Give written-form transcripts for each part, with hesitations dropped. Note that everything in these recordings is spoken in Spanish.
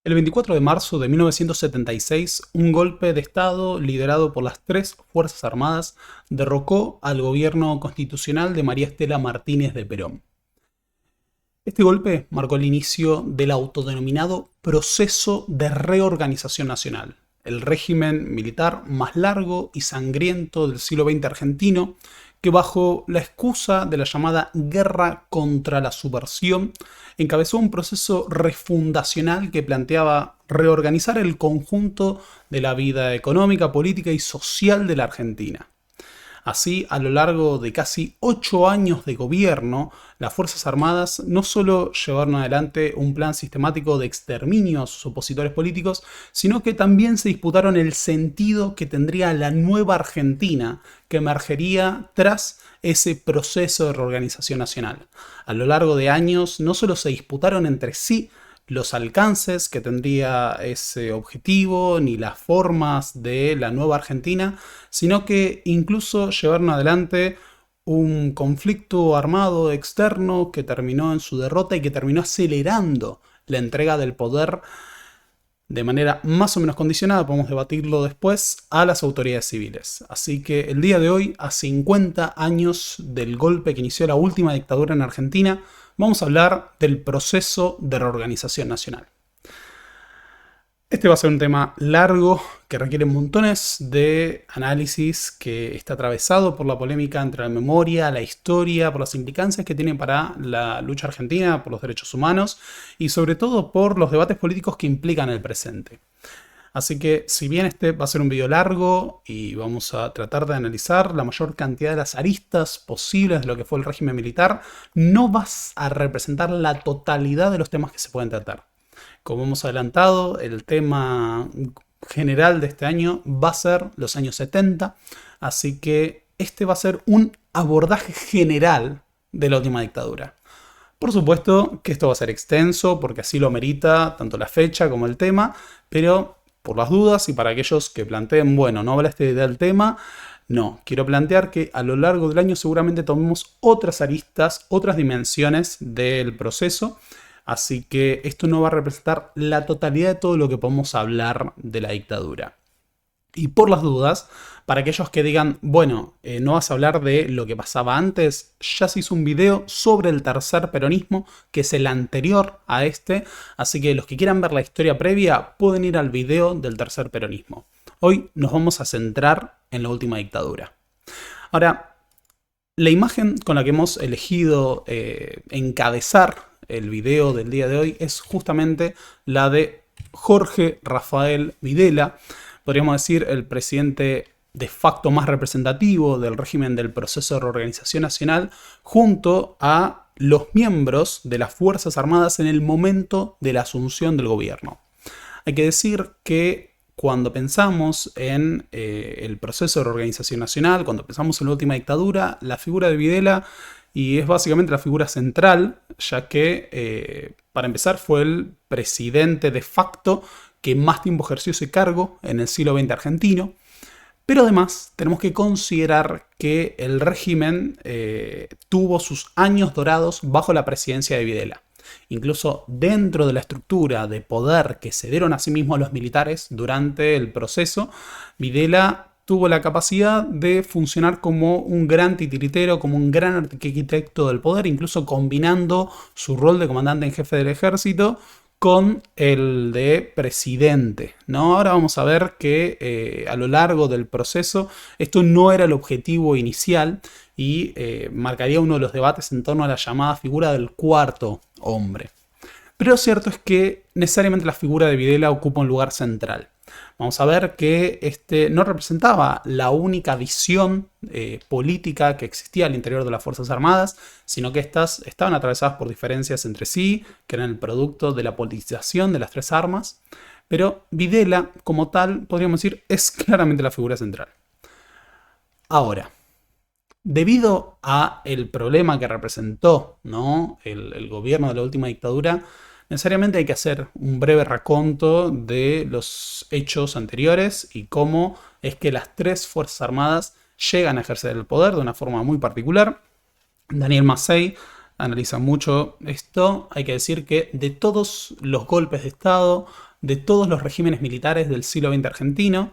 El 24 de marzo de 1976, un golpe de Estado liderado por las tres Fuerzas Armadas derrocó al gobierno constitucional de María Estela Martínez de Perón. Este golpe marcó el inicio del autodenominado Proceso de Reorganización Nacional, el régimen militar más largo y sangriento del siglo XX argentino, que bajo la excusa de la llamada Guerra contra la Subversión, encabezó un proceso refundacional que planteaba reorganizar el conjunto de la vida económica, política y social de la Argentina. Así, a lo largo de casi 8 años de gobierno, las Fuerzas Armadas no solo llevaron adelante un plan sistemático de exterminio a sus opositores políticos, sino que también se disputaron el sentido que tendría la nueva Argentina que emergería tras ese proceso de reorganización nacional. A lo largo de años no solo se disputaron entre sí los alcances que tendría ese objetivo ni las formas de la nueva Argentina, sino que incluso llevaron adelante un conflicto armado externo que terminó en su derrota y que terminó acelerando la entrega del poder de manera más o menos condicionada, podemos debatirlo después, a las autoridades civiles. Así que el día de hoy, a 50 años del golpe que inició la última dictadura en Argentina, vamos a hablar del proceso de reorganización nacional. Este va a ser un tema largo que requiere montones de análisis, que está atravesado por la polémica entre la memoria, la historia, por las implicancias que tiene para la lucha argentina, por los derechos humanos y sobre todo por los debates políticos que implican el presente. Así que si bien este va a ser un video largo y vamos a tratar de analizar la mayor cantidad de las aristas posibles de lo que fue el régimen militar, no vas a representar la totalidad de los temas que se pueden tratar. Como hemos adelantado, el tema general de este año va a ser los años 70, así que este va a ser un abordaje general de la última dictadura. Por supuesto que esto va a ser extenso, porque así lo amerita tanto la fecha como el tema, pero por las dudas y para aquellos que planteen, bueno, no hablaste del tema, no, quiero plantear que a lo largo del año seguramente tomemos otras aristas, otras dimensiones del proceso. Así que esto no va a representar la totalidad de todo lo que podemos hablar de la dictadura. Y por las dudas, para aquellos que digan, bueno, no vas a hablar de lo que pasaba antes, ya se hizo un video sobre el tercer peronismo, que es el anterior a este, así que los que quieran ver la historia previa pueden ir al video del tercer peronismo. Hoy nos vamos a centrar en la última dictadura. Ahora, la imagen con la que hemos elegido encabezar el video del día de hoy es justamente la de Jorge Rafael Videla, podríamos decir el presidente de facto más representativo del régimen del proceso de reorganización nacional, junto a los miembros de las Fuerzas Armadas en el momento de la asunción del gobierno. Hay que decir que cuando pensamos en el proceso de reorganización nacional, cuando pensamos en la última dictadura, la figura de Videla y es básicamente la figura central, ya que, para empezar, fue el presidente de facto que más tiempo ejerció ese cargo en el siglo XX argentino. Pero además tenemos que considerar que el régimen tuvo sus años dorados bajo la presidencia de Videla. Incluso dentro de la estructura de poder que se dieron a sí mismos los militares durante el proceso, Videla tuvo la capacidad de funcionar como un gran titiritero, como un gran arquitecto del poder, incluso combinando su rol de comandante en jefe del ejército con el de presidente, ¿no? Ahora vamos a ver que a lo largo del proceso esto no era el objetivo inicial y marcaría uno de los debates en torno a la llamada figura del cuarto hombre. Pero lo cierto es que necesariamente la figura de Videla ocupa un lugar central. Vamos a ver que este no representaba la única visión política que existía al interior de las Fuerzas Armadas, sino que estas estaban atravesadas por diferencias entre sí, que eran el producto de la politización de las tres armas. Pero Videla, como tal, podríamos decir, es claramente la figura central. Ahora, debido a el problema que representó, ¿no?, el gobierno de la última dictadura, necesariamente hay que hacer un breve raconto de los hechos anteriores y cómo es que las tres Fuerzas Armadas llegan a ejercer el poder de una forma muy particular. Daniel Massey analiza mucho esto. Hay que decir que de todos los golpes de Estado de todos los regímenes militares del siglo XX argentino.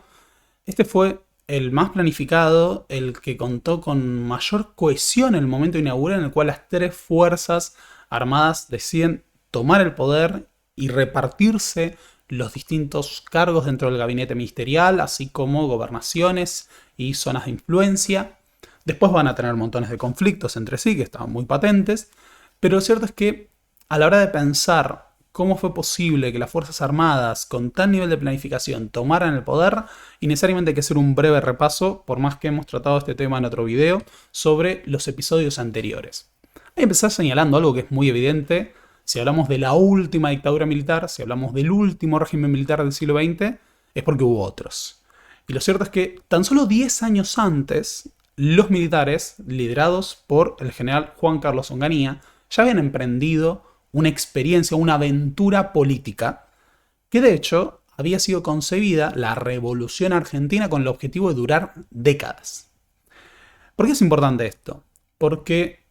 Este fue el más planificado, el que contó con mayor cohesión en el momento inaugural, en el cual las tres fuerzas armadas deciden tomar el poder y repartirse los distintos cargos dentro del gabinete ministerial, así como gobernaciones y zonas de influencia. Después van a tener montones de conflictos entre sí, que estaban muy patentes, pero lo cierto es que a la hora de pensar cómo fue posible que las Fuerzas Armadas con tal nivel de planificación tomaran el poder, y necesariamente hay que hacer un breve repaso, por más que hemos tratado este tema en otro video, sobre los episodios anteriores. Hay que empezar señalando algo que es muy evidente. Si hablamos de la última dictadura militar, si hablamos del último régimen militar del siglo XX, es porque hubo otros. Y lo cierto es que tan solo 10 años antes, los militares, liderados por el general Juan Carlos Onganía, ya habían emprendido una experiencia, una aventura política, que de hecho había sido concebida, la Revolución Argentina, con el objetivo de durar décadas. ¿Por qué es importante esto? Porque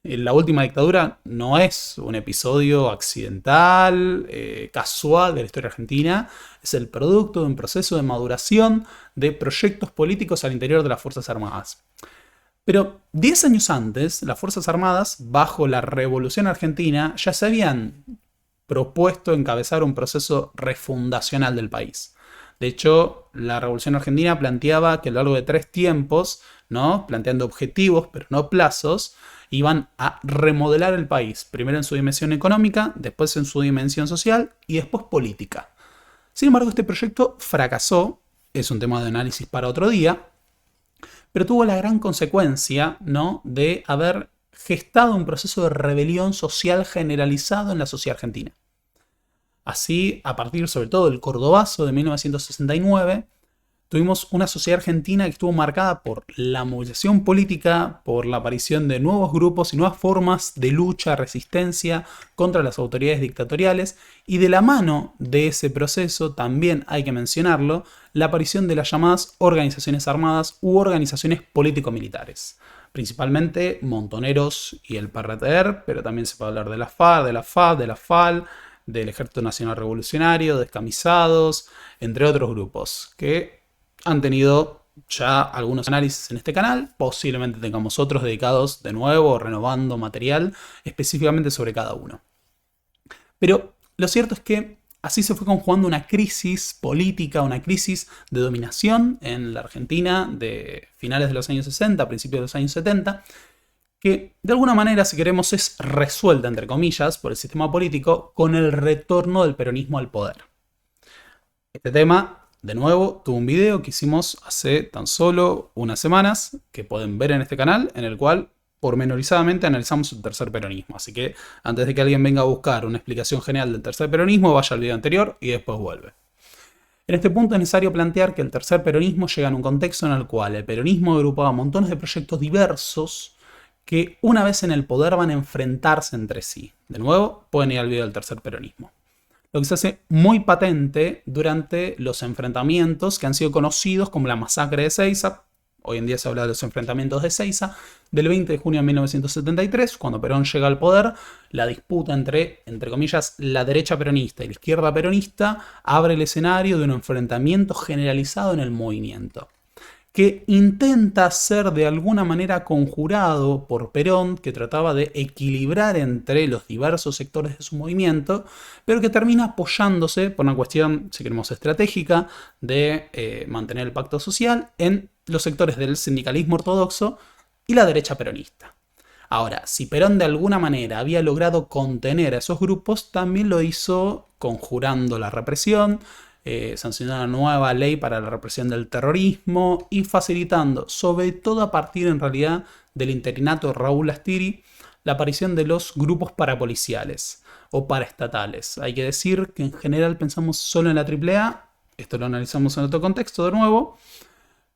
la última dictadura no es un episodio accidental, casual de la historia argentina, es el producto de un proceso de maduración de proyectos políticos al interior de las Fuerzas Armadas. Pero 10 años antes, las Fuerzas Armadas, bajo la Revolución Argentina, ya se habían propuesto encabezar un proceso refundacional del país. De hecho, la Revolución Argentina planteaba que a lo largo de 3 tiempos, ¿no?, planteando objetivos, pero no plazos, iban a remodelar el país, primero en su dimensión económica, después en su dimensión social y después política. Sin embargo, este proyecto fracasó, es un tema de análisis para otro día, pero tuvo la gran consecuencia, ¿no?, de haber gestado un proceso de rebelión social generalizado en la sociedad argentina. Así, a partir sobre todo del Cordobazo de 1969, tuvimos una sociedad argentina que estuvo marcada por la movilización política, por la aparición de nuevos grupos y nuevas formas de lucha, resistencia contra las autoridades dictatoriales, y de la mano de ese proceso, también hay que mencionarlo, la aparición de las llamadas organizaciones armadas u organizaciones político-militares. Principalmente Montoneros y el PRTR, pero también se puede hablar de la FARC, de la FAB, de la FAL, del Ejército Nacional Revolucionario, descamisados, entre otros grupos, que han tenido ya algunos análisis en este canal. Posiblemente tengamos otros dedicados de nuevo, renovando material específicamente sobre cada uno. Pero lo cierto es que así se fue conjugando una crisis política, una crisis de dominación en la Argentina de finales de los años 60, principios de los años 70, que de alguna manera, si queremos, es resuelta, entre comillas, por el sistema político con el retorno del peronismo al poder. Este tema, de nuevo, tuvo un video que hicimos hace tan solo unas semanas, que pueden ver en este canal, en el cual pormenorizadamente analizamos el tercer peronismo. Así que antes de que alguien venga a buscar una explicación general del tercer peronismo, vaya al video anterior y después vuelve. En este punto es necesario plantear que el tercer peronismo llega en un contexto en el cual el peronismo agrupaba montones de proyectos diversos que una vez en el poder van a enfrentarse entre sí. De nuevo, pueden ir al video del tercer peronismo. Lo que se hace muy patente durante los enfrentamientos que han sido conocidos como la masacre de Seiza. Hoy en día se habla de los enfrentamientos de Seiza, del 20 de junio de 1973, cuando Perón llega al poder. La disputa entre comillas, la derecha peronista y la izquierda peronista abre el escenario de un enfrentamiento generalizado en el movimiento, que intenta ser de alguna manera conjurado por Perón, que trataba de equilibrar entre los diversos sectores de su movimiento, pero que termina apoyándose por una cuestión, si queremos, estratégica de mantener el pacto social en los sectores del sindicalismo ortodoxo y la derecha peronista. Ahora, si Perón de alguna manera había logrado contener a esos grupos, también lo hizo conjurando la represión, sancionando una nueva ley para la represión del terrorismo y facilitando, sobre todo a partir en realidad del interinato de Raúl Astiri, la aparición de los grupos parapoliciales o paraestatales. Hay que decir que en general pensamos solo en la AAA, esto lo analizamos en otro contexto de nuevo,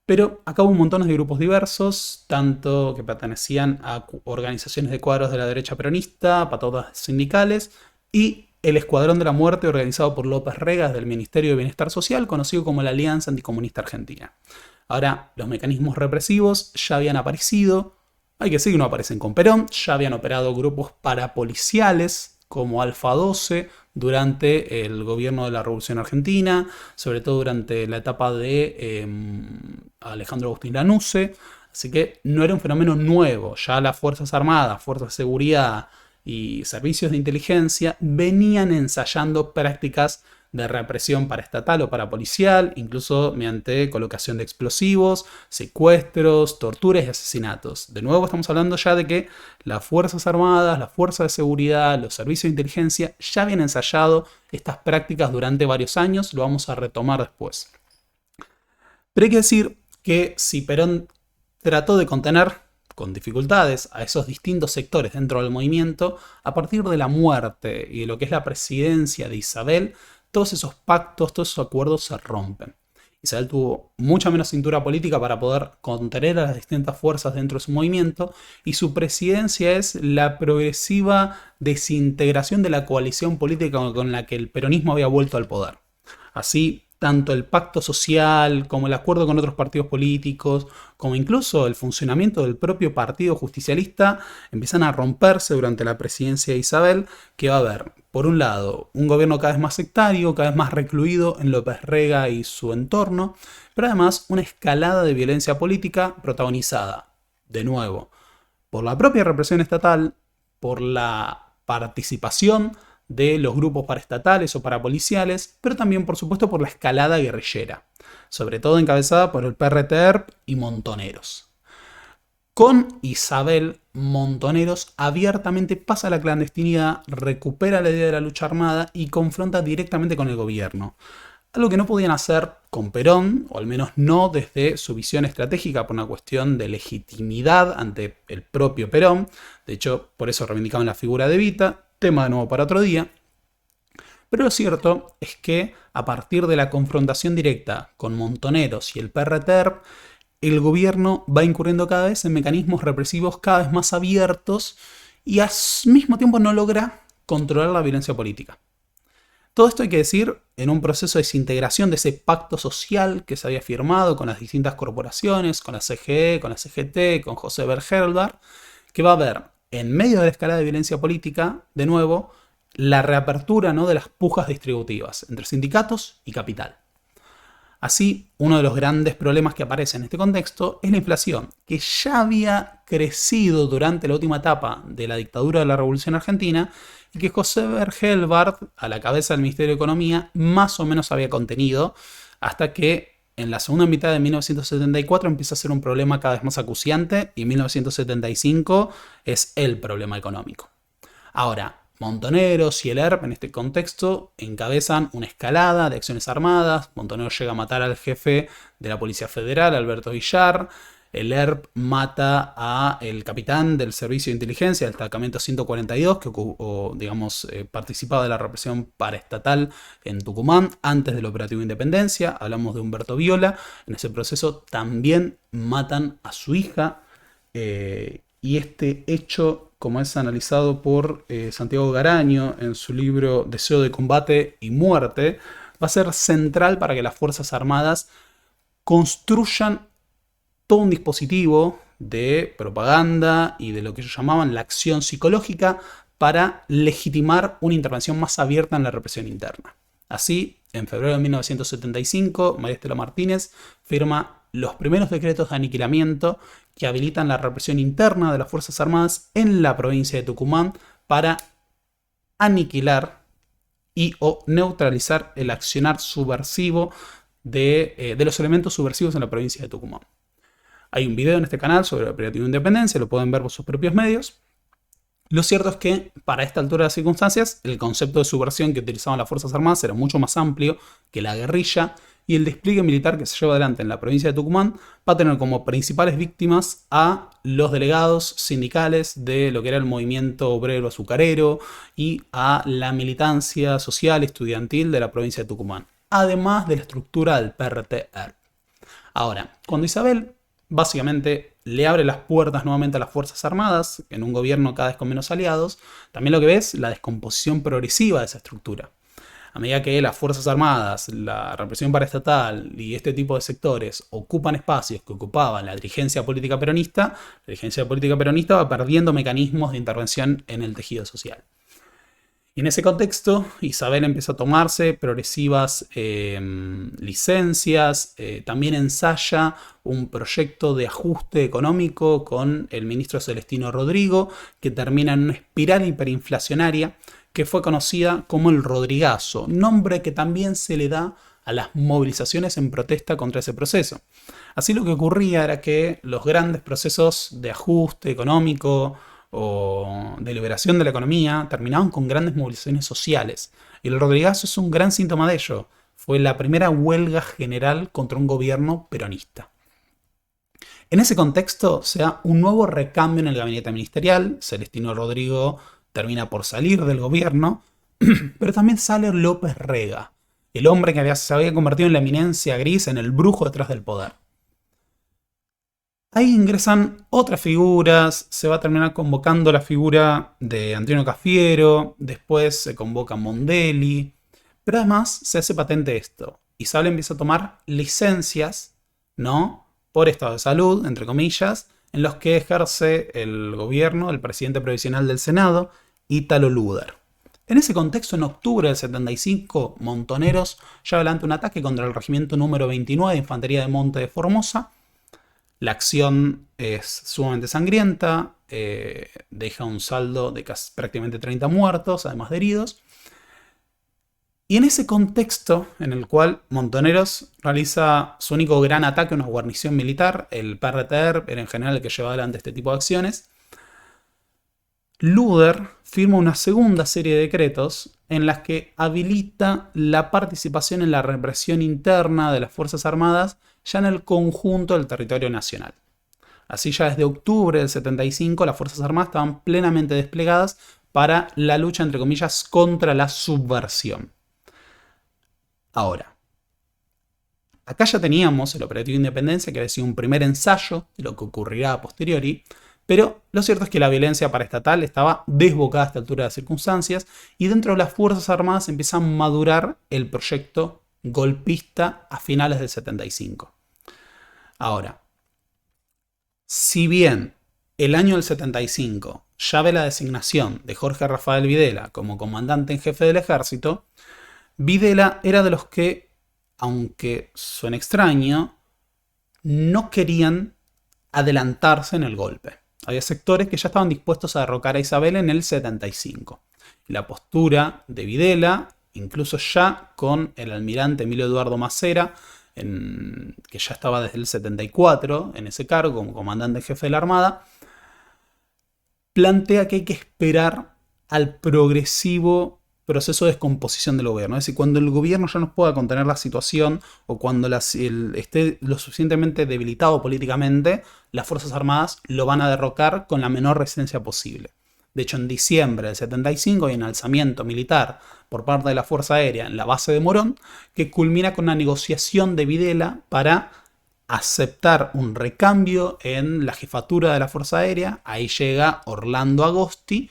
pero acá hubo un montón de grupos diversos, tanto que pertenecían a organizaciones de cuadros de la derecha peronista, patotas sindicales, y el Escuadrón de la Muerte, organizado por López Regas del Ministerio de Bienestar Social, conocido como la Alianza Anticomunista Argentina. Ahora, los mecanismos represivos ya habían aparecido, hay que decir que no aparecen con Perón, ya habían operado grupos parapoliciales como Alfa 12, durante el gobierno de la Revolución Argentina, sobre todo durante la etapa de Alejandro Agustín Lanusse. Así que no era un fenómeno nuevo, ya las Fuerzas Armadas, Fuerzas de Seguridad y servicios de inteligencia venían ensayando prácticas de represión paraestatal o parapolicial, incluso mediante colocación de explosivos, secuestros, torturas y asesinatos. De nuevo estamos hablando ya de que las Fuerzas Armadas, las Fuerzas de Seguridad, los servicios de inteligencia ya habían ensayado estas prácticas durante varios años, lo vamos a retomar después. Pero hay que decir que si Perón trató de contener con dificultades a esos distintos sectores dentro del movimiento, a partir de la muerte y de lo que es la presidencia de Isabel, todos esos pactos, todos esos acuerdos se rompen. Isabel tuvo mucha menos cintura política para poder contener a las distintas fuerzas dentro de su movimiento, y su presidencia es la progresiva desintegración de la coalición política con la que el peronismo había vuelto al poder. Así, tanto el pacto social, como el acuerdo con otros partidos políticos, como incluso el funcionamiento del propio partido justicialista, empiezan a romperse durante la presidencia de Isabel, que va a haber, por un lado, un gobierno cada vez más sectario, cada vez más recluido en López Rega y su entorno, pero además una escalada de violencia política protagonizada, de nuevo, por la propia represión estatal, por la participación de los grupos paraestatales o parapoliciales, pero también, por supuesto, por la escalada guerrillera, sobre todo encabezada por el PRT y Montoneros. Con Isabel, Montoneros abiertamente pasa a la clandestinidad, recupera la idea de la lucha armada y confronta directamente con el gobierno. Algo que no podían hacer con Perón, o al menos no desde su visión estratégica, por una cuestión de legitimidad ante el propio Perón. De hecho, por eso reivindicaban la figura de Evita, tema de nuevo para otro día. Pero lo cierto es que a partir de la confrontación directa con Montoneros y el PRT, el gobierno va incurriendo cada vez en mecanismos represivos cada vez más abiertos y al mismo tiempo no logra controlar la violencia política. Todo esto hay que decir en un proceso de desintegración de ese pacto social que se había firmado con las distintas corporaciones, con la CGE, con la CGT, con José Bergelbar, que va a haber, en medio de la escalada de violencia política, de nuevo, la reapertura, ¿no?, de las pujas distributivas entre sindicatos y capital. Así, uno de los grandes problemas que aparece en este contexto es la inflación, que ya había crecido durante la última etapa de la dictadura de la Revolución Argentina y que José Bergelbar, a la cabeza del Ministerio de Economía, más o menos había contenido, hasta que en la segunda mitad de 1974 empieza a ser un problema cada vez más acuciante y 1975 es el problema económico. Ahora, Montoneros y el ERP en este contexto encabezan una escalada de acciones armadas. Montoneros llega a matar al jefe de la Policía Federal, Alberto Villar. El ERP mata al capitán del Servicio de Inteligencia, del Destacamento 142, que participaba de la represión paraestatal en Tucumán antes del Operativo Independencia. Hablamos de Humberto Viola. En ese proceso también matan a su hija. Y este hecho, como es analizado por Santiago Garaño en su libro Deseo de Combate y Muerte, va a ser central para que las Fuerzas Armadas construyan todo un dispositivo de propaganda y de lo que ellos llamaban la acción psicológica para legitimar una intervención más abierta en la represión interna. Así, en febrero de 1975, María Estela Martínez firma los primeros decretos de aniquilamiento que habilitan la represión interna de las Fuerzas Armadas en la provincia de Tucumán para aniquilar y o neutralizar el accionar subversivo de los elementos subversivos en la provincia de Tucumán. Hay un video en este canal sobre el Operativo Independencia, lo pueden ver por sus propios medios. Lo cierto es que, para esta altura de las circunstancias, el concepto de subversión que utilizaban las Fuerzas Armadas era mucho más amplio que la guerrilla, y el despliegue militar que se lleva adelante en la provincia de Tucumán va a tener como principales víctimas a los delegados sindicales de lo que era el movimiento obrero azucarero y a la militancia social estudiantil de la provincia de Tucumán, además de la estructura del PRT-ERP. Ahora, cuando Isabel básicamente le abre las puertas nuevamente a las Fuerzas Armadas, en un gobierno cada vez con menos aliados, también lo que ve es la descomposición progresiva de esa estructura. A medida que las Fuerzas Armadas, la represión paraestatal y este tipo de sectores ocupan espacios que ocupaban la dirigencia política peronista, la dirigencia política peronista va perdiendo mecanismos de intervención en el tejido social. Y en ese contexto, Isabel empezó a tomarse progresivas licencias, también ensaya un proyecto de ajuste económico con el ministro Celestino Rodrigo, que termina en una espiral hiperinflacionaria que fue conocida como el Rodrigazo, nombre que también se le da a las movilizaciones en protesta contra ese proceso. Así lo que ocurría era que los grandes procesos de ajuste económico o de liberación de la economía terminaban con grandes movilizaciones sociales. Y el Rodrigazo es un gran síntoma de ello. Fue la primera huelga general contra un gobierno peronista. En ese contexto se da un nuevo recambio en el gabinete ministerial. Celestino Rodrigo termina por salir del gobierno, pero también sale López Rega, el hombre que se había convertido en la eminencia gris, en el brujo detrás del poder. Ahí ingresan otras figuras, se va a terminar convocando la figura de Antonio Cafiero, después se convoca Mondelli, pero además se hace patente esto. Isabel empieza a tomar licencias, ¿no?, por estado de salud, entre comillas, en los que ejerce el gobierno, el presidente provisional del Senado, Ítalo Luder. En ese contexto, en octubre del 75, Montoneros lleva adelante un ataque contra el regimiento número 29 de Infantería de Monte de Formosa. La acción es sumamente sangrienta, deja un saldo de casi prácticamente 30 muertos, además de heridos. Y en ese contexto en el cual Montoneros realiza su único gran ataque a una guarnición militar, el PRTR era en general el que lleva adelante este tipo de acciones, Luder firma una segunda serie de decretos en las que habilita la participación en la represión interna de las Fuerzas Armadas ya en el conjunto del territorio nacional. Así, ya desde octubre del 75 las Fuerzas Armadas estaban plenamente desplegadas para la lucha, entre comillas, contra la subversión. Ahora, acá ya teníamos el operativo Independencia, que había sido un primer ensayo de lo que ocurrirá a posteriori, pero lo cierto es que la violencia paraestatal estaba desbocada a esta altura de las circunstancias y dentro de las Fuerzas Armadas empieza a madurar el proyecto golpista a finales del 75. Ahora, si bien el año del 75 ya ve la designación de Jorge Rafael Videla como comandante en jefe del ejército, Videla era de los que, aunque suene extraño, no querían adelantarse en el golpe. Había sectores que ya estaban dispuestos a derrocar a Isabel en el 75. La postura de Videla, incluso ya con el almirante Emilio Eduardo Macera, que ya estaba desde el 74 en ese cargo como comandante jefe de la Armada, plantea que hay que esperar al progresivo proceso de descomposición del gobierno. Es decir, cuando el gobierno ya no pueda contener la situación o cuando esté lo suficientemente debilitado políticamente, las Fuerzas Armadas lo van a derrocar con la menor resistencia posible. De hecho, en diciembre del 75 hay un alzamiento militar por parte de la Fuerza Aérea en la base de Morón, que culmina con una negociación de Videla para aceptar un recambio en la jefatura de la Fuerza Aérea. Ahí llega Orlando Agosti,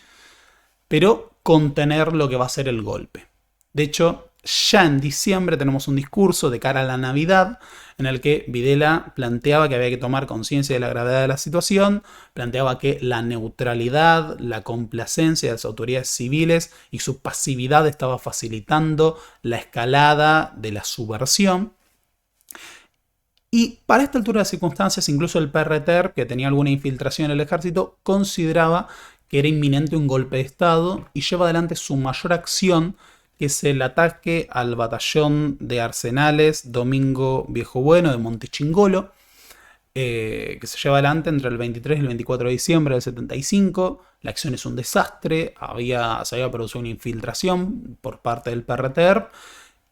pero contener lo que va a ser el golpe. De hecho, ya en diciembre tenemos un discurso de cara a la Navidad en el que Videla planteaba que había que tomar conciencia de la gravedad de la situación, planteaba que la neutralidad, la complacencia de las autoridades civiles y su pasividad estaba facilitando la escalada de la subversión. Y para esta altura de circunstancias, incluso el PRTR, que tenía alguna infiltración en el ejército, consideraba que era inminente un golpe de Estado y lleva adelante su mayor acción, que es el ataque al batallón de Arsenales Domingo Viejo Bueno de Montechingolo, que se lleva adelante entre el 23 y el 24 de diciembre del 75. La acción es un desastre, se había producido una infiltración por parte del PRTR,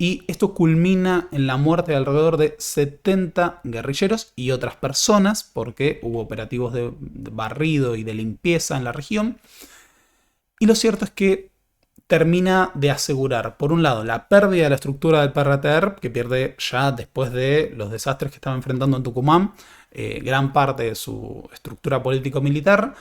y esto culmina en la muerte de alrededor de 70 guerrilleros y otras personas, porque hubo operativos de barrido y de limpieza en la región. Y lo cierto es que termina de asegurar, por un lado, la pérdida de la estructura del PRTR, que pierde ya después de los desastres que estaba enfrentando en Tucumán, gran parte de su estructura político-militar,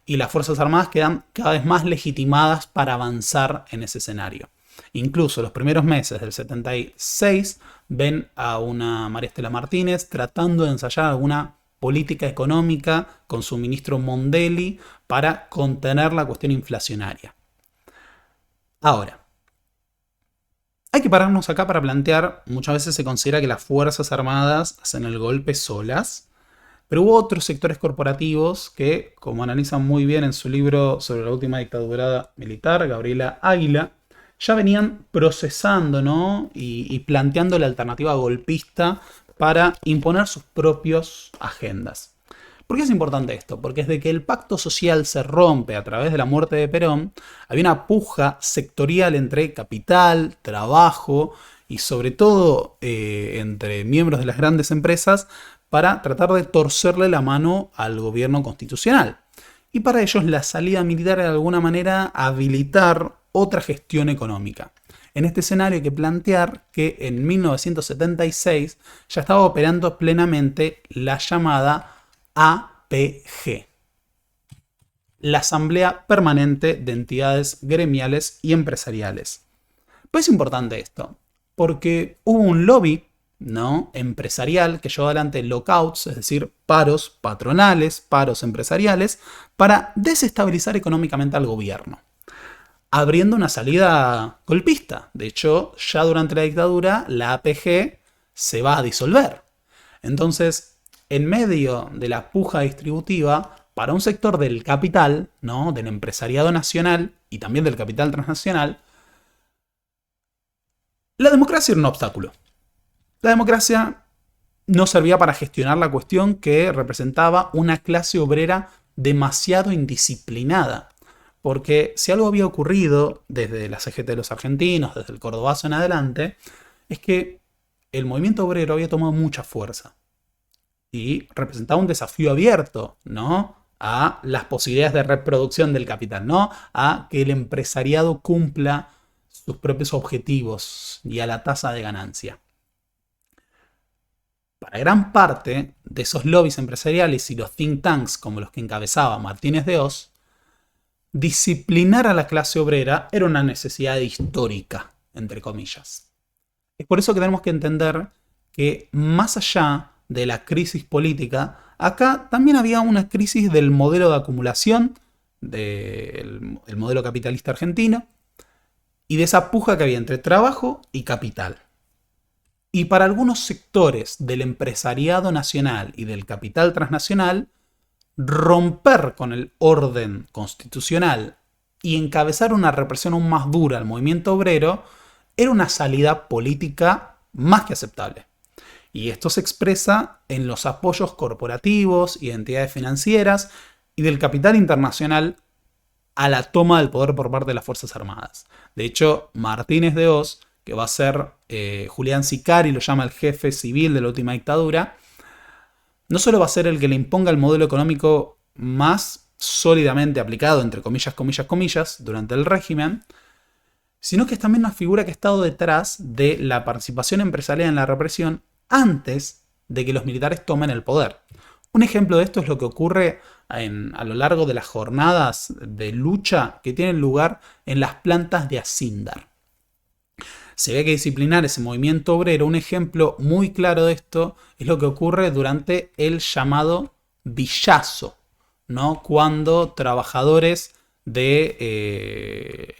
y las Fuerzas Armadas quedan cada vez más legitimadas para avanzar en ese escenario. Incluso los primeros meses del 76 ven a una María Estela Martínez tratando de ensayar alguna política económica con su ministro Mondelli para contener la cuestión inflacionaria. Ahora, hay que pararnos acá para plantear, muchas veces se considera que las Fuerzas Armadas hacen el golpe solas, pero hubo otros sectores corporativos que, como analizan muy bien en su libro sobre la última dictadura militar, Gabriela Águila, ya venían procesando, ¿no? y planteando la alternativa golpista para imponer sus propias agendas. ¿Por qué es importante esto? Porque desde que el pacto social se rompe a través de la muerte de Perón, había una puja sectorial entre capital, trabajo y sobre todo entre miembros de las grandes empresas para tratar de torcerle la mano al gobierno constitucional. Y para ellos la salida militar era de alguna manera habilitar otra gestión económica. En este escenario hay que plantear que en 1976 ya estaba operando plenamente la llamada APG, la Asamblea Permanente de Entidades Gremiales y Empresariales. Pues es importante esto, porque hubo un lobby, ¿no?, empresarial que llevó adelante lockouts, es decir, paros patronales, paros empresariales, para desestabilizar económicamente al gobierno, abriendo una salida golpista. De hecho, ya durante la dictadura, la APG se va a disolver. Entonces, en medio de la puja distributiva, para un sector del capital, ¿no?, del empresariado nacional y también del capital transnacional, la democracia era un obstáculo. La democracia no servía para gestionar la cuestión que representaba una clase obrera demasiado indisciplinada. Porque si algo había ocurrido desde la CGT de los argentinos, desde el Cordobazo en adelante, es que el movimiento obrero había tomado mucha fuerza y representaba un desafío abierto, ¿no?, a las posibilidades de reproducción del capital, ¿no?, a que el empresariado cumpla sus propios objetivos y a la tasa de ganancia. Para gran parte de esos lobbies empresariales y los think tanks como los que encabezaba Martínez de Oz, disciplinar a la clase obrera era una necesidad histórica, entre comillas. Es por eso que tenemos que entender que más allá de la crisis política, acá también había una crisis del modelo de acumulación, del modelo capitalista argentino, y de esa puja que había entre trabajo y capital. Y para algunos sectores del empresariado nacional y del capital transnacional, romper con el orden constitucional y encabezar una represión aún más dura al movimiento obrero era una salida política más que aceptable. Y esto se expresa en los apoyos corporativos y de entidades financieras y del capital internacional a la toma del poder por parte de las Fuerzas Armadas. De hecho, Martínez de Oz, que va a ser Julián Sicari, lo llama el jefe civil de la última dictadura, no solo va a ser el que le imponga el modelo económico más sólidamente aplicado, entre comillas, comillas, comillas, durante el régimen, sino que es también una figura que ha estado detrás de la participación empresarial en la represión antes de que los militares tomen el poder. Un ejemplo de esto es lo que ocurre a lo largo de las jornadas de lucha que tienen lugar en las plantas de Acindar. Se ve que disciplinar ese movimiento obrero, un ejemplo muy claro de esto, es lo que ocurre durante el llamado Villazo, ¿no?, cuando trabajadores de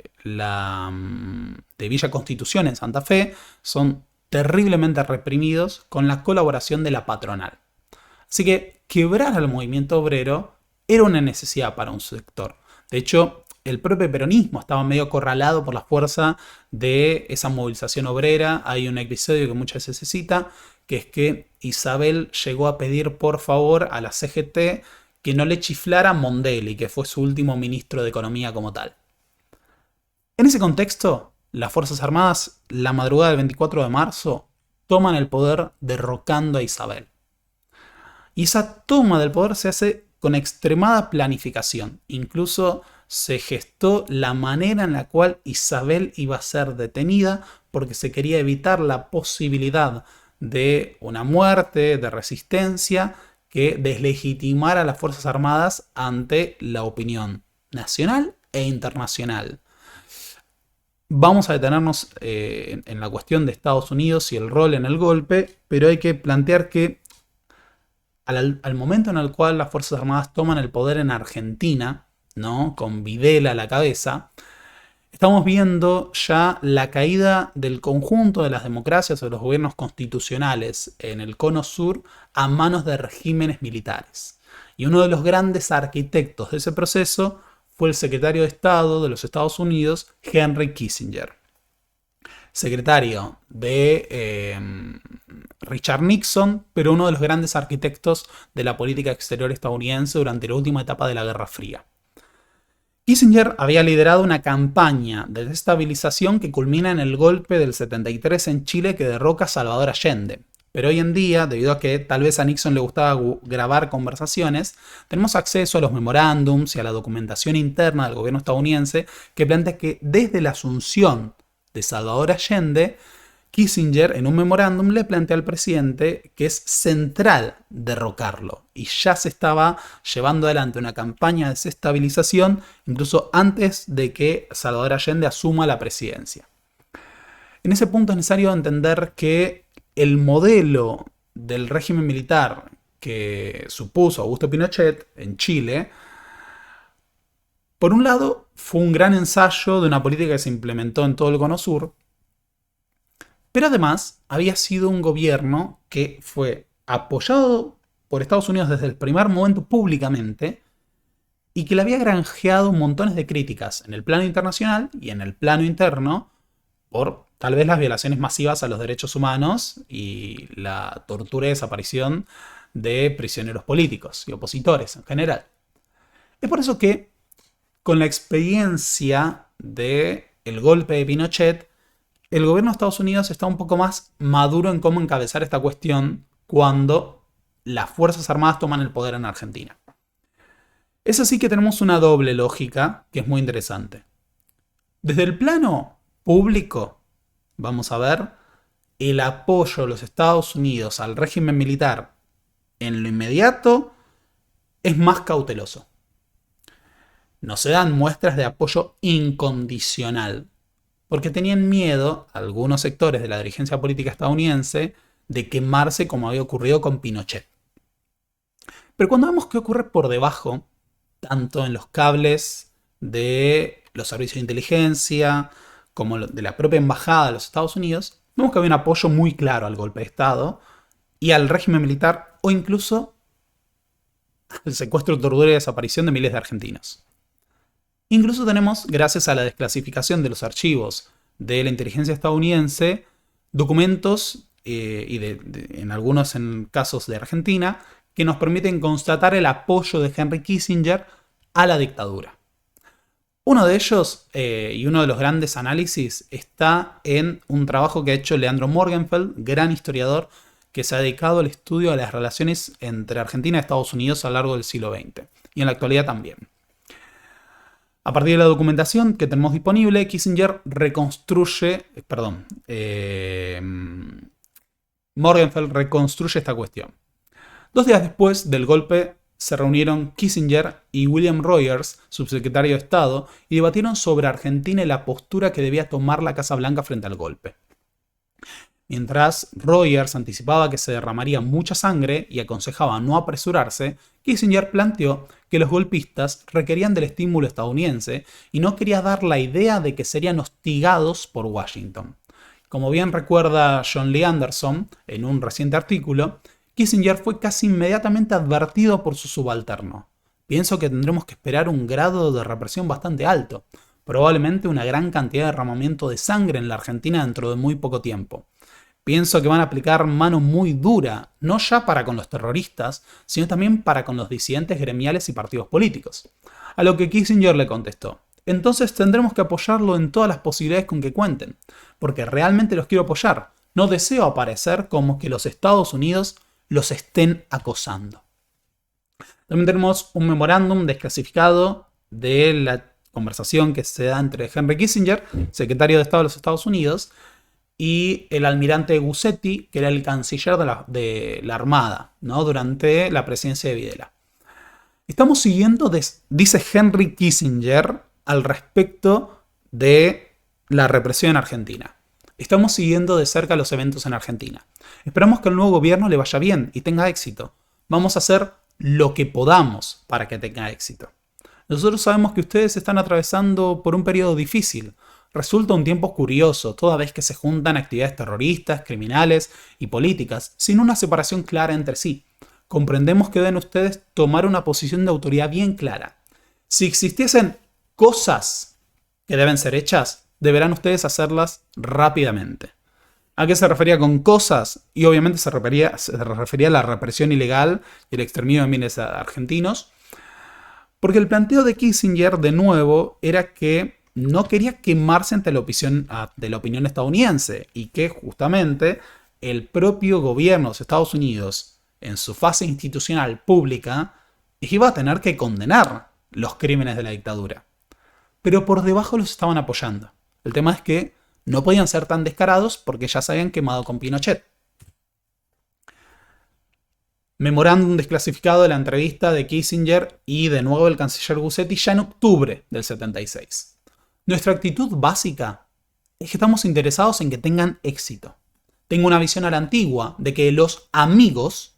Villa Constitución en Santa Fe son terriblemente reprimidos con la colaboración de la patronal. Así que quebrar al movimiento obrero era una necesidad para un sector. De hecho, el propio peronismo estaba medio acorralado por la fuerza de esa movilización obrera. Hay un episodio que muchas veces se cita, que es que Isabel llegó a pedir por favor a la CGT que no le chiflara a Mondeli, que fue su último ministro de Economía como tal. En ese contexto, las Fuerzas Armadas, la madrugada del 24 de marzo, toman el poder derrocando a Isabel. Y esa toma del poder se hace con extremada planificación. Incluso se gestó la manera en la cual Isabel iba a ser detenida porque se quería evitar la posibilidad de una muerte, de resistencia, que deslegitimara a las Fuerzas Armadas ante la opinión nacional e internacional. Vamos a detenernos en la cuestión de Estados Unidos y el rol en el golpe, pero hay que plantear que al momento en el cual las Fuerzas Armadas toman el poder en Argentina, ¿no?, con Videla a la cabeza, Estamos viendo ya la caída del conjunto de las democracias o de los gobiernos constitucionales en el cono sur a manos de regímenes militares. Y uno de los grandes arquitectos de ese proceso fue el secretario de Estado de los Estados Unidos, Henry Kissinger. Secretario de Richard Nixon, pero uno de los grandes arquitectos de la política exterior estadounidense durante la última etapa de la Guerra Fría. Kissinger había liderado una campaña de desestabilización que culmina en el golpe del 73 en Chile que derroca a Salvador Allende. Pero hoy en día, debido a que tal vez a Nixon le gustaba grabar conversaciones, tenemos acceso a los memorándums y a la documentación interna del gobierno estadounidense que plantea que desde la asunción de Salvador Allende, Kissinger en un memorándum le plantea al presidente que es central derrocarlo y ya se estaba llevando adelante una campaña de desestabilización incluso antes de que Salvador Allende asuma la presidencia. En ese punto es necesario entender que el modelo del régimen militar que supuso Augusto Pinochet en Chile, por un lado, fue un gran ensayo de una política que se implementó en todo el cono sur, pero además había sido un gobierno que fue apoyado por Estados Unidos desde el primer momento públicamente y que le había granjeado montones de críticas en el plano internacional y en el plano interno por tal vez las violaciones masivas a los derechos humanos y la tortura y desaparición de prisioneros políticos y opositores en general. Es por eso que con la experiencia del golpe de Pinochet, el gobierno de Estados Unidos está un poco más maduro en cómo encabezar esta cuestión cuando las Fuerzas Armadas toman el poder en Argentina. Es así que tenemos una doble lógica que es muy interesante. Desde el plano público, vamos a ver el apoyo de los Estados Unidos al régimen militar en lo inmediato es más cauteloso. No se dan muestras de apoyo incondicional, porque tenían miedo algunos sectores de la dirigencia política estadounidense de quemarse como había ocurrido con Pinochet. Pero cuando vemos qué ocurre por debajo, tanto en los cables de los servicios de inteligencia como de la propia embajada de los Estados Unidos, vemos que había un apoyo muy claro al golpe de Estado y al régimen militar o incluso al secuestro, tortura y desaparición de miles de argentinos. Incluso tenemos, gracias a la desclasificación de los archivos de la inteligencia estadounidense, documentos, en algunos casos de Argentina, que nos permiten constatar el apoyo de Henry Kissinger a la dictadura. Uno de ellos, y uno de los grandes análisis, está en un trabajo que ha hecho Leandro Morgenfeld, gran historiador, que se ha dedicado al estudio de las relaciones entre Argentina y Estados Unidos a lo largo del siglo XX, y en la actualidad también. A partir de la documentación que tenemos disponible, Morgenfeld reconstruye esta cuestión. 2 días después del golpe se reunieron Kissinger y William Rogers, subsecretario de Estado, y debatieron sobre Argentina y la postura que debía tomar la Casa Blanca frente al golpe. Mientras Rogers anticipaba que se derramaría mucha sangre y aconsejaba no apresurarse, Kissinger planteó que los golpistas requerían del estímulo estadounidense y no quería dar la idea de que serían hostigados por Washington. Como bien recuerda John Lee Anderson en un reciente artículo, Kissinger fue casi inmediatamente advertido por su subalterno. Pienso que tendremos que esperar un grado de represión bastante alto, probablemente una gran cantidad de derramamiento de sangre en la Argentina dentro de muy poco tiempo. Pienso que van a aplicar mano muy dura, no ya para con los terroristas, sino también para con los disidentes gremiales y partidos políticos. A lo que Kissinger le contestó: entonces tendremos que apoyarlo en todas las posibilidades con que cuenten, porque realmente los quiero apoyar. No deseo aparecer como que los Estados Unidos los estén acosando. También tenemos un memorándum desclasificado de la conversación que se da entre Henry Kissinger, secretario de Estado de los Estados Unidos, y el almirante Guzzetti, que era el canciller de la Armada, ¿no?, durante la presidencia de Videla. Estamos siguiendo, dice Henry Kissinger, al respecto de la represión en Argentina. Estamos siguiendo de cerca los eventos en Argentina. Esperamos que el nuevo gobierno le vaya bien y tenga éxito. Vamos a hacer lo que podamos para que tenga éxito. Nosotros sabemos que ustedes están atravesando por un periodo difícil. Resulta un tiempo curioso, toda vez que se juntan actividades terroristas, criminales y políticas, sin una separación clara entre sí. Comprendemos que deben ustedes tomar una posición de autoridad bien clara. Si existiesen cosas que deben ser hechas, deberán ustedes hacerlas rápidamente. ¿A qué se refería con cosas? Y obviamente se refería a la represión ilegal y el exterminio de miles de argentinos. Porque el planteo de Kissinger, de nuevo, era que no quería quemarse ante la opinión estadounidense y que justamente el propio gobierno de los Estados Unidos, en su fase institucional pública, iba a tener que condenar los crímenes de la dictadura. Pero por debajo los estaban apoyando. El tema es que no podían ser tan descarados porque ya se habían quemado con Pinochet. Memorándum desclasificado de la entrevista de Kissinger y de nuevo del canciller Gussetti ya en octubre del 76. Nuestra actitud básica es que estamos interesados en que tengan éxito. Tengo una visión a la antigua de que los amigos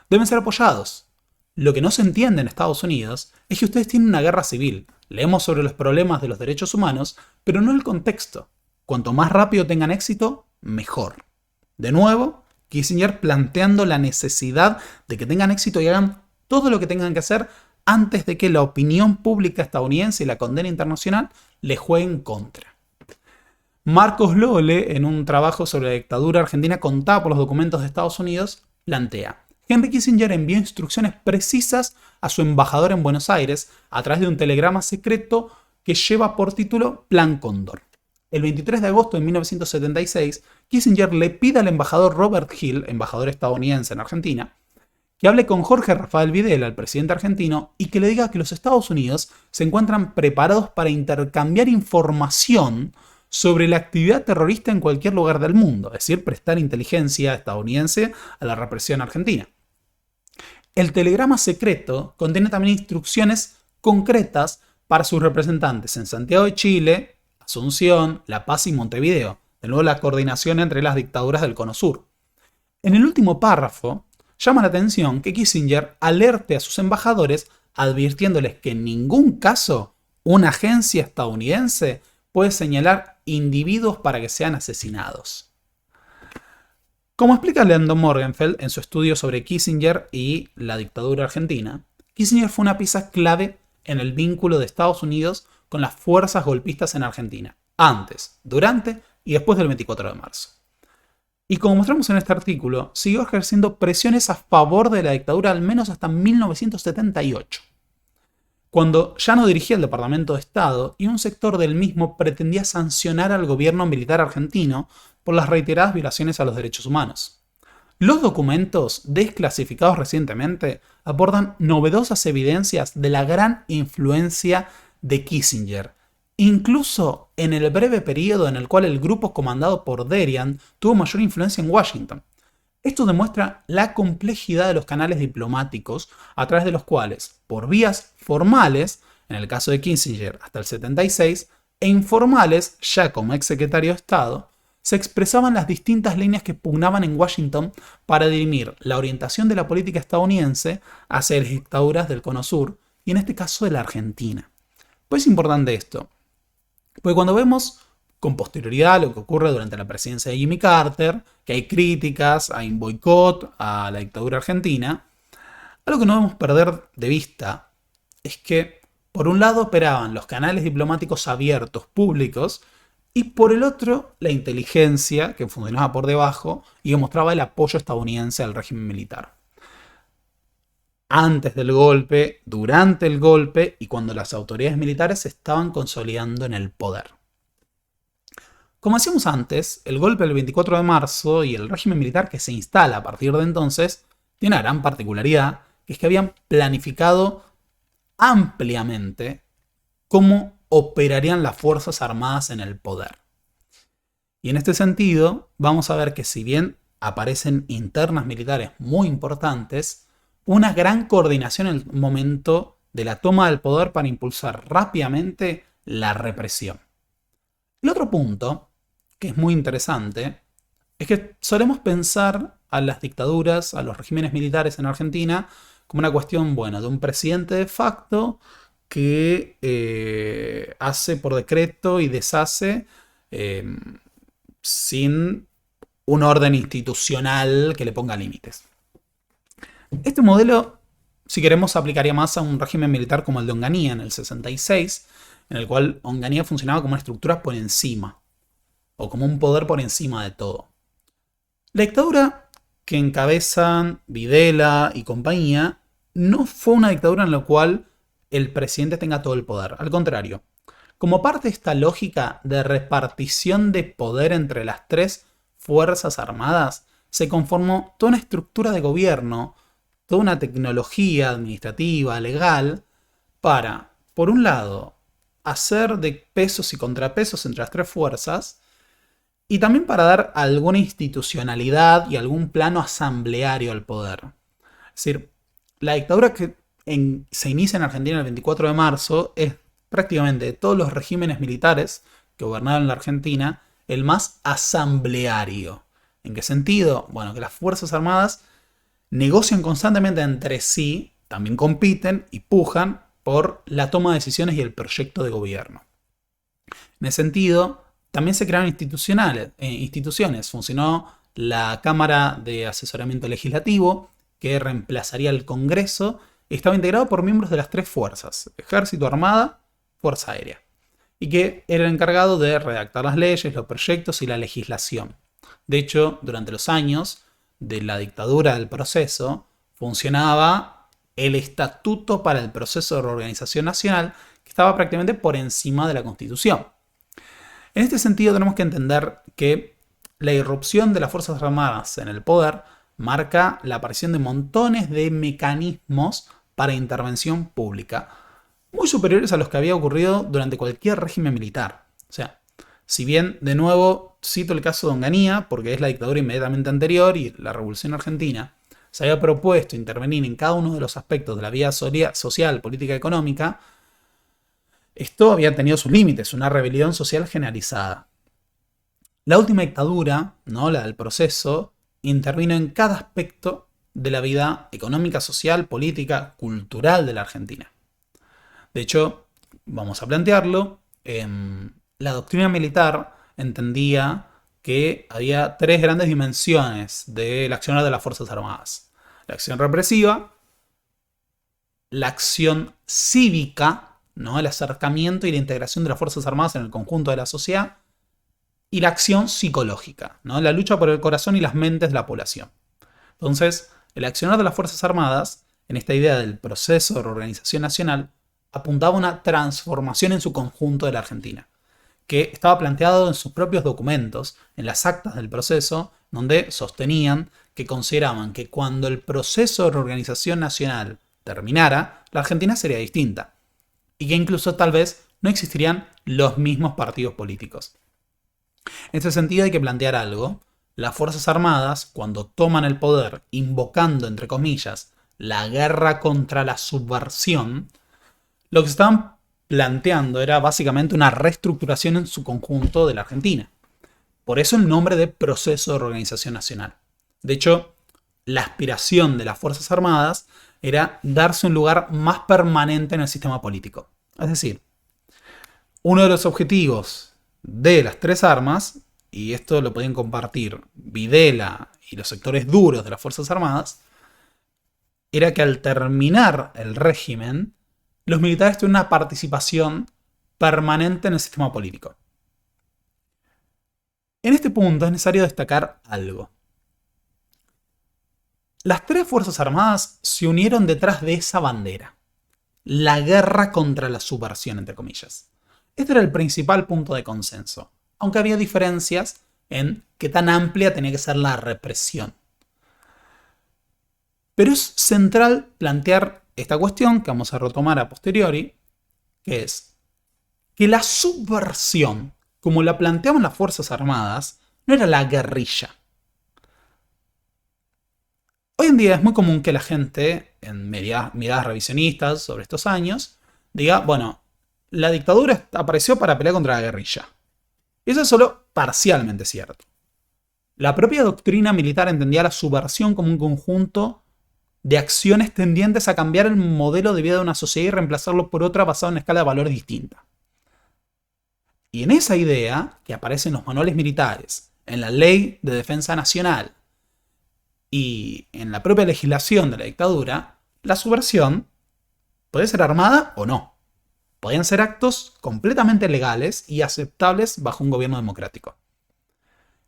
deben ser apoyados. Lo que no se entiende en Estados Unidos es que ustedes tienen una guerra civil. Leemos sobre los problemas de los derechos humanos, pero no el contexto. Cuanto más rápido tengan éxito, mejor. De nuevo, Kissinger planteando la necesidad de que tengan éxito y hagan todo lo que tengan que hacer antes de que la opinión pública estadounidense y la condena internacional le jueguen contra. Marcos Lole, en un trabajo sobre la dictadura argentina contada por los documentos de Estados Unidos, plantea: Henry Kissinger envió instrucciones precisas a su embajador en Buenos Aires a través de un telegrama secreto que lleva por título Plan Cóndor. El 23 de agosto de 1976, Kissinger le pide al embajador Robert Hill, embajador estadounidense en Argentina, que hable con Jorge Rafael Videla, el presidente argentino, y que le diga que los Estados Unidos se encuentran preparados para intercambiar información sobre la actividad terrorista en cualquier lugar del mundo, es decir, prestar inteligencia estadounidense a la represión argentina. El telegrama secreto contiene también instrucciones concretas para sus representantes en Santiago de Chile, Asunción, La Paz y Montevideo, de nuevo la coordinación entre las dictaduras del Cono Sur. En el último párrafo, llama la atención que Kissinger alerte a sus embajadores advirtiéndoles que en ningún caso una agencia estadounidense puede señalar individuos para que sean asesinados. Como explica Leandro Morgenfeld en su estudio sobre Kissinger y la dictadura argentina, Kissinger fue una pieza clave en el vínculo de Estados Unidos con las fuerzas golpistas en Argentina, antes, durante y después del 24 de marzo. Y como mostramos en este artículo, siguió ejerciendo presiones a favor de la dictadura al menos hasta 1978, cuando ya no dirigía el Departamento de Estado y un sector del mismo pretendía sancionar al gobierno militar argentino por las reiteradas violaciones a los derechos humanos. Los documentos desclasificados recientemente aportan novedosas evidencias de la gran influencia de Kissinger, incluso en el breve periodo en el cual el grupo comandado por Derian tuvo mayor influencia en Washington. Esto demuestra la complejidad de los canales diplomáticos a través de los cuales, por vías formales, en el caso de Kissinger hasta el 76, e informales, ya como ex secretario de Estado, se expresaban las distintas líneas que pugnaban en Washington para dirimir la orientación de la política estadounidense hacia las dictaduras del Cono Sur, y en este caso de la Argentina. Pues es importante esto, porque cuando vemos con posterioridad lo que ocurre durante la presidencia de Jimmy Carter, que hay críticas, hay un boicot a la dictadura argentina, algo que no debemos perder de vista es que por un lado operaban los canales diplomáticos abiertos, públicos, y por el otro la inteligencia que funcionaba por debajo y que mostraba el apoyo estadounidense al régimen militar. Antes del golpe, durante el golpe y cuando las autoridades militares se estaban consolidando en el poder. Como decíamos antes, el golpe del 24 de marzo y el régimen militar que se instala a partir de entonces tiene una gran particularidad, que es que habían planificado ampliamente cómo operarían las Fuerzas Armadas en el poder. Y en este sentido, vamos a ver que si bien aparecen internas militares muy importantes, una gran coordinación en el momento de la toma del poder para impulsar rápidamente la represión. El otro punto, que es muy interesante, es que solemos pensar a las dictaduras, a los regímenes militares en Argentina, como una cuestión, bueno, de un presidente de facto que hace por decreto y deshace sin un orden institucional que le ponga límites. Este modelo, si queremos, aplicaría más a un régimen militar como el de Onganía en el 66, en el cual Onganía funcionaba como una estructura por encima, o como un poder por encima de todo. La dictadura que encabezan Videla y compañía no fue una dictadura en la cual el presidente tenga todo el poder. Al contrario, como parte de esta lógica de repartición de poder entre las tres fuerzas armadas, se conformó toda una estructura de gobierno, toda una tecnología administrativa, legal, para, por un lado, hacer de pesos y contrapesos entre las tres fuerzas, y también para dar alguna institucionalidad y algún plano asambleario al poder. Es decir, la dictadura que se inicia en Argentina el 24 de marzo es prácticamente de todos los regímenes militares que gobernaron la Argentina el más asambleario. ¿En qué sentido? Bueno, que las Fuerzas Armadas negocian constantemente entre sí, también compiten y pujan por la toma de decisiones y el proyecto de gobierno. En ese sentido, también se crearon instituciones. Funcionó la Cámara de Asesoramiento Legislativo, que reemplazaría al Congreso. Estaba integrado por miembros de las tres fuerzas: Ejército, Armada, Fuerza Aérea. Y que era el encargado de redactar las leyes, los proyectos y la legislación. De hecho, durante los años de la dictadura del proceso, funcionaba el Estatuto para el Proceso de Reorganización Nacional, que estaba prácticamente por encima de la Constitución. En este sentido, tenemos que entender que la irrupción de las Fuerzas Armadas en el poder marca la aparición de montones de mecanismos para intervención pública, muy superiores a los que había ocurrido durante cualquier régimen militar. O sea, si bien, de nuevo, cito el caso de Onganía, porque es la dictadura inmediatamente anterior y la Revolución Argentina, se había propuesto intervenir en cada uno de los aspectos de la vida social, política y económica. Esto había tenido sus límites, una rebelión social generalizada. La última dictadura, ¿no?, la del proceso, intervino en cada aspecto de la vida económica, social, política, cultural de la Argentina. De hecho, vamos a plantearlo, la doctrina militar entendía que había tres grandes dimensiones del accionar de las Fuerzas Armadas: la acción represiva, la acción cívica, ¿no?, el acercamiento y la integración de las Fuerzas Armadas en el conjunto de la sociedad, y la acción psicológica, ¿no?, la lucha por el corazón y las mentes de la población. Entonces, el accionar de las Fuerzas Armadas, en esta idea del proceso de reorganización nacional, apuntaba a una transformación en su conjunto de la Argentina, que estaba planteado en sus propios documentos, en las actas del proceso, donde sostenían que consideraban que cuando el proceso de reorganización nacional terminara, la Argentina sería distinta, y que incluso tal vez no existirían los mismos partidos políticos. En este sentido hay que plantear algo. Las Fuerzas Armadas, cuando toman el poder, invocando, entre comillas, la guerra contra la subversión, lo que se estaban planteando era básicamente una reestructuración en su conjunto de la Argentina. Por eso el nombre de Proceso de Reorganización Nacional. De hecho, la aspiración de las Fuerzas Armadas era darse un lugar más permanente en el sistema político. Es decir, uno de los objetivos de las tres armas, y esto lo podían compartir Videla y los sectores duros de las Fuerzas Armadas, era que al terminar el régimen, los militares tuvieron una participación permanente en el sistema político. En este punto es necesario destacar algo. Las tres Fuerzas Armadas se unieron detrás de esa bandera: la guerra contra la subversión, entre comillas. Este era el principal punto de consenso, aunque había diferencias en qué tan amplia tenía que ser la represión. Pero es central plantear esta cuestión, que vamos a retomar a posteriori, que es que la subversión, como la planteaban las Fuerzas Armadas, no era la guerrilla. Hoy en día es muy común que la gente, en miradas revisionistas sobre estos años, diga, bueno, la dictadura apareció para pelear contra la guerrilla. Y eso es solo parcialmente cierto. La propia doctrina militar entendía la subversión como un conjunto de acciones tendientes a cambiar el modelo de vida de una sociedad y reemplazarlo por otra basada en una escala de valores distinta. Y en esa idea, que aparece en los manuales militares, en la Ley de Defensa Nacional y en la propia legislación de la dictadura, la subversión puede ser armada o no. Podían ser actos completamente legales y aceptables bajo un gobierno democrático.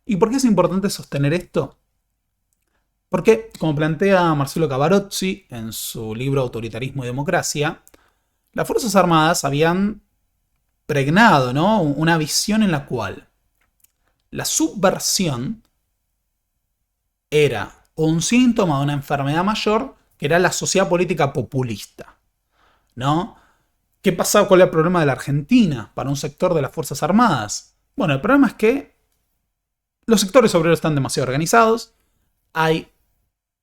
¿Y por qué es importante sostener esto? Porque, como plantea Marcelo Cavarozzi en su libro Autoritarismo y Democracia, las Fuerzas Armadas habían pregnado, ¿no?, una visión en la cual la subversión era un síntoma de una enfermedad mayor que era la sociedad política populista, ¿no? ¿Qué pasaba? ¿Cuál era el problema de la Argentina para un sector de las Fuerzas Armadas? Bueno, el problema es que los sectores obreros están demasiado organizados, hay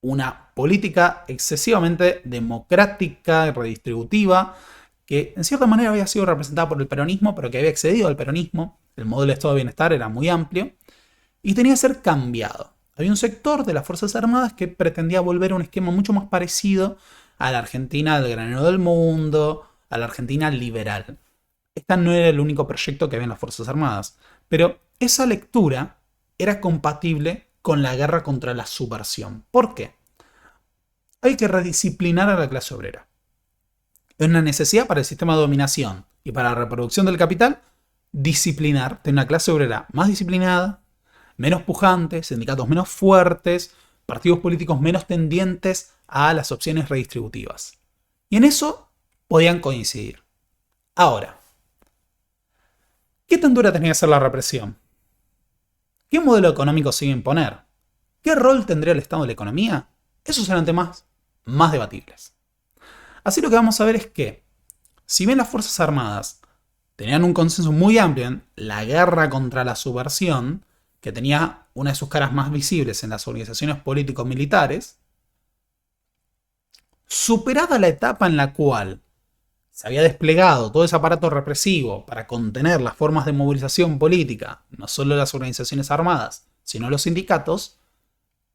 una política excesivamente democrática y redistributiva que en cierta manera había sido representada por el peronismo, pero que había excedido al peronismo. El modelo de Estado de Bienestar era muy amplio y tenía que ser cambiado. Había un sector de las Fuerzas Armadas que pretendía volver a un esquema mucho más parecido a la Argentina del granero del mundo, a la Argentina liberal. Este no era el único proyecto que había en las Fuerzas Armadas, pero esa lectura era compatible con la guerra contra la subversión. ¿Por qué? Hay que redisciplinar a la clase obrera. Es una necesidad para el sistema de dominación y para la reproducción del capital disciplinar, tener una clase obrera más disciplinada, menos pujante, sindicatos menos fuertes, partidos políticos menos tendientes a las opciones redistributivas. Y en eso podían coincidir. Ahora, ¿qué tan dura tenía que ser la represión? ¿Qué modelo económico se iba a imponer? ¿Qué rol tendría el Estado en la economía? Esos eran temas más debatibles. Así lo que vamos a ver es que, si bien las Fuerzas Armadas tenían un consenso muy amplio en la guerra contra la subversión, que tenía una de sus caras más visibles en las organizaciones político-militares, superada la etapa en la cual se había desplegado todo ese aparato represivo para contener las formas de movilización política, no solo las organizaciones armadas, sino los sindicatos,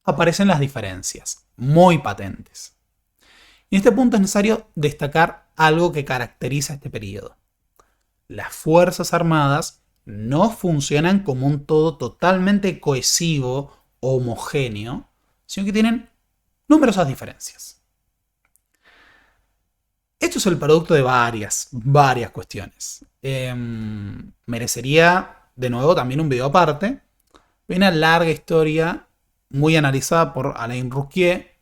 aparecen las diferencias, muy patentes. Y en este punto es necesario destacar algo que caracteriza este periodo. Las Fuerzas Armadas no funcionan como un todo totalmente cohesivo o homogéneo, sino que tienen numerosas diferencias. Esto es el producto de varias cuestiones. Merecería, de nuevo, también un video aparte. Hay una larga historia muy analizada por Alain Rouquier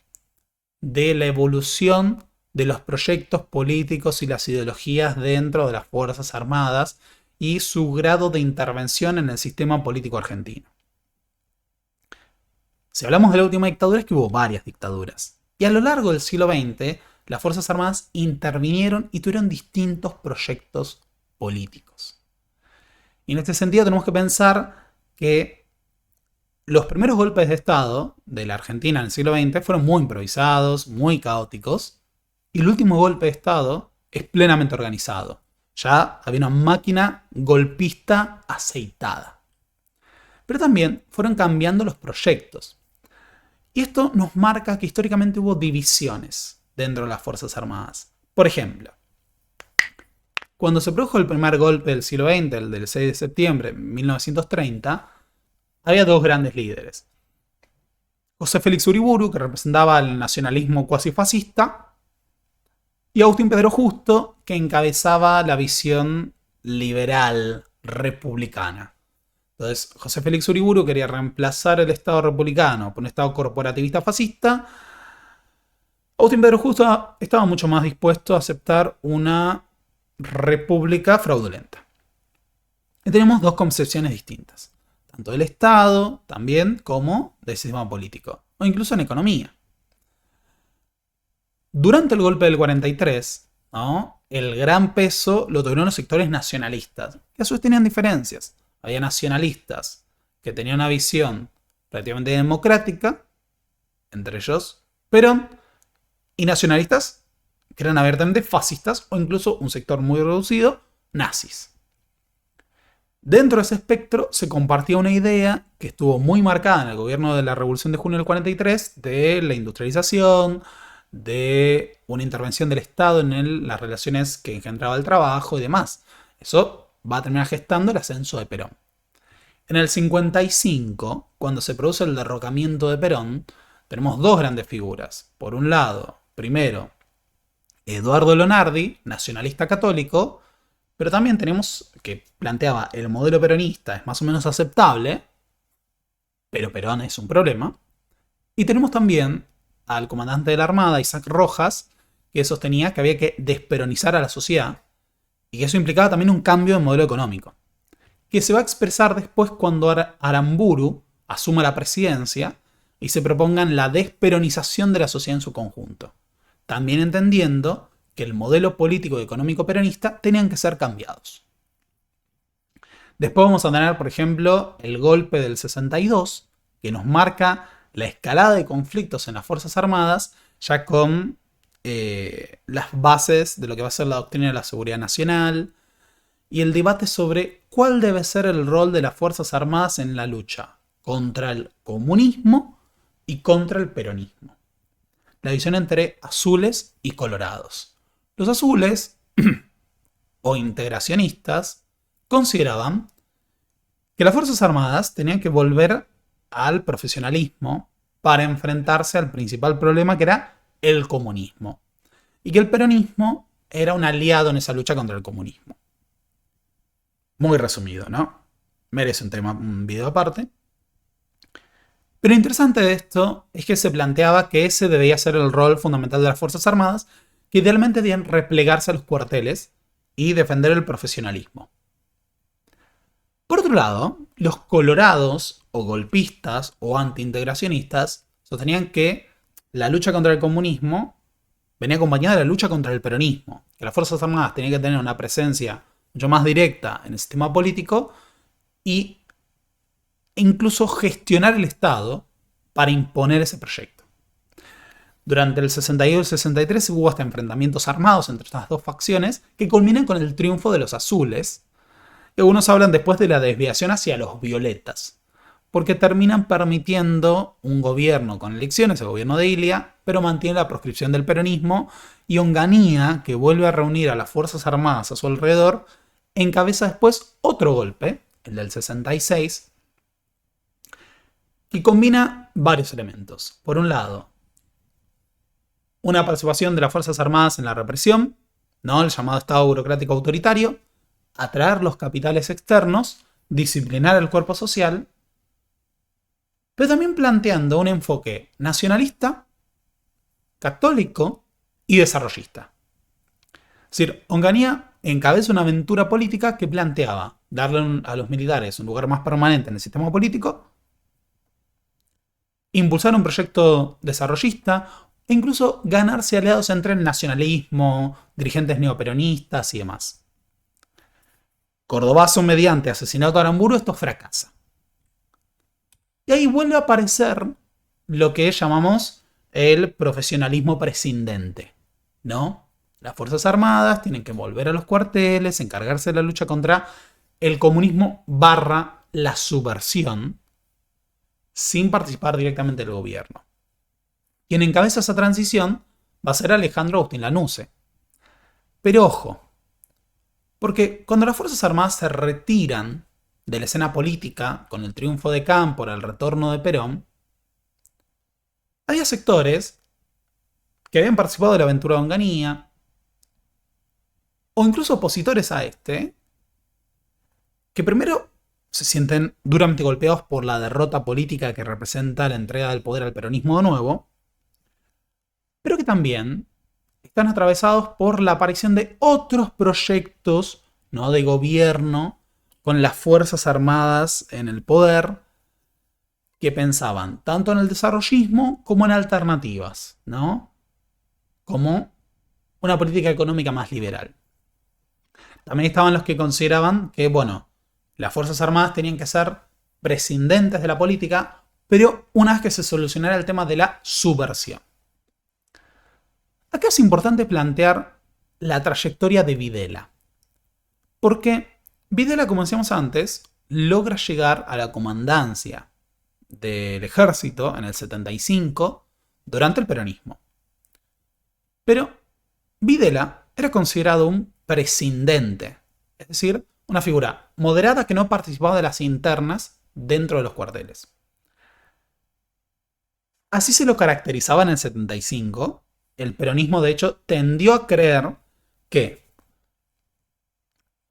de la evolución de los proyectos políticos y las ideologías dentro de las Fuerzas Armadas y su grado de intervención en el sistema político argentino. Si hablamos de la última dictadura, es que hubo varias dictaduras. Y a lo largo del siglo XX, las Fuerzas Armadas intervinieron y tuvieron distintos proyectos políticos. Y en este sentido tenemos que pensar que los primeros golpes de Estado de la Argentina en el siglo XX fueron muy improvisados, muy caóticos, y el último golpe de Estado es plenamente organizado. Ya había una máquina golpista aceitada. Pero también fueron cambiando los proyectos. Y esto nos marca que históricamente hubo divisiones dentro de las Fuerzas Armadas. Por ejemplo, cuando se produjo el primer golpe del siglo XX, el del 6 de septiembre de 1930, había dos grandes líderes. José Félix Uriburu, que representaba el nacionalismo cuasi fascista, y Agustín Pedro Justo, que encabezaba la visión liberal republicana. Entonces, José Félix Uriburu quería reemplazar el Estado republicano por un Estado corporativista fascista. Agustín Pedro Justo estaba mucho más dispuesto a aceptar una república fraudulenta. Y tenemos dos concepciones distintas, tanto del Estado también como del sistema político, o incluso en economía. Durante el golpe del 43, ¿no?, el gran peso lo tuvieron los sectores nacionalistas, que a su vez tenían diferencias. Había nacionalistas que tenían una visión relativamente democrática, entre ellos Perón, y nacionalistas que eran abiertamente fascistas o incluso un sector muy reducido, nazis. Dentro de ese espectro se compartía una idea que estuvo muy marcada en el gobierno de la Revolución de Junio del 43 de la industrialización, de una intervención del Estado en las relaciones que engendraba el trabajo y demás. Eso va a terminar gestando el ascenso de Perón. En el 55, cuando se produce el derrocamiento de Perón, tenemos dos grandes figuras. Por un lado, primero, Eduardo Lonardi, nacionalista católico, pero también tenemos que planteaba el modelo peronista es más o menos aceptable, pero Perón es un problema. Y tenemos también al comandante de la Armada, Isaac Rojas, que sostenía que había que desperonizar a la sociedad y que eso implicaba también un cambio en modelo económico, que se va a expresar después cuando Aramburu asuma la presidencia y se propongan la desperonización de la sociedad en su conjunto, también entendiendo que el modelo político y económico peronista tenían que ser cambiados. Después vamos a tener, por ejemplo, el golpe del 62, que nos marca la escalada de conflictos en las Fuerzas Armadas, ya con las bases de lo que va a ser la doctrina de la seguridad nacional y el debate sobre cuál debe ser el rol de las Fuerzas Armadas en la lucha contra el comunismo y contra el peronismo. La división entre azules y colorados. Los azules, o integracionistas, consideraban que las Fuerzas Armadas tenían que volver al profesionalismo para enfrentarse al principal problema, que era el comunismo, y que el peronismo era un aliado en esa lucha contra el comunismo. Muy resumido, ¿no? Merece un video aparte. Pero lo interesante de esto es que se planteaba que ese debía ser el rol fundamental de las Fuerzas Armadas, que idealmente debían replegarse a los cuarteles y defender el profesionalismo. Por otro lado, los colorados o golpistas o antiintegracionistas sostenían que la lucha contra el comunismo venía acompañada de la lucha contra el peronismo, que las Fuerzas Armadas tenían que tener una presencia mucho más directa en el sistema político e incluso gestionar el Estado para imponer ese proyecto. Durante el 62 y el 63 hubo hasta enfrentamientos armados entre estas dos facciones que culminan con el triunfo de los azules. Y algunos hablan después de la desviación hacia los violetas, porque terminan permitiendo un gobierno con elecciones, el gobierno de Ilia, pero mantiene la proscripción del peronismo, y Onganía, que vuelve a reunir a las Fuerzas Armadas a su alrededor, encabeza después otro golpe, el del 66, que combina varios elementos. Por un lado, una participación de las Fuerzas Armadas en la represión, ¿no? El llamado Estado burocrático autoritario, atraer los capitales externos, disciplinar el cuerpo social, pero también planteando un enfoque nacionalista, católico y desarrollista. Es decir, Onganía encabeza una aventura política que planteaba darle a los militares un lugar más permanente en el sistema político, impulsar un proyecto desarrollista e incluso ganarse aliados entre el nacionalismo, dirigentes neoperonistas y demás. Cordobazo mediante asesinato a Aramburu, esto fracasa. Y ahí vuelve a aparecer lo que llamamos el profesionalismo prescindente, ¿no? Las Fuerzas Armadas tienen que volver a los cuarteles, encargarse de la lucha contra el comunismo / la subversión, sin participar directamente del gobierno. Quien encabeza esa transición va a ser Alejandro Agustín Lanusse. Pero ojo, porque cuando las Fuerzas Armadas se retiran de la escena política con el triunfo de Cámpora, el retorno de Perón, había sectores que habían participado de la aventura de Onganía, o incluso opositores a este, que primero se sienten duramente golpeados por la derrota política que representa la entrega del poder al peronismo de nuevo, pero que también están atravesados por la aparición de otros proyectos, ¿no?, de gobierno con las Fuerzas Armadas en el poder, que pensaban tanto en el desarrollismo como en alternativas, ¿no? Como una política económica más liberal. También estaban los que consideraban que, bueno, las Fuerzas Armadas tenían que ser prescindentes de la política, pero una vez que se solucionara el tema de la subversión. Acá es importante plantear la trayectoria de Videla, porque Videla, como decíamos antes, logra llegar a la comandancia del ejército en el 75 durante el peronismo. Pero Videla era considerado un prescindente, es decir, una figura moderada que no participaba de las internas dentro de los cuarteles. Así se lo caracterizaba en el 75. El peronismo, de hecho, tendió a creer que,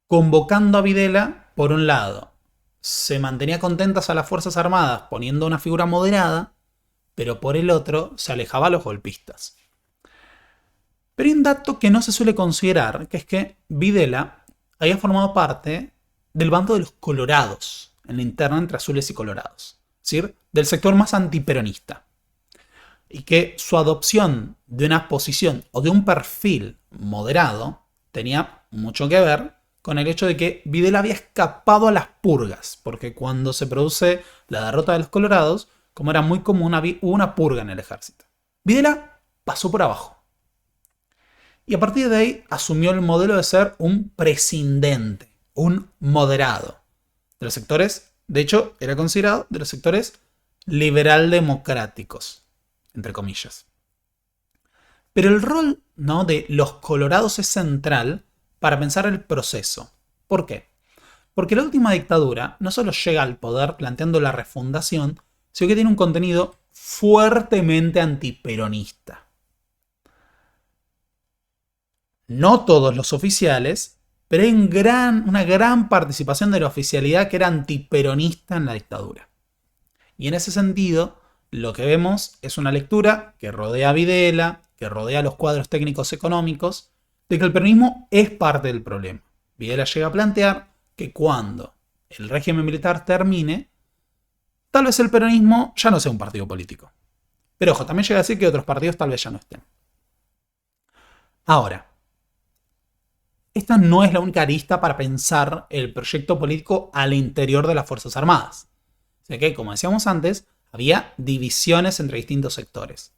convocando a Videla, por un lado, se mantenía contentas a las Fuerzas Armadas poniendo una figura moderada, pero por el otro se alejaba a los golpistas. Pero hay un dato que no se suele considerar, que es que Videla había formado parte del bando de los colorados, en la interna entre azules y colorados, es decir, del sector más antiperonista. Y que su adopción de una posición o de un perfil moderado tenía mucho que ver con el hecho de que Videla había escapado a las purgas, porque cuando se produce la derrota de los colorados, como era muy común, hubo una purga en el ejército. Videla pasó por abajo. Y a partir de ahí asumió el modelo de ser un prescindente, un moderado. De los sectores, de hecho, era considerado de los sectores liberal-democráticos, entre comillas. Pero el rol, ¿no?, de los colorados es central para pensar el proceso. ¿Por qué? Porque la última dictadura no solo llega al poder planteando la refundación, sino que tiene un contenido fuertemente antiperonista. No todos los oficiales, pero hay una gran participación de la oficialidad que era antiperonista en la dictadura. Y en ese sentido, lo que vemos es una lectura que rodea a Videla, que rodea los cuadros técnicos económicos, de que el peronismo es parte del problema. Videla llega a plantear que cuando el régimen militar termine, tal vez el peronismo ya no sea un partido político. Pero ojo, también llega a decir que otros partidos tal vez ya no estén. Ahora, esta no es la única arista para pensar el proyecto político al interior de las Fuerzas Armadas. O sea que, como decíamos antes, había divisiones entre distintos sectores.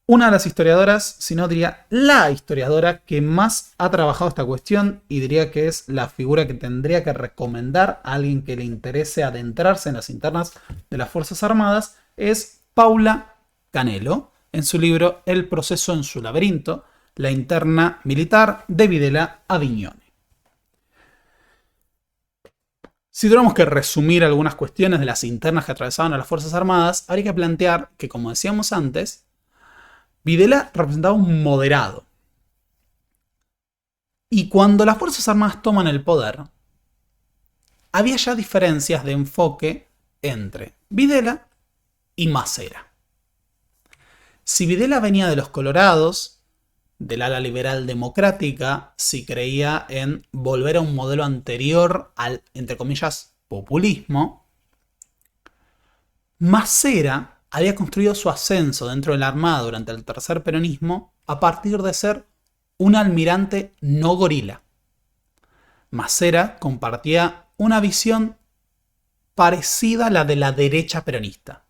Una de las historiadoras, si no diría la historiadora que más ha trabajado esta cuestión, y diría que es la figura que tendría que recomendar a alguien que le interese adentrarse en las internas de las Fuerzas Armadas, es Paula Canelo, en su libro El proceso en su laberinto, la interna militar de Videla a Viñone. Si tuviéramos que resumir algunas cuestiones de las internas que atravesaban a las Fuerzas Armadas, habría que plantear que, como decíamos antes, Videla representaba un moderado. Y cuando las Fuerzas Armadas toman el poder, había ya diferencias de enfoque entre Videla y Macera. Si Videla venía de los colorados, del ala liberal democrática, si creía en volver a un modelo anterior al, entre comillas, populismo, Macera había construido su ascenso dentro de la Armada durante el tercer peronismo a partir de ser un almirante no gorila. Macera compartía una visión parecida a la de la derecha peronista,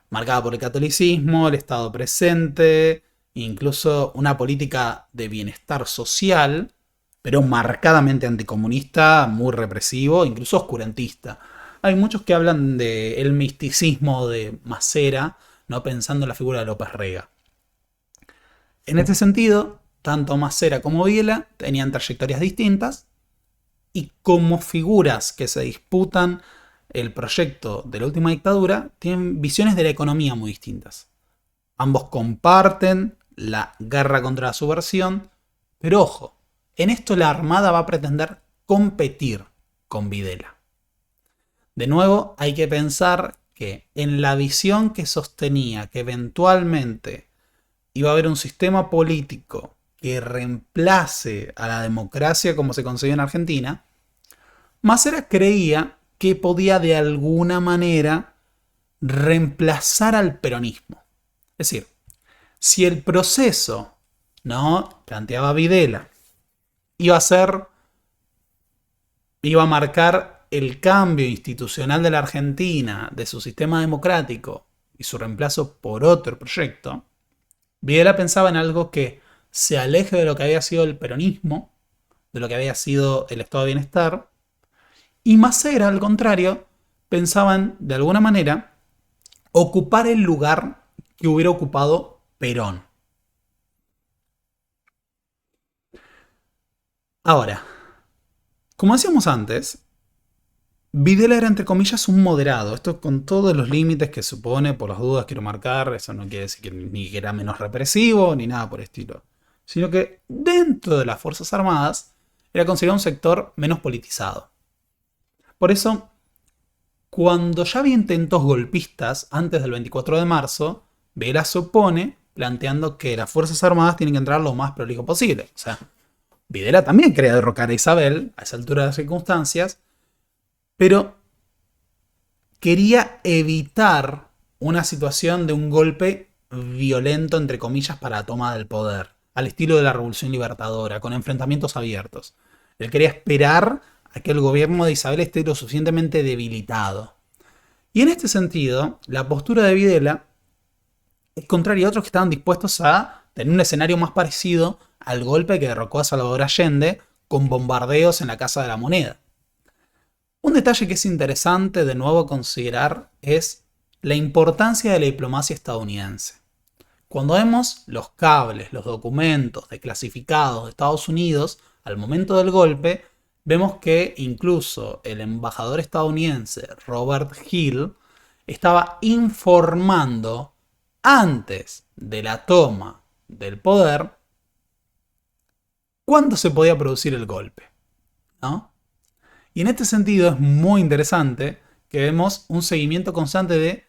marcada por el catolicismo, el Estado presente, incluso una política de bienestar social, pero marcadamente anticomunista, muy represivo, incluso oscurantista. Hay muchos que hablan del misticismo de Macera, ¿no?, pensando en la figura de López Rega. En este sentido, tanto Macera como Videla tenían trayectorias distintas, y como figuras que se disputan el proyecto de la última dictadura, tienen visiones de la economía muy distintas. Ambos comparten la guerra contra la subversión, pero ojo, en esto la Armada va a pretender competir con Videla. De nuevo, hay que pensar que en la visión que sostenía que eventualmente iba a haber un sistema político que reemplace a la democracia como se concibió en Argentina, Macera creía que podía de alguna manera reemplazar al peronismo. Es decir, si el proceso, ¿no?, planteaba Videla, iba a marcar el cambio institucional de la Argentina, de su sistema democrático y su reemplazo por otro proyecto, Videla pensaba en algo que se aleje de lo que había sido el peronismo, de lo que había sido el estado de bienestar, y Macera, al contrario, pensaban de alguna manera ocupar el lugar que hubiera ocupado Perón. Ahora, como decíamos antes, Videla era entre comillas un moderado. Esto con todos los límites que supone, por las dudas quiero marcar. Eso no quiere decir que ni que era menos represivo ni nada por el estilo. Sino que dentro de las Fuerzas Armadas era considerado un sector menos politizado. Por eso, cuando ya había intentos golpistas antes del 24 de marzo, Videla se opone planteando que las Fuerzas Armadas tienen que entrar lo más prolijo posible. O sea, Videla también quería derrocar a Isabel a esa altura de las circunstancias, pero quería evitar una situación de un golpe violento, entre comillas, para la toma del poder, al estilo de la Revolución Libertadora, con enfrentamientos abiertos. Él quería esperar a que el gobierno de Isabel esté lo suficientemente debilitado. Y en este sentido, la postura de Videla es contraria a otros que estaban dispuestos a tener un escenario más parecido al golpe que derrocó a Salvador Allende con bombardeos en la Casa de la Moneda. Un detalle que es interesante de nuevo considerar es la importancia de la diplomacia estadounidense. Cuando vemos los cables, los documentos desclasificados de Estados Unidos al momento del golpe, vemos que incluso el embajador estadounidense Robert Hill estaba informando antes de la toma del poder cuándo se podía producir el golpe, ¿no? Y en este sentido es muy interesante que vemos un seguimiento constante de...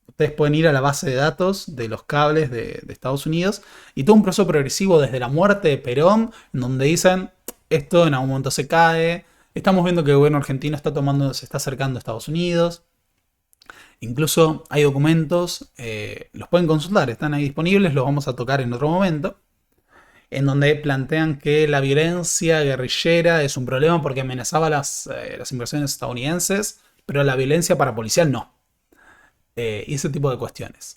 ustedes pueden ir a la base de datos de los cables de Estados Unidos y todo un proceso progresivo desde la muerte de Perón, en donde dicen, esto en algún momento se cae, estamos viendo que el gobierno argentino se está acercando a Estados Unidos. Incluso hay documentos, los pueden consultar, están ahí disponibles, los vamos a tocar en otro momento, en donde plantean que la violencia guerrillera es un problema porque amenazaba las inversiones estadounidenses, pero la violencia parapolicial no. Y ese tipo de cuestiones.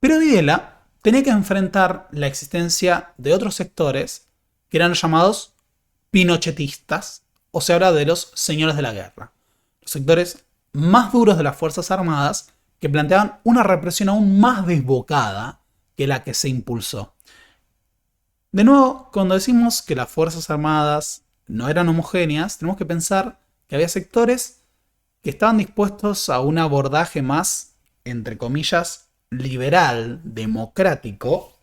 Pero Videla tenía que enfrentar la existencia de otros sectores que eran llamados pinochetistas, o se habla de los señores de la guerra. Los sectores más duros de las Fuerzas Armadas que planteaban una represión aún más desbocada que la que se impulsó. De nuevo, cuando decimos que las Fuerzas Armadas no eran homogéneas, tenemos que pensar que había sectores que estaban dispuestos a un abordaje más, entre comillas, liberal, democrático,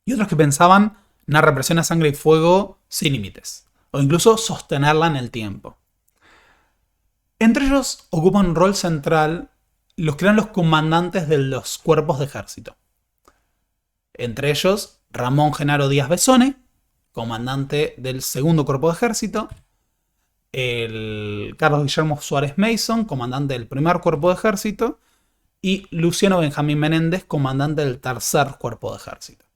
y otros que pensaban una represión a sangre y fuego sin límites, o incluso sostenerla en el tiempo. Entre ellos ocupan un rol central los que eran los comandantes de los cuerpos de ejército. Entre ellos, Ramón Genaro Díaz Besone, comandante del segundo cuerpo de ejército, el Carlos Guillermo Suárez Mason, comandante del primer cuerpo de ejército, y Luciano Benjamín Menéndez, comandante del tercer cuerpo de ejército.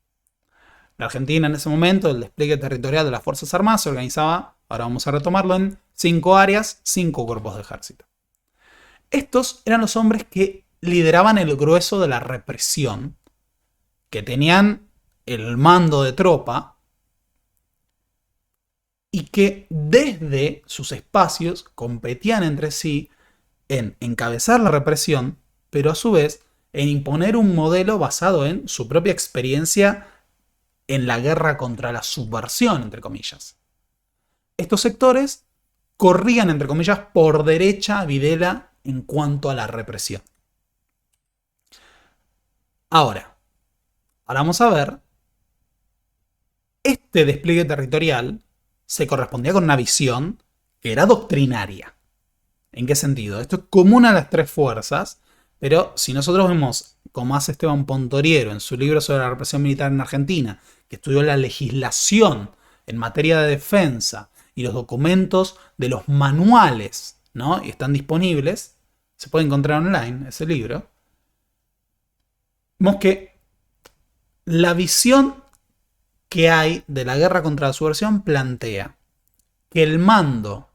La Argentina en ese momento, el despliegue territorial de las Fuerzas Armadas se organizaba, ahora vamos a retomarlo, en 5 áreas, 5 cuerpos de ejército. Estos eran los hombres que lideraban el grueso de la represión, que tenían el mando de tropa y que desde sus espacios competían entre sí en encabezar la represión, pero a su vez en imponer un modelo basado en su propia experiencia en la guerra contra la subversión, entre comillas. Estos sectores corrían, entre comillas, por derecha a Videla en cuanto a la represión. Ahora vamos a ver, este despliegue territorial se correspondía con una visión que era doctrinaria. ¿En qué sentido? Esto es común a las tres fuerzas, pero si nosotros vemos, como hace Esteban Pontoriero en su libro sobre la represión militar en Argentina, que estudió la legislación en materia de defensa y los documentos de los manuales, ¿no? Y están disponibles, se puede encontrar online ese libro, vemos que la visión que hay de la guerra contra la subversión plantea que el mando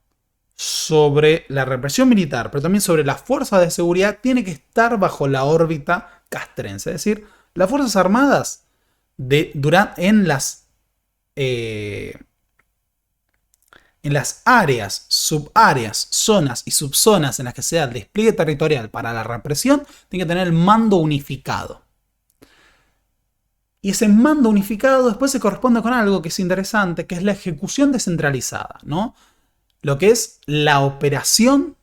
sobre la represión militar, pero también sobre las fuerzas de seguridad, tiene que estar bajo la órbita castrense. Es decir, las Fuerzas Armadas en las áreas, subáreas, zonas y subzonas en las que se da el despliegue territorial para la represión, tiene que tener el mando unificado. Y ese mando unificado después se corresponde con algo que es interesante, que es la ejecución descentralizada, ¿no? Lo que es la operación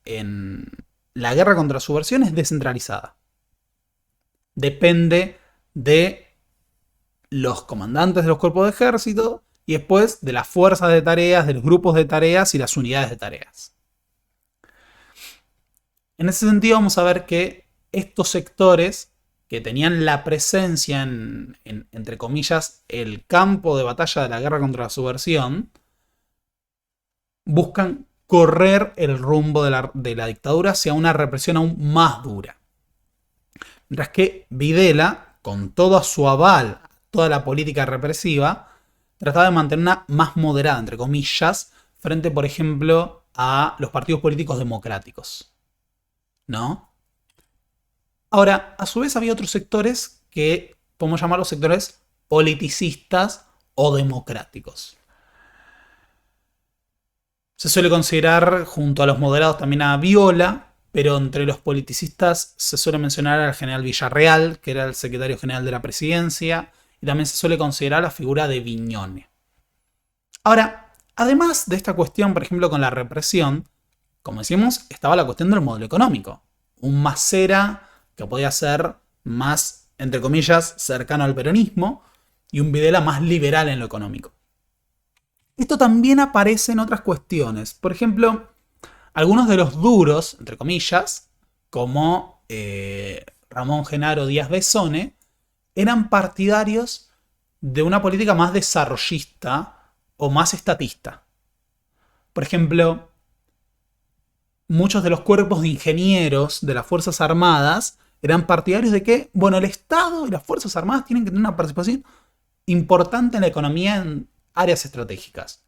en la guerra contra la subversión es descentralizada. Depende de los comandantes de los cuerpos de ejército y después de las fuerzas de tareas, de los grupos de tareas y las unidades de tareas. En ese sentido vamos a ver que estos sectores que tenían la presencia entre comillas, el campo de batalla de la guerra contra la subversión, buscan correr el rumbo de la dictadura hacia una represión aún más dura. Mientras que Videla, con todo su aval, toda la política represiva, trataba de mantener una más moderada, entre comillas, frente, por ejemplo, a los partidos políticos democráticos, ¿no? Ahora, a su vez había otros sectores que podemos llamarlos sectores politicistas o democráticos. Se suele considerar junto a los moderados también a Viola, pero entre los politicistas se suele mencionar al general Villarreal, que era el secretario general de la presidencia, y también se suele considerar la figura de Viñone. Ahora, además de esta cuestión, por ejemplo, con la represión, como decimos, estaba la cuestión del modelo económico. Un Macera que podía ser más, entre comillas, cercano al peronismo, y un Videla más liberal en lo económico. Esto también aparece en otras cuestiones. Por ejemplo, algunos de los duros, entre comillas, como Ramón Genaro Díaz Besone, eran partidarios de una política más desarrollista o más estatista. Por ejemplo, muchos de los cuerpos de ingenieros de las Fuerzas Armadas eran partidarios de que, bueno, el Estado y las Fuerzas Armadas tienen que tener una participación importante en la economía en áreas estratégicas.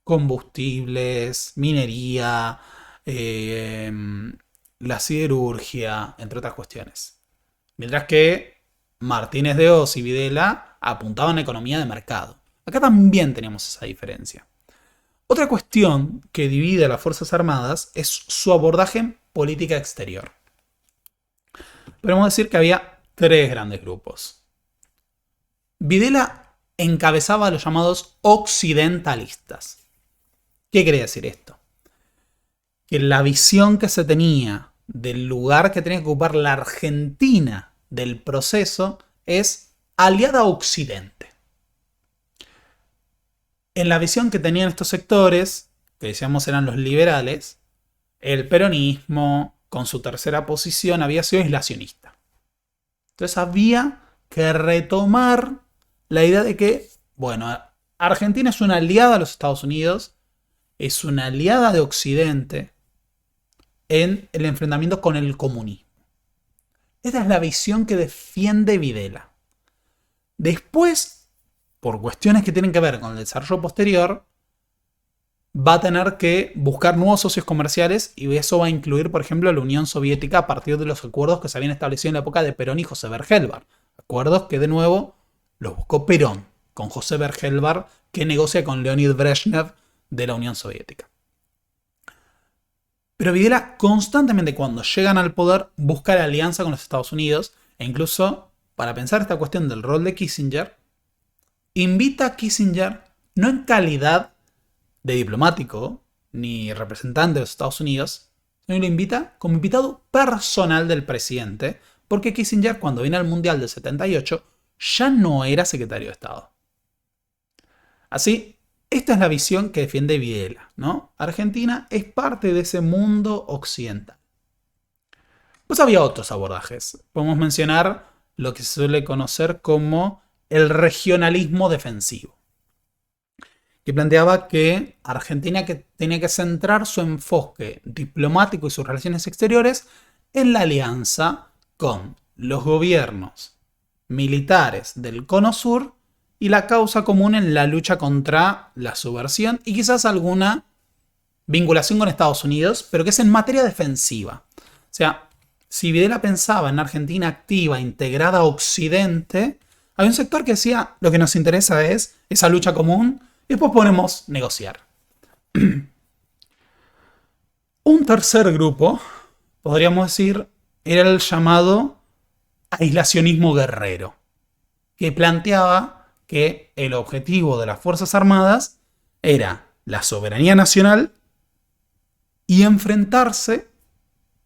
Combustibles, minería, la siderurgia, entre otras cuestiones. Mientras que Martínez de Hoz y Videla apuntaban a economía de mercado. Acá también tenemos esa diferencia. Otra cuestión que divide a las Fuerzas Armadas es su abordaje en política exterior. Podemos decir que había tres grandes grupos. Videla encabezaba a los llamados occidentalistas. ¿Qué quiere decir esto? Que la visión que se tenía del lugar que tenía que ocupar la Argentina del proceso es aliada a Occidente. En la visión que tenían estos sectores, que decíamos eran los liberales, el peronismo, con su tercera posición, había sido aislacionista. Entonces había que retomar la idea de que, bueno, Argentina es una aliada a los Estados Unidos, es una aliada de Occidente en el enfrentamiento con el comunismo. Esta es la visión que defiende Videla. Después, por cuestiones que tienen que ver con el desarrollo posterior, va a tener que buscar nuevos socios comerciales y eso va a incluir, por ejemplo, la Unión Soviética a partir de los acuerdos que se habían establecido en la época de Perón y José Bergelbar. Acuerdos que, de nuevo, los buscó Perón con José Bergelbar, que negocia con Leonid Brezhnev de la Unión Soviética. Pero Videla constantemente, cuando llegan al poder, busca la alianza con los Estados Unidos e incluso, para pensar esta cuestión del rol de Kissinger, invita a Kissinger no en calidad de diplomático ni representante de los Estados Unidos, sino que lo invita como invitado personal del presidente, porque Kissinger, cuando viene al Mundial del 78, ya no era secretario de Estado. Así, esta es la visión que defiende Videla, ¿no? Argentina es parte de ese mundo occidental. Pues había otros abordajes. Podemos mencionar lo que se suele conocer como el regionalismo defensivo, que planteaba que Argentina tenía que centrar su enfoque diplomático y sus relaciones exteriores en la alianza con los gobiernos militares del Cono Sur y la causa común en la lucha contra la subversión y quizás alguna vinculación con Estados Unidos, pero que es en materia defensiva. O sea, si Videla pensaba en Argentina activa, integrada a Occidente, había un sector que decía, lo que nos interesa es esa lucha común y después podemos negociar. Un tercer grupo, podríamos decir, era el llamado aislacionismo guerrero. que planteaba que el objetivo de las Fuerzas Armadas era la soberanía nacional y enfrentarse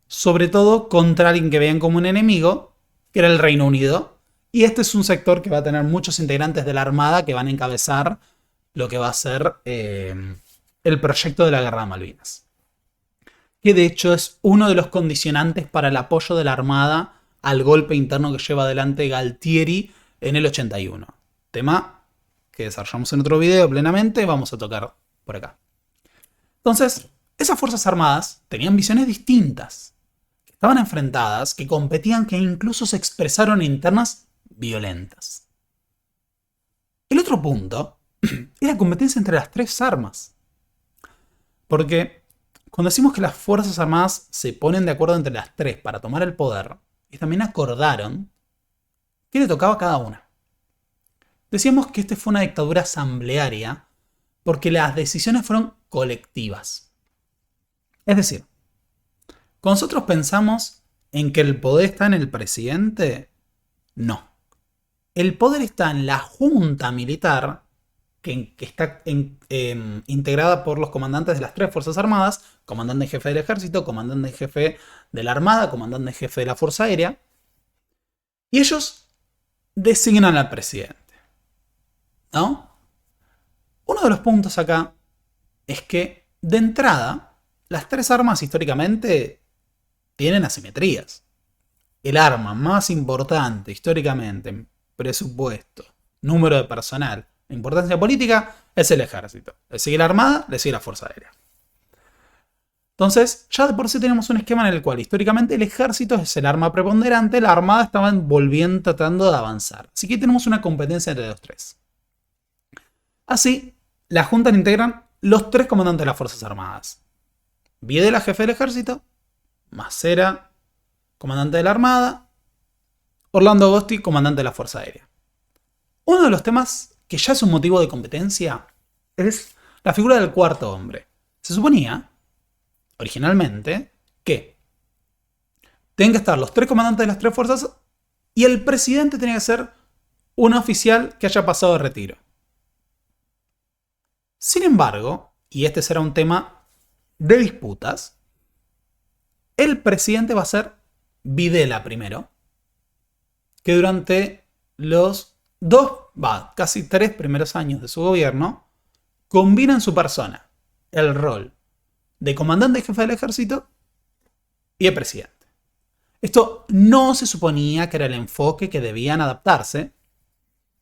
sobre todo contra alguien que veían como un enemigo, que era el Reino Unido. Y este es un sector que va a tener muchos integrantes de la Armada que van a encabezar lo que va a ser el proyecto de la Guerra de Malvinas. Que de hecho es uno de los condicionantes para el apoyo de la Armada al golpe interno que lleva adelante Galtieri en el 81. Tema que desarrollamos en otro video plenamente, vamos a tocar por acá. Entonces, esas Fuerzas Armadas tenían visiones distintas, que estaban enfrentadas, que competían, que incluso se expresaron en internas violentas. El otro punto es la competencia entre las tres armas. Porque cuando decimos que las Fuerzas Armadas se ponen de acuerdo entre las tres para tomar el poder, y también acordaron qué le tocaba a cada una. Decíamos que esta fue una dictadura asamblearia porque las decisiones fueron colectivas. Es decir, cuando nosotros pensamos en que el poder está en el presidente, no. El poder está en la junta militar, que está integrada por los comandantes de las tres Fuerzas Armadas, comandante en jefe del ejército, comandante en jefe de la Armada, comandante en jefe de la Fuerza Aérea, y ellos designan al presidente, ¿no? Uno de los puntos acá es que, de entrada, las tres armas históricamente tienen asimetrías. El arma más importante históricamente en presupuesto, número de personal, importancia política, es el ejército. Le sigue la Armada, le sigue la Fuerza Aérea. Entonces, ya de por sí tenemos un esquema en el cual históricamente el ejército es el arma preponderante, la Armada estaba tratando de avanzar. Así que tenemos una competencia entre los tres. Así, la Junta la integran los tres comandantes de las Fuerzas Armadas. Videla, jefe del ejército, Macera, comandante de la Armada, Orlando Agosti, comandante de la Fuerza Aérea. Uno de los temas que ya es un motivo de competencia es la figura del cuarto hombre. Se suponía, originalmente, que tenían que estar los tres comandantes de las tres fuerzas y el presidente tenía que ser un oficial que haya pasado de retiro. Sin embargo, y este será un tema de disputas, el presidente va a ser Videla primero, que durante los casi 3 primeros años de su gobierno, combina en su persona el rol de comandante y jefe del ejército y de presidente. Esto no se suponía que era el enfoque que debían adaptarse,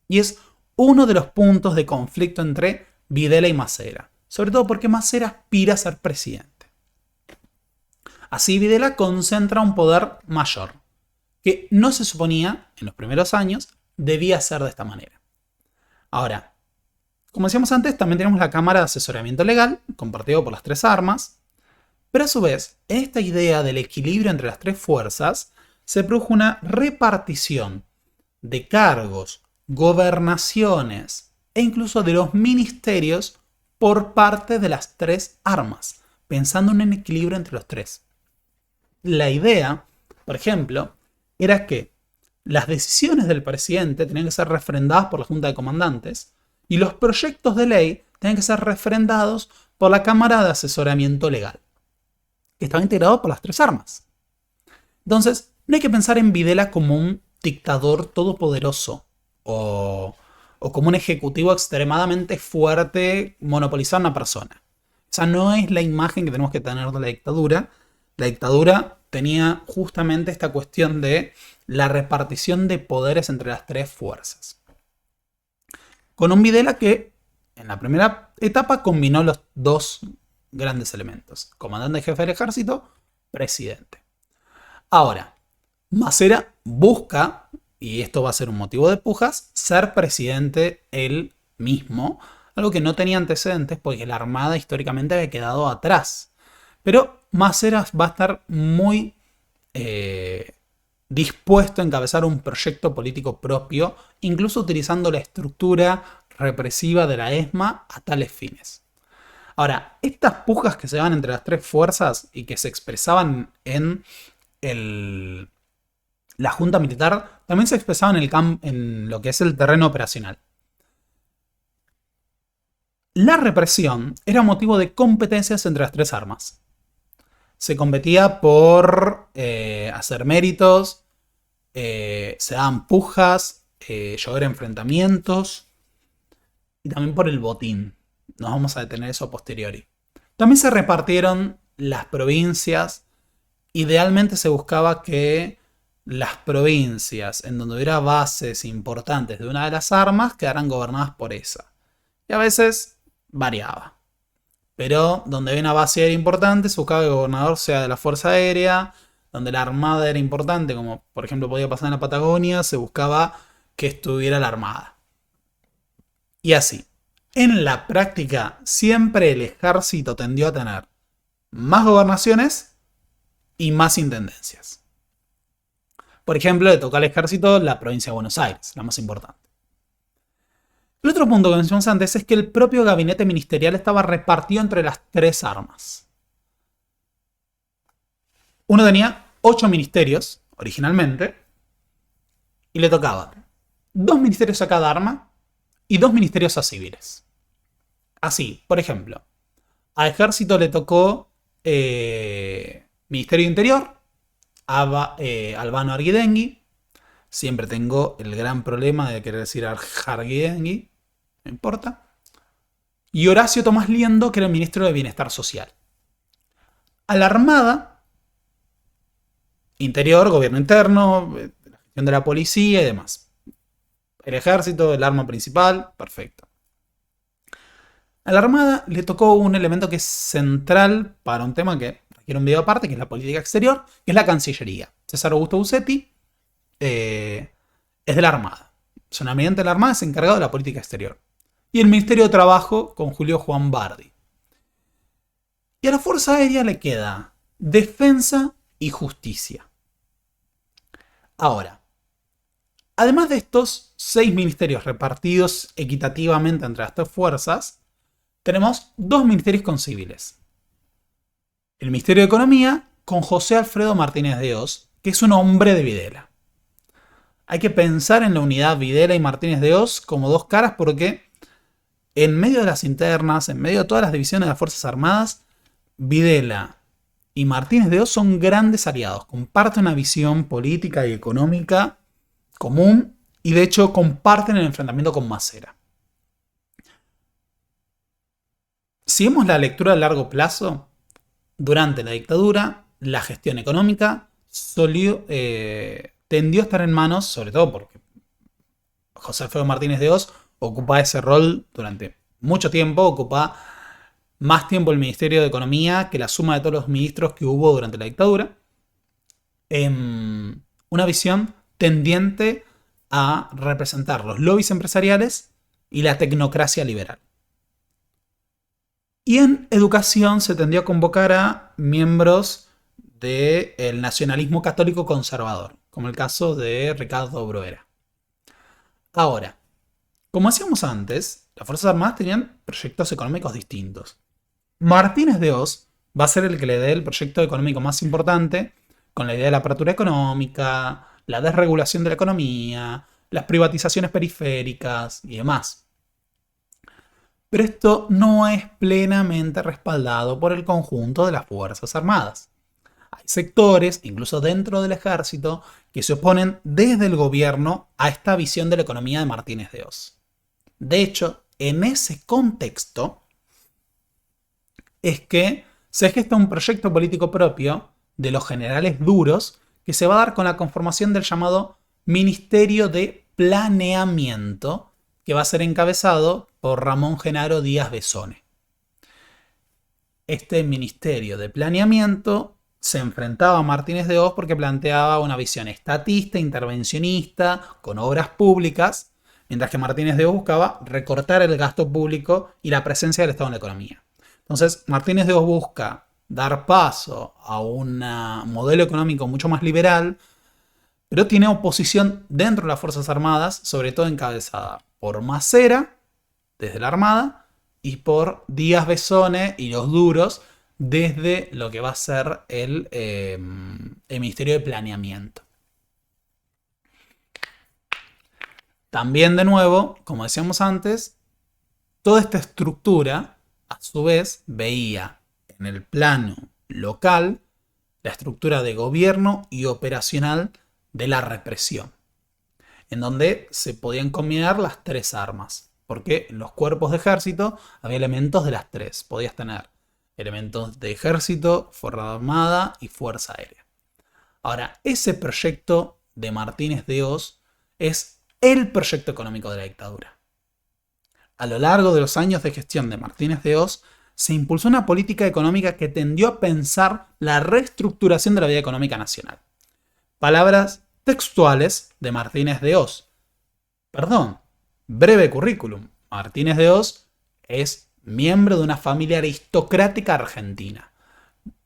y es uno de los puntos de conflicto entre Videla y Macera, sobre todo porque Macera aspira a ser presidente. Así Videla concentra un poder mayor, que no se suponía, en los primeros años, debía ser de esta manera. Ahora, como decíamos antes, también tenemos la Cámara de Asesoramiento Legal, compartido por las tres armas, pero a su vez, en esta idea del equilibrio entre las tres fuerzas, se produjo una repartición de cargos, gobernaciones e incluso de los ministerios por parte de las tres armas, pensando en un equilibrio entre los tres. La idea, por ejemplo, era que las decisiones del presidente tenían que ser refrendadas por la Junta de Comandantes y los proyectos de ley tenían que ser refrendados por la Cámara de Asesoramiento Legal, que estaba integrado por las tres armas. Entonces, no hay que pensar en Videla como un dictador todopoderoso o como un ejecutivo extremadamente fuerte monopolizando a una persona. Esa no es la imagen que tenemos que tener de la dictadura. La dictadura tenía justamente esta cuestión de la repartición de poderes entre las tres fuerzas. Con un Videla que en la primera etapa combinó los dos grandes elementos: comandante jefe del ejército, presidente. Ahora, Macera busca, y esto va a ser un motivo de pujas, ser presidente él mismo, algo que no tenía antecedentes porque la Armada históricamente había quedado atrás. Pero Macera va a estar muy dispuesto a encabezar un proyecto político propio, incluso utilizando la estructura represiva de la ESMA a tales fines. Ahora, estas pujas que se dan entre las tres fuerzas y que se expresaban en la junta militar también se expresaba en lo que es el terreno operacional. La represión era motivo de competencias entre las tres armas. Se competía por hacer méritos, se daban pujas, llover enfrentamientos y también por el botín. Nos vamos a detener eso a posteriori. También se repartieron las provincias. Idealmente se buscaba que las provincias en donde hubiera bases importantes de una de las armas quedaran gobernadas por esa. Y a veces variaba. Pero donde había una base aérea importante, se buscaba que el gobernador sea de la Fuerza Aérea. Donde la armada era importante, como por ejemplo podía pasar en la Patagonia, se buscaba que estuviera la armada. Y así. En la práctica, siempre el ejército tendió a tener más gobernaciones y más intendencias. Por ejemplo, le tocó al ejército la provincia de Buenos Aires, la más importante. El otro punto que mencionamos antes es que el propio gabinete ministerial estaba repartido entre las tres armas. Uno tenía 8 ministerios, originalmente, y le tocaban 2 ministerios a cada arma y 2 ministerios a civiles. Así, por ejemplo, a ejército le tocó Ministerio de Interior, Albano Arguidengui. Siempre tengo el gran problema de querer decir Arguidengui, no importa. Y Horacio Tomás Liendo, que era el ministro de Bienestar Social. A la Armada, Interior, Gobierno Interno, la gestión de la policía y demás. El ejército, el arma principal, perfecto. A la Armada le tocó un elemento que es central para un tema que requiere un video aparte, que es la política exterior, que es la Cancillería. César Augusto Busetti es de la Armada. Sonamiento de la Armada es encargado de la política exterior. Y el Ministerio de Trabajo con Julio Juan Bardi. Y a la Fuerza Aérea le queda Defensa y Justicia. Ahora, además de estos 6 ministerios repartidos equitativamente entre las tres fuerzas, tenemos 2 ministerios con civiles. El Ministerio de Economía con José Alfredo Martínez de Hoz, que es un hombre de Videla. Hay que pensar en la unidad Videla y Martínez de Hoz como dos caras porque en medio de las internas, en medio de todas las divisiones de las Fuerzas Armadas, Videla y Martínez de Hoz son grandes aliados. Comparten una visión política y económica común y de hecho comparten el enfrentamiento con Macera. Si vemos la lectura a largo plazo, durante la dictadura, la gestión económica tendió a estar en manos, sobre todo porque José Alfredo Martínez de Hoz ocupa ese rol durante mucho tiempo, ocupa más tiempo el Ministerio de Economía que la suma de todos los ministros que hubo durante la dictadura. Una visión tendiente a representar los lobbies empresariales y la tecnocracia liberal. Y en educación se tendió a convocar a miembros del nacionalismo católico conservador, como el caso de Ricardo Broera. Ahora, como decíamos antes, las Fuerzas Armadas tenían proyectos económicos distintos. Martínez de Hoz va a ser el que le dé el proyecto económico más importante, con la idea de la apertura económica, la desregulación de la economía, las privatizaciones periféricas y demás. Pero esto no es plenamente respaldado por el conjunto de las Fuerzas Armadas. Hay sectores, incluso dentro del ejército, que se oponen desde el gobierno a esta visión de la economía de Martínez de Hoz. De hecho, en ese contexto es que se gesta un proyecto político propio de los generales duros que se va a dar con la conformación del llamado Ministerio de Planeamiento, que va a ser encabezado por Ramón Genaro Díaz Besone. Este Ministerio de Planeamiento se enfrentaba a Martínez de Hoz porque planteaba una visión estatista, intervencionista, con obras públicas, mientras que Martínez de Hoz buscaba recortar el gasto público y la presencia del Estado en la economía. Entonces, Martínez de Hoz busca dar paso a un modelo económico mucho más liberal, pero tiene oposición dentro de las Fuerzas Armadas, sobre todo encabezada por Macera, desde la Armada, y por Díaz Besone y los duros, desde lo que va a ser el Ministerio de Planeamiento. También, de nuevo, como decíamos antes, toda esta estructura, a su vez, veía en el plano local la estructura de gobierno y operacional de la represión, en donde se podían combinar las tres armas, porque en los cuerpos de ejército había elementos de las tres. Podías tener elementos de ejército, fuerza armada y fuerza aérea. Ahora, ese proyecto de Martínez de Hoz es el proyecto económico de la dictadura. A lo largo de los años de gestión de Martínez de Hoz, se impulsó una política económica que tendió a pensar la reestructuración de la vida económica nacional. Palabras textuales de Martínez de Hoz. Perdón, breve currículum. Martínez de Hoz es miembro de una familia aristocrática argentina.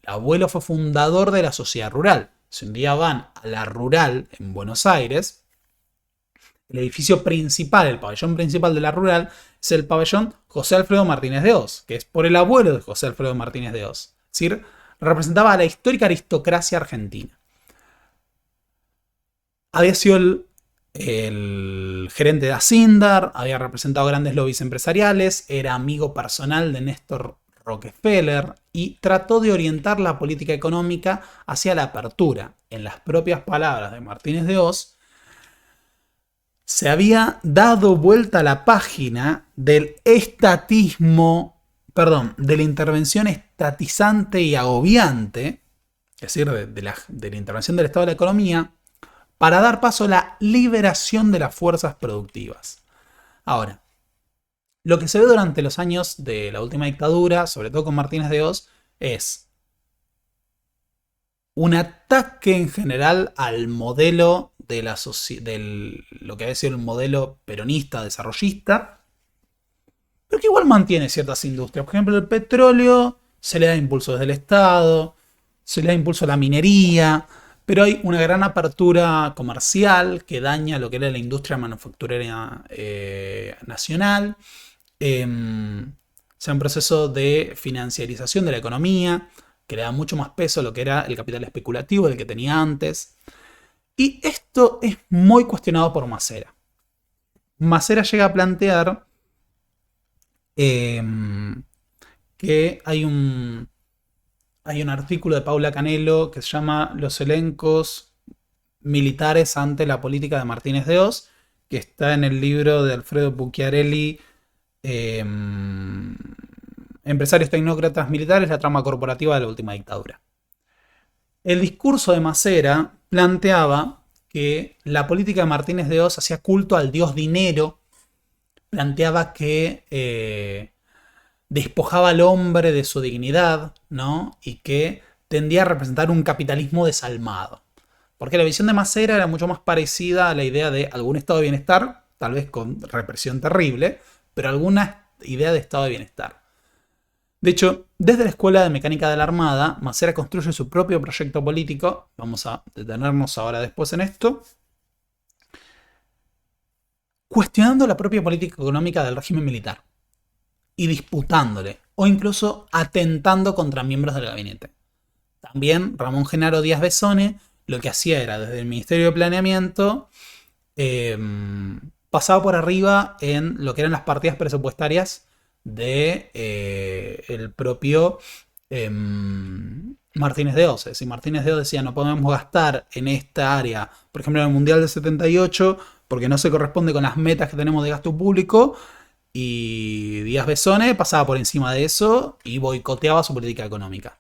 El abuelo fue fundador de la Sociedad Rural. Si un día van a la Rural en Buenos Aires, el edificio principal, el pabellón principal de la Rural, es el pabellón José Alfredo Martínez de Hoz, que es por el abuelo de José Alfredo Martínez de Hoz. Es decir, representaba a la histórica aristocracia argentina. Había sido el gerente de Asindar, había representado grandes lobbies empresariales, era amigo personal de Néstor Rockefeller y trató de orientar la política económica hacia la apertura. En las propias palabras de Martínez de Hoz, se había dado vuelta a la página del estatismo, de la intervención estatizante y agobiante, es decir, de la intervención del Estado de la economía, para dar paso a la liberación de las fuerzas productivas. Ahora, lo que se ve durante los años de la última dictadura, sobre todo con Martínez de Hoz, es un ataque en general al modelo de lo que había sido el modelo peronista desarrollista, pero que igual mantiene ciertas industrias. Por ejemplo, el petróleo se le da impulso desde el Estado, se le da impulso a la minería, pero hay una gran apertura comercial que daña lo que era la industria manufacturera nacional. Se da un proceso de financiarización de la economía que le da mucho más peso a lo que era el capital especulativo del que tenía antes. Y esto es muy cuestionado por Macera. Macera llega a plantear que hay un artículo de Paula Canelo que se llama Los elencos militares ante la política de Martínez de Hoz, que está en el libro de Alfredo Pucciarelli, Empresarios tecnócratas militares, la trama corporativa de la última dictadura. El discurso de Macera planteaba que la política de Martínez de Hoz hacía culto al dios dinero, planteaba que despojaba al hombre de su dignidad, ¿no? Y que tendía a representar un capitalismo desalmado. Porque la visión de Macera era mucho más parecida a la idea de algún estado de bienestar, tal vez con represión terrible, pero alguna idea de estado de bienestar. De hecho, desde la Escuela de Mecánica de la Armada, Macera construye su propio proyecto político. Vamos a detenernos ahora después en esto. Cuestionando la propia política económica del régimen militar. Y disputándole, o incluso atentando contra miembros del gabinete. También Ramón Genaro Díaz Besone lo que hacía era, desde el Ministerio de Planeamiento, pasaba por arriba en lo que eran las partidas presupuestarias de el propio Martínez de Hoz. Es decir, Martínez de Hoz decía, no podemos gastar en esta área, por ejemplo en el Mundial del 78, porque no se corresponde con las metas que tenemos de gasto público, y Díaz Besone pasaba por encima de eso y boicoteaba su política económica.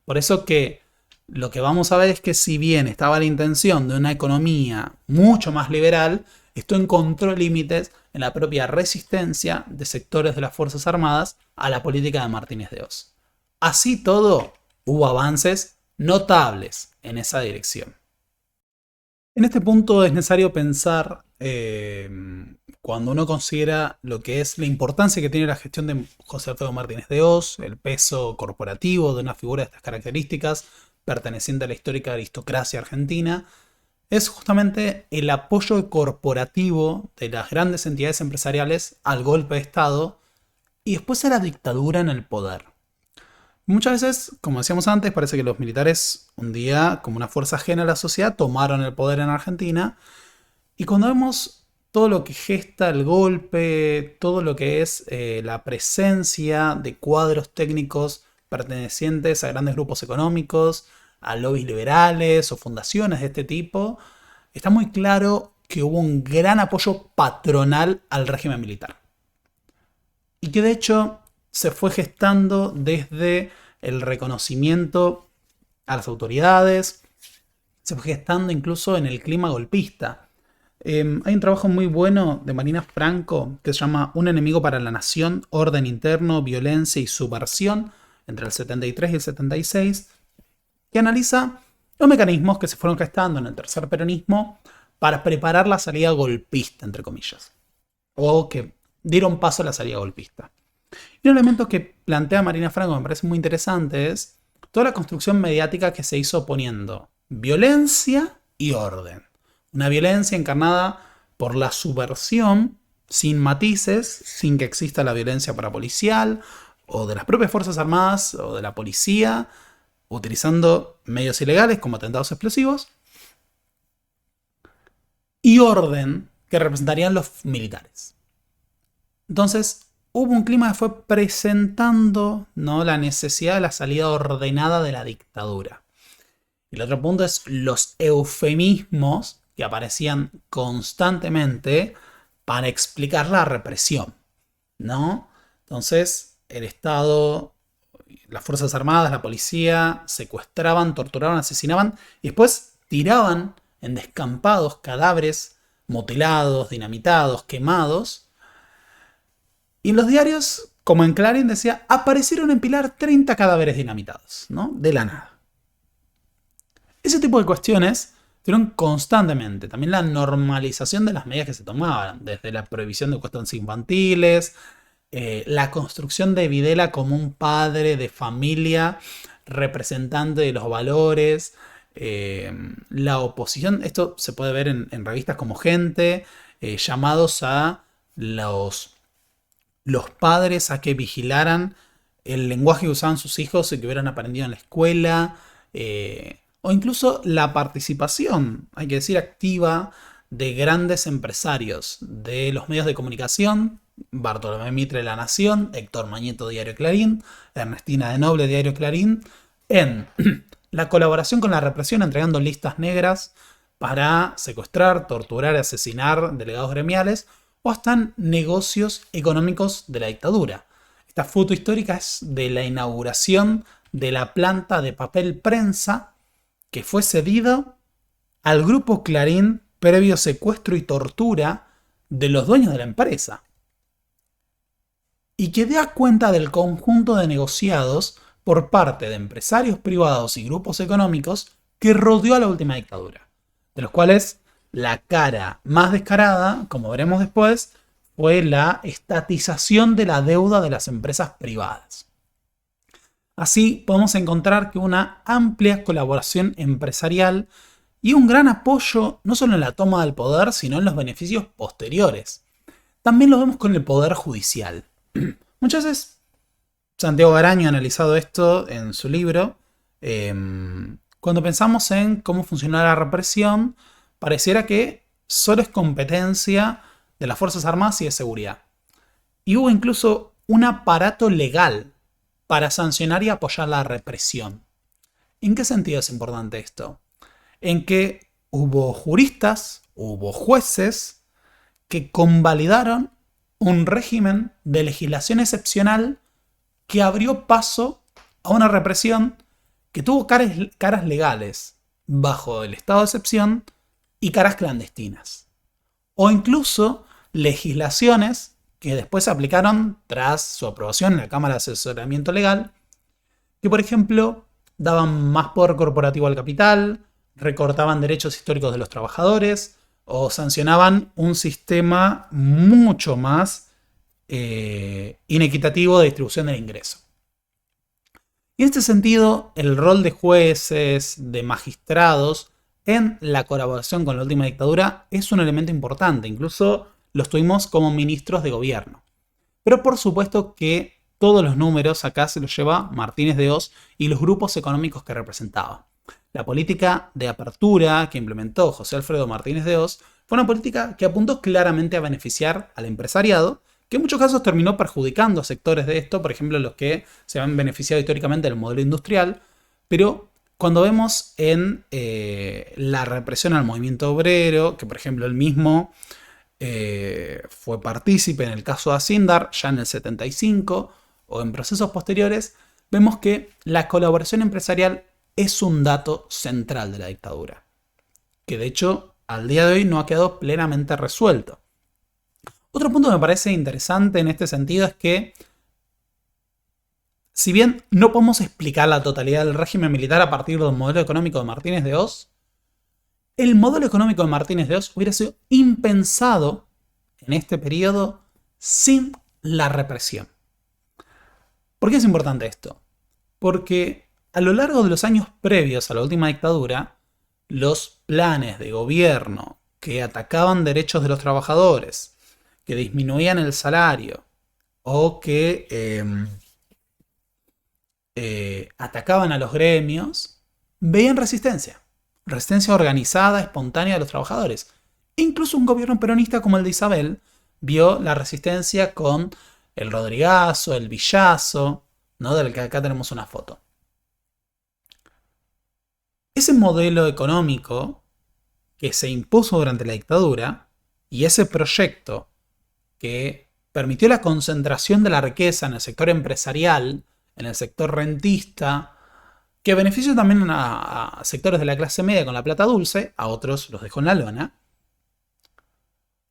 Por eso que lo que vamos a ver es que si bien estaba la intención de una economía mucho más liberal, esto encontró límites en la propia resistencia de sectores de las Fuerzas Armadas a la política de Martínez de Hoz. Así todo, hubo avances notables en esa dirección. En este punto es necesario pensar, cuando uno considera lo que es la importancia que tiene la gestión de José Alfredo Martínez de Hoz, el peso corporativo de una figura de estas características, perteneciente a la histórica aristocracia argentina, es justamente el apoyo corporativo de las grandes entidades empresariales al golpe de Estado y después a la dictadura en el poder. Muchas veces, como decíamos antes, parece que los militares un día, como una fuerza ajena a la sociedad, tomaron el poder en Argentina. Y cuando vemos todo lo que gesta el golpe, todo lo que es la presencia de cuadros técnicos pertenecientes a grandes grupos económicos, a lobbies liberales o fundaciones de este tipo, está muy claro que hubo un gran apoyo patronal al régimen militar. Y que de hecho se fue gestando desde el reconocimiento a las autoridades, se fue gestando incluso en el clima golpista. Hay un trabajo muy bueno de Marina Franco que se llama Un enemigo para la nación, orden interno, violencia y subversión entre el 73 y el 76, que analiza los mecanismos que se fueron gestando en el tercer peronismo para preparar la salida golpista, entre comillas, o que dieron paso a la salida golpista. Y un elemento que plantea Marina Franco me parece muy interesante es toda la construcción mediática que se hizo poniendo violencia y orden. Una violencia encarnada por la subversión, sin matices, sin que exista la violencia parapolicial, o de las propias Fuerzas Armadas, o de la policía, utilizando medios ilegales como atentados explosivos, y orden que representarían los militares. Entonces, hubo un clima que fue presentando, ¿no?, la necesidad de la salida ordenada de la dictadura. Y el otro punto es los eufemismos que aparecían constantemente para explicar la represión, ¿no? Entonces, el Estado, las Fuerzas Armadas, la policía, secuestraban, torturaban, asesinaban y después tiraban en descampados cadáveres mutilados, dinamitados, quemados. Y en los diarios, como en Clarín, decía, aparecieron en Pilar 30 cadáveres dinamitados, ¿no? De la nada. Ese tipo de cuestiones tuvieron constantemente. También la normalización de las medidas que se tomaban, desde la prohibición de cuestiones infantiles, la construcción de Videla como un padre de familia, representante de los valores, la oposición. Esto se puede ver en revistas como Gente, llamados a los padres a que vigilaran el lenguaje que usaban sus hijos y que hubieran aprendido en la escuela, o incluso la participación, hay que decir, activa de grandes empresarios de los medios de comunicación, Bartolomé Mitre de La Nación, Héctor Mañeto Diario Clarín, Ernestina de Noble Diario Clarín, en la colaboración con la represión, entregando listas negras para secuestrar, torturar y asesinar delegados gremiales, o hasta en negocios económicos de la dictadura. Esta foto histórica es de la inauguración de la planta de papel prensa que fue cedido al grupo Clarín previo secuestro y tortura de los dueños de la empresa. Y que da cuenta del conjunto de negociados por parte de empresarios privados y grupos económicos que rodeó a la última dictadura, de los cuales la cara más descarada, como veremos después, fue la estatización de la deuda de las empresas privadas. Así podemos encontrar que una amplia colaboración empresarial y un gran apoyo no solo en la toma del poder, sino en los beneficios posteriores. También lo vemos con el poder judicial. Muchas veces Santiago Garaño ha analizado esto en su libro. Cuando pensamos en cómo funciona la represión, pareciera que solo es competencia de las Fuerzas Armadas y de seguridad. Y hubo incluso un aparato legal para sancionar y apoyar la represión. ¿En qué sentido es importante esto? En que hubo juristas, hubo jueces que convalidaron un régimen de legislación excepcional que abrió paso a una represión que tuvo caras legales bajo el estado de excepción y caras clandestinas. O incluso legislaciones que después se aplicaron tras su aprobación en la Cámara de Asesoramiento Legal, que por ejemplo daban más poder corporativo al capital, recortaban derechos históricos de los trabajadores o sancionaban un sistema mucho más inequitativo de distribución del ingreso. Y en este sentido, el rol de jueces, de magistrados en la colaboración con la última dictadura es un elemento importante. Incluso los tuvimos como ministros de gobierno. Pero por supuesto que todos los números acá se los lleva Martínez de Hoz y los grupos económicos que representaba. La política de apertura que implementó José Alfredo Martínez de Hoz Fue una política que apuntó claramente a beneficiar al empresariado, que en muchos casos terminó perjudicando a sectores de esto, por ejemplo los que se han beneficiado históricamente del modelo industrial, pero cuando vemos en la represión al movimiento obrero, que por ejemplo él mismo fue partícipe en el caso de Acindar ya en el 75 o en procesos posteriores, vemos que la colaboración empresarial es un dato central de la dictadura, que de hecho al día de hoy no ha quedado plenamente resuelto. Otro punto que me parece interesante en este sentido es que, si bien no podemos explicar la totalidad del régimen militar a partir del modelo económico de Martínez de Hoz, el modelo económico de Martínez de Hoz hubiera sido impensado en este periodo sin la represión. ¿Por qué es importante esto? Porque a lo largo de los años previos a la última dictadura, los planes de gobierno que atacaban derechos de los trabajadores, que disminuían el salario o que atacaban a los gremios, veían resistencia. Resistencia organizada, espontánea de los trabajadores. Incluso un gobierno peronista como el de Isabel vio la resistencia con el Rodrigazo, el Villazo, ¿no? Del que acá tenemos una foto. Ese modelo económico que se impuso durante la dictadura y ese proyecto que permitió la concentración de la riqueza en el sector empresarial, en el sector rentista, que benefició también a sectores de la clase media con la plata dulce, a otros los dejó en la lona,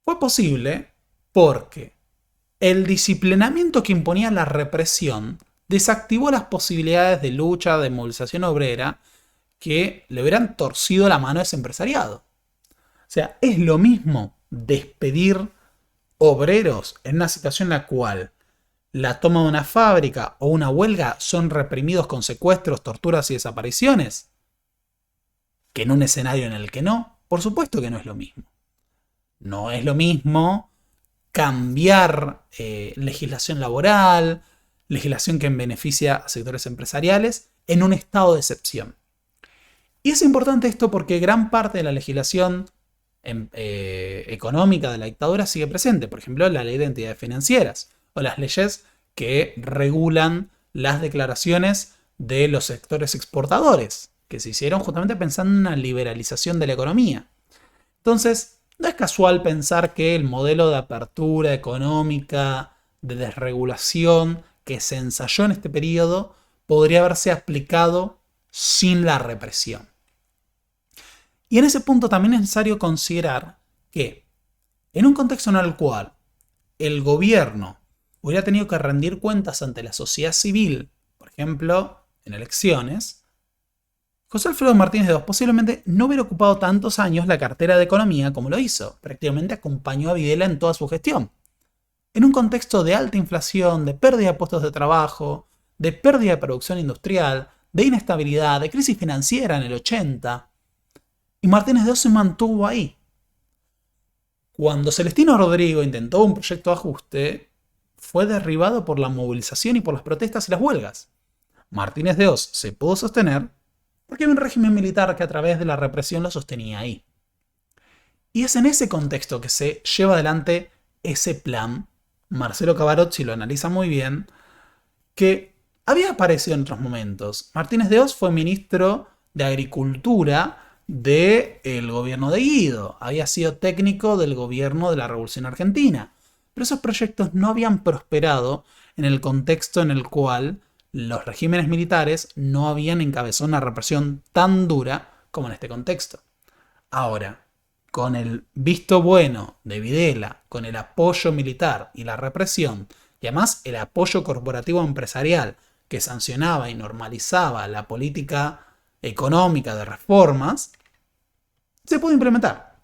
fue posible porque el disciplinamiento que imponía la represión desactivó las posibilidades de lucha, de movilización obrera, que le hubieran torcido la mano a ese empresariado. O sea, es lo mismo despedir obreros en una situación en la cual la toma de una fábrica o una huelga son reprimidos con secuestros, torturas y desapariciones, que en un escenario en el que no. Por supuesto que no es lo mismo. No es lo mismo cambiar legislación laboral, legislación que beneficia a sectores empresariales, en un estado de excepción. Y es importante esto porque gran parte de la legislación económica de la dictadura sigue presente. Por ejemplo, la ley de entidades financieras o las leyes que regulan las declaraciones de los sectores exportadores, que se hicieron justamente pensando en una liberalización de la economía. Entonces, no es casual pensar que el modelo de apertura económica, de desregulación que se ensayó en este periodo, podría haberse aplicado sin la represión. Y en ese punto también es necesario considerar que en un contexto en el cual el gobierno hubiera tenido que rendir cuentas ante la sociedad civil, por ejemplo, en elecciones, José Alfredo Martínez de Hoz posiblemente no hubiera ocupado tantos años la cartera de Economía como lo hizo. Prácticamente acompañó a Videla en toda su gestión. En un contexto de alta inflación, de pérdida de puestos de trabajo, de pérdida de producción industrial, de inestabilidad, de crisis financiera en el 80, y Martínez de Hoz se mantuvo ahí. Cuando Celestino Rodrigo intentó un proyecto de ajuste, fue derribado por la movilización y por las protestas y las huelgas. Martínez de Hoz se pudo sostener porque había un régimen militar que a través de la represión lo sostenía ahí. Y es en ese contexto que se lleva adelante ese plan. Marcelo Cavarocci lo analiza muy bien, que había aparecido en otros momentos. Martínez de Hoz fue ministro de Agricultura del gobierno de Guido. Había sido técnico del gobierno de la Revolución Argentina. Pero esos proyectos no habían prosperado en el contexto en el cual los regímenes militares no habían encabezado una represión tan dura como en este contexto. Ahora, con el visto bueno de Videla, con el apoyo militar y la represión, y además el apoyo corporativo empresarial que sancionaba y normalizaba la política económica de reformas, se pudo implementar.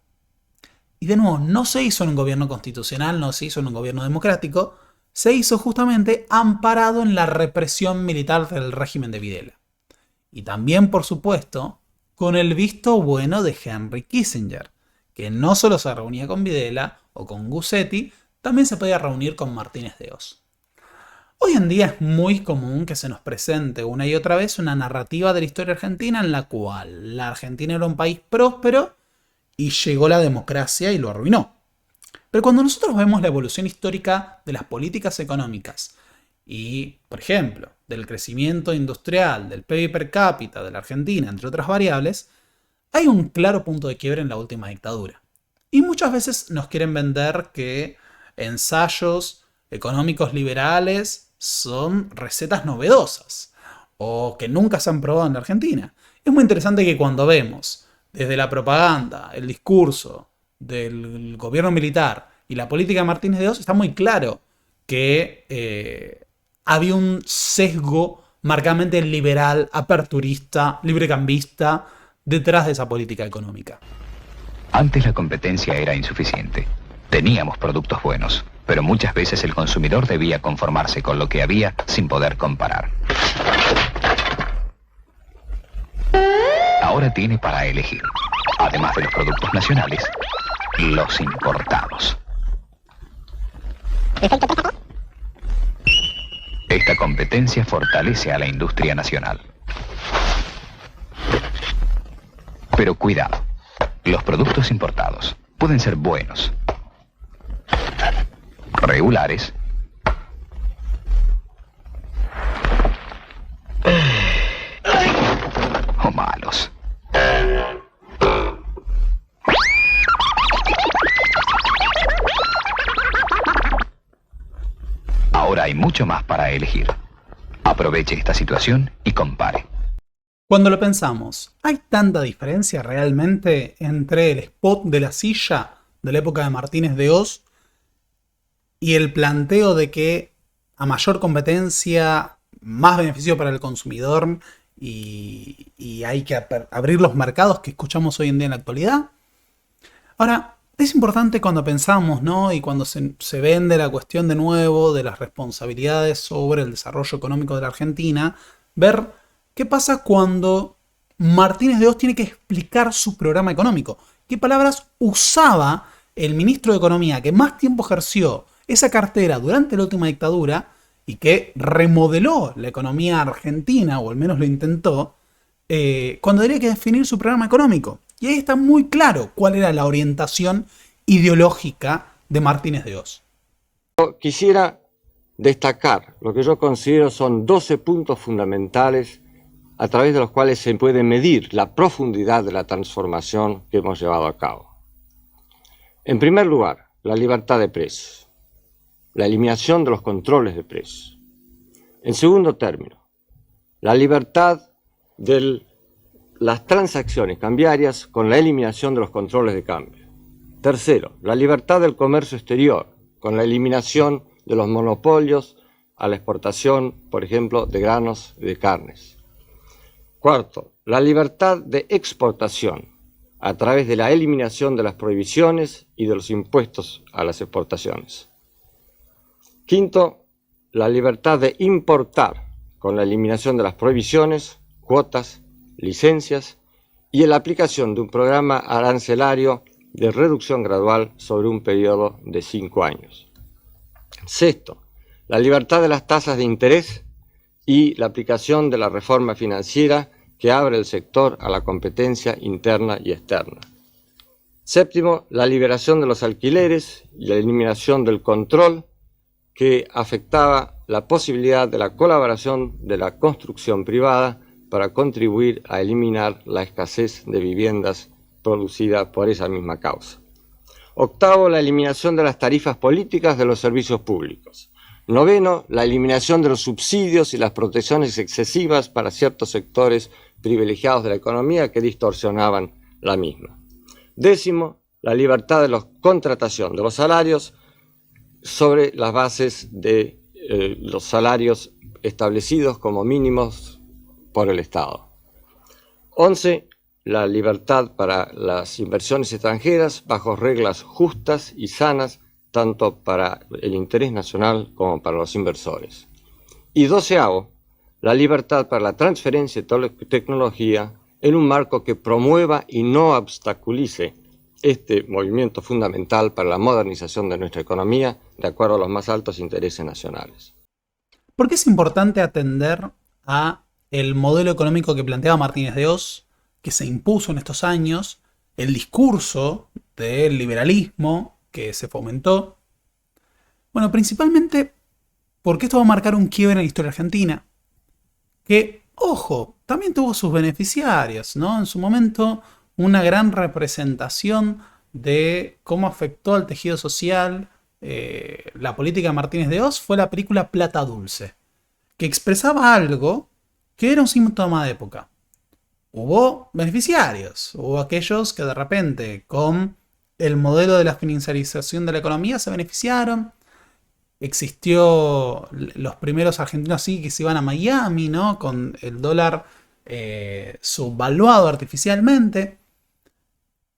Y de nuevo, no se hizo en un gobierno constitucional, no se hizo en un gobierno democrático, se hizo justamente amparado en la represión militar del régimen de Videla. Y también, por supuesto, con el visto bueno de Henry Kissinger, que no solo se reunía con Videla o con Guzzetti, también se podía reunir con Martínez de Hoz. Hoy en día es muy común que se nos presente una y otra vez una narrativa de la historia argentina en la cual la Argentina era un país próspero y llegó la democracia y lo arruinó. Pero cuando nosotros vemos la evolución histórica de las políticas económicas y, por ejemplo, del crecimiento industrial, del PIB per cápita de la Argentina, entre otras variables, hay un claro punto de quiebre en la última dictadura. Y muchas veces nos quieren vender que ensayos económicos liberales son recetas novedosas o que nunca se han probado en la Argentina. Es muy interesante que cuando vemos desde la propaganda, el discurso del gobierno militar y la política de Martínez de Oz, está muy claro que había un sesgo marcadamente liberal, aperturista, librecambista detrás de esa política económica. Antes la competencia era insuficiente. Teníamos productos buenos, pero muchas veces el consumidor debía conformarse con lo que había sin poder comparar. Ahora tiene para elegir, además de los productos nacionales, los importados. Esta competencia fortalece a la industria nacional. Pero cuidado, los productos importados pueden ser buenos, regulares o malos. Ahora hay mucho más para elegir. Aproveche esta situación y compare. Cuando lo pensamos, ¿hay tanta diferencia realmente entre el spot de la silla de la época de Martínez de Oz y el planteo de que a mayor competencia, más beneficio para el consumidor y hay que abrir los mercados que escuchamos hoy en día en la actualidad? Ahora, es importante cuando pensamos, ¿no? Y cuando se vende la cuestión de nuevo de las responsabilidades sobre el desarrollo económico de la Argentina, ver qué pasa cuando Martínez de Oz tiene que explicar su programa económico. ¿Qué palabras usaba el ministro de Economía que más tiempo ejerció esa cartera durante la última dictadura y que remodeló la economía argentina, o al menos lo intentó, cuando tenía que definir su programa económico? Y ahí está muy claro cuál era la orientación ideológica de Martínez de Oz. Quisiera destacar lo que yo considero son 12 puntos fundamentales a través de los cuales se puede medir la profundidad de la transformación que hemos llevado a cabo. En primer lugar, la libertad de precios, la eliminación de los controles de precios. En segundo término, la libertad de las transacciones cambiarias con la eliminación de los controles de cambio. Tercero, la libertad del comercio exterior, con la eliminación de los monopolios a la exportación, por ejemplo, de granos y de carnes. Cuarto, la libertad de exportación, a través de la eliminación de las prohibiciones y de los impuestos a las exportaciones. Quinto, la libertad de importar, con la eliminación de las prohibiciones, cuotas, licencias y la aplicación de un programa arancelario de reducción gradual sobre un periodo de 5 años. Sexto, la libertad de las tasas de interés y la aplicación de la reforma financiera que abre el sector a la competencia interna y externa. Séptimo, la liberación de los alquileres y la eliminación del control que afectaba la posibilidad de la colaboración de la construcción privada para contribuir a eliminar la escasez de viviendas producida por esa misma causa. Octavo, la eliminación de las tarifas políticas de los servicios públicos. Noveno, la eliminación de los subsidios y las protecciones excesivas para ciertos sectores privilegiados de la economía que distorsionaban la misma. Décimo, la libertad de la contratación de los salarios sobre las bases de los salarios establecidos como mínimos por el Estado. 11. La libertad para las inversiones extranjeras bajo reglas justas y sanas, tanto para el interés nacional como para los inversores. Y 12. La libertad para la transferencia de tecnología en un marco que promueva y no obstaculice este movimiento fundamental para la modernización de nuestra economía de acuerdo a los más altos intereses nacionales. ¿Por qué es importante atender a el modelo económico que planteaba Martínez de Oz, que se impuso en estos años el discurso del liberalismo que se fomentó. Bueno, principalmente porque esto va a marcar un quiebre en la historia argentina, que, ojo, también tuvo sus beneficiarios, ¿no? En su momento, una gran representación de cómo afectó al tejido social la política de Martínez de Oz fue la película Plata Dulce, que expresaba algo que era un síntoma de época. Hubo beneficiarios, hubo aquellos que de repente con el modelo de la financiarización de la economía se beneficiaron. Existió los primeros argentinos sí que se iban a Miami, ¿no? Con el dólar subvaluado artificialmente.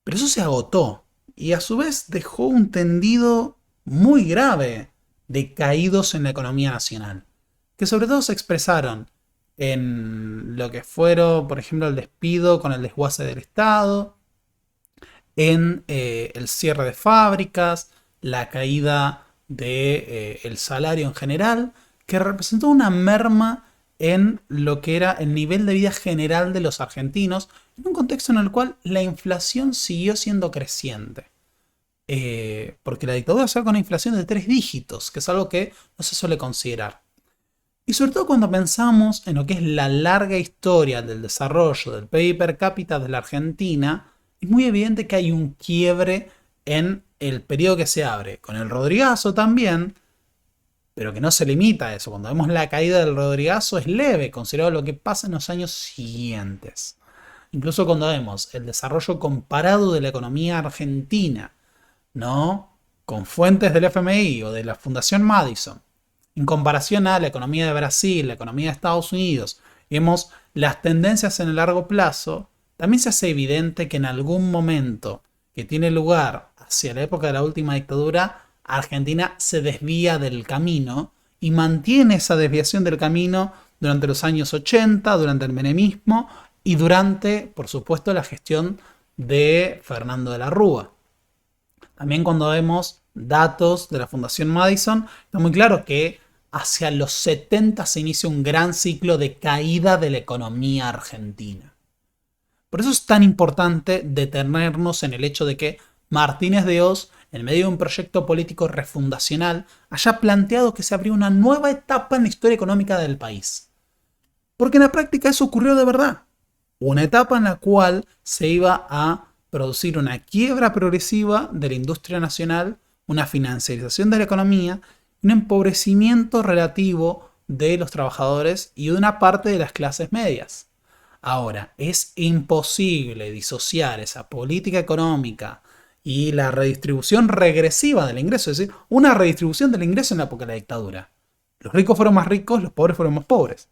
Pero eso se agotó y a su vez dejó un tendido muy grave de caídos en la economía nacional, que sobre todo se expresaron en lo que fueron, por ejemplo, el despido con el desguace del Estado, en el cierre de fábricas, la caída del salario en general, que representó una merma en lo que era el nivel de vida general de los argentinos, en un contexto en el cual la inflación siguió siendo creciente. Porque la dictadura se da con una inflación de 3 dígitos, que es algo que no se suele considerar. Y sobre todo cuando pensamos en lo que es la larga historia del desarrollo del PIB per cápita de la Argentina, es muy evidente que hay un quiebre en el periodo que se abre, con el Rodrigazo también, pero que no se limita a eso. Cuando vemos la caída del Rodrigazo es leve, considerado lo que pasa en los años siguientes. Incluso cuando vemos el desarrollo comparado de la economía argentina, ¿no? Con fuentes del FMI o de la Fundación Madison, en comparación a la economía de Brasil, la economía de Estados Unidos, vemos las tendencias en el largo plazo, también se hace evidente que en algún momento que tiene lugar hacia la época de la última dictadura, Argentina se desvía del camino y mantiene esa desviación del camino durante los años 80, durante el menemismo y durante, por supuesto, la gestión de Fernando de la Rúa. También cuando vemos datos de la Fundación Madison, está muy claro que hacia los 70 se inicia un gran ciclo de caída de la economía argentina. Por eso es tan importante detenernos en el hecho de que Martínez de Oz, en medio de un proyecto político refundacional, haya planteado que se abría una nueva etapa en la historia económica del país. Porque en la práctica eso ocurrió de verdad. Una etapa en la cual se iba a producir una quiebra progresiva de la industria nacional, una financiarización de la economía, un empobrecimiento relativo de los trabajadores y de una parte de las clases medias. Ahora, es imposible disociar esa política económica y la redistribución regresiva del ingreso, es decir, una redistribución del ingreso en la época de la dictadura. Los ricos fueron más ricos, los pobres fueron más pobres.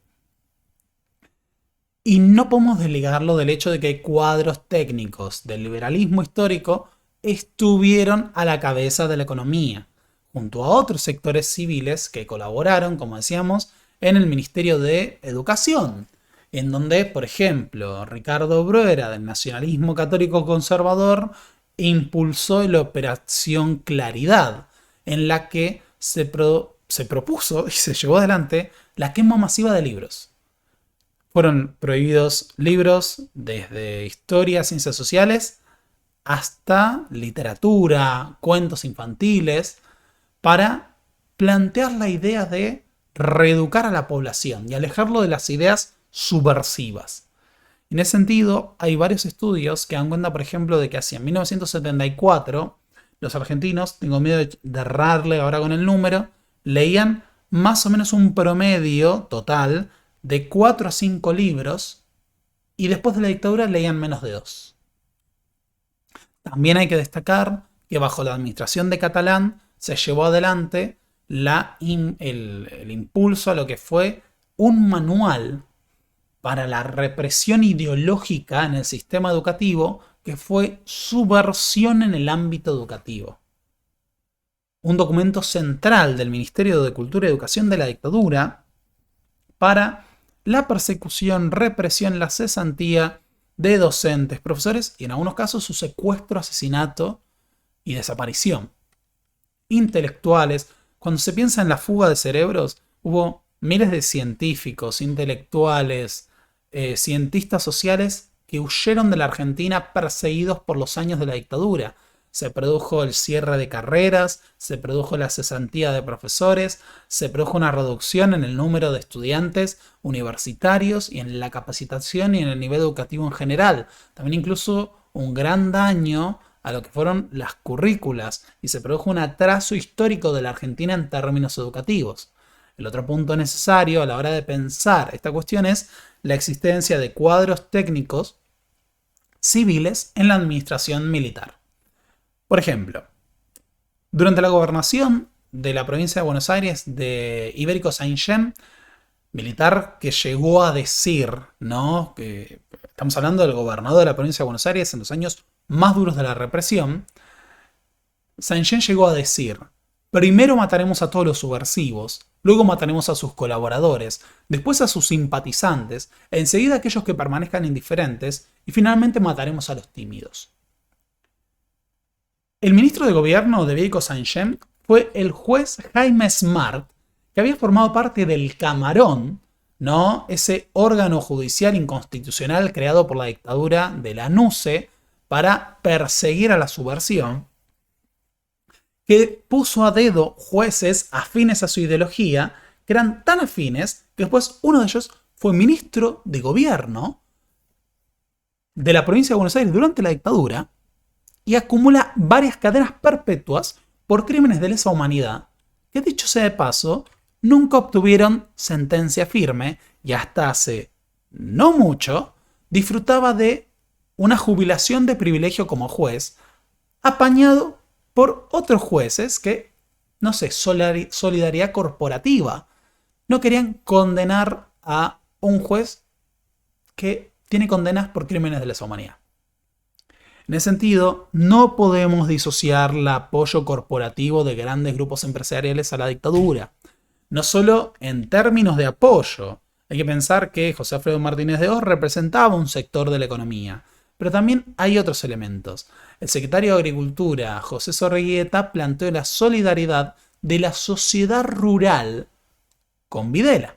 Y no podemos desligarlo del hecho de que cuadros técnicos del liberalismo histórico estuvieron a la cabeza de la economía, junto a otros sectores civiles que colaboraron, como decíamos, en el Ministerio de Educación, en donde, por ejemplo, Ricardo Bruera, del nacionalismo católico conservador, impulsó la Operación Claridad, en la que se propuso y se llevó adelante la quema masiva de libros. Fueron prohibidos libros desde historia, ciencias sociales, hasta literatura, cuentos infantiles, para plantear la idea de reeducar a la población y alejarlo de las ideas subversivas. En ese sentido, hay varios estudios que dan cuenta, por ejemplo, de que hacia 1974 los argentinos, tengo miedo de errarle ahora con el número, leían más o menos un promedio total de 4 a 5 libros y después de la dictadura leían menos de 2. También hay que destacar que bajo la administración de Catalán se llevó adelante el impulso a lo que fue un manual para la represión ideológica en el sistema educativo, que fue Subversión en el ámbito educativo. Un documento central del Ministerio de Cultura y Educación de la dictadura para la persecución, represión, la cesantía de docentes, profesores y en algunos casos su secuestro, asesinato y desaparición. Intelectuales. Cuando se piensa en la fuga de cerebros, hubo miles de científicos, intelectuales, cientistas sociales que huyeron de la Argentina perseguidos por los años de la dictadura. Se produjo el cierre de carreras, se produjo la cesantía de profesores, se produjo una reducción en el número de estudiantes universitarios y en la capacitación y en el nivel educativo en general. También incluso un gran daño a lo que fueron las currículas y se produjo un atraso histórico de la Argentina en términos educativos. El otro punto necesario a la hora de pensar esta cuestión es la existencia de cuadros técnicos civiles en la administración militar. Por ejemplo, durante la gobernación de la provincia de Buenos Aires de Ibérico Saint-Jean, militar que llegó a decir, ¿no?, que estamos hablando del gobernador de la provincia de Buenos Aires en los años más duros de la represión, Saint-Jean llegó a decir: primero mataremos a todos los subversivos, luego mataremos a sus colaboradores, después a sus simpatizantes, enseguida a aquellos que permanezcan indiferentes y finalmente mataremos a los tímidos. El ministro de gobierno de Ibérico Saint-Jean fue el juez Jaime Smart, que había formado parte del Camarón, ¿no?, ese órgano judicial inconstitucional creado por la dictadura de la NUCE para perseguir a la subversión, que puso a dedo jueces afines a su ideología, que eran tan afines que después uno de ellos fue ministro de gobierno de la provincia de Buenos Aires durante la dictadura y acumula varias cadenas perpetuas por crímenes de lesa humanidad, que dicho sea de paso, nunca obtuvieron sentencia firme y hasta hace no mucho disfrutaba de una jubilación de privilegio como juez, apañado por otros jueces que, no sé, solidaridad corporativa. No querían condenar a un juez que tiene condenas por crímenes de lesa humanidad. En ese sentido, no podemos disociar el apoyo corporativo de grandes grupos empresariales a la dictadura. No solo en términos de apoyo. Hay que pensar que José Alfredo Martínez de Hoz representaba un sector de la economía. Pero también hay otros elementos. El secretario de Agricultura, José Zorreguieta, planteó la solidaridad de la sociedad rural con Videla.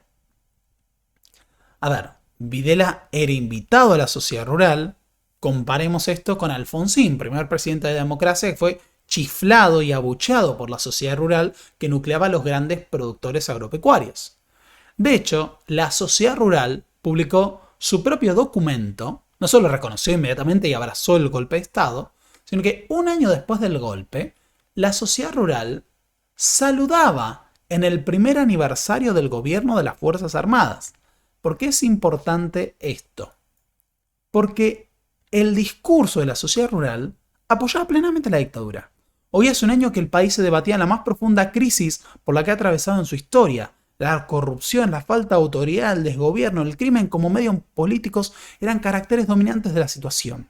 A ver, Videla era invitado a la sociedad rural. Comparemos esto con Alfonsín, primer presidente de la democracia, que fue chiflado y abucheado por la sociedad rural que nucleaba a los grandes productores agropecuarios. De hecho, la sociedad rural publicó su propio documento. No solo reconoció inmediatamente y abrazó el golpe de Estado, sino que un año después del golpe, la sociedad rural saludaba en el primer aniversario del gobierno de las Fuerzas Armadas. ¿Por qué es importante esto? Porque el discurso de la sociedad rural apoyaba plenamente la dictadura. Hoy hace un año que el país se debatía en la más profunda crisis por la que ha atravesado en su historia. La corrupción, la falta de autoridad, el desgobierno, el crimen como medios políticos eran caracteres dominantes de la situación.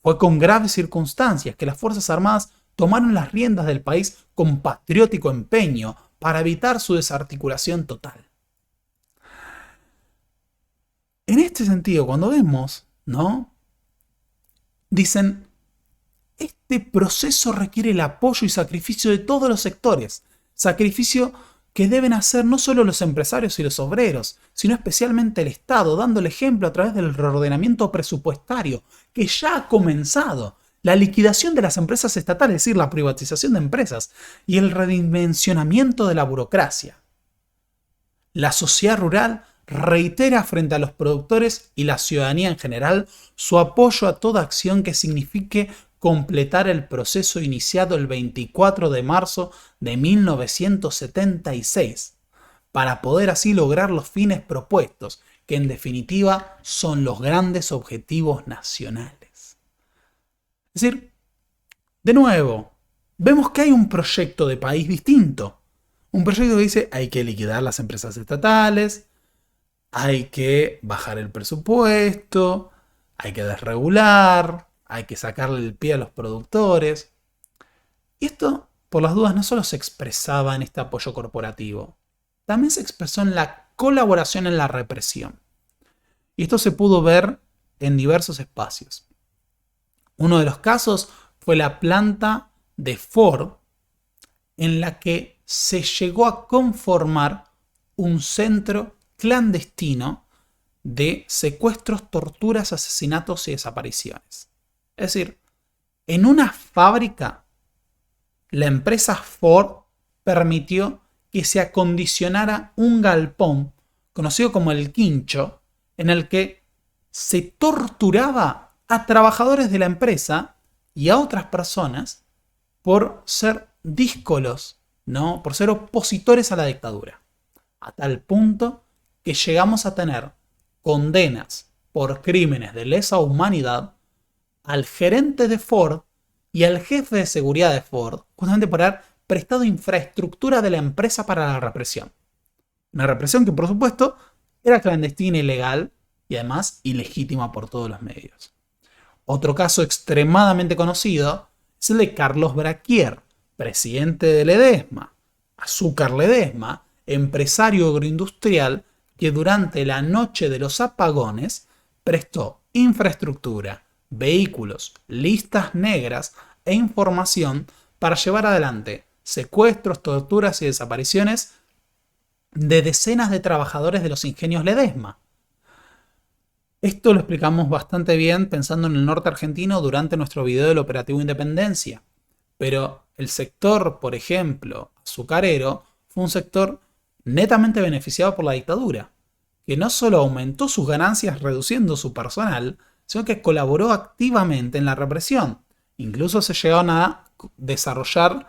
Fue con graves circunstancias que las Fuerzas Armadas tomaron las riendas del país con patriótico empeño para evitar su desarticulación total. En este sentido, cuando vemos, ¿no?, dicen, este proceso requiere el apoyo y sacrificio de todos los sectores. Sacrificio que deben hacer no solo los empresarios y los obreros, sino especialmente el Estado, dando el ejemplo a través del reordenamiento presupuestario, que ya ha comenzado, la liquidación de las empresas estatales, es decir, la privatización de empresas, y el redimensionamiento de la burocracia. La sociedad rural reitera frente a los productores y la ciudadanía en general su apoyo a toda acción que signifique completar el proceso iniciado el 24 de marzo de 1976, para poder así lograr los fines propuestos, que en definitiva son los grandes objetivos nacionales. Es decir, de nuevo, vemos que hay un proyecto de país distinto. Un proyecto que dice hay que liquidar las empresas estatales, hay que bajar el presupuesto, hay que desregular, hay que sacarle el pie a los productores. Y esto, por las dudas, no solo se expresaba en este apoyo corporativo, también se expresó en la colaboración en la represión. Y esto se pudo ver en diversos espacios. Uno de los casos fue la planta de Ford, en la que se llegó a conformar un centro clandestino de secuestros, torturas, asesinatos y desapariciones. Es decir, en una fábrica, la empresa Ford permitió que se acondicionara un galpón, conocido como el quincho, en el que se torturaba a trabajadores de la empresa y a otras personas por ser díscolos, ¿no? Por ser opositores a la dictadura. A tal punto que llegamos a tener condenas por crímenes de lesa humanidad al gerente de Ford y al jefe de seguridad de Ford, justamente por haber prestado infraestructura de la empresa para la represión. Una represión que, por supuesto, era clandestina, ilegal y además ilegítima por todos los medios. Otro caso extremadamente conocido es el de Carlos Braquier, presidente de Ledesma, Azúcar Ledesma, empresario agroindustrial que durante la noche de los apagones prestó infraestructura, vehículos, listas negras e información para llevar adelante secuestros, torturas y desapariciones de decenas de trabajadores de los ingenios Ledesma. Esto lo explicamos bastante bien pensando en el norte argentino durante nuestro video del Operativo Independencia. Pero el sector, por ejemplo, azucarero, fue un sector netamente beneficiado por la dictadura, que no solo aumentó sus ganancias reduciendo su personal, sino que colaboró activamente en la represión. Incluso se llegaron a desarrollar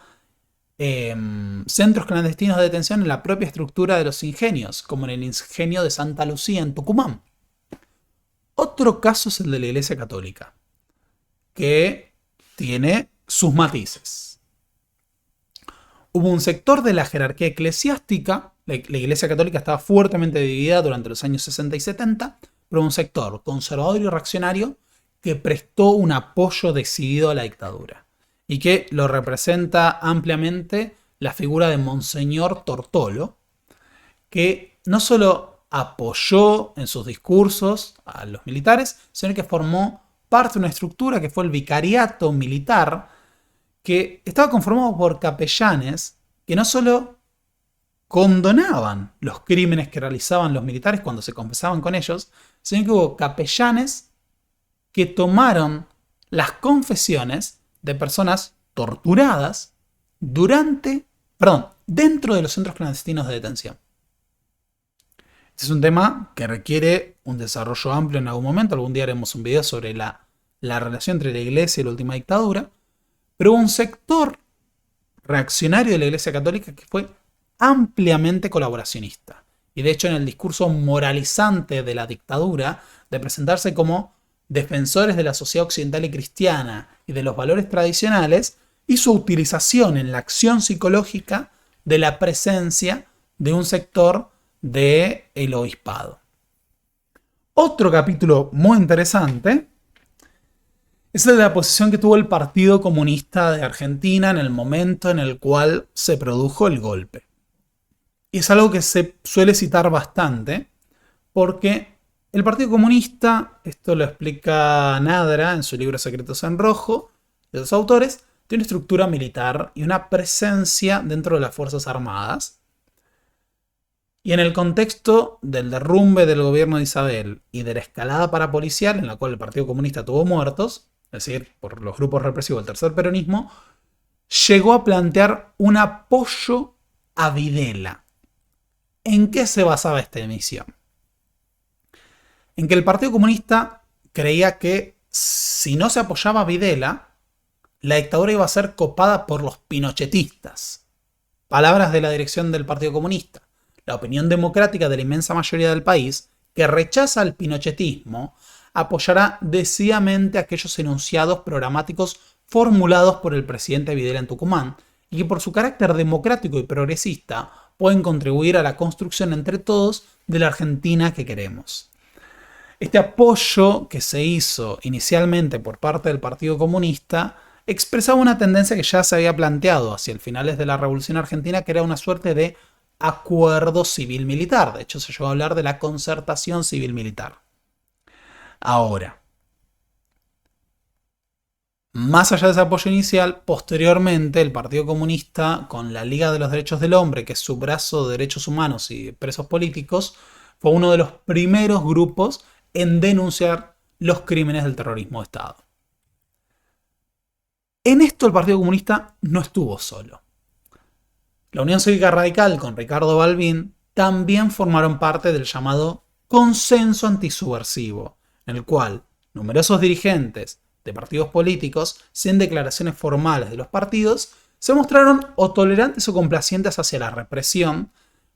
centros clandestinos de detención en la propia estructura de los ingenios, como en el ingenio de Santa Lucía en Tucumán. Otro caso es el de la Iglesia Católica, que tiene sus matices. Hubo un sector de la jerarquía eclesiástica, la Iglesia Católica estaba fuertemente dividida durante los años 60 y 70, pero un sector conservador y reaccionario que prestó un apoyo decidido a la dictadura y que lo representa ampliamente la figura de Monseñor Tortolo, que no solo apoyó en sus discursos a los militares, sino que formó parte de una estructura que fue el vicariato militar, que estaba conformado por capellanes que no solo condonaban los crímenes que realizaban los militares cuando se confesaban con ellos, sino que hubo capellanes que tomaron las confesiones de personas torturadas dentro de los centros clandestinos de detención. Este es un tema que requiere un desarrollo amplio en algún momento. Algún día haremos un video sobre la relación entre la Iglesia y la última dictadura. Pero hubo un sector reaccionario de la Iglesia Católica que fue ampliamente colaboracionista. Y de hecho, en el discurso moralizante de la dictadura, de presentarse como defensores de la sociedad occidental y cristiana y de los valores tradicionales, hizo utilización en la acción psicológica de la presencia de un sector del obispado. Otro capítulo muy interesante es el de la posición que tuvo el Partido Comunista de Argentina en el momento en el cual se produjo el golpe. Y es algo que se suele citar bastante porque el Partido Comunista, esto lo explica Nadra en su libro Secretos en Rojo, de los autores, tiene una estructura militar y una presencia dentro de las Fuerzas Armadas. Y en el contexto del derrumbe del gobierno de Isabel y de la escalada parapolicial en la cual el Partido Comunista tuvo muertos, es decir, por los grupos represivos del tercer peronismo, llegó a plantear un apoyo a Videla. ¿En qué se basaba esta emisión? En que el Partido Comunista creía que si no se apoyaba a Videla, la dictadura iba a ser copada por los pinochetistas. Palabras de la dirección del Partido Comunista. La opinión democrática de la inmensa mayoría del país, que rechaza el pinochetismo, apoyará decididamente aquellos enunciados programáticos formulados por el presidente Videla en Tucumán y que por su carácter democrático y progresista pueden contribuir a la construcción entre todos de la Argentina que queremos. Este apoyo que se hizo inicialmente por parte del Partido Comunista expresaba una tendencia que ya se había planteado hacia el finales de la Revolución Argentina, que era una suerte de acuerdo civil-militar. De hecho, se llegó a hablar de la concertación civil-militar. Ahora, más allá de ese apoyo inicial, posteriormente el Partido Comunista, con la Liga de los Derechos del Hombre, que es su brazo de derechos humanos y presos políticos, fue uno de los primeros grupos en denunciar los crímenes del terrorismo de Estado. En esto el Partido Comunista no estuvo solo. La Unión Cívica Radical con Ricardo Balbín también formaron parte del llamado consenso antisubversivo, en el cual numerosos dirigentes de partidos políticos, sin declaraciones formales de los partidos, se mostraron o tolerantes o complacientes hacia la represión,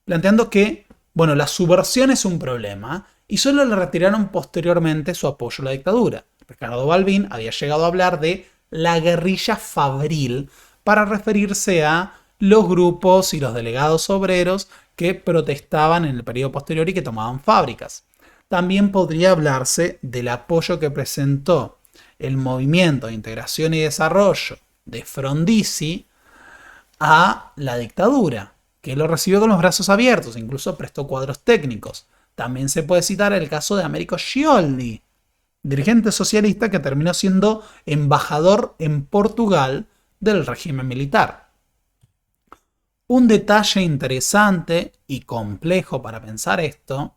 planteando que, la subversión es un problema y solo le retiraron posteriormente su apoyo a la dictadura. Ricardo Balbín había llegado a hablar de la guerrilla fabril para referirse a los grupos y los delegados obreros que protestaban en el periodo posterior y que tomaban fábricas. También podría hablarse del apoyo que presentó el Movimiento de Integración y Desarrollo de Frondizi a la dictadura, que lo recibió con los brazos abiertos, incluso prestó cuadros técnicos. También se puede citar el caso de Américo Scioldi, dirigente socialista que terminó siendo embajador en Portugal del régimen militar. Un detalle interesante y complejo para pensar esto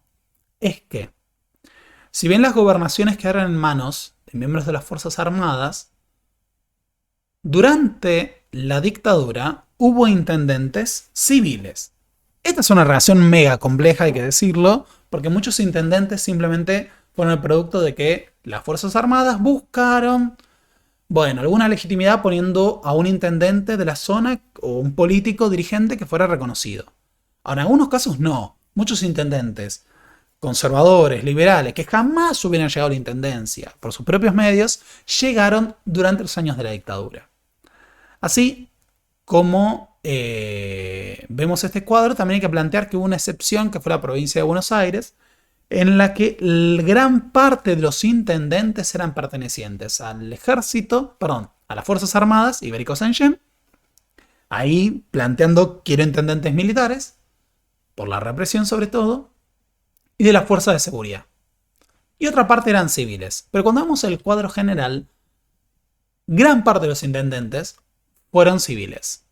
es que, si bien las gobernaciones quedaron en manos de miembros de las Fuerzas Armadas, durante la dictadura hubo intendentes civiles. Esta es una relación mega compleja, hay que decirlo, porque muchos intendentes simplemente fueron el producto de que las Fuerzas Armadas buscaron alguna legitimidad poniendo a un intendente de la zona o un político dirigente que fuera reconocido. Ahora, en algunos casos no. Muchos intendentes conservadores, liberales, que jamás hubieran llegado a la intendencia por sus propios medios, llegaron durante los años de la dictadura. Así como vemos este cuadro, también hay que plantear que hubo una excepción, que fue la provincia de Buenos Aires, en la que gran parte de los intendentes eran pertenecientes al ejército, a las Fuerzas Armadas, Ibérico-Sengen, ahí planteando quiero intendentes militares, por la represión sobre todo, y de las fuerzas de seguridad. Y otra parte eran civiles, pero cuando vemos el cuadro general, gran parte de los intendentes fueron civiles.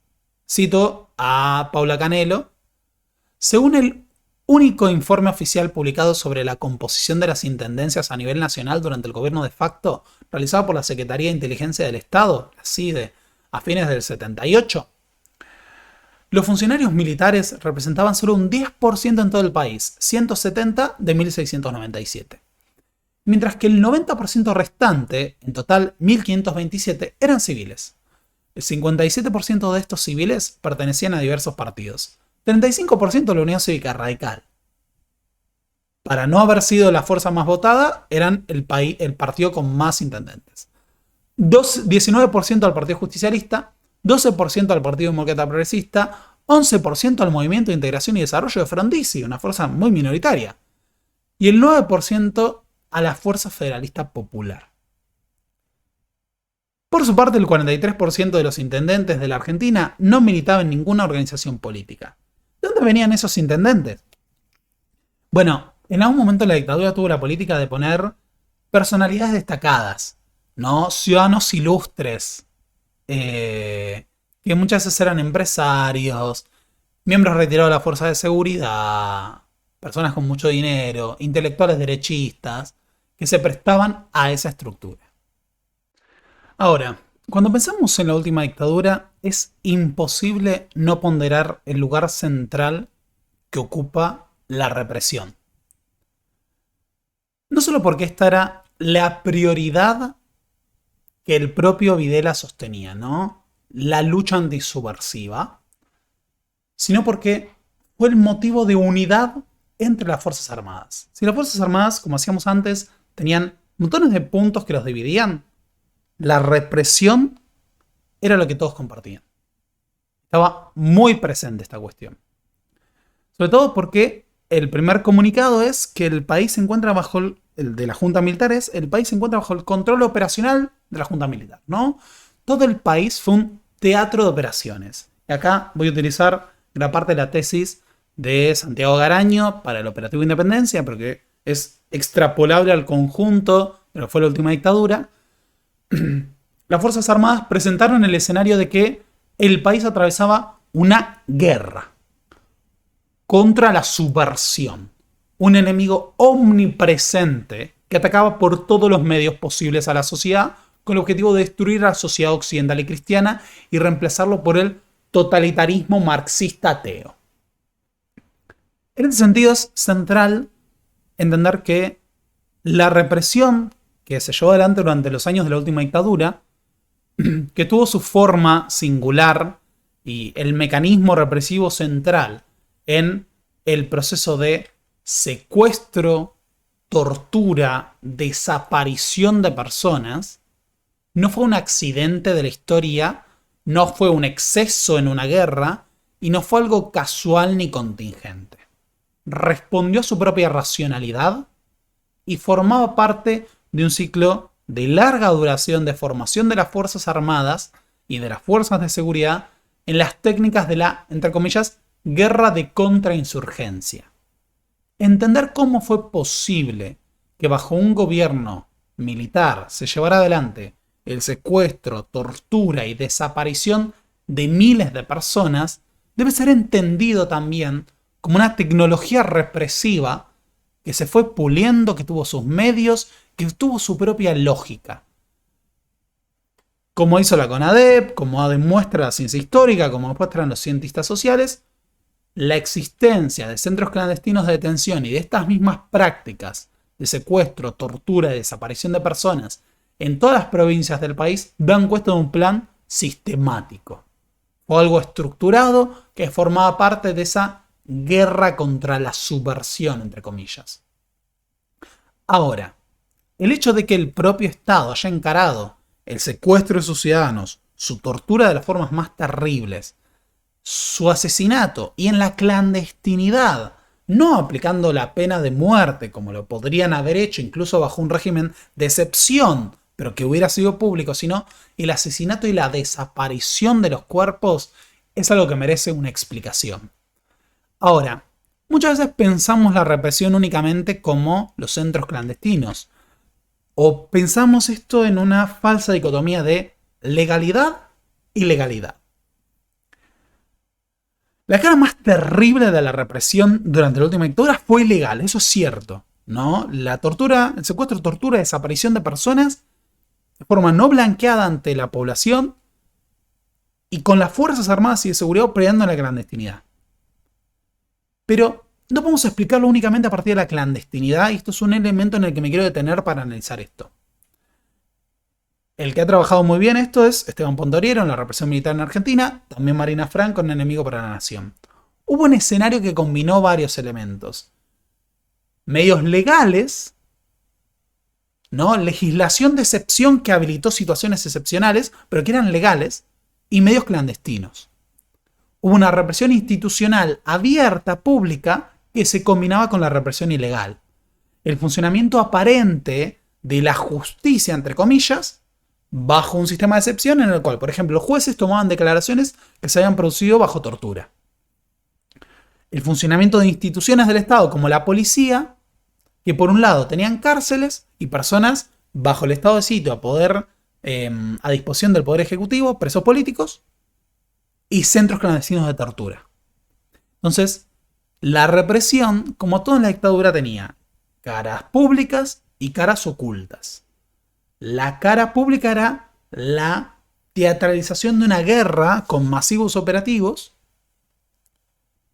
Cito a Paula Canelo. Según el único informe oficial publicado sobre la composición de las intendencias a nivel nacional durante el gobierno de facto, realizado por la Secretaría de Inteligencia del Estado, la CIDE, a fines del 78, los funcionarios militares representaban solo un 10% en todo el país, 170 de 1697. Mientras que el 90% restante, en total 1527, eran civiles. El 57% de estos civiles pertenecían a diversos partidos. 35% de la Unión Cívica Radical. Para no haber sido la fuerza más votada, eran el partido con más intendentes. 19% al Partido Justicialista, 12% al Partido Demócrata Progresista, 11% al Movimiento de Integración y Desarrollo de Frondizi, una fuerza muy minoritaria, y el 9% a la Fuerza Federalista Popular. Por su parte, el 43% de los intendentes de la Argentina no militaba en ninguna organización política. ¿De dónde venían esos intendentes? Bueno, en algún momento la dictadura tuvo la política de poner personalidades destacadas, ¿no? Ciudadanos ilustres, que muchas veces eran empresarios, miembros retirados de la fuerza de seguridad, personas con mucho dinero, intelectuales derechistas, que se prestaban a esa estructura. Ahora, cuando pensamos en la última dictadura, es imposible no ponderar el lugar central que ocupa la represión. No solo porque esta era la prioridad que el propio Videla sostenía, ¿no? La lucha antisubversiva, sino porque fue el motivo de unidad entre las Fuerzas Armadas. Si las Fuerzas Armadas, como hacíamos antes, tenían montones de puntos que los dividían, la represión era lo que todos compartían. Estaba muy presente esta cuestión. Sobre todo porque el primer comunicado es que el país se encuentra bajo el de la Junta Militar, el país se encuentra bajo el control operacional de la Junta Militar, ¿no? Todo el país fue un teatro de operaciones. Y acá voy a utilizar gran parte de la tesis de Santiago Garaño para el Operativo Independencia, porque es extrapolable al conjunto, pero fue la última dictadura. Las Fuerzas Armadas presentaron el escenario de que el país atravesaba una guerra contra la subversión. un enemigo omnipresente que atacaba por todos los medios posibles a la sociedad con el objetivo de destruir a la sociedad occidental y cristiana y reemplazarlo por el totalitarismo marxista ateo. En este sentido es central entender que la represión que se llevó adelante durante los años de la última dictadura, que tuvo su forma singular y el mecanismo represivo central en el proceso de secuestro, tortura, desaparición de personas, no fue un accidente de la historia, no fue un exceso en una guerra y no fue algo casual ni contingente. Respondió a su propia racionalidad y formaba parte de un ciclo de larga duración de formación de las Fuerzas Armadas y de las Fuerzas de Seguridad en las técnicas de la, entre comillas, guerra de contrainsurgencia. Entender cómo fue posible que bajo un gobierno militar se llevara adelante el secuestro, tortura y desaparición de miles de personas debe ser entendido también como una tecnología represiva que se fue puliendo, que tuvo sus medios, que tuvo su propia lógica. Como hizo la CONADEP, como demuestra la ciencia histórica, como demuestran los cientistas sociales, la existencia de centros clandestinos de detención y de estas mismas prácticas de secuestro, tortura y desaparición de personas en todas las provincias del país dan cuenta de un plan sistemático. O algo estructurado que formaba parte de esa guerra contra la subversión, entre comillas. Ahora, el hecho de que el propio Estado haya encarado el secuestro de sus ciudadanos, su tortura de las formas más terribles, su asesinato y en la clandestinidad, no aplicando la pena de muerte como lo podrían haber hecho incluso bajo un régimen de excepción, pero que hubiera sido público, sino el asesinato y la desaparición de los cuerpos es algo que merece una explicación. Ahora, muchas veces pensamos la represión únicamente como los centros clandestinos, o pensamos esto en una falsa dicotomía de legalidad y legalidad. La cara más terrible de la represión durante la última dictadura fue ilegal, eso es cierto, ¿no? La tortura, el secuestro, tortura y desaparición de personas de forma no blanqueada ante la población y con las Fuerzas Armadas y de Seguridad operando en la clandestinidad. Pero no podemos explicarlo únicamente a partir de la clandestinidad y esto es un elemento en el que me quiero detener para analizar esto. El que ha trabajado muy bien esto es Esteban Pontoriero en la represión militar en Argentina, también Marina Franco en Enemigo para la Nación. Hubo un escenario que combinó varios elementos. Medios legales, ¿no? Legislación de excepción que habilitó situaciones excepcionales, pero que eran legales, y medios clandestinos. Hubo una represión institucional abierta, pública, que se combinaba con la represión ilegal. El funcionamiento aparente de la justicia, entre comillas, bajo un sistema de excepción en el cual, por ejemplo, los jueces tomaban declaraciones que se habían producido bajo tortura. El funcionamiento de instituciones del Estado como la policía, que por un lado tenían cárceles y personas bajo el estado de sitio a disposición del Poder Ejecutivo, presos políticos, y centros clandestinos de tortura. Entonces, la represión, como todo en la dictadura, tenía caras públicas y caras ocultas. La cara pública era la teatralización de una guerra con masivos operativos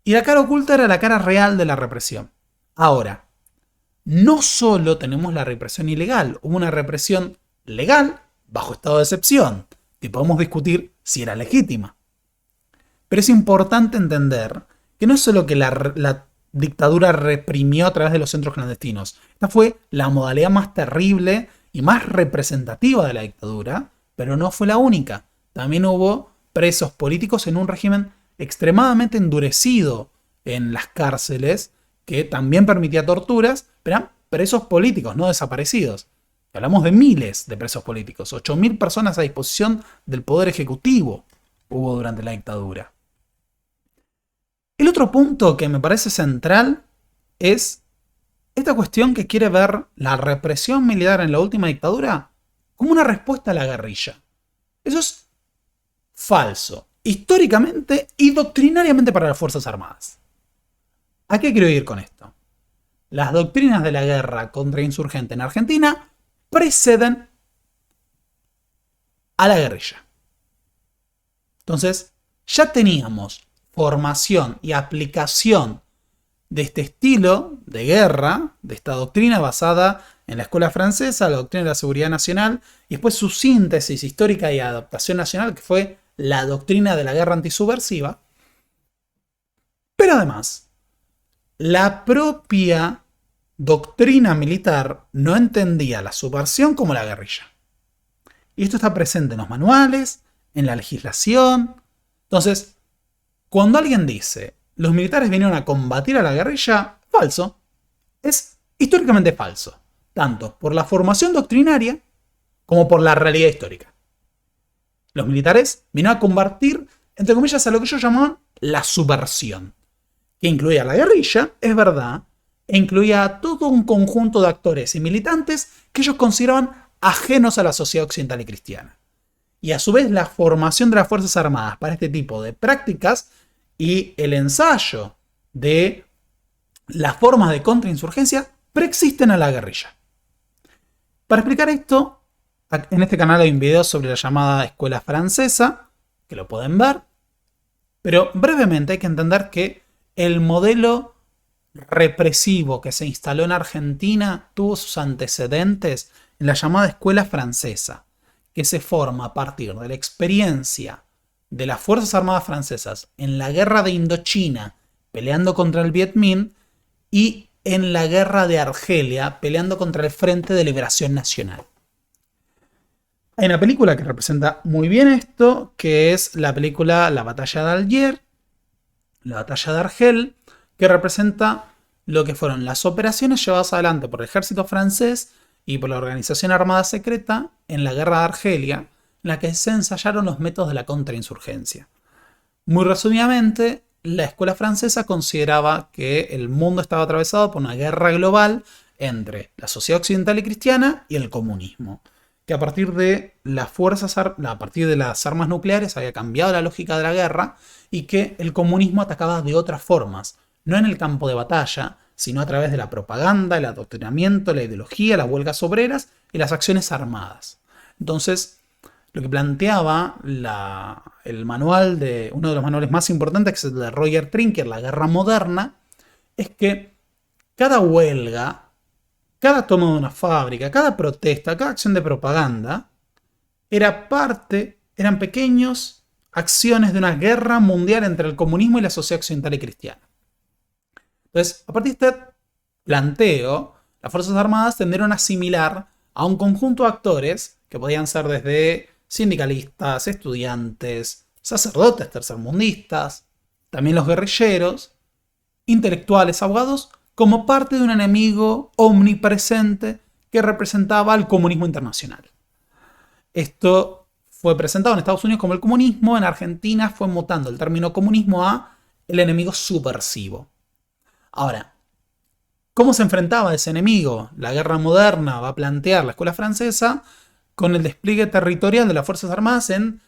y la cara oculta era la cara real de la represión. Ahora, no solo tenemos la represión ilegal, hubo una represión legal bajo estado de excepción, que podemos discutir si era legítima. Pero es importante entender que no es solo que la dictadura reprimió a través de los centros clandestinos. Esta fue la modalidad más terrible y más representativa de la dictadura, pero no fue la única. También hubo presos políticos en un régimen extremadamente endurecido en las cárceles, que también permitía torturas, pero eran presos políticos, no desaparecidos. Hablamos de miles de presos políticos, 8.000 personas a disposición del Poder Ejecutivo hubo durante la dictadura. El otro punto que me parece central es esta cuestión que quiere ver la represión militar en la última dictadura como una respuesta a la guerrilla. Eso es falso, históricamente y doctrinariamente para las Fuerzas Armadas. ¿A qué quiero ir con esto? las doctrinas de la guerra contrainsurgente en Argentina preceden a la guerrilla. Entonces, ya teníamos formación y aplicación de este estilo de guerra, de esta doctrina basada en la escuela francesa, la doctrina de la seguridad nacional, y después su síntesis histórica y adaptación nacional, que fue la doctrina de la guerra antisubversiva. Pero además, la propia doctrina militar no entendía la subversión como la guerrilla. Y esto está presente en los manuales, en la legislación. Entonces, cuando alguien dice los militares vinieron a combatir a la guerrilla, falso. Es históricamente falso. Tanto por la formación doctrinaria como por la realidad histórica. Los militares vinieron a combatir, entre comillas, a lo que ellos llamaban la subversión. Que incluía a la guerrilla, es verdad, e incluía a todo un conjunto de actores y militantes que ellos consideraban ajenos a la sociedad occidental y cristiana. Y a su vez la formación de las Fuerzas Armadas para este tipo de prácticas y el ensayo de las formas de contrainsurgencia preexisten a la guerrilla. Para explicar esto, en este canal hay un video sobre la llamada escuela francesa, que lo pueden ver, pero brevemente hay que entender que el modelo represivo que se instaló en Argentina tuvo sus antecedentes en la llamada escuela francesa, que se forma a partir de la experiencia de las Fuerzas Armadas francesas en la guerra de Indochina, peleando contra el Viet Minh, y en la guerra de Argelia, peleando contra el Frente de Liberación Nacional. Hay una película que representa muy bien esto, que es la película La Batalla de Algiers, la Batalla de Argel, que representa lo que fueron las operaciones llevadas adelante por el ejército francés y por la organización armada secreta en la guerra de Argelia, en la que se ensayaron los métodos de la contrainsurgencia. Muy resumidamente, la escuela francesa consideraba que el mundo estaba atravesado por una guerra global entre la sociedad occidental y cristiana y el comunismo, que a partir de las armas nucleares había cambiado la lógica de la guerra y que el comunismo atacaba de otras formas, no en el campo de batalla, sino a través de la propaganda, el adoctrinamiento, la ideología, las huelgas obreras y las acciones armadas. Entonces, lo que planteaba el manual uno de los manuales más importantes, que es el de Roger Trinker, La Guerra Moderna, es que cada huelga, cada toma de una fábrica, cada protesta, cada acción de propaganda, eran pequeñas acciones de una guerra mundial entre el comunismo y la sociedad occidental y cristiana. Entonces, a partir de este planteo, las Fuerzas Armadas tendieron a asimilar a un conjunto de actores que podían ser desde sindicalistas, estudiantes, sacerdotes tercermundistas, también los guerrilleros, intelectuales, abogados, como parte de un enemigo omnipresente que representaba al comunismo internacional. Esto fue presentado en Estados Unidos como el comunismo, en Argentina fue mutando el término comunismo a el enemigo subversivo. Ahora, ¿cómo se enfrentaba a ese enemigo? La guerra moderna va a plantear la escuela francesa con el despliegue territorial de las Fuerzas Armadas en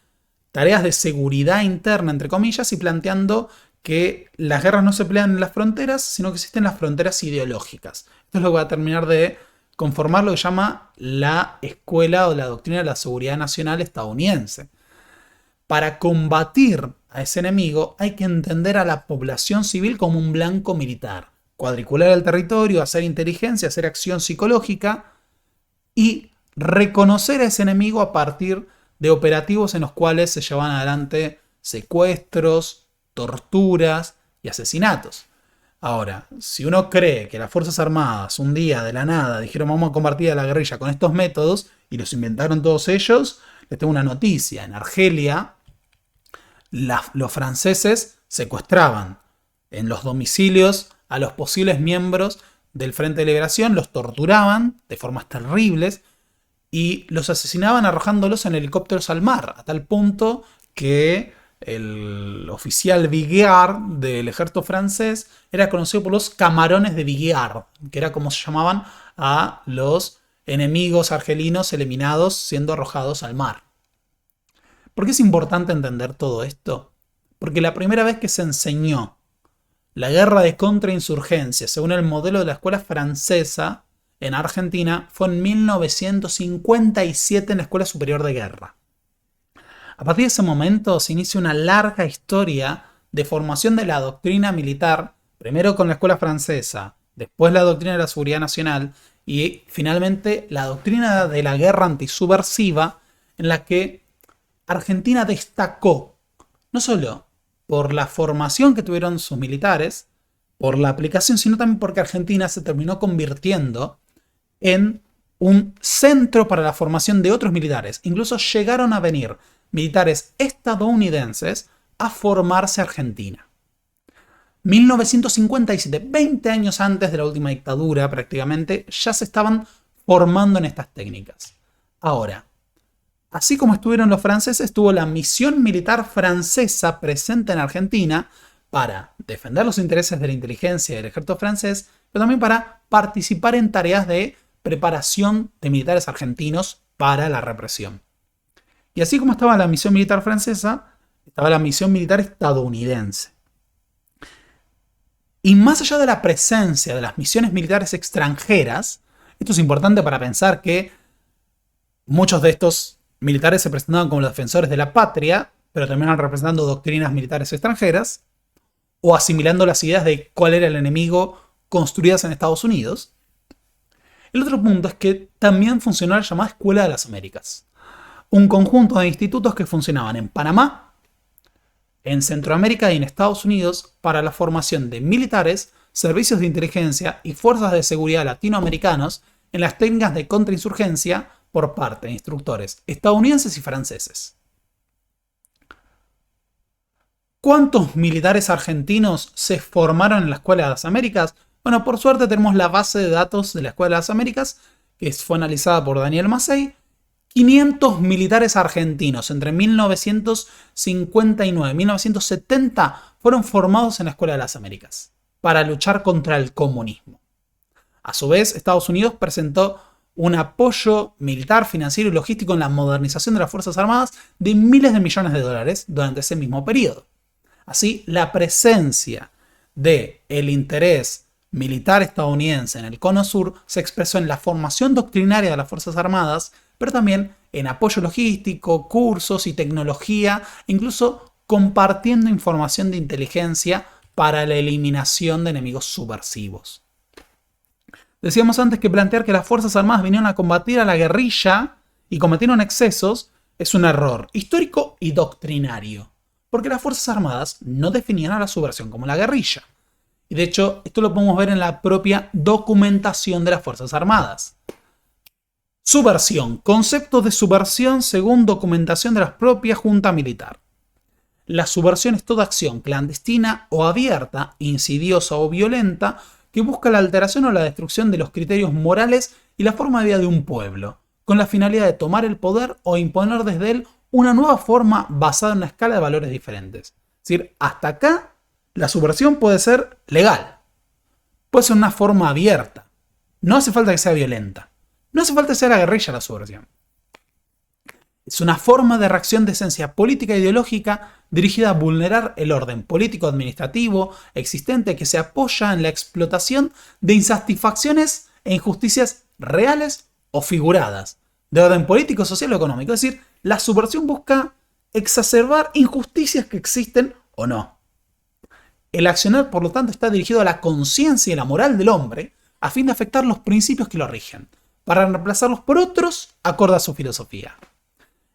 tareas de seguridad interna, entre comillas, y planteando que las guerras no se pelean en las fronteras, sino que existen las fronteras ideológicas. Esto es lo que va a terminar de conformar lo que llama la escuela o la doctrina de la seguridad nacional estadounidense. Para combatir a ese enemigo hay que entender a la población civil como un blanco militar, cuadricular el territorio, hacer inteligencia, hacer acción psicológica y reconocer a ese enemigo a partir de operativos en los cuales se llevan adelante secuestros, torturas y asesinatos. Ahora, si uno cree que las Fuerzas Armadas un día de la nada dijeron vamos a combatir a la guerrilla con estos métodos y los inventaron todos ellos, les tengo una noticia. En Argelia, los franceses secuestraban en los domicilios a los posibles miembros del Frente de Liberación, los torturaban de formas terribles y los asesinaban arrojándolos en helicópteros al mar, a tal punto que el oficial Viguiard del ejército francés era conocido por los camarones de Viguiard, que era como se llamaban a los enemigos argelinos eliminados siendo arrojados al mar. ¿Por qué es importante entender todo esto? Porque la primera vez que se enseñó La guerra de contrainsurgencia, según el modelo de la escuela francesa en Argentina, fue en 1957 en la Escuela Superior de Guerra. A partir de ese momento se inicia una larga historia de formación de la doctrina militar, primero con la escuela francesa, después la doctrina de la seguridad nacional y finalmente la doctrina de la guerra antisubversiva, en la que Argentina destacó no solo por la formación que tuvieron sus militares, por la aplicación, sino también porque Argentina se terminó convirtiendo en un centro para la formación de otros militares. Incluso llegaron a venir militares estadounidenses a formarse a Argentina. 1957, 20 años antes de la última dictadura prácticamente, ya se estaban formando en estas técnicas. Ahora, así como estuvieron los franceses, estuvo la misión militar francesa presente en Argentina para defender los intereses de la inteligencia del ejército francés, pero también para participar en tareas de preparación de militares argentinos para la represión. Y así como estaba la misión militar francesa, estaba la misión militar estadounidense. Y más allá de la presencia de las misiones militares extranjeras, esto es importante para pensar que muchos de estos militares se presentaban como los defensores de la patria, pero terminaron representando doctrinas militares extranjeras, o asimilando las ideas de cuál era el enemigo construidas en Estados Unidos. El otro punto es que también funcionó la llamada Escuela de las Américas, un conjunto de institutos que funcionaban en Panamá, en Centroamérica y en Estados Unidos para la formación de militares, servicios de inteligencia y fuerzas de seguridad latinoamericanos en las técnicas de contrainsurgencia por parte de instructores estadounidenses y franceses. ¿Cuántos militares argentinos se formaron en la Escuela de las Américas? Bueno, por suerte tenemos la base de datos de la Escuela de las Américas, que fue analizada por Daniel Massey. 500 militares argentinos entre 1959 y 1970 fueron formados en la Escuela de las Américas para luchar contra el comunismo. A su vez, Estados Unidos presentó un apoyo militar, financiero y logístico en la modernización de las Fuerzas Armadas de miles de millones de dólares durante ese mismo periodo. Así, la presencia del interés militar estadounidense en el Cono Sur se expresó en la formación doctrinaria de las Fuerzas Armadas, pero también en apoyo logístico, cursos y tecnología, incluso compartiendo información de inteligencia para la eliminación de enemigos subversivos. Decíamos antes que plantear que las Fuerzas Armadas vinieron a combatir a la guerrilla y cometieron excesos es un error histórico y doctrinario, porque las Fuerzas Armadas no definían a la subversión como la guerrilla. Y de hecho, esto lo podemos ver en la propia documentación de las Fuerzas Armadas. Subversión. Concepto de subversión según documentación de la propia Junta Militar. La subversión es toda acción clandestina o abierta, insidiosa o violenta que busca la alteración o la destrucción de los criterios morales y la forma de vida de un pueblo, con la finalidad de tomar el poder o imponer desde él una nueva forma basada en una escala de valores diferentes. Es decir, hasta acá la subversión puede ser legal, puede ser una forma abierta, no hace falta que sea violenta. No hace falta que sea la guerrilla la subversión. Es una forma de reacción de esencia política e ideológica dirigida a vulnerar el orden político-administrativo existente que se apoya en la explotación de insatisfacciones e injusticias reales o figuradas, de orden político, social o económico. Es decir, la subversión busca exacerbar injusticias que existen o no. El accionar, por lo tanto, está dirigido a la conciencia y la moral del hombre a fin de afectar los principios que lo rigen, para reemplazarlos por otros acorde a su filosofía.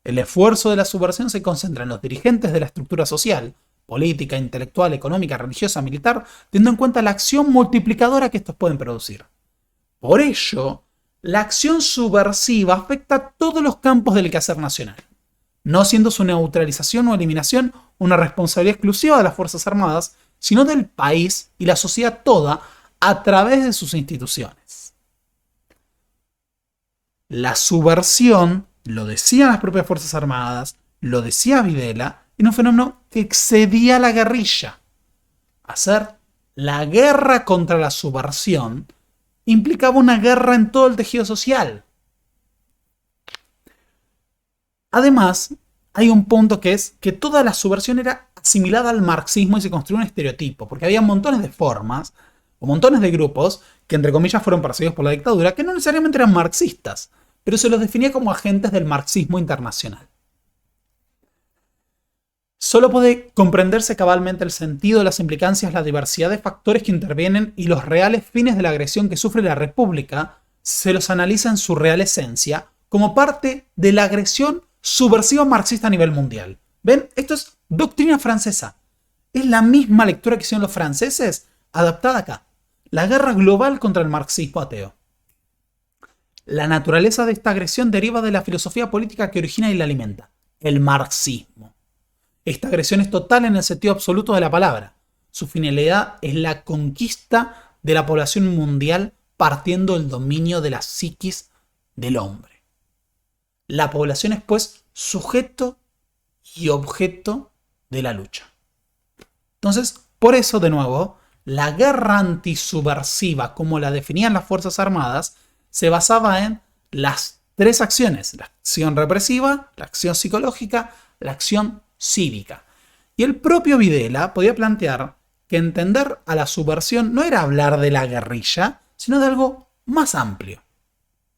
El esfuerzo de la subversión se concentra en los dirigentes de la estructura social, política, intelectual, económica, religiosa, militar, teniendo en cuenta la acción multiplicadora que estos pueden producir. Por ello, la acción subversiva afecta a todos los campos del quehacer nacional, no siendo su neutralización o eliminación una responsabilidad exclusiva de las Fuerzas Armadas, sino del país y la sociedad toda a través de sus instituciones. La subversión, lo decían las propias Fuerzas Armadas, lo decía Videla, era un fenómeno que excedía la guerrilla. Hacer la guerra contra la subversión implicaba una guerra en todo el tejido social. Además, hay un punto que es que toda la subversión era asimilada al marxismo y se construyó un estereotipo, porque había montones de formas o montones de grupos que entre comillas fueron perseguidos por la dictadura, que no necesariamente eran marxistas, pero se los definía como agentes del marxismo internacional. Solo puede comprenderse cabalmente el sentido, las implicancias, la diversidad de factores que intervienen y los reales fines de la agresión que sufre la República si se los analiza en su real esencia como parte de la agresión subversiva marxista a nivel mundial. ¿Ven? Esto es doctrina francesa. Es la misma lectura que hicieron los franceses, adaptada acá. La guerra global contra el marxismo ateo. La naturaleza de esta agresión deriva de la filosofía política que origina y la alimenta, el marxismo. Esta agresión es total en el sentido absoluto de la palabra. Su finalidad es la conquista de la población mundial partiendo del dominio de la psiquis del hombre. La población es, pues, sujeto y objeto de la lucha. Entonces, por eso, de nuevo, la guerra antisubversiva, como la definían las Fuerzas Armadas, se basaba en las tres acciones: la acción represiva, la acción psicológica, la acción cívica. Y el propio Videla podía plantear que entender a la subversión no era hablar de la guerrilla, sino de algo más amplio.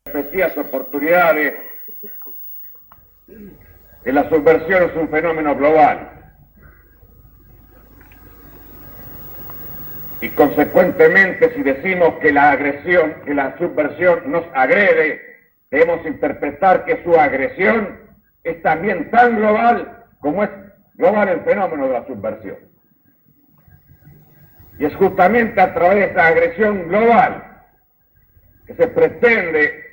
Repetidas oportunidades, que la subversión es un fenómeno global y consecuentemente si decimos que la agresión, que la subversión nos agrede, debemos interpretar que su agresión es también tan global como es global el fenómeno de la subversión. Y es justamente a través de esta agresión global que se pretende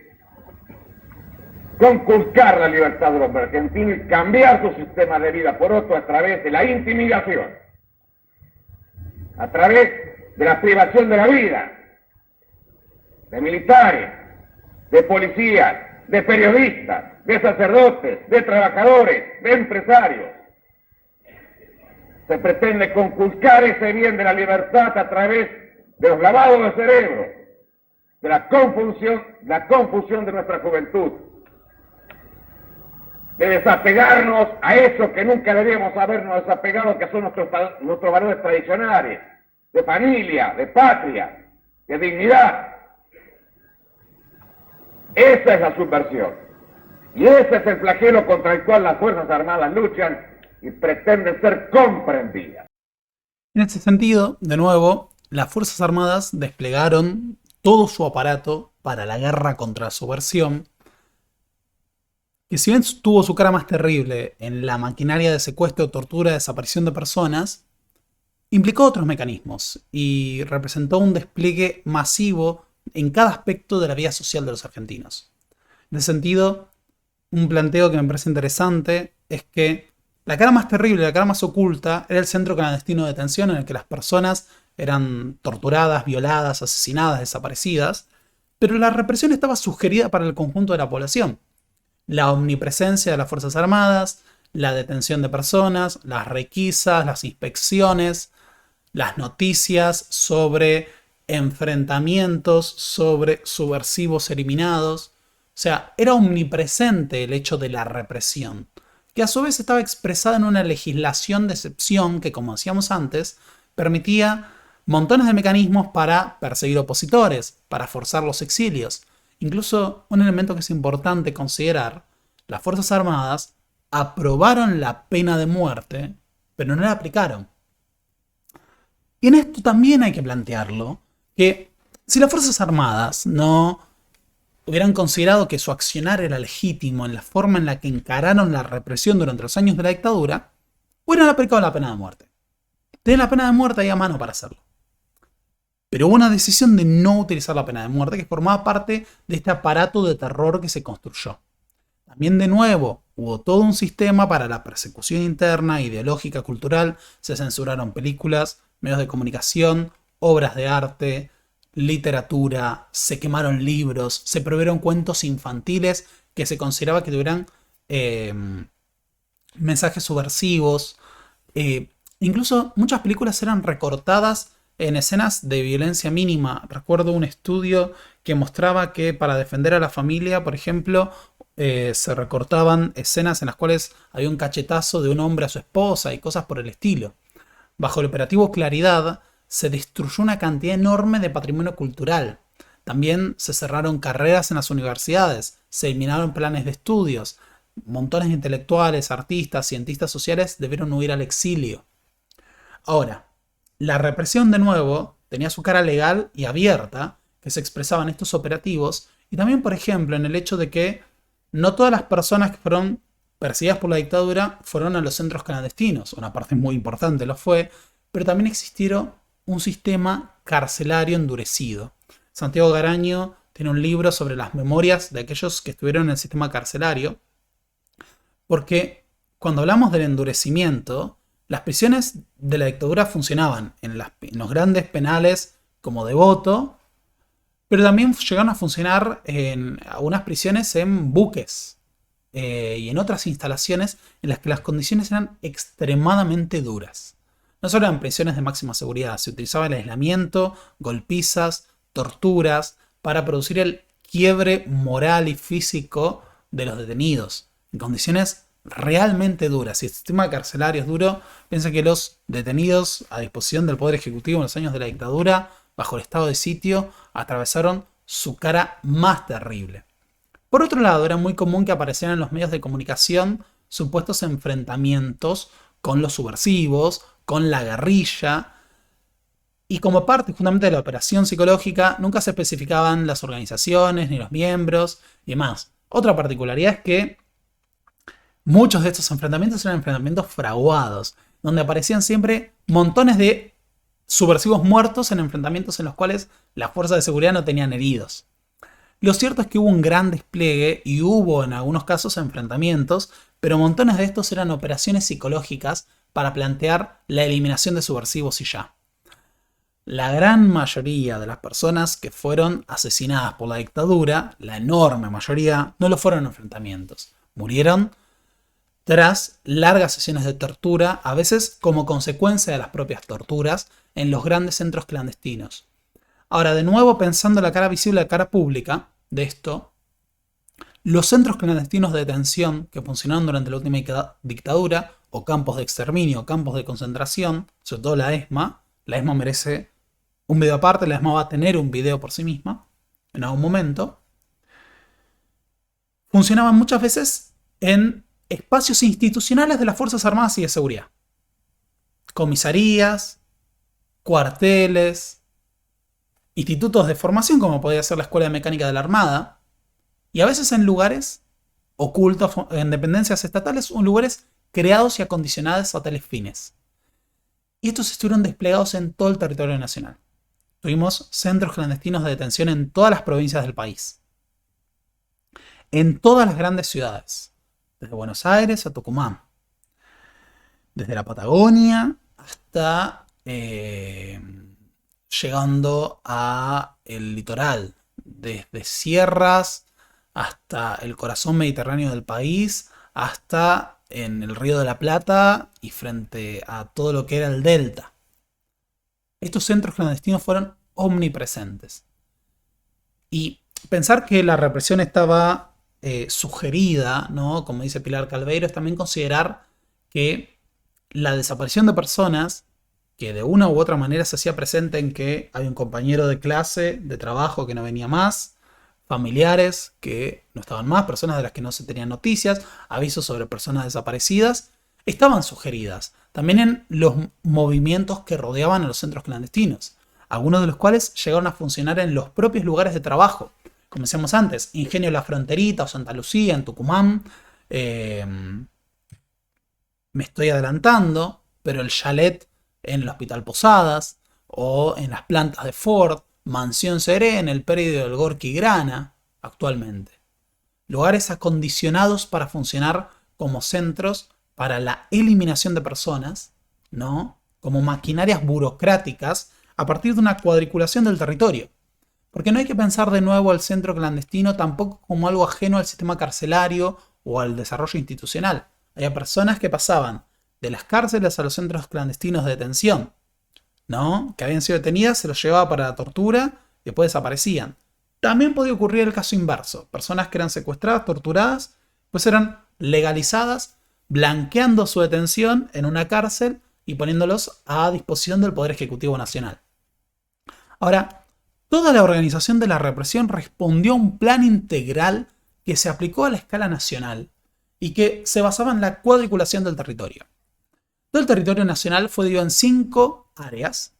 conculcar la libertad del hombre argentino y cambiar su sistema de vida por otro a través de la intimidación, a través de la privación de la vida, de militares, de policías, de periodistas, de sacerdotes, de trabajadores, de empresarios. Se pretende conculcar ese bien de la libertad a través de los lavados de cerebro, de la confusión de nuestra juventud, de desapegarnos a eso que nunca deberíamos habernos desapegado, que son nuestros valores tradicionales, de familia, de patria, de dignidad. Esa es la subversión. Y ese es el flagelo contra el cual las Fuerzas Armadas luchan y pretenden ser comprendidas. En este sentido, de nuevo, las Fuerzas Armadas desplegaron todo su aparato para la guerra contra la subversión, que si bien tuvo su cara más terrible en la maquinaria de secuestro, tortura, desaparición de personas, implicó otros mecanismos y representó un despliegue masivo en cada aspecto de la vida social de los argentinos. En ese sentido, un planteo que me parece interesante es que la cara más terrible, la cara más oculta, era el centro clandestino de detención en el que las personas eran torturadas, violadas, asesinadas, desaparecidas, pero la represión estaba sugerida para el conjunto de la población. La omnipresencia de las Fuerzas Armadas, la detención de personas, las requisas, las inspecciones, las noticias sobre enfrentamientos, sobre subversivos eliminados. O sea, era omnipresente el hecho de la represión, que a su vez estaba expresada en una legislación de excepción que, como decíamos antes, permitía montones de mecanismos para perseguir opositores, para forzar los exilios. Incluso un elemento que es importante considerar: las Fuerzas Armadas aprobaron la pena de muerte, pero no la aplicaron. Y en esto también hay que plantearlo, que si las Fuerzas Armadas no hubieran considerado que su accionar era legítimo en la forma en la que encararon la represión durante los años de la dictadura, hubieran aplicado la pena de muerte. Tenían la pena de muerte ahí a mano para hacerlo. Pero hubo una decisión de no utilizar la pena de muerte que formaba parte de este aparato de terror que se construyó. También, de nuevo, hubo todo un sistema para la persecución interna, ideológica, cultural. Se censuraron películas, medios de comunicación, obras de arte, literatura, se quemaron libros, se prohibieron cuentos infantiles que se consideraba que tuvieran mensajes subversivos. Incluso muchas películas eran recortadas en escenas de violencia mínima. Recuerdo un estudio que mostraba que para defender a la familia, por ejemplo, se recortaban escenas en las cuales había un cachetazo de un hombre a su esposa y cosas por el estilo. Bajo el operativo Claridad se destruyó una cantidad enorme de patrimonio cultural. También se cerraron carreras en las universidades, se eliminaron planes de estudios, montones de intelectuales, artistas, cientistas sociales debieron huir al exilio. Ahora, la represión de nuevo tenía su cara legal y abierta, que se expresaba en estos operativos, y también, por ejemplo, en el hecho de que no todas las personas que fueron perseguidas por la dictadura fueron a los centros clandestinos, una parte muy importante lo fue, pero también existieron un sistema carcelario endurecido. Santiago Garaño tiene un libro sobre las memorias de aquellos que estuvieron en el sistema carcelario, porque cuando hablamos del endurecimiento, las prisiones de la dictadura funcionaban en los grandes penales como Devoto, pero también llegaron a funcionar en algunas prisiones en buques y en otras instalaciones en las que las condiciones eran extremadamente duras. No solo eran prisiones de máxima seguridad, se utilizaba el aislamiento, golpizas, torturas para producir el quiebre moral y físico de los detenidos en condiciones realmente duras. Si el sistema carcelario es duro, piensa que los detenidos a disposición del Poder Ejecutivo en los años de la dictadura, bajo el estado de sitio, atravesaron su cara más terrible. Por otro lado, era muy común que aparecieran en los medios de comunicación supuestos enfrentamientos con los subversivos, con la guerrilla, y como parte justamente de la operación psicológica, nunca se especificaban las organizaciones, ni los miembros, y demás. Otra particularidad es que muchos de estos enfrentamientos eran enfrentamientos fraguados, donde aparecían siempre montones de subversivos muertos en enfrentamientos en los cuales las fuerzas de seguridad no tenían heridos. Lo cierto es que hubo un gran despliegue y hubo en algunos casos enfrentamientos, pero montones de estos eran operaciones psicológicas para plantear la eliminación de subversivos y ya. La gran mayoría de las personas que fueron asesinadas por la dictadura, la enorme mayoría, no lo fueron enfrentamientos. Murieron tras largas sesiones de tortura, a veces como consecuencia de las propias torturas, en los grandes centros clandestinos. Ahora, de nuevo, pensando la cara visible, la cara pública de esto, los centros clandestinos de detención que funcionaron durante la última dictadura, o campos de exterminio, o campos de concentración, sobre todo la ESMA merece un video aparte, la ESMA va a tener un video por sí misma, en algún momento, funcionaban muchas veces en espacios institucionales de las Fuerzas Armadas y de Seguridad. Comisarías, cuarteles, institutos de formación como podría ser la Escuela de Mecánica de la Armada, y a veces en lugares ocultos, en dependencias estatales o en lugares creados y acondicionados a tales fines. Y estos estuvieron desplegados en todo el territorio nacional. Tuvimos centros clandestinos de detención en todas las provincias del país. En todas las grandes ciudades. Desde Buenos Aires a Tucumán. Desde la Patagonia hasta llegando a el litoral. Desde sierras hasta el corazón mediterráneo del país, hasta en el Río de la Plata y frente a todo lo que era el delta. Estos centros clandestinos fueron omnipresentes. Y pensar que la represión estaba sugerida, ¿no? Como dice Pilar Calveiro, es también considerar que la desaparición de personas que de una u otra manera se hacía presente en que hay un compañero de clase, de trabajo que no venía más, familiares que no estaban más, personas de las que no se tenían noticias, avisos sobre personas desaparecidas, estaban sugeridas también en los movimientos que rodeaban a los centros clandestinos, algunos de los cuales llegaron a funcionar en los propios lugares de trabajo. Como decíamos antes, Ingenio La Fronterita o Santa Lucía en Tucumán, me estoy adelantando, pero el chalet en el Hospital Posadas o en las plantas de Ford, Mansión Seré en el predio del Gorki Grana actualmente. Lugares acondicionados para funcionar como centros para la eliminación de personas, ¿no? Como maquinarias burocráticas a partir de una cuadriculación del territorio. Porque no hay que pensar de nuevo al centro clandestino tampoco como algo ajeno al sistema carcelario o al desarrollo institucional. Había personas que pasaban de las cárceles a los centros clandestinos de detención, ¿no? Que habían sido detenidas, se los llevaba para la tortura y después desaparecían. También podía ocurrir el caso inverso. Personas que eran secuestradas, torturadas, pues eran legalizadas, blanqueando su detención en una cárcel y poniéndolos a disposición del Poder Ejecutivo Nacional. Ahora, toda la organización de la represión respondió a un plan integral que se aplicó a la escala nacional y que se basaba en la cuadriculación del territorio. Todo el territorio nacional fue dividido en 5 áreas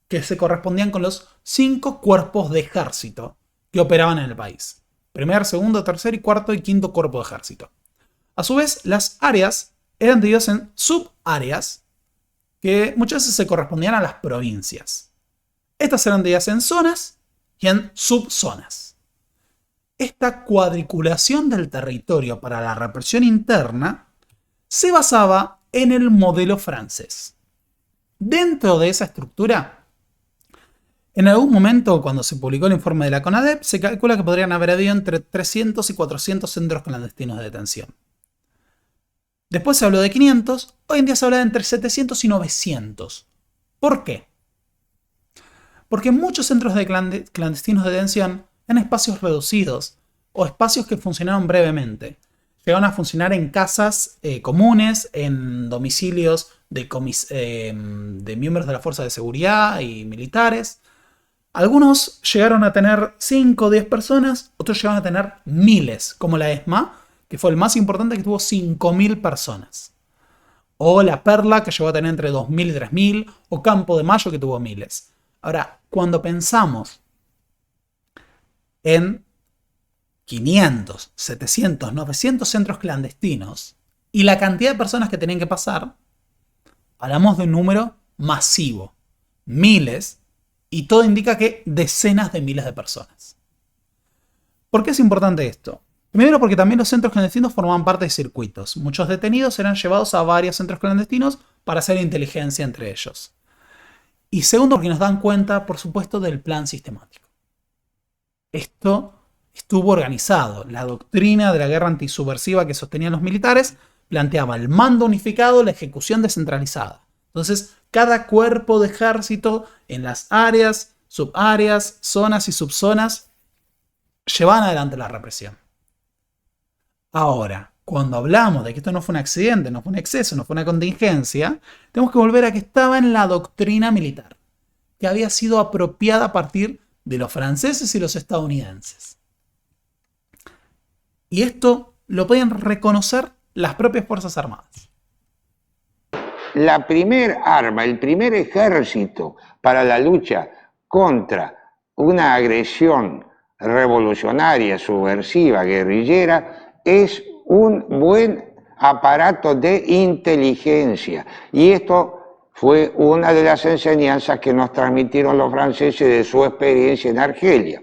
que se correspondían con los 5 cuerpos de ejército que operaban en el país. Primer, segundo, tercer y cuarto y quinto cuerpo de ejército. A su vez, las áreas eran divididas en subáreas que muchas veces se correspondían a las provincias. Estas eran divididas en zonas y en subzonas. Esta cuadriculación del territorio para la represión interna se basaba en el modelo francés. Dentro de esa estructura, en algún momento, cuando se publicó el informe de la CONADEP, se calcula que podrían haber habido entre 300 y 400 centros clandestinos de detención. Después se habló de 500, hoy en día se habla de entre 700 y 900. ¿Por qué? Porque muchos centros de clandestinos de detención eran espacios reducidos o espacios que funcionaron brevemente. Llegaron a funcionar en casas comunes, en domicilios de miembros de la fuerza de seguridad y militares. Algunos llegaron a tener 5 o 10 personas, otros llegaron a tener miles, como la ESMA, que fue el más importante, que tuvo 5.000 personas. O la Perla, que llegó a tener entre 2.000 y 3.000, o Campo de Mayo, que tuvo miles. Ahora, cuando pensamos en 500, 700, 900 centros clandestinos y la cantidad de personas que tenían que pasar, hablamos de un número masivo, miles, y todo indica que decenas de miles de personas. ¿Por qué es importante esto? Primero, porque también los centros clandestinos formaban parte de circuitos. Muchos detenidos eran llevados a varios centros clandestinos para hacer inteligencia entre ellos. Y segundo, porque nos dan cuenta, por supuesto, del plan sistemático. Esto estuvo organizado. La doctrina de la guerra antisubversiva que sostenían los militares planteaba el mando unificado, la ejecución descentralizada. Entonces, cada cuerpo de ejército en las áreas, subáreas, zonas y subzonas llevaban adelante la represión. Ahora, cuando hablamos de que esto no fue un accidente, no fue un exceso, no fue una contingencia, tenemos que volver a que estaba en la doctrina militar, que había sido apropiada a partir de los franceses y los estadounidenses. Y esto lo pueden reconocer las propias Fuerzas Armadas. La primer arma, el primer ejército para la lucha contra una agresión revolucionaria, subversiva, guerrillera, es un buen aparato de inteligencia. Y esto fue una de las enseñanzas que nos transmitieron los franceses de su experiencia en Argelia.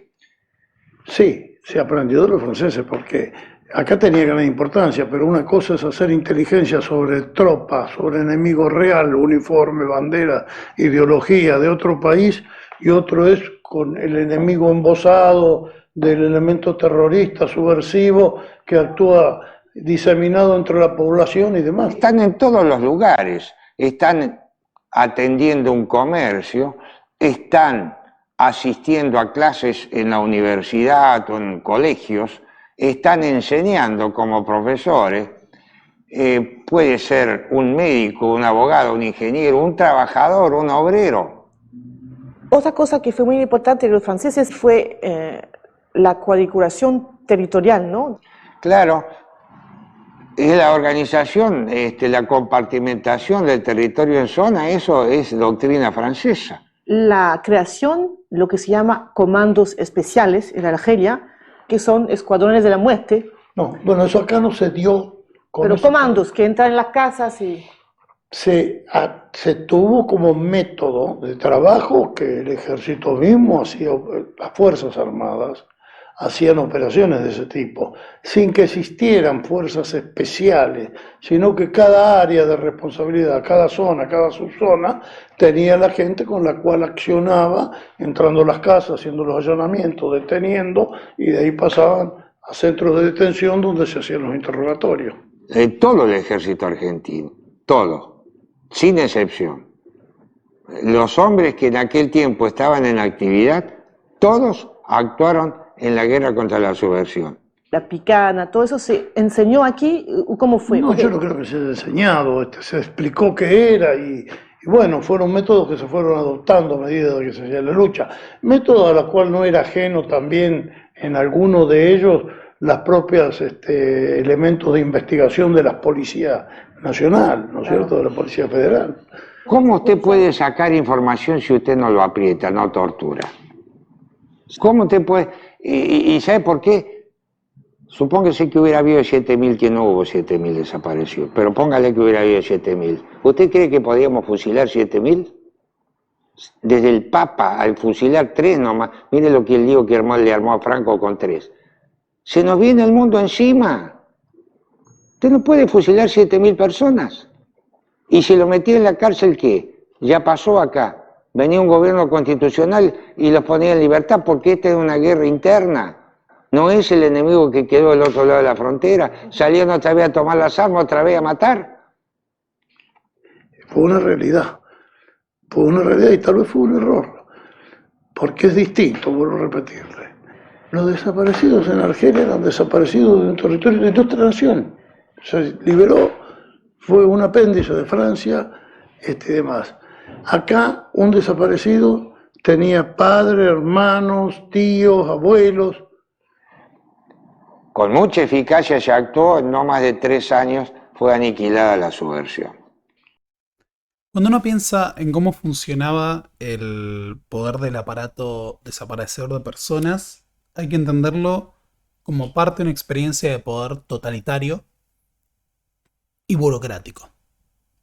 Sí, se aprendió de los franceses porque acá tenía gran importancia, pero una cosa es hacer inteligencia sobre tropas, sobre enemigo real, uniforme, bandera, ideología de otro país, y otro es con el enemigo embosado del elemento terrorista, subversivo, que actúa diseminado entre la población y demás. Están en todos los lugares, están atendiendo un comercio, están asistiendo a clases en la universidad o en colegios, están enseñando como profesores, puede ser un médico, un abogado, un ingeniero, un trabajador, un obrero. Otra cosa que fue muy importante de los franceses fue la cuadriculación territorial, ¿no? Claro, es la organización, la compartimentación del territorio en zona, eso es doctrina francesa. La creación, lo que se llama comandos especiales en Argelia, que son escuadrones de la muerte. No, bueno, eso acá no se dio. Pero comandos que entran en las casas y... Se tuvo como método de trabajo que el ejército mismo hacía, las Fuerzas Armadas hacían operaciones de ese tipo, sin que existieran fuerzas especiales, sino que cada área de responsabilidad, cada zona, cada subzona, tenía la gente con la cual accionaba, entrando a las casas, haciendo los allanamientos, deteniendo, y de ahí pasaban a centros de detención donde se hacían los interrogatorios. Todo el ejército argentino, todo, sin excepción. Los hombres que en aquel tiempo estaban en actividad, todos actuaron en la guerra contra la subversión. La picana, todo eso se enseñó aquí, ¿cómo fue? No, yo no creo que se haya enseñado, se explicó qué era y bueno, fueron métodos que se fueron adoptando a medida de que se hacía la lucha. Métodos a los cuales no era ajeno también en algunos de ellos las propias elementos de investigación de la Policía Nacional, ¿no es cierto?, de la Policía Federal. ¿Cómo usted puede sacar información si usted no lo aprieta, no tortura? ¿Cómo usted puede...? ¿Y sabe por qué? Supóngase que hubiera habido 7.000, que no hubo 7.000 desaparecidos, pero póngale que hubiera habido 7.000. ¿Usted cree que podíamos fusilar 7.000? Desde el Papa al fusilar 3 nomás. Mire lo que el lío que le armó a Franco con 3. Se nos viene el mundo encima. Usted no puede fusilar 7.000 personas. Y si lo metía en la cárcel, ¿qué? Ya pasó acá. Venía un gobierno constitucional y los ponía en libertad porque esta es una guerra interna. No es el enemigo que quedó del otro lado de la frontera. Salieron otra vez a tomar las armas, otra vez a matar. Fue una realidad. Fue una realidad y tal vez fue un error. Porque es distinto, vuelvo a repetirle. Los desaparecidos en Argelia eran desaparecidos de un territorio de nuestra nación. Se liberó, fue un apéndice de Francia y demás. Acá un desaparecido tenía padres, hermanos, tíos, abuelos. Con mucha eficacia se actuó, en no más de 3 años fue aniquilada la subversión. Cuando uno piensa en cómo funcionaba el poder del aparato desaparecedor de personas, hay que entenderlo como parte de una experiencia de poder totalitario y burocrático.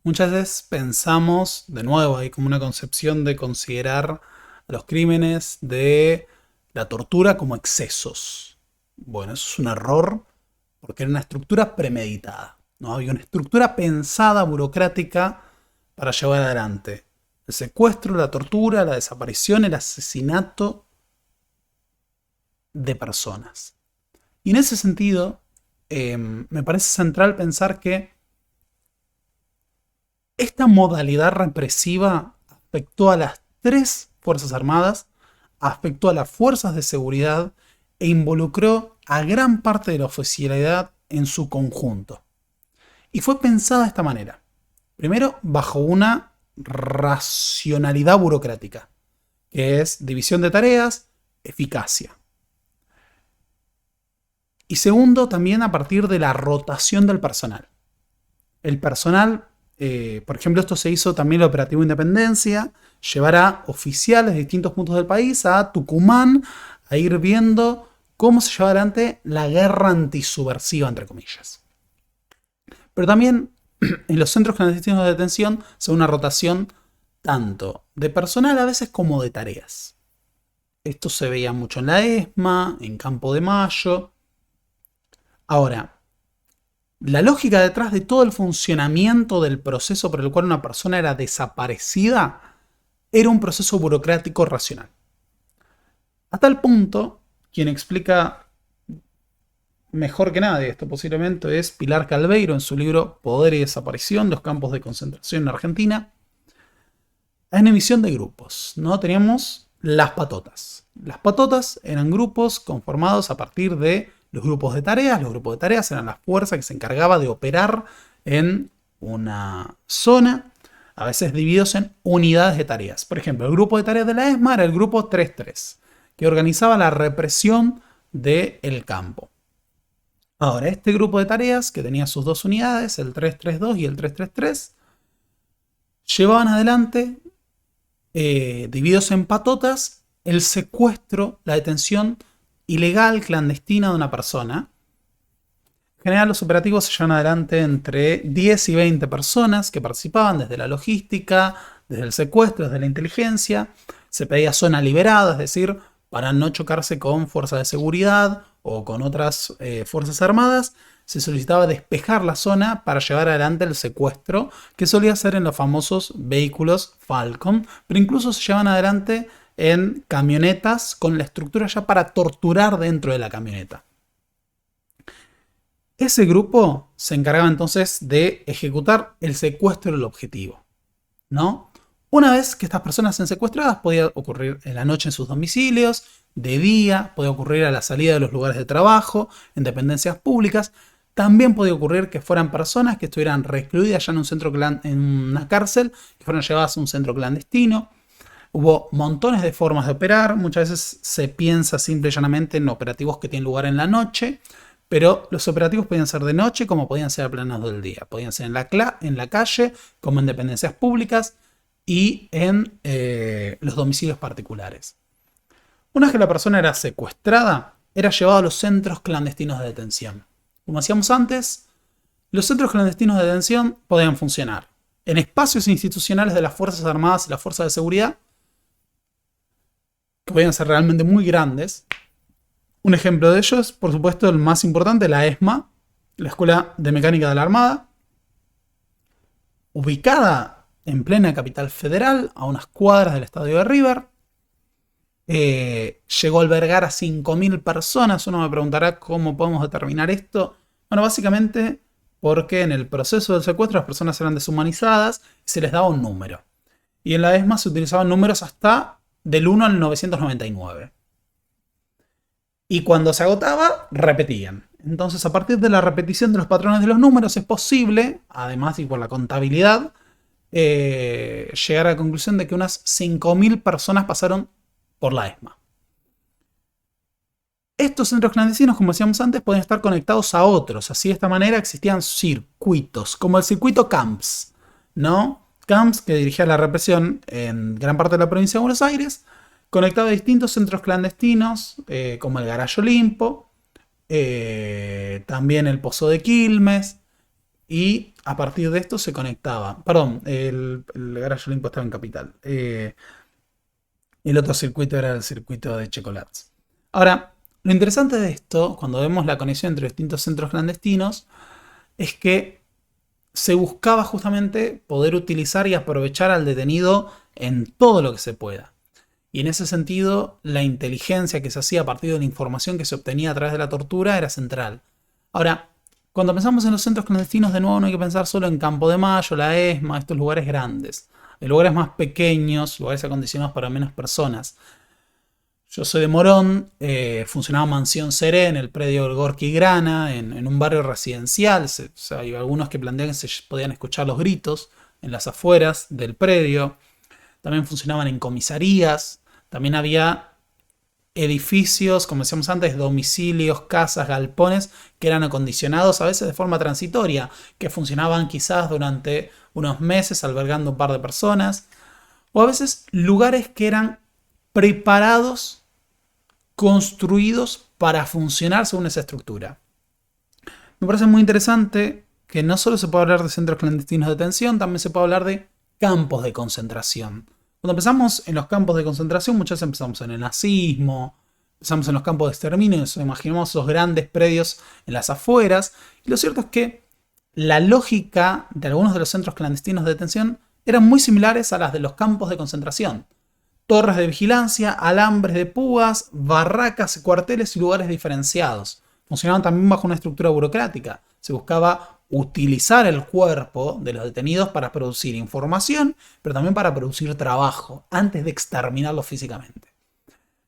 Muchas veces pensamos, de nuevo, hay como una concepción de considerar los crímenes de la tortura como excesos. Bueno, eso es un error porque era una estructura premeditada, ¿no? Había una estructura pensada, burocrática, para llevar adelante el secuestro, la tortura, la desaparición, el asesinato de personas. Y en ese sentido, me parece central pensar que esta modalidad represiva afectó a las 3 Fuerzas Armadas, afectó a las fuerzas de seguridad e involucró a gran parte de la oficialidad en su conjunto. Y fue pensada de esta manera. Primero, bajo una racionalidad burocrática, que es división de tareas, eficacia. Y segundo, también a partir de la rotación del personal. El personal, por ejemplo, esto se hizo también en el Operativo Independencia, llevar a oficiales de distintos puntos del país a Tucumán a ir viendo cómo se lleva adelante la guerra antisubversiva, entre comillas. Pero también en los centros clandestinos de detención se da una rotación tanto de personal a veces como de tareas. Esto se veía mucho en la ESMA, en Campo de Mayo. Ahora, la lógica detrás de todo el funcionamiento del proceso por el cual una persona era desaparecida era un proceso burocrático racional. A tal punto, quien explica mejor que nadie esto posiblemente es Pilar Calveiro en su libro Poder y Desaparición, los campos de concentración en Argentina. Hay una emisión de grupos, ¿no? Teníamos las patotas. Las patotas eran grupos conformados a partir de los grupos de tareas. Los grupos de tareas eran la fuerza que se encargaba de operar en una zona, a veces divididos en unidades de tareas. Por ejemplo, el grupo de tareas de la ESMA era el grupo 33, que organizaba la represión del campo. Ahora, este grupo de tareas, que tenía sus 2 unidades, el 332 y el 333, llevaban adelante, divididos en patotas, el secuestro, la detención ilegal, clandestina de una persona. En general, los operativos se llevan adelante entre 10 y 20 personas que participaban desde la logística, desde el secuestro, desde la inteligencia. Se pedía zona liberada, es decir, para no chocarse con fuerzas de seguridad o con otras fuerzas armadas, se solicitaba despejar la zona para llevar adelante el secuestro, que solía ser en los famosos vehículos Falcon, pero incluso se llevan adelante en camionetas con la estructura ya para torturar dentro de la camioneta. Ese grupo se encargaba entonces de ejecutar el secuestro del objetivo, ¿no? Una vez que estas personas sean secuestradas, podía ocurrir en la noche en sus domicilios, de día, podía ocurrir a la salida de los lugares de trabajo, en dependencias públicas. También podía ocurrir que fueran personas que estuvieran recluidas ya en un centro en una cárcel, que fueran llevadas a un centro clandestino. Hubo montones de formas de operar. Muchas veces se piensa simple y llanamente en operativos que tienen lugar en la noche, pero los operativos podían ser de noche como podían ser a plenos del día. Podían ser en la calle, como en dependencias públicas y en los domicilios particulares. Una vez que la persona era secuestrada, era llevada a los centros clandestinos de detención. Como decíamos antes, los centros clandestinos de detención podían funcionar en espacios institucionales de las Fuerzas Armadas y las Fuerzas de Seguridad, que podían ser realmente muy grandes. Un ejemplo de ello es, por supuesto, el más importante, la ESMA, la Escuela de Mecánica de la Armada, ubicada en plena capital federal, a unas cuadras del estadio de River. Llegó a albergar a 5.000 personas. Uno me preguntará cómo podemos determinar esto. Bueno, básicamente porque en el proceso del secuestro las personas eran deshumanizadas y se les daba un número. Y en la ESMA se utilizaban números hasta del 1 al 999. Y cuando se agotaba, repetían. Entonces, a partir de la repetición de los patrones de los números, es posible, además y por la contabilidad, llegar a la conclusión de que unas 5.000 personas pasaron por la ESMA. Estos centros clandestinos, como decíamos antes, pueden estar conectados a otros. Así, de esta manera, existían circuitos, como el circuito Camps, ¿no? Camps, que dirigía la represión en gran parte de la provincia de Buenos Aires, conectado a distintos centros clandestinos, como el Garage Olimpo, también el Pozo de Quilmes, y a partir de esto se conectaba. Perdón, el Garage Olimpo estaba en Capital. El otro circuito era el circuito de Chocolates. Ahora, lo interesante de esto, cuando vemos la conexión entre distintos centros clandestinos, es que se buscaba justamente poder utilizar y aprovechar al detenido en todo lo que se pueda. Y en ese sentido, la inteligencia que se hacía a partir de la información que se obtenía a través de la tortura era central. Ahora, cuando pensamos en los centros clandestinos, de nuevo no hay que pensar solo en Campo de Mayo, la ESMA, estos lugares grandes. Hay lugares más pequeños, lugares acondicionados para menos personas. Yo soy de Morón, funcionaba Mansión Seré en el predio del Gorki Grana, en un barrio residencial. Hay algunos que plantean que se podían escuchar los gritos en las afueras del predio. También funcionaban en comisarías. También había edificios, como decíamos antes, domicilios, casas, galpones, que eran acondicionados a veces de forma transitoria, que funcionaban quizás durante unos meses albergando un par de personas. O a veces lugares que eran preparados, construidos para funcionar según esa estructura. Me parece muy interesante que no solo se puede hablar de centros clandestinos de detención, también se puede hablar de campos de concentración. Cuando pensamos en los campos de concentración, muchas veces pensamos en el nazismo, pensamos en los campos de exterminio, imaginamos esos grandes predios en las afueras. Y lo cierto es que la lógica de algunos de los centros clandestinos de detención eran muy similares a las de los campos de concentración. Torres de vigilancia, alambres de púas, barracas, cuarteles y lugares diferenciados. Funcionaban también bajo una estructura burocrática. Se buscaba utilizar el cuerpo de los detenidos para producir información, pero también para producir trabajo, antes de exterminarlos físicamente.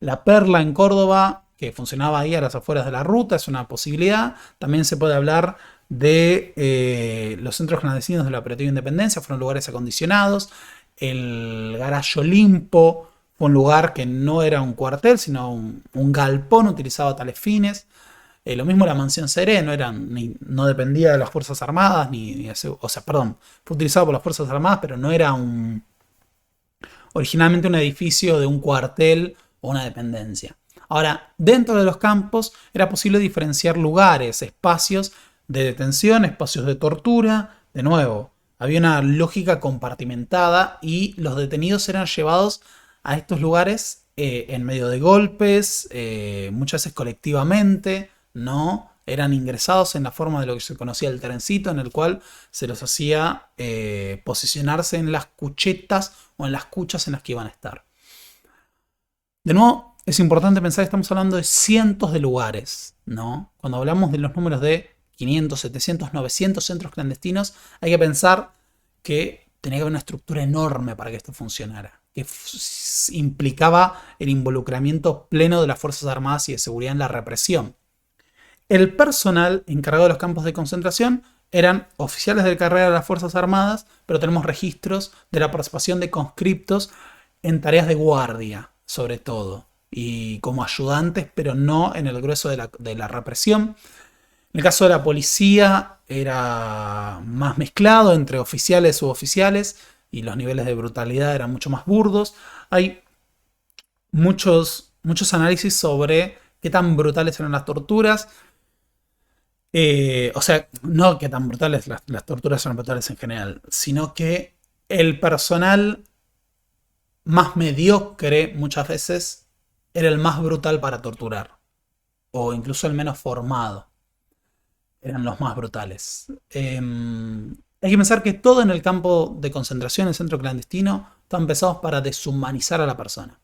La Perla en Córdoba, que funcionaba ahí a las afueras de la ruta, es una posibilidad. También se puede hablar de los centros clandestinos de la Operativa Independencia, fueron lugares acondicionados. El Garage Olimpo fue un lugar que no era un cuartel, sino un galpón utilizado a tales fines. Lo mismo la Mansión Seré, no dependía de las Fuerzas Armadas, fue utilizado por las Fuerzas Armadas, pero no era originalmente un edificio de un cuartel o una dependencia. Ahora, dentro de los campos era posible diferenciar lugares, espacios de detención, espacios de tortura. De nuevo, había una lógica compartimentada y los detenidos eran llevados a estos lugares en medio de golpes, muchas veces colectivamente, ¿no? Eran ingresados en la forma de lo que se conocía el trencito, en el cual se los hacía posicionarse en las cuchetas o en las cuchas en las que iban a estar. De nuevo, es importante pensar que estamos hablando de cientos de lugares, ¿no? Cuando hablamos de los números de 500, 700, 900 centros clandestinos, hay que pensar que tenía que haber una estructura enorme para que esto funcionara, que implicaba el involucramiento pleno de las Fuerzas Armadas y de Seguridad en la represión. El personal encargado de los campos de concentración eran oficiales de carrera de las Fuerzas Armadas, pero tenemos registros de la participación de conscriptos en tareas de guardia, sobre todo, y como ayudantes, pero no en el grueso de la represión. En el caso de la policía era más mezclado entre oficiales y suboficiales, y los niveles de brutalidad eran mucho más burdos. Hay muchos análisis sobre qué tan brutales eran las torturas. O sea, no que tan brutales, las torturas eran brutales en general, sino que el personal más mediocre muchas veces era el más brutal para torturar, o incluso el menos formado. Eran los más brutales. Hay que pensar que todo en el campo de concentración, el centro clandestino, estaban pensados para deshumanizar a la persona.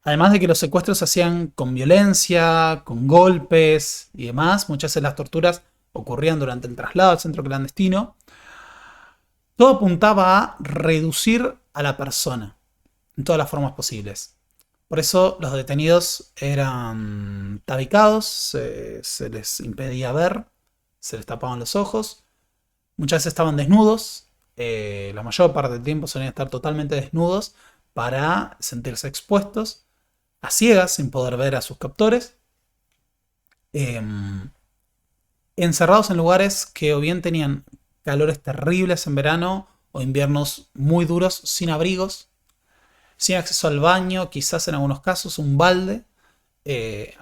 Además de que los secuestros se hacían con violencia, con golpes y demás, muchas de las torturas ocurrían durante el traslado al centro clandestino. Todo apuntaba a reducir a la persona en todas las formas posibles. Por eso los detenidos eran tabicados, se les impedía ver, se les tapaban los ojos. Muchas veces estaban desnudos, la mayor parte del tiempo solían estar totalmente desnudos para sentirse expuestos, a ciegas, sin poder ver a sus captores. Encerrados en lugares que o bien tenían calores terribles en verano o inviernos muy duros, sin abrigos, sin acceso al baño, quizás en algunos casos un balde,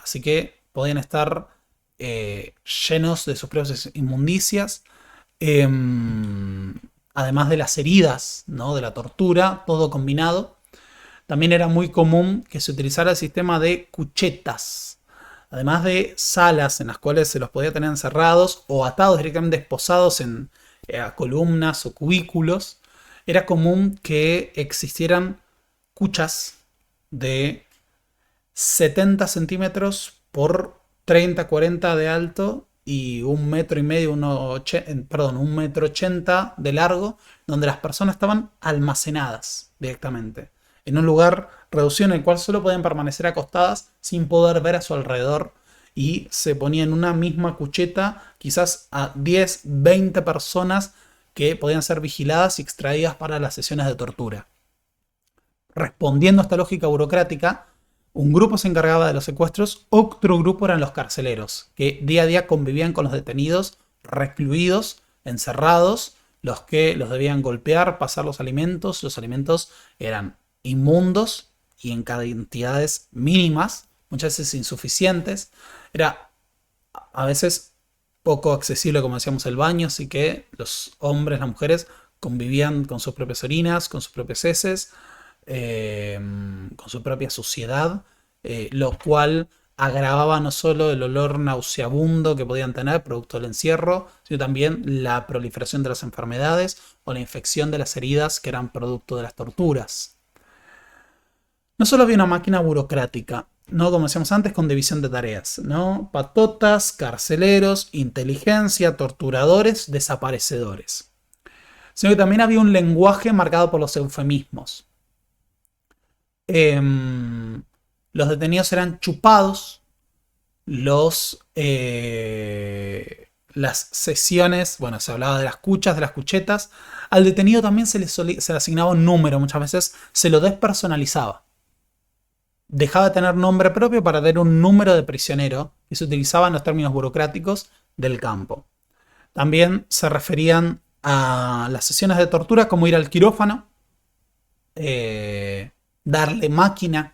así que podían estar llenos de sus propias inmundicias, además de las heridas, ¿no?, de la tortura, todo combinado. También era muy común que se utilizara el sistema de cuchetas, además de salas en las cuales se los podía tener encerrados o atados directamente, esposados en columnas o cubículos. Era común que existieran cuchas de 70 centímetros por 30, 40 de alto y 1,5 metros, 1,80 m de largo, donde las personas estaban almacenadas directamente en un lugar reducido en el cual solo podían permanecer acostadas sin poder ver a su alrededor, y se ponía en una misma cucheta quizás a 10, 20 personas que podían ser vigiladas y extraídas para las sesiones de tortura. Respondiendo a esta lógica burocrática, un grupo se encargaba de los secuestros, otro grupo eran los carceleros, que día a día convivían con los detenidos recluidos, encerrados, los que los debían golpear, pasar los alimentos. Los alimentos eran inmundos y en cantidades mínimas, muchas veces insuficientes. Era a veces poco accesible, como decíamos, el baño, así que los hombres, las mujeres convivían con sus propias orinas, con sus propios heces, con su propia suciedad, lo cual agravaba no solo el olor nauseabundo que podían tener producto del encierro, sino también la proliferación de las enfermedades o la infección de las heridas que eran producto de las torturas. No solo había una máquina burocrática, ¿no?, como decíamos antes, con división de tareas, ¿no?, patotas, carceleros, inteligencia, torturadores, desaparecedores, sino que también había un lenguaje marcado por los eufemismos. Los detenidos eran chupados, las sesiones, bueno, se hablaba de las cuchas, de las cuchetas. Al detenido también se le asignaba un número, muchas veces se lo despersonalizaba. Dejaba de tener nombre propio para tener un número de prisionero, y se utilizaba en los términos burocráticos del campo. También se referían a las sesiones de tortura como ir al quirófano, darle máquina.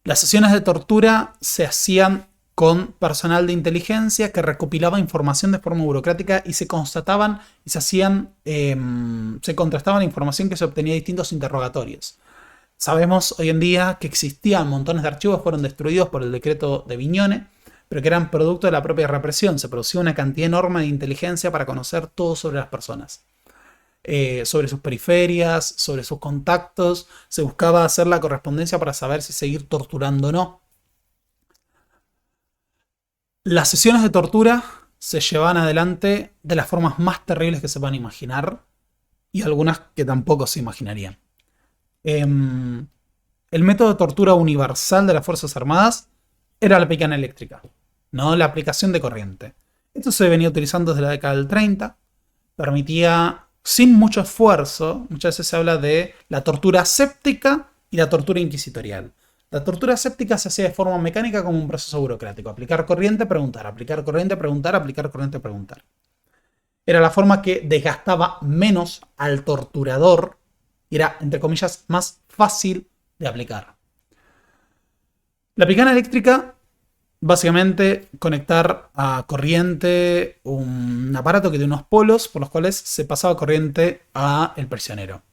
Las sesiones de tortura se hacían con personal de inteligencia que recopilaba información de forma burocrática y se constataban y se contrastaba información que se obtenía de distintos interrogatorios. Sabemos hoy en día que existían montones de archivos que fueron destruidos por el decreto de Viñone, pero que eran producto de la propia represión. Se producía una cantidad enorme de inteligencia para conocer todo sobre las personas. Sobre sus periferias, sobre sus contactos. Se buscaba hacer la correspondencia para saber si seguir torturando o no. Las sesiones de tortura se llevaban adelante de las formas más terribles que se puedan imaginar y algunas que tampoco se imaginarían. El método de tortura universal de las Fuerzas Armadas era la picana eléctrica, no la aplicación de corriente. Esto se venía utilizando desde la década del 30, permitía, sin mucho esfuerzo, muchas veces se habla de la tortura aséptica y la tortura inquisitorial. La tortura aséptica se hacía de forma mecánica como un proceso burocrático. Aplicar corriente, preguntar, aplicar corriente, preguntar, aplicar corriente, preguntar. Era la forma que desgastaba menos al torturador y era, entre comillas, más fácil de aplicar. La picana eléctrica, básicamente conectar a corriente un aparato que tiene unos polos por los cuales se pasaba corriente al prisionero.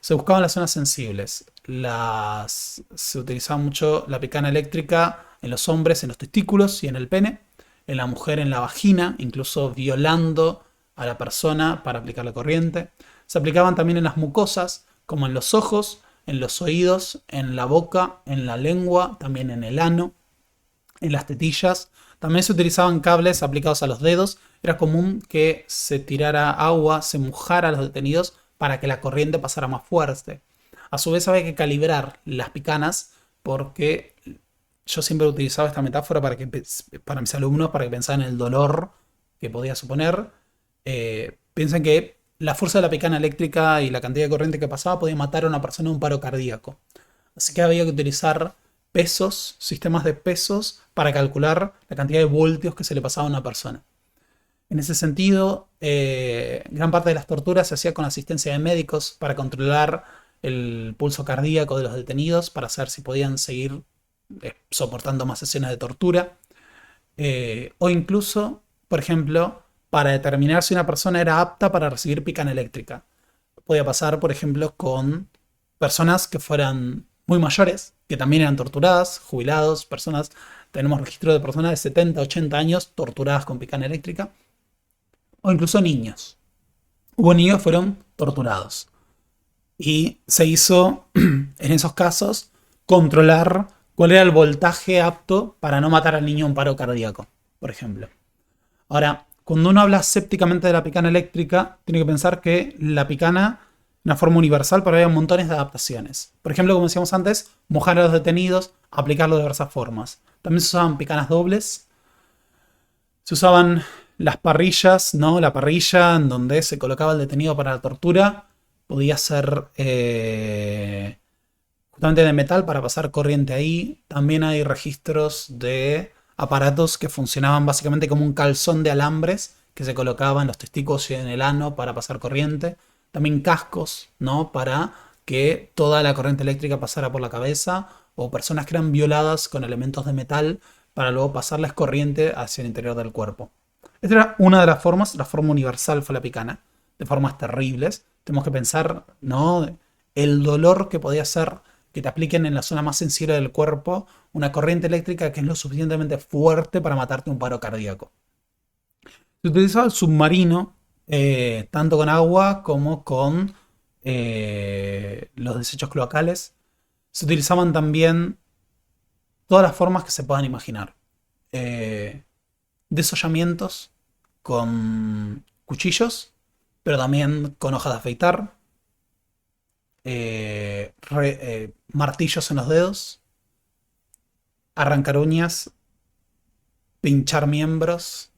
Se buscaban las zonas sensibles. Se utilizaba mucho la picana eléctrica en los hombres, en los testículos y en el pene. En la mujer, en la vagina, incluso violando a la persona para aplicar la corriente. Se aplicaban también en las mucosas, como en los ojos, en los oídos, en la boca, en la lengua, también en el ano, en las tetillas. También se utilizaban cables aplicados a los dedos. Era común que se tirara agua, se mojara a los detenidos para que la corriente pasara más fuerte. A su vez había que calibrar las picanas porque yo siempre utilizaba esta metáfora para mis alumnos, para que pensaran en el dolor que podía suponer. Piensen que la fuerza de la picana eléctrica y la cantidad de corriente que pasaba podía matar a una persona de un paro cardíaco. Así que había que utilizar pesos, sistemas de pesos, para calcular la cantidad de voltios que se le pasaba a una persona. En ese sentido, gran parte de las torturas se hacía con asistencia de médicos para controlar el pulso cardíaco de los detenidos, para saber si podían seguir soportando más sesiones de tortura. O incluso, por ejemplo, para determinar si una persona era apta para recibir picana eléctrica. Podía pasar, por ejemplo, con personas que fueran muy mayores, que también eran torturadas, jubilados, tenemos registro de personas de 70, 80 años torturadas con picana eléctrica, o incluso niños. Hubo niños que fueron torturados. Y se hizo, en esos casos, controlar cuál era el voltaje apto para no matar al niño en un paro cardíaco, por ejemplo. Ahora, cuando uno habla sépticamente de la picana eléctrica, tiene que pensar que la picana es una forma universal, pero había montones de adaptaciones. Por ejemplo, como decíamos antes, mojar a los detenidos, aplicarlo de diversas formas. También se usaban picanas dobles. Se usaban las parrillas, ¿no? La parrilla en donde se colocaba el detenido para la tortura. Podía ser justamente de metal para pasar corriente ahí. También hay registros de aparatos que funcionaban básicamente como un calzón de alambres que se colocaban en los testículos y en el ano para pasar corriente. También cascos, ¿no? Para que toda la corriente eléctrica pasara por la cabeza, o personas que eran violadas con elementos de metal para luego pasarles corriente hacia el interior del cuerpo. Esta era una de las formas. La forma universal fue la picana, de formas terribles. Tenemos que pensar, ¿no? El dolor que podía ser que te apliquen en la zona más sensible del cuerpo una corriente eléctrica que es lo suficientemente fuerte para matarte un paro cardíaco. Se utilizaba el submarino, tanto con agua como con los desechos cloacales. Se utilizaban también todas las formas que se puedan imaginar. Desollamientos con cuchillos, pero también con hojas de afeitar. Martillos en los dedos. Arrancar uñas. Pinchar miembros.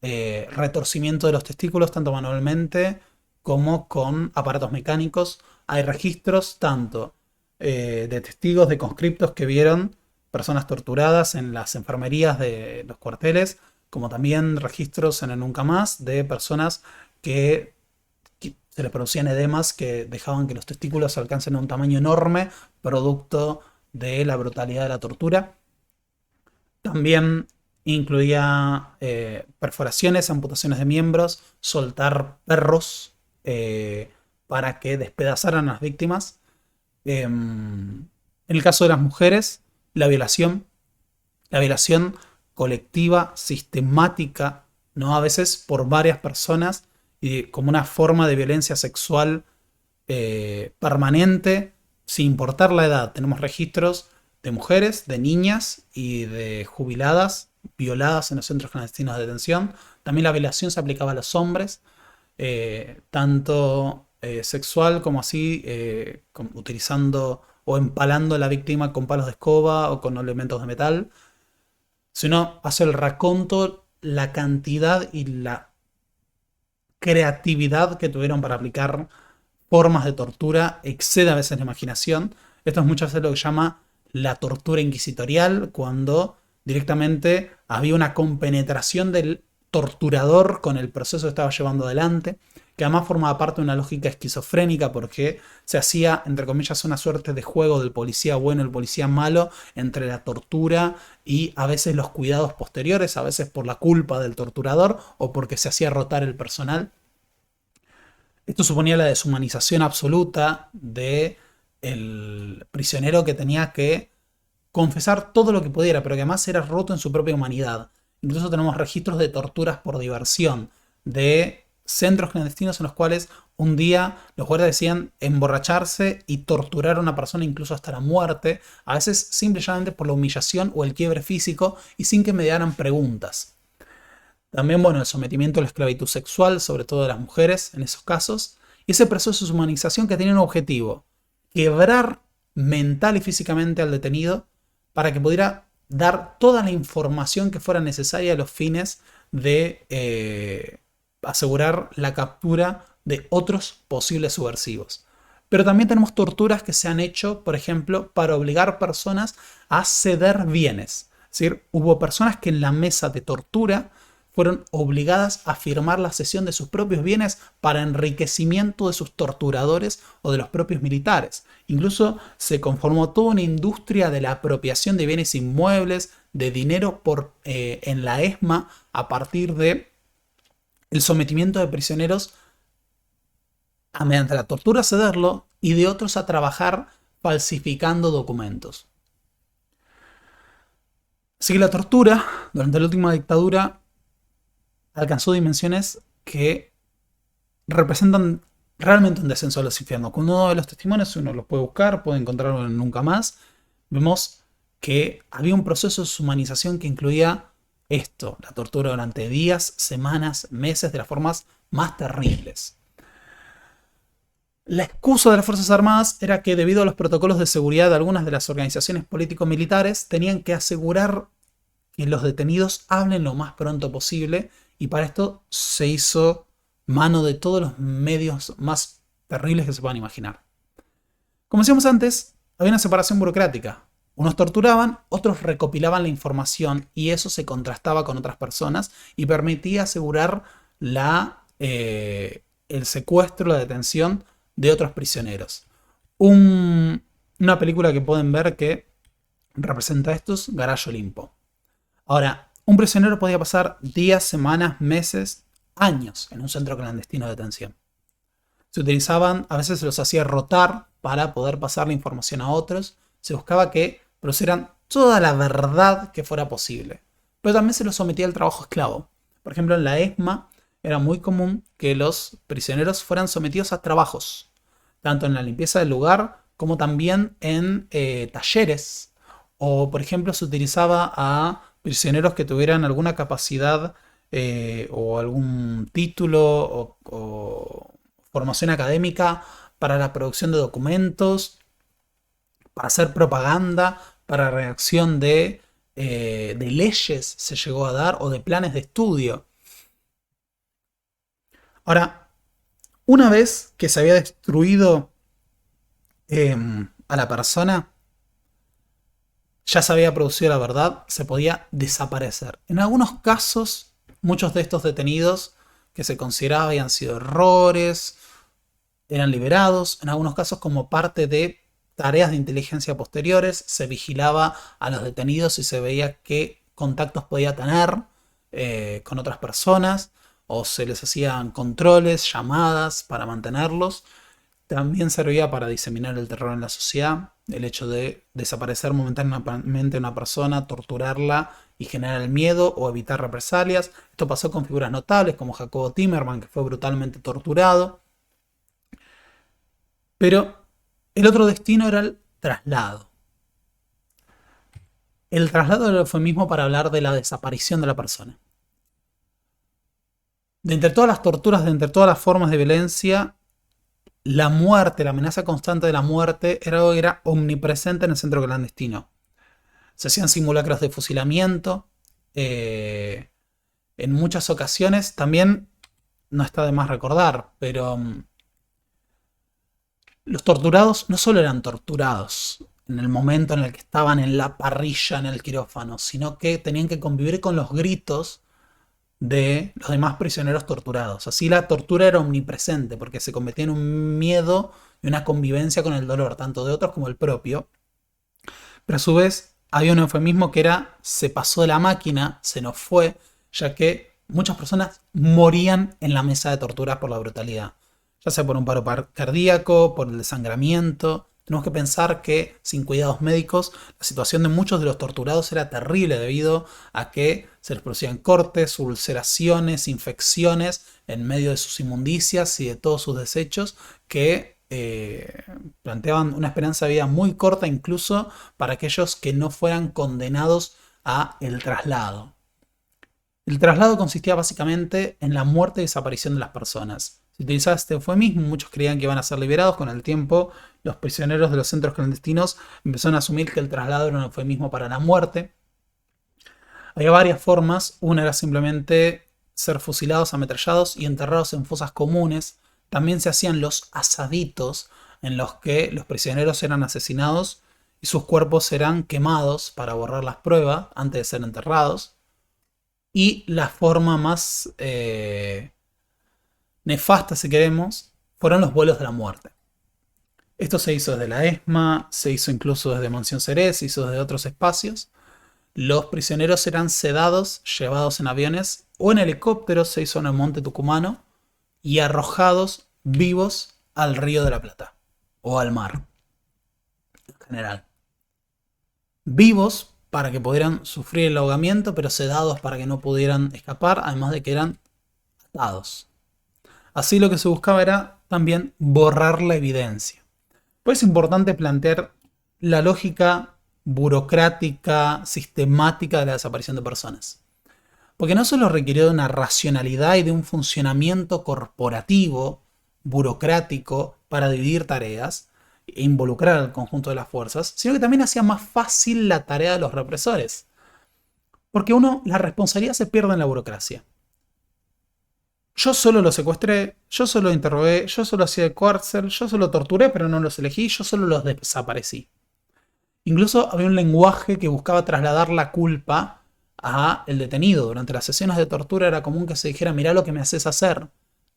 Retorcimiento de los testículos, tanto manualmente como con aparatos mecánicos. Hay registros tanto de testigos, de conscriptos que vieron personas torturadas en las enfermerías de los cuarteles, como también registros en el Nunca Más de personas que se les producían edemas que dejaban que los testículos alcancen un tamaño enorme, producto de la brutalidad de la tortura. También incluía perforaciones, amputaciones de miembros, soltar perros para que despedazaran a las víctimas. En el caso de las mujeres, la violación colectiva, sistemática, ¿no? A veces por varias personas, y como una forma de violencia sexual permanente, sin importar la edad. Tenemos registros de mujeres, de niñas y de jubiladas violadas en los centros clandestinos de detención. También la violación se aplicaba a los hombres, tanto sexual como así, utilizando o empalando a la víctima con palos de escoba o con elementos de metal. Si uno hace el raconto, la cantidad y la creatividad que tuvieron para aplicar formas de tortura excede a veces la imaginación. Esto es muchas veces lo que se llama la tortura inquisitorial, cuando directamente había una compenetración del torturador con el proceso que estaba llevando adelante, que además formaba parte de una lógica esquizofrénica porque se hacía, entre comillas, una suerte de juego del policía bueno y el policía malo entre la tortura y a veces los cuidados posteriores, a veces por la culpa del torturador o porque se hacía rotar el personal. Esto suponía la deshumanización absoluta del prisionero, que tenía que confesar todo lo que pudiera, pero que además era roto en su propia humanidad. Incluso tenemos registros de torturas por diversión, de centros clandestinos en los cuales un día los guardias decían emborracharse y torturar a una persona incluso hasta la muerte, a veces simplemente por la humillación o el quiebre físico y sin que mediaran preguntas. También, bueno, el sometimiento a la esclavitud sexual, sobre todo de las mujeres en esos casos, y ese proceso de humanización que tenía un objetivo: quebrar mental y físicamente al detenido para que pudiera dar toda la información que fuera necesaria a los fines de asegurar la captura de otros posibles subversivos. Pero también tenemos torturas que se han hecho, por ejemplo, para obligar personas a ceder bienes. Es decir, hubo personas que en la mesa de tortura fueron obligadas a firmar la cesión de sus propios bienes para enriquecimiento de sus torturadores o de los propios militares. Incluso se conformó toda una industria de la apropiación de bienes inmuebles, de dinero en la ESMA, a partir de el sometimiento de prisioneros a, mediante la tortura, a cederlo, y de otros a trabajar falsificando documentos. Así que la tortura durante la última dictadura alcanzó dimensiones que representan realmente un descenso a los infiernos. Con uno de los testimonios, uno los puede buscar, puede encontrarlo en Nunca Más, vemos que había un proceso de deshumanización que incluía esto: la tortura durante días, semanas, meses, de las formas más terribles. La excusa de las Fuerzas Armadas era que, debido a los protocolos de seguridad de algunas de las organizaciones político-militares, tenían que asegurar que los detenidos hablen lo más pronto posible, y para esto se hizo mano de todos los medios más terribles que se puedan imaginar. Como decíamos antes, había una separación burocrática. Unos torturaban, otros recopilaban la información, y eso se contrastaba con otras personas y permitía asegurar el secuestro, la detención de otros prisioneros. Una película que pueden ver que representa esto es Garage Olimpo. Ahora, un prisionero podía pasar días, semanas, meses, años en un centro clandestino de detención. Se utilizaban, a veces se los hacía rotar para poder pasar la información a otros. Se buscaba que produjeran toda la verdad que fuera posible. Pero también se los sometía al trabajo esclavo. Por ejemplo, en la ESMA era muy común que los prisioneros fueran sometidos a trabajos, tanto en la limpieza del lugar como también en talleres. O, por ejemplo, se utilizaba a prisioneros que tuvieran alguna capacidad o algún título o formación académica para la producción de documentos, para hacer propaganda, para redacción de leyes se llegó a dar, o de planes de estudio. Ahora, una vez que se había destruido a la persona, ya se había producido la verdad, se podía desaparecer. En algunos casos, muchos de estos detenidos que se consideraba habían sido errores, eran liberados. En algunos casos, como parte de tareas de inteligencia posteriores, se vigilaba a los detenidos y se veía qué contactos podía tener con otras personas, o se les hacían controles, llamadas para mantenerlos. También servía para diseminar el terror en la sociedad, el hecho de desaparecer momentáneamente una persona, torturarla y generar el miedo o evitar represalias. Esto pasó con figuras notables como Jacobo Timerman, que fue brutalmente torturado. Pero el otro destino era el traslado. El traslado era el eufemismo para hablar de la desaparición de la persona. De entre todas las torturas, de entre todas las formas de violencia, la muerte, la amenaza constante de la muerte era algo que era omnipresente en el centro clandestino. Se hacían simulacros de fusilamiento. En muchas ocasiones, también, no está de más recordar, pero los torturados no solo eran torturados en el momento en el que estaban en la parrilla, en el quirófano, sino que tenían que convivir con los gritos de los demás prisioneros torturados. Así la tortura era omnipresente, porque se convertía en un miedo y una convivencia con el dolor, tanto de otros como el propio. Pero a su vez había un eufemismo que era: se pasó de la máquina, se nos fue, ya que muchas personas morían en la mesa de torturas por la brutalidad, ya sea por un paro cardíaco, por el desangramiento. Tenemos que pensar que sin cuidados médicos la situación de muchos de los torturados era terrible debido a que se les producían cortes, ulceraciones, infecciones en medio de sus inmundicias y de todos sus desechos que planteaban una esperanza de vida muy corta incluso para aquellos que no fueran condenados a el traslado. El traslado consistía básicamente en la muerte y desaparición de las personas. Se utilizaba este eufemismo, muchos creían que iban a ser liberados. Con el tiempo, los prisioneros de los centros clandestinos empezaron a asumir que el traslado era un eufemismo para la muerte. Había varias formas. Una era simplemente ser fusilados, ametrallados y enterrados en fosas comunes. También se hacían los asaditos, en los que los prisioneros eran asesinados y sus cuerpos eran quemados para borrar las pruebas antes de ser enterrados. Y la forma más nefasta, si queremos, fueron los vuelos de la muerte. Esto se hizo desde la ESMA, se hizo incluso desde Mansión Seré, se hizo desde otros espacios. Los prisioneros eran sedados, llevados en aviones o en helicópteros, se hizo en el Monte Tucumano, y arrojados vivos al Río de la Plata o al mar en general. Vivos para que pudieran sufrir el ahogamiento, pero sedados para que no pudieran escapar, además de que eran atados. Así lo que se buscaba era también borrar la evidencia. Pues es importante plantear la lógica burocrática, sistemática de la desaparición de personas. Porque no solo requirió de una racionalidad y de un funcionamiento corporativo, burocrático, para dividir tareas e involucrar al conjunto de las fuerzas, sino que también hacía más fácil la tarea de los represores. Porque la responsabilidad se pierde en la burocracia. Yo solo los secuestré, yo solo interrogué, yo solo hacía de cárcel, yo solo torturé pero no los elegí, yo solo los desaparecí. Incluso había un lenguaje que buscaba trasladar la culpa a el detenido. Durante las sesiones de tortura era común que se dijera: mirá lo que me haces hacer.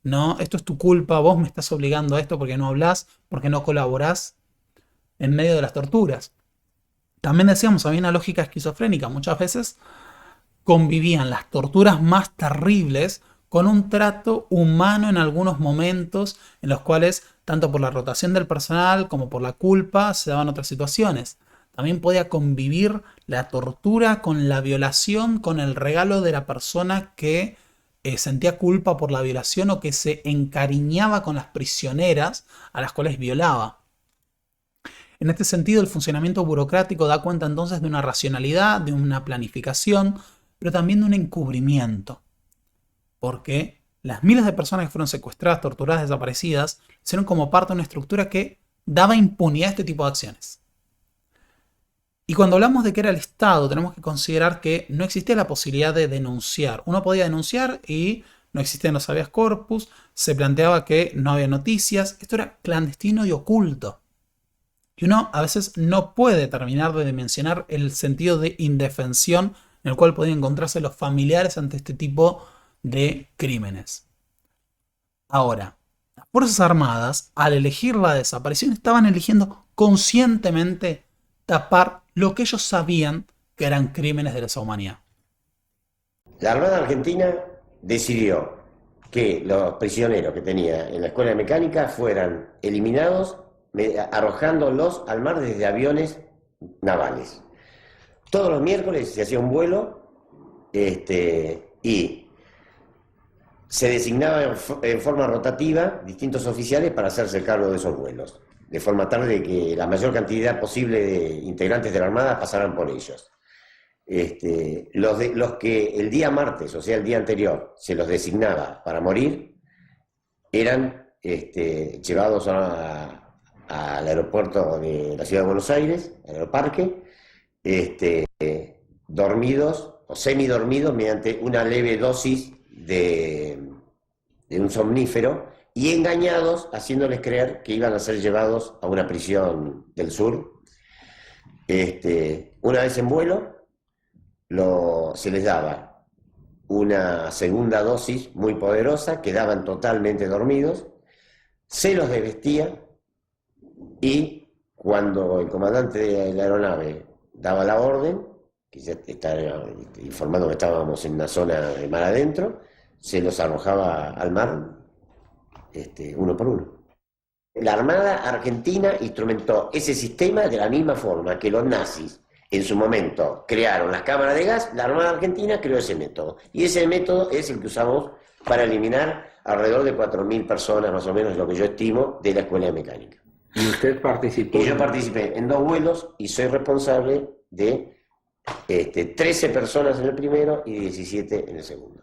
No, esto es tu culpa, vos me estás obligando a esto porque no hablás, porque no colaborás en medio de las torturas. También decíamos, había una lógica esquizofrénica. Muchas veces convivían las torturas más terribles con un trato humano en algunos momentos en los cuales, tanto por la rotación del personal como por la culpa, se daban otras situaciones. También podía convivir la tortura con la violación, con el regalo de la persona que sentía culpa por la violación o que se encariñaba con las prisioneras a las cuales violaba. En este sentido, el funcionamiento burocrático da cuenta entonces de una racionalidad, de una planificación, pero también de un encubrimiento. Porque las miles de personas que fueron secuestradas, torturadas, desaparecidas, hicieron como parte de una estructura que daba impunidad a este tipo de acciones. Y cuando hablamos de que era el Estado, tenemos que considerar que no existía la posibilidad de denunciar. Uno podía denunciar y no existían los habeas corpus, se planteaba que no había noticias. Esto era clandestino y oculto. Y uno a veces no puede terminar de dimensionar el sentido de indefensión en el cual podían encontrarse los familiares ante este tipo de crímenes. Ahora, las Fuerzas Armadas, al elegir la desaparición, estaban eligiendo conscientemente tapar lo que ellos sabían que eran crímenes de lesa humanidad. La Armada Argentina decidió que los prisioneros que tenía en la escuela de mecánica fueran eliminados arrojándolos al mar desde aviones navales. Todos los miércoles se hacía un vuelo y se designaba en forma rotativa distintos oficiales para hacerse cargo de esos vuelos, de forma tal de que la mayor cantidad posible de integrantes de la Armada pasaran por ellos. los que el día martes, o sea, el día anterior, se los designaba para morir, eran llevados al aeropuerto de la ciudad de Buenos Aires, al aeroparque, dormidos o semidormidos mediante una leve dosis de un somnífero y engañados, haciéndoles creer que iban a ser llevados a una prisión del sur. Una vez en vuelo, se les daba una segunda dosis muy poderosa, quedaban totalmente dormidos, se los desvestía y cuando el comandante de la aeronave daba la orden, que ya estaba informando que estábamos en una zona de mar adentro, se los arrojaba al mar uno por uno. La Armada Argentina instrumentó ese sistema de la misma forma que los nazis en su momento crearon las cámaras de gas. La Armada Argentina creó ese método. Y ese método es el que usamos para eliminar alrededor de 4.000 personas, más o menos, lo que yo estimo, de la Escuela de Mecánica. ¿Y usted participó? Y yo participé en 2 vuelos y soy responsable de 13 personas en el primero y 17 en el segundo.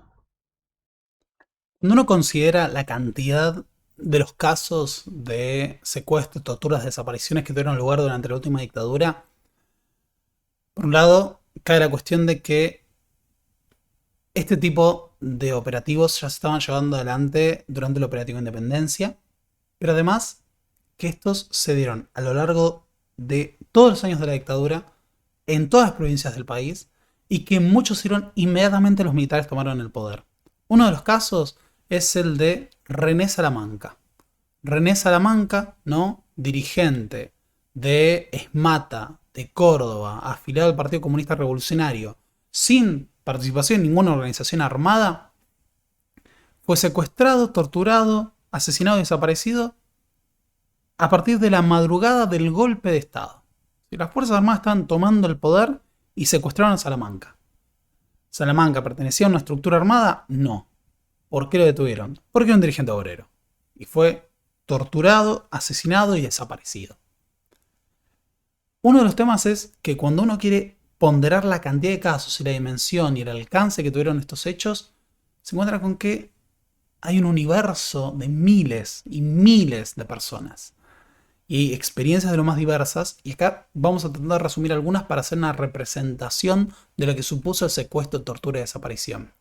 Cuando uno considera la cantidad de los casos de secuestros, torturas, desapariciones que tuvieron lugar durante la última dictadura, por un lado, cae la cuestión de que este tipo de operativos ya se estaban llevando adelante durante el operativo Independencia, pero además que estos se dieron a lo largo de todos los años de la dictadura, en todas las provincias del país, y que muchos hicieron inmediatamente los militares tomaron el poder. Uno de los casos es el de René Salamanca. René Salamanca, ¿no? Dirigente de Esmata, de Córdoba, afiliado al Partido Comunista Revolucionario, sin participación en ninguna organización armada, fue secuestrado, torturado, asesinado y desaparecido a partir de la madrugada del golpe de Estado. Las Fuerzas Armadas estaban tomando el poder y secuestraron a Salamanca. ¿Salamanca pertenecía a una estructura armada? No. ¿Por qué lo detuvieron? Porque era un dirigente obrero. Y fue torturado, asesinado y desaparecido. Uno de los temas es que cuando uno quiere ponderar la cantidad de casos y la dimensión y el alcance que tuvieron estos hechos, se encuentra con que hay un universo de miles y miles de personas. Y experiencias de lo más diversas. Y acá vamos a tratar de resumir algunas para hacer una representación de lo que supuso el secuestro, tortura y desaparición.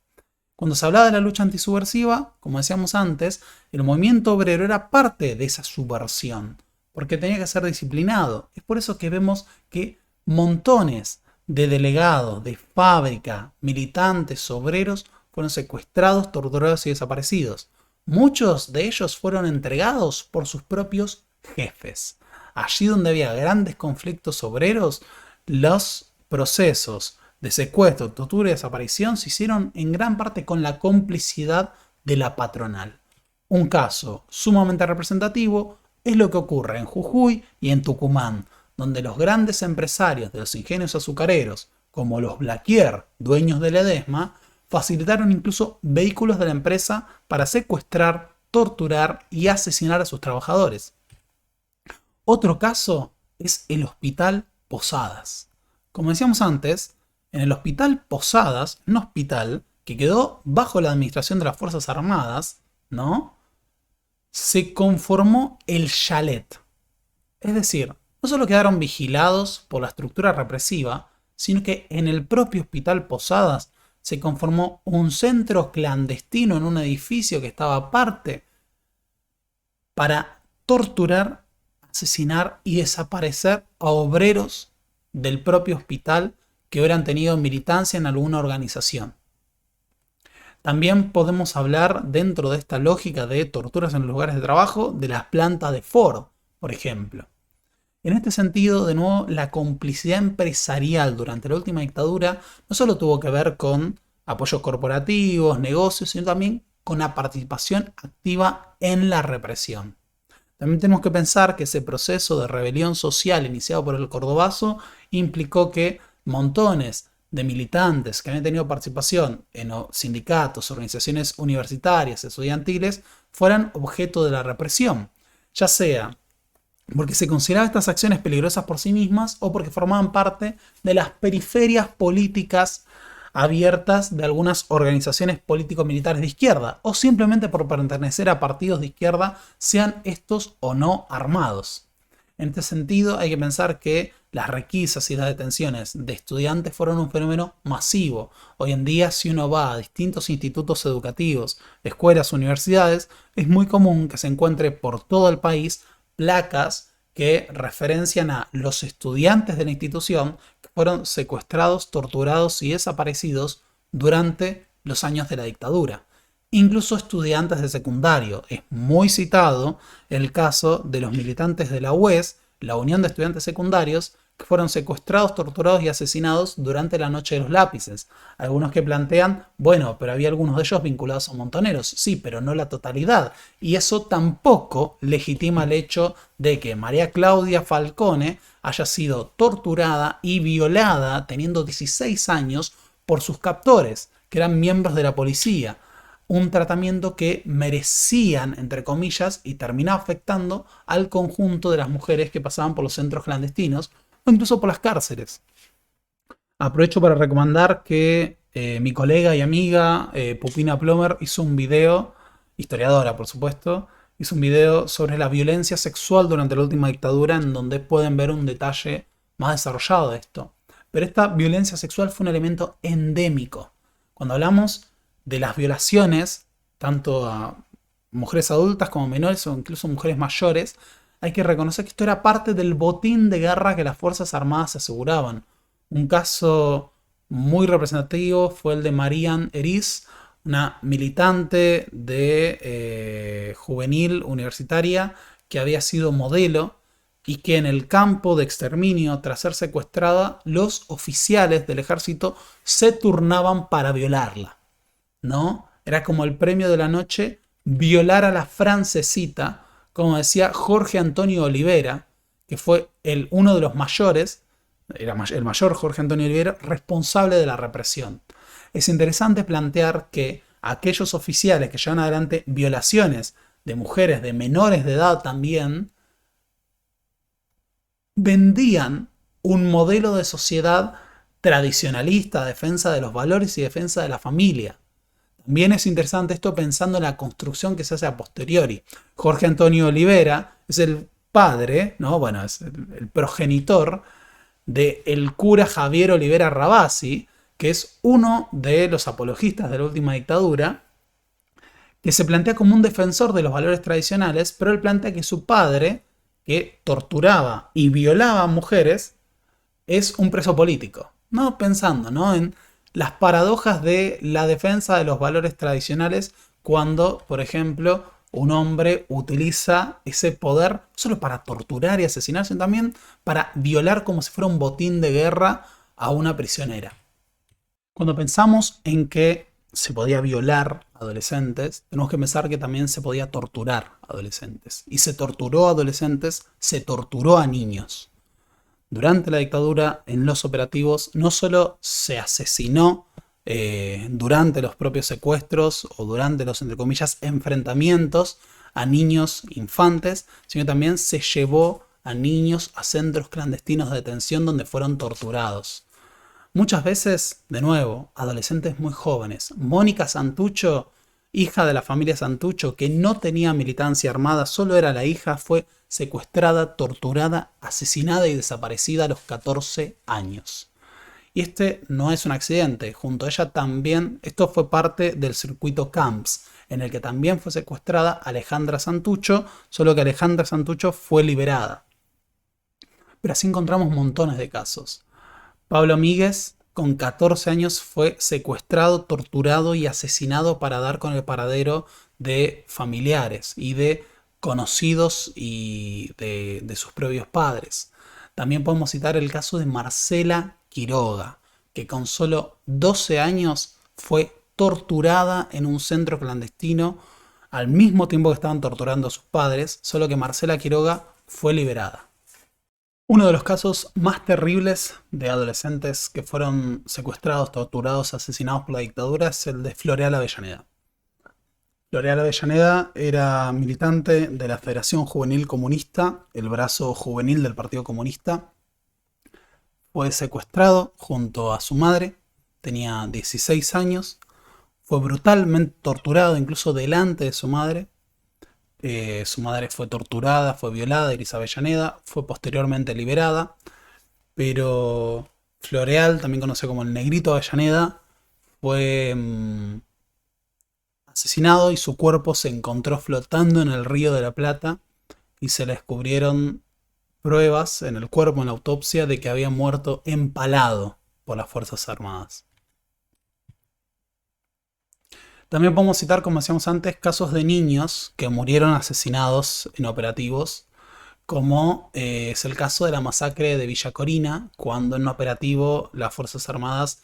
Cuando se hablaba de la lucha antisubversiva, como decíamos antes, el movimiento obrero era parte de esa subversión, porque tenía que ser disciplinado. Es por eso que vemos que montones de delegados, de fábrica, militantes, obreros, fueron secuestrados, torturados y desaparecidos. Muchos de ellos fueron entregados por sus propios jefes. Allí donde había grandes conflictos obreros, los procesos de secuestro, tortura y desaparición se hicieron en gran parte con la complicidad de la patronal. Un caso sumamente representativo es lo que ocurre en Jujuy y en Tucumán, donde los grandes empresarios de los ingenios azucareros, como los Blaquier, dueños de Ledesma, facilitaron incluso vehículos de la empresa para secuestrar, torturar y asesinar a sus trabajadores. Otro caso es el Hospital Posadas. Como decíamos antes, en el Hospital Posadas, un hospital que quedó bajo la administración de las Fuerzas Armadas, ¿no? Se conformó el chalet. Es decir, no solo quedaron vigilados por la estructura represiva, sino que en el propio Hospital Posadas se conformó un centro clandestino en un edificio que estaba aparte para torturar, asesinar y desaparecer a obreros del propio hospital que hubieran tenido militancia en alguna organización. También podemos hablar, dentro de esta lógica de torturas en los lugares de trabajo, de las plantas de Ford, por ejemplo. En este sentido, de nuevo, la complicidad empresarial durante la última dictadura no solo tuvo que ver con apoyos corporativos, negocios, sino también con la participación activa en la represión. También tenemos que pensar que ese proceso de rebelión social iniciado por el Cordobazo implicó que montones de militantes que habían tenido participación en sindicatos, organizaciones universitarias, estudiantiles, fueran objeto de la represión, ya sea porque se consideraba estas acciones peligrosas por sí mismas o porque formaban parte de las periferias políticas abiertas de algunas organizaciones político-militares de izquierda, o simplemente por pertenecer a partidos de izquierda, sean estos o no armados. En este sentido, hay que pensar que las requisas y las detenciones de estudiantes fueron un fenómeno masivo. Hoy en día, si uno va a distintos institutos educativos, escuelas, universidades, es muy común que se encuentre por todo el país placas que referencian a los estudiantes de la institución que fueron secuestrados, torturados y desaparecidos durante los años de la dictadura. Incluso estudiantes de secundario. Es muy citado el caso de los militantes de la UES, la Unión de Estudiantes Secundarios, que fueron secuestrados, torturados y asesinados durante la Noche de los Lápices. Algunos que plantean, bueno, pero había algunos de ellos vinculados a montoneros. Sí, pero no la totalidad. Y eso tampoco legitima el hecho de que María Claudia Falcone haya sido torturada y violada teniendo 16 años por sus captores, que eran miembros de la policía. Un tratamiento que merecían, entre comillas, y terminaba afectando al conjunto de las mujeres que pasaban por los centros clandestinos o incluso por las cárceles. Aprovecho para recomendar que mi colega y amiga Pupina Plomer hizo un video, historiadora por supuesto, hizo un video sobre la violencia sexual durante la última dictadura, en donde pueden ver un detalle más desarrollado de esto. Pero esta violencia sexual fue un elemento endémico. Cuando hablamos de las violaciones, tanto a mujeres adultas como menores o incluso mujeres mayores, hay que reconocer que esto era parte del botín de guerra que las Fuerzas Armadas aseguraban. Un caso muy representativo fue el de Marianne Eriz, una militante de juvenil universitaria que había sido modelo y que en el campo de exterminio, tras ser secuestrada, los oficiales del ejército se turnaban para violarla, ¿no? Era como el premio de la noche violar a la francesita, como decía Jorge Antonio Olivera, que fue uno de los mayores, era el mayor Jorge Antonio Olivera, responsable de la represión. Es interesante plantear que aquellos oficiales que llevan adelante violaciones de mujeres, de menores de edad también, vendían un modelo de sociedad tradicionalista, defensa de los valores y defensa de la familia. También es interesante esto pensando en la construcción que se hace a posteriori. Jorge Antonio Olivera es el padre, ¿no? Bueno, es el progenitor del cura Javier Olivera Rabasi, que es uno de los apologistas de la última dictadura, que se plantea como un defensor de los valores tradicionales, pero él plantea que su padre, que torturaba y violaba a mujeres, es un preso político. ¿No? Pensando, ¿no?, en las paradojas de la defensa de los valores tradicionales cuando, por ejemplo, un hombre utiliza ese poder no solo para torturar y asesinar, sino también para violar como si fuera un botín de guerra a una prisionera. Cuando pensamos en que se podía violar adolescentes, tenemos que pensar que también se podía torturar adolescentes. Y se torturó a adolescentes, se torturó a niños. Durante la dictadura, en los operativos, no solo se asesinó durante los propios secuestros o durante los, entre comillas, enfrentamientos a niños infantes, sino también se llevó a niños a centros clandestinos de detención donde fueron torturados. Muchas veces, de nuevo, adolescentes muy jóvenes. Mónica Santucho, hija de la familia Santucho, que no tenía militancia armada, solo era la hija, fue secuestrada, torturada, asesinada y desaparecida a los 14 años. Y este no es un accidente. Junto a ella también, esto fue parte del circuito Camps, en el que también fue secuestrada Alejandra Santucho, solo que Alejandra Santucho fue liberada. Pero así encontramos montones de casos. Pablo Míguez, con 14 años, fue secuestrado, torturado y asesinado para dar con el paradero de familiares y de conocidos y de sus propios padres. También podemos citar el caso de Marcela Quiroga, que con solo 12 años fue torturada en un centro clandestino al mismo tiempo que estaban torturando a sus padres, solo que Marcela Quiroga fue liberada. Uno de los casos más terribles de adolescentes que fueron secuestrados, torturados, asesinados por la dictadura es el de Floreal Avellaneda. Floreal Avellaneda era militante de la Federación Juvenil Comunista, el brazo juvenil del Partido Comunista. Fue secuestrado junto a su madre, tenía 16 años, fue brutalmente torturado incluso delante de su madre. Su madre fue torturada, fue violada, Iris Avellaneda, fue posteriormente liberada, pero Floreal, también conocido como el Negrito Avellaneda, fue asesinado y su cuerpo se encontró flotando en el Río de la Plata y se le descubrieron pruebas en el cuerpo, en la autopsia, de que había muerto empalado por las Fuerzas Armadas. También podemos citar, como decíamos antes, casos de niños que murieron asesinados en operativos, como es el caso de la masacre de Villa Corina, cuando en un operativo las Fuerzas Armadas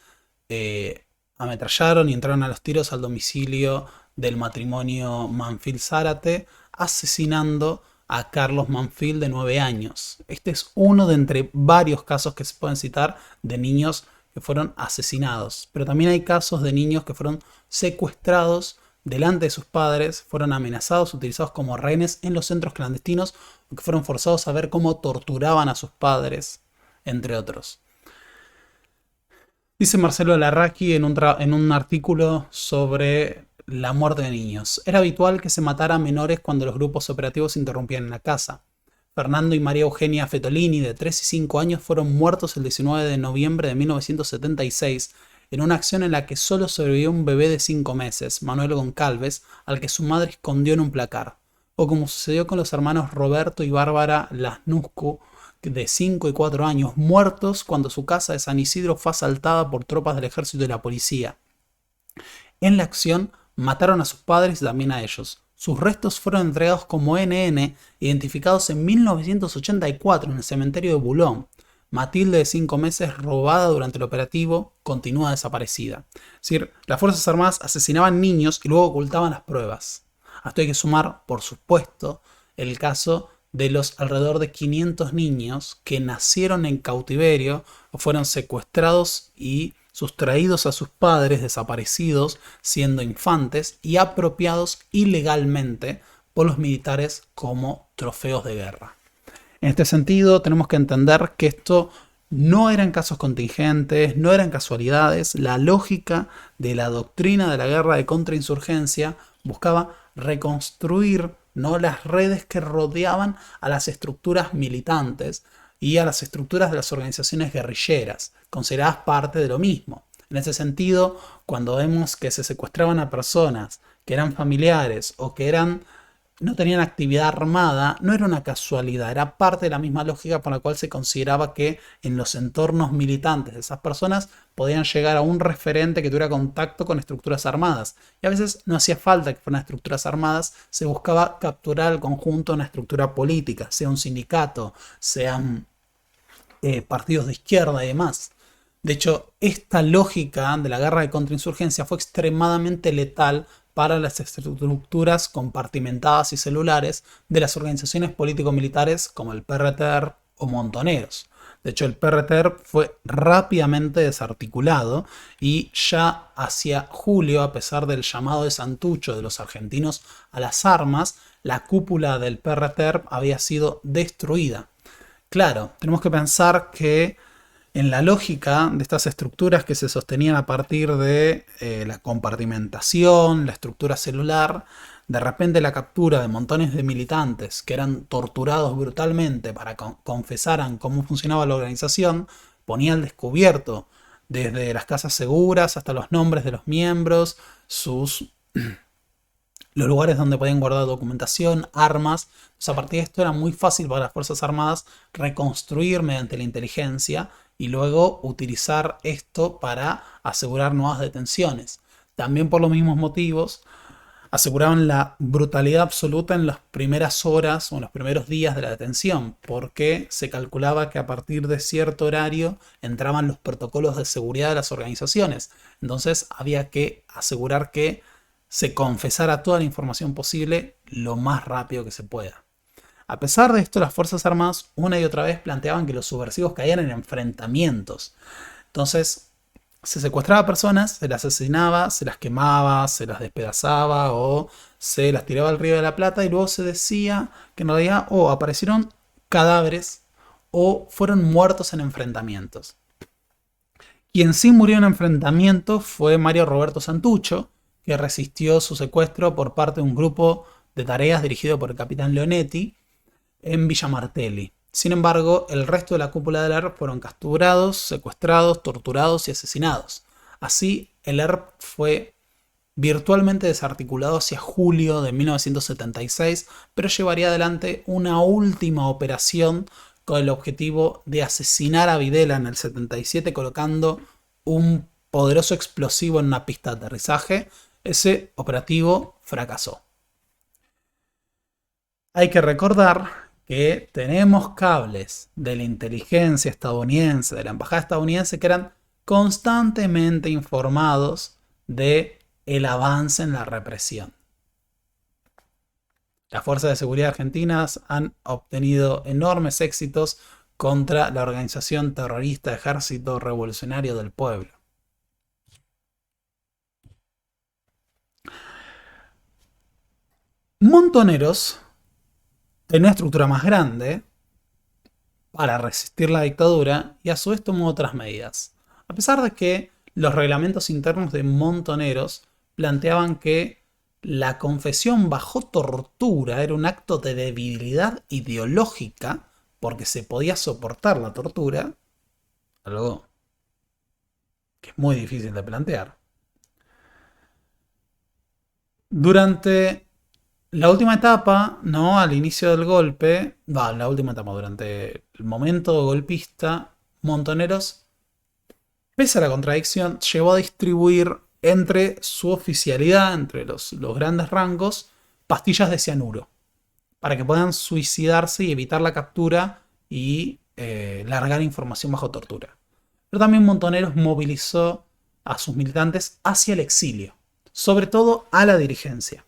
ametrallaron y entraron a los tiros al domicilio del matrimonio Manfil-Zárate, asesinando a Carlos Manfil, de 9 años. Este es uno de entre varios casos que se pueden citar de niños que fueron asesinados. Pero también hay casos de niños que fueron secuestrados delante de sus padres, fueron amenazados, utilizados como rehenes en los centros clandestinos, o que fueron forzados a ver cómo torturaban a sus padres, entre otros. Dice Marcelo Larraqui en un artículo sobre la muerte de niños: era habitual que se matara a menores cuando los grupos operativos interrumpían en la casa. Fernando y María Eugenia Fetolini, de 3 y 5 años, fueron muertos el 19 de noviembre de 1976 en una acción en la que solo sobrevivió un bebé de 5 meses, Manuel Goncalves, al que su madre escondió en un placar. O como sucedió con los hermanos Roberto y Bárbara Lasnuscu, de 5 y 4 años, muertos cuando su casa de San Isidro fue asaltada por tropas del ejército y la policía. En la acción mataron a sus padres y también a ellos. Sus restos fueron entregados como NN, identificados en 1984 en el cementerio de Boulogne. Matilde, de 5 meses, robada durante el operativo, continúa desaparecida. Es decir, las Fuerzas Armadas asesinaban niños y luego ocultaban las pruebas. A esto hay que sumar, por supuesto, el caso de los alrededor de 500 niños que nacieron en cautiverio o fueron secuestrados y sustraídos a sus padres desaparecidos siendo infantes y apropiados ilegalmente por los militares como trofeos de guerra. En este sentido, tenemos que entender que esto no eran casos contingentes, no eran casualidades. La lógica de la doctrina de la guerra de contrainsurgencia buscaba reconstruir, ¿no?, las redes que rodeaban a las estructuras militantes y a las estructuras de las organizaciones guerrilleras, consideradas parte de lo mismo. En ese sentido, cuando vemos que se secuestraban a personas que eran familiares o que no tenían actividad armada, no era una casualidad, era parte de la misma lógica por la cual se consideraba que en los entornos militantes de esas personas podían llegar a un referente que tuviera contacto con estructuras armadas. Y a veces no hacía falta que fueran estructuras armadas, se buscaba capturar al conjunto de una estructura política, sea un sindicato, sean partidos de izquierda y demás. De hecho, esta lógica de la guerra de contrainsurgencia fue extremadamente letal para las estructuras compartimentadas y celulares de las organizaciones político-militares como el PRTER o Montoneros. De hecho, el PRTER fue rápidamente desarticulado y ya hacia julio, a pesar del llamado de Santucho de los argentinos a las armas, la cúpula del PRTER había sido destruida. Claro, tenemos que pensar que en la lógica de estas estructuras que se sostenían a partir de la compartimentación, la estructura celular, de repente la captura de montones de militantes que eran torturados brutalmente para que confesaran cómo funcionaba la organización, ponía al descubierto desde las casas seguras hasta los nombres de los miembros, los lugares donde podían guardar documentación, armas. Entonces, a partir de esto era muy fácil para las Fuerzas Armadas reconstruir mediante la inteligencia y luego utilizar esto para asegurar nuevas detenciones. También por los mismos motivos aseguraban la brutalidad absoluta en las primeras horas o en los primeros días de la detención, porque se calculaba que a partir de cierto horario entraban los protocolos de seguridad de las organizaciones. Entonces había que asegurar que se confesara toda la información posible lo más rápido que se pueda. A pesar de esto, las Fuerzas Armadas una y otra vez planteaban que los subversivos caían en enfrentamientos. Entonces, se secuestraba a personas, se las asesinaba, se las quemaba, se las despedazaba o se las tiraba al Río de la Plata y luego se decía que en realidad o aparecieron cadáveres o fueron muertos en enfrentamientos. Quien sí murió en enfrentamiento fue Mario Roberto Santucho, que resistió su secuestro por parte de un grupo de tareas dirigido por el capitán Leonetti en Villa Martelli. Sin embargo, el resto de la cúpula del ERP fueron capturados, secuestrados, torturados y asesinados. Así, el ERP fue virtualmente desarticulado hacia julio de 1976, pero llevaría adelante una última operación con el objetivo de asesinar a Videla en el 77 colocando un poderoso explosivo en una pista de aterrizaje. Ese operativo fracasó. Hay que recordar que tenemos cables de la inteligencia estadounidense, de la embajada estadounidense, que eran constantemente informados de el avance en la represión. Las fuerzas de seguridad argentinas han obtenido enormes éxitos contra la organización terrorista Ejército Revolucionario del Pueblo. Montoneros tenía una estructura más grande para resistir la dictadura y a su vez tomó otras medidas. A pesar de que los reglamentos internos de Montoneros planteaban que la confesión bajo tortura era un acto de debilidad ideológica porque se podía soportar la tortura, algo que es muy difícil de plantear. Durante la última etapa, ¿no? Al inicio del golpe, durante el momento golpista, Montoneros, pese a la contradicción, llevó a distribuir entre su oficialidad, entre los grandes rangos, pastillas de cianuro, para que puedan suicidarse y evitar la captura y largar información bajo tortura. Pero también Montoneros movilizó a sus militantes hacia el exilio, sobre todo a la dirigencia.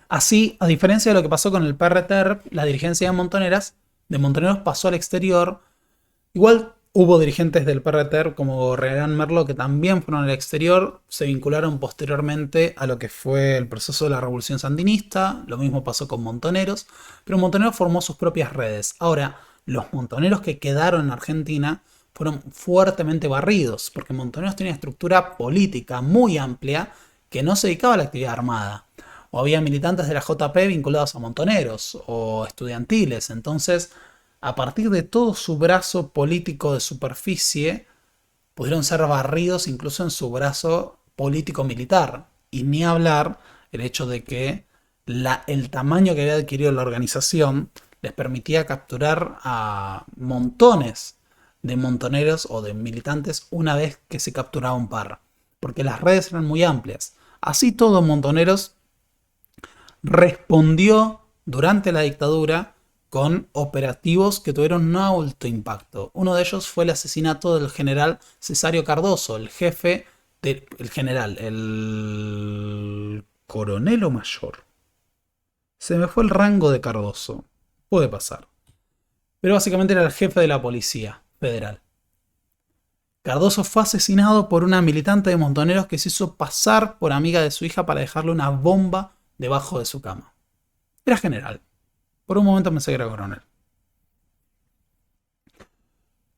Así, a diferencia de lo que pasó con el PRTERP, la dirigencia de Montoneros pasó al exterior. Igual hubo dirigentes del PRTERP como Gorriarán Merlo que también fueron al exterior, se vincularon posteriormente a lo que fue el proceso de la Revolución Sandinista. Lo mismo pasó con Montoneros, pero Montoneros formó sus propias redes. Ahora, los montoneros que quedaron en Argentina fueron fuertemente barridos, porque Montoneros tenía una estructura política muy amplia que no se dedicaba a la actividad armada. O había militantes de la JP vinculados a Montoneros o estudiantiles. Entonces, a partir de todo su brazo político de superficie, pudieron ser barridos incluso en su brazo político-militar. Y ni hablar el hecho de que el tamaño que había adquirido la organización les permitía capturar a montones de montoneros o de militantes una vez que se capturaba un par. Porque las redes eran muy amplias. Así todo, Montoneros respondió durante la dictadura con operativos que tuvieron un alto impacto. Uno de ellos fue el asesinato del general Cesario Cardoso, el jefe el coronel o mayor. Se me fue el rango de Cardoso. Puede pasar. Pero básicamente era el jefe de la policía federal. Cardoso fue asesinado por una militante de Montoneros que se hizo pasar por amiga de su hija para dejarle una bomba debajo de su cama. Era general. Por un momento pensé que era coronel.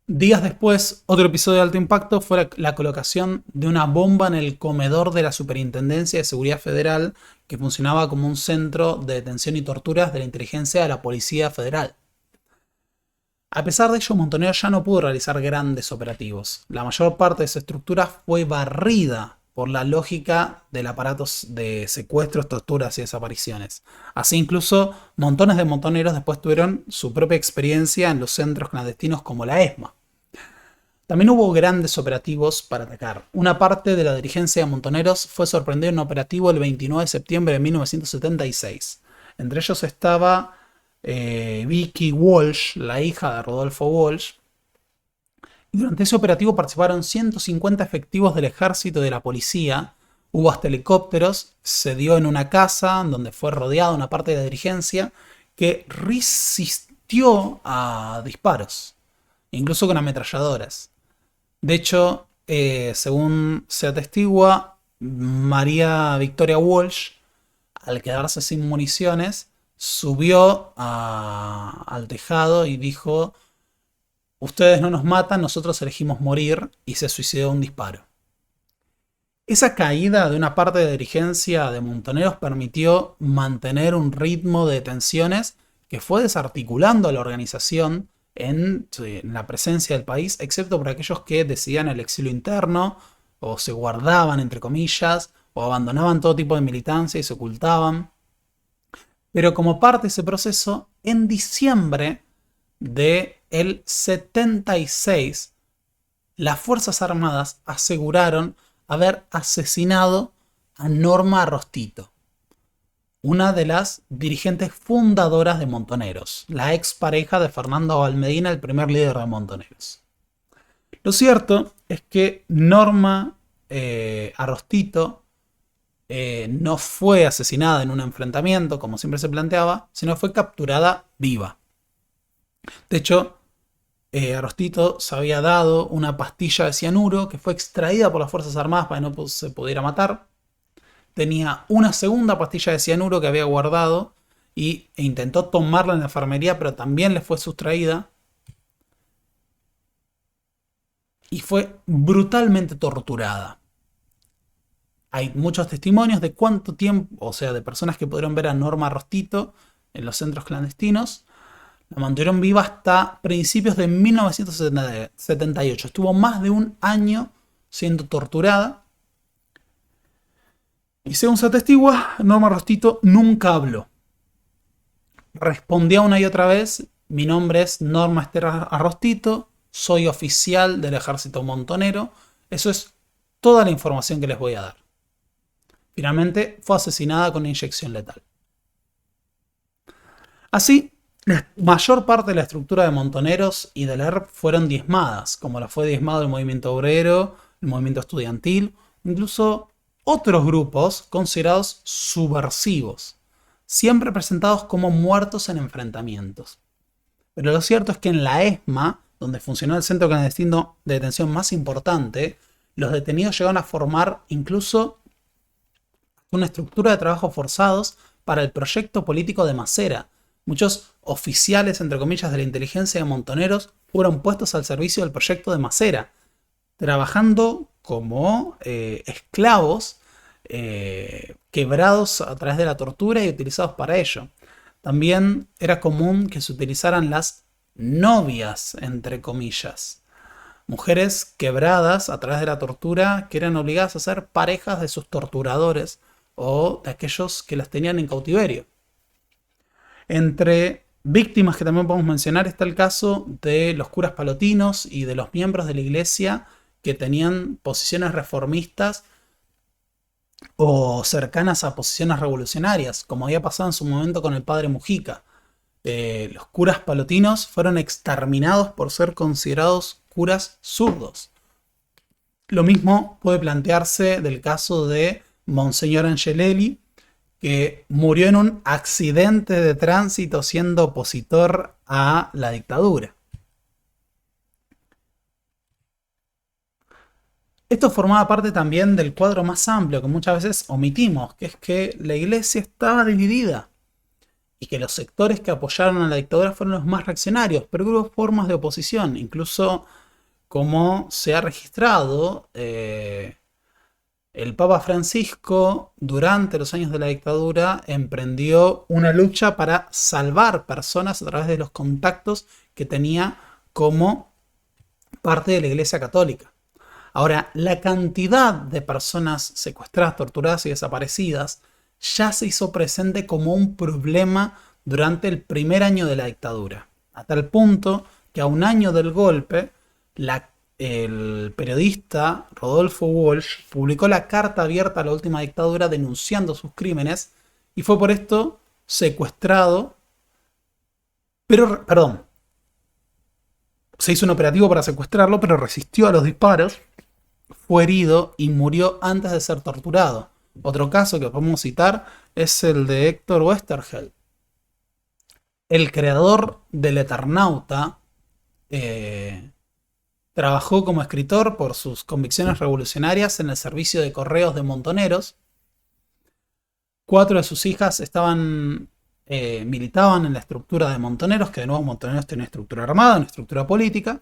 Días después, otro episodio de alto impacto fue la colocación de una bomba en el comedor de la Superintendencia de Seguridad Federal, que funcionaba como un centro de detención y torturas de la inteligencia de la Policía Federal. A pesar de ello, Montoneros ya no pudo realizar grandes operativos. La mayor parte de su estructura fue barrida por la lógica del aparato de secuestros, torturas y desapariciones. Así incluso montones de montoneros después tuvieron su propia experiencia en los centros clandestinos como la ESMA. También hubo grandes operativos para atacar. Una parte de la dirigencia de Montoneros fue sorprendida en un operativo el 29 de septiembre de 1976. Entre ellos estaba Vicky Walsh, la hija de Rodolfo Walsh. Y durante ese operativo participaron 150 efectivos del ejército y de la policía. Hubo hasta helicópteros. Se dio en una casa donde fue rodeada una parte de la dirigencia que resistió a disparos, incluso con ametralladoras. De hecho, según se atestigua, María Victoria Walsh al quedarse sin municiones, subió al tejado y dijo: ustedes no nos matan, nosotros elegimos morir, y se suicidó de un disparo. Esa caída de una parte de dirigencia de Montoneros permitió mantener un ritmo de detenciones que fue desarticulando a la organización en la presencia del país, excepto por aquellos que decidían el exilio interno, o se guardaban, entre comillas, o abandonaban todo tipo de militancia y se ocultaban. Pero como parte de ese proceso, en diciembre del 76, las Fuerzas Armadas aseguraron haber asesinado a Norma Arrostito, una de las dirigentes fundadoras de Montoneros, la expareja de Fernando Valmedina, el primer líder de Montoneros. Lo cierto es que Norma Arrostito no fue asesinada en un enfrentamiento, como siempre se planteaba, sino fue capturada viva. De hecho, Arrostito se había dado una pastilla de cianuro que fue extraída por las Fuerzas Armadas para que no se pudiera matar. Tenía una segunda pastilla de cianuro que había guardado e intentó tomarla en la enfermería, pero también le fue sustraída. Y fue brutalmente torturada. Hay muchos testimonios de cuánto tiempo, o sea, de personas que pudieron ver a Norma Arrostito en los centros clandestinos. La mantuvieron viva hasta principios de 1978. Estuvo más de un año siendo torturada. Y según se atestigua, Norma Arrostito nunca habló. Respondía una y otra vez: mi nombre es Norma Esther Arrostito, soy oficial del ejército montonero. Eso es toda la información que les voy a dar. Finalmente fue asesinada con inyección letal. Así, la mayor parte de la estructura de Montoneros y del ERP fueron diezmadas, como la fue diezmado el movimiento obrero, el movimiento estudiantil, incluso otros grupos considerados subversivos, siempre presentados como muertos en enfrentamientos. Pero lo cierto es que en la ESMA, donde funcionó el centro clandestino de detención más importante, los detenidos llegaron a formar incluso una estructura de trabajos forzados para el proyecto político de Macera. Muchos oficiales, entre comillas, de la inteligencia de Montoneros fueron puestos al servicio del proyecto de Macera, trabajando como esclavos quebrados a través de la tortura y utilizados para ello. También era común que se utilizaran las novias, entre comillas, mujeres quebradas a través de la tortura que eran obligadas a ser parejas de sus torturadores o de aquellos que las tenían en cautiverio. Entre víctimas que también podemos mencionar está el caso de los curas palotinos y de los miembros de la iglesia que tenían posiciones reformistas o cercanas a posiciones revolucionarias, como había pasado en su momento con el padre Mujica. Los curas palotinos fueron exterminados por ser considerados curas zurdos. Lo mismo puede plantearse del caso de Monseñor Angelelli, que murió en un accidente de tránsito siendo opositor a la dictadura. Esto formaba parte también del cuadro más amplio que muchas veces omitimos, que es que la iglesia estaba dividida y que los sectores que apoyaron a la dictadura fueron los más reaccionarios, pero hubo formas de oposición, incluso como se ha registrado, el Papa Francisco, durante los años de la dictadura, emprendió una lucha para salvar personas a través de los contactos que tenía como parte de la Iglesia Católica. Ahora, la cantidad de personas secuestradas, torturadas y desaparecidas ya se hizo presente como un problema durante el primer año de la dictadura, a tal punto que a un año del golpe, el periodista Rodolfo Walsh publicó la carta abierta a la última dictadura denunciando sus crímenes y fue por esto secuestrado, se hizo un operativo para secuestrarlo, pero resistió a los disparos, fue herido y murió antes de ser torturado. Otro caso que podemos citar es el de Héctor Westergel, el creador del Eternauta. Trabajó como escritor por sus convicciones revolucionarias en el servicio de correos de Montoneros. 4 de sus hijas militaban en la estructura de Montoneros, que de nuevo Montoneros tiene una estructura armada, una estructura política.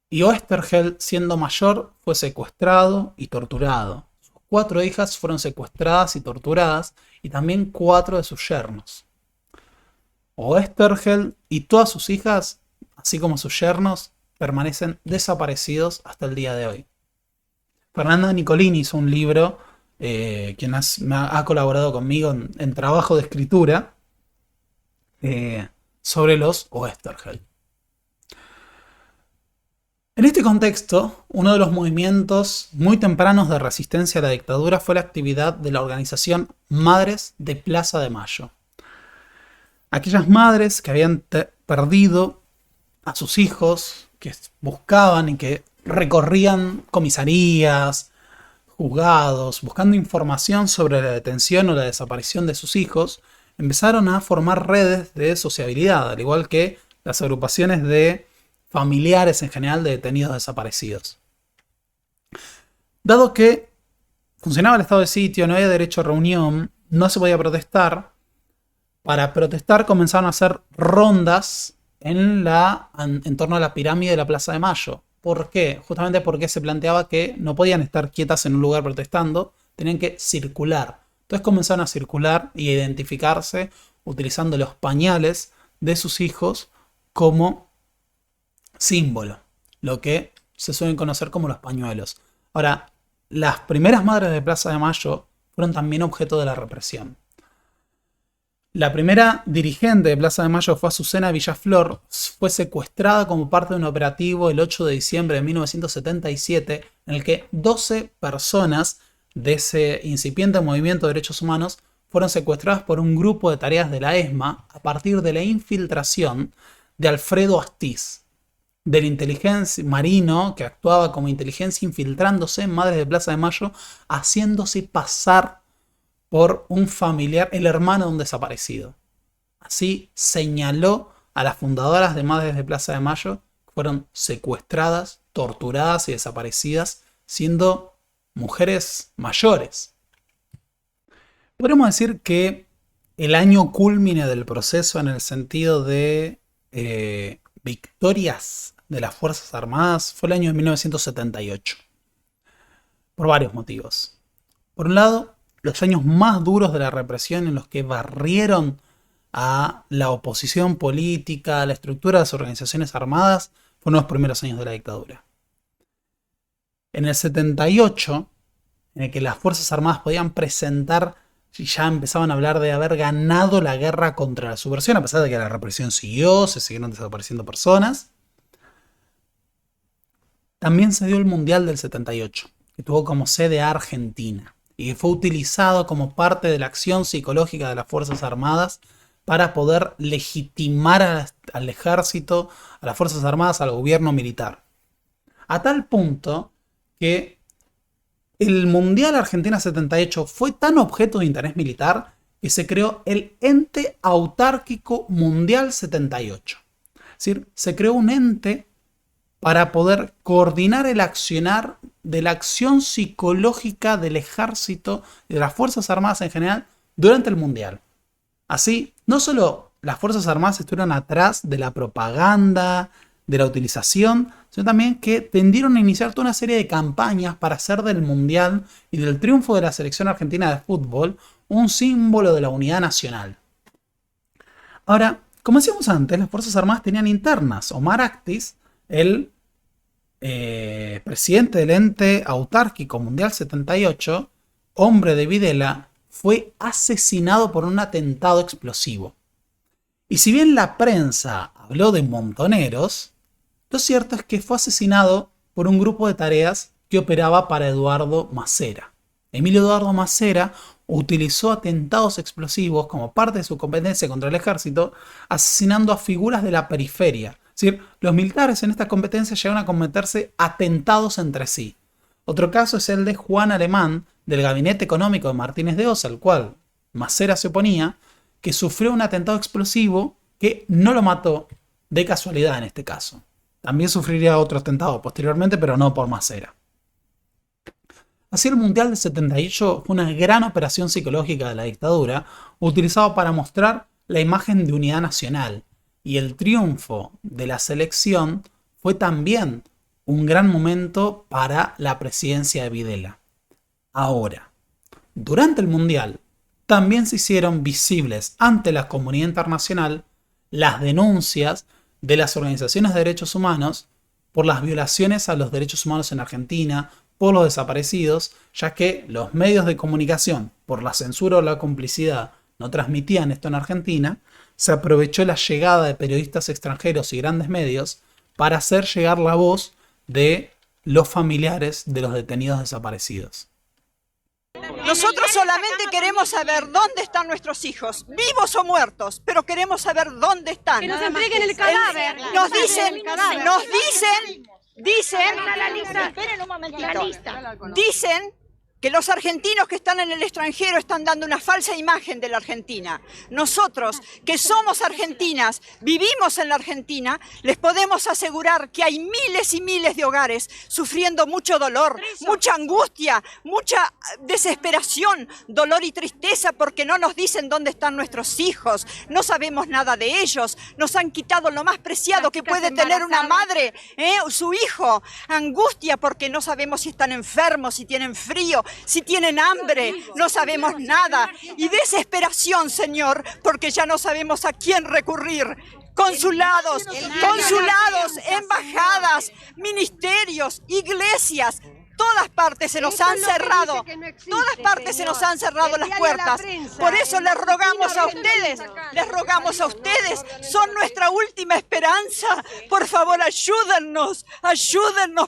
Y Oesterheld, siendo mayor, fue secuestrado y torturado. Sus 4 hijas fueron secuestradas y torturadas, y también 4 de sus yernos. Oesterheld y todas sus hijas, así como sus yernos, permanecen desaparecidos hasta el día de hoy. Fernanda Nicolini hizo un libro, quien ha colaborado conmigo en trabajo de escritura, sobre los Oesterheld. En este contexto, uno de los movimientos muy tempranos de resistencia a la dictadura fue la actividad de la organización Madres de Plaza de Mayo. Aquellas madres que habían perdido a sus hijos, que buscaban y que recorrían comisarías, juzgados, buscando información sobre la detención o la desaparición de sus hijos, empezaron a formar redes de sociabilidad, al igual que las agrupaciones de familiares en general de detenidos desaparecidos. Dado que funcionaba el estado de sitio, no había derecho a reunión, no se podía protestar. Para protestar comenzaron a hacer rondas en torno a la pirámide de la Plaza de Mayo. ¿Por qué? Justamente porque se planteaba que no podían estar quietas en un lugar protestando, tenían que circular. Entonces comenzaron a circular y a identificarse utilizando los pañales de sus hijos como símbolo, lo que se suelen conocer como los pañuelos. Ahora, las primeras madres de Plaza de Mayo fueron también objeto de la represión. La primera dirigente de Plaza de Mayo fue Azucena Villaflor, fue secuestrada como parte de un operativo el 8 de diciembre de 1977, en el que 12 personas de ese incipiente movimiento de derechos humanos fueron secuestradas por un grupo de tareas de la ESMA a partir de la infiltración de Alfredo Astiz, del inteligencia marino que actuaba como inteligencia infiltrándose en Madres de Plaza de Mayo, haciéndose pasar por un familiar, el hermano de un desaparecido. Así señaló a las fundadoras de Madres de Plaza de Mayo, que fueron secuestradas, torturadas y desaparecidas, siendo mujeres mayores. Podríamos decir que el año cúlmine del proceso en el sentido de victorias de las Fuerzas Armadas fue el año de 1978. Por varios motivos. Por un lado, los años más duros de la represión en los que barrieron a la oposición política, a la estructura de las organizaciones armadas, fueron los primeros años de la dictadura. En el 78, en el que las Fuerzas Armadas podían presentar y ya empezaban a hablar de haber ganado la guerra contra la subversión, a pesar de que la represión siguió, se siguieron desapareciendo personas. También se dio el Mundial del 78, que tuvo como sede a Argentina, y que fue utilizado como parte de la acción psicológica de las Fuerzas Armadas para poder legitimar al ejército, a las Fuerzas Armadas, al gobierno militar. A tal punto que el Mundial Argentina 78 fue tan objeto de interés militar que se creó el Ente Autárquico Mundial 78. Es decir, se creó un ente para poder coordinar el accionar de la acción psicológica del ejército y de las Fuerzas Armadas en general durante el Mundial. Así, no solo las Fuerzas Armadas estuvieron atrás de la propaganda, de la utilización, sino también que tendieron a iniciar toda una serie de campañas para hacer del Mundial y del triunfo de la selección argentina de fútbol un símbolo de la unidad nacional. Ahora, como decíamos antes, las Fuerzas Armadas tenían internas. Omar Actis, el presidente del Ente Autárquico Mundial 78, hombre de Videla, fue asesinado por un atentado explosivo. Y si bien la prensa habló de Montoneros, lo cierto es que fue asesinado por un grupo de tareas que operaba para Eduardo Macera. Emilio Eduardo Macera utilizó atentados explosivos como parte de su competencia contra el ejército, asesinando a figuras de la periferia. Es decir, los militares en esta competencia llegaron a cometerse atentados entre sí. Otro caso es el de Juan Alemán, del gabinete económico de Martínez de Osa, al cual Macera se oponía, que sufrió un atentado explosivo que no lo mató de casualidad en este caso. También sufriría otro atentado posteriormente, pero no por Macera. Así el Mundial del 78 fue una gran operación psicológica de la dictadura, utilizada para mostrar la imagen de unidad nacional. Y el triunfo de la selección fue también un gran momento para la presidencia de Videla. Ahora, durante el Mundial, también se hicieron visibles ante la comunidad internacional las denuncias de las organizaciones de derechos humanos por las violaciones a los derechos humanos en Argentina, por los desaparecidos, ya que los medios de comunicación, por la censura o la complicidad, no transmitían esto en Argentina. Se aprovechó la llegada de periodistas extranjeros y grandes medios para hacer llegar la voz de los familiares de los detenidos desaparecidos. Nosotros solamente queremos saber dónde están nuestros hijos, vivos o muertos, pero queremos saber dónde están. Que nos entreguen el cadáver. Esperen un momentito. Dicen que los argentinos que están en el extranjero están dando una falsa imagen de la Argentina. Nosotros, que somos argentinas, vivimos en la Argentina, les podemos asegurar que hay miles y miles de hogares sufriendo mucho dolor, mucha angustia, mucha desesperación, dolor y tristeza porque no nos dicen dónde están nuestros hijos, no sabemos nada de ellos, nos han quitado lo más preciado que puede tener una madre, su hijo, angustia porque no sabemos si están enfermos, si tienen frío, si tienen hambre, no sabemos nada. Y desesperación, Señor, porque ya no sabemos a quién recurrir. Consulados, embajadas, ministerios, iglesias, todas partes se nos han cerrado, las puertas. Por eso les rogamos a ustedes, son nuestra última esperanza. Por favor, ayúdennos,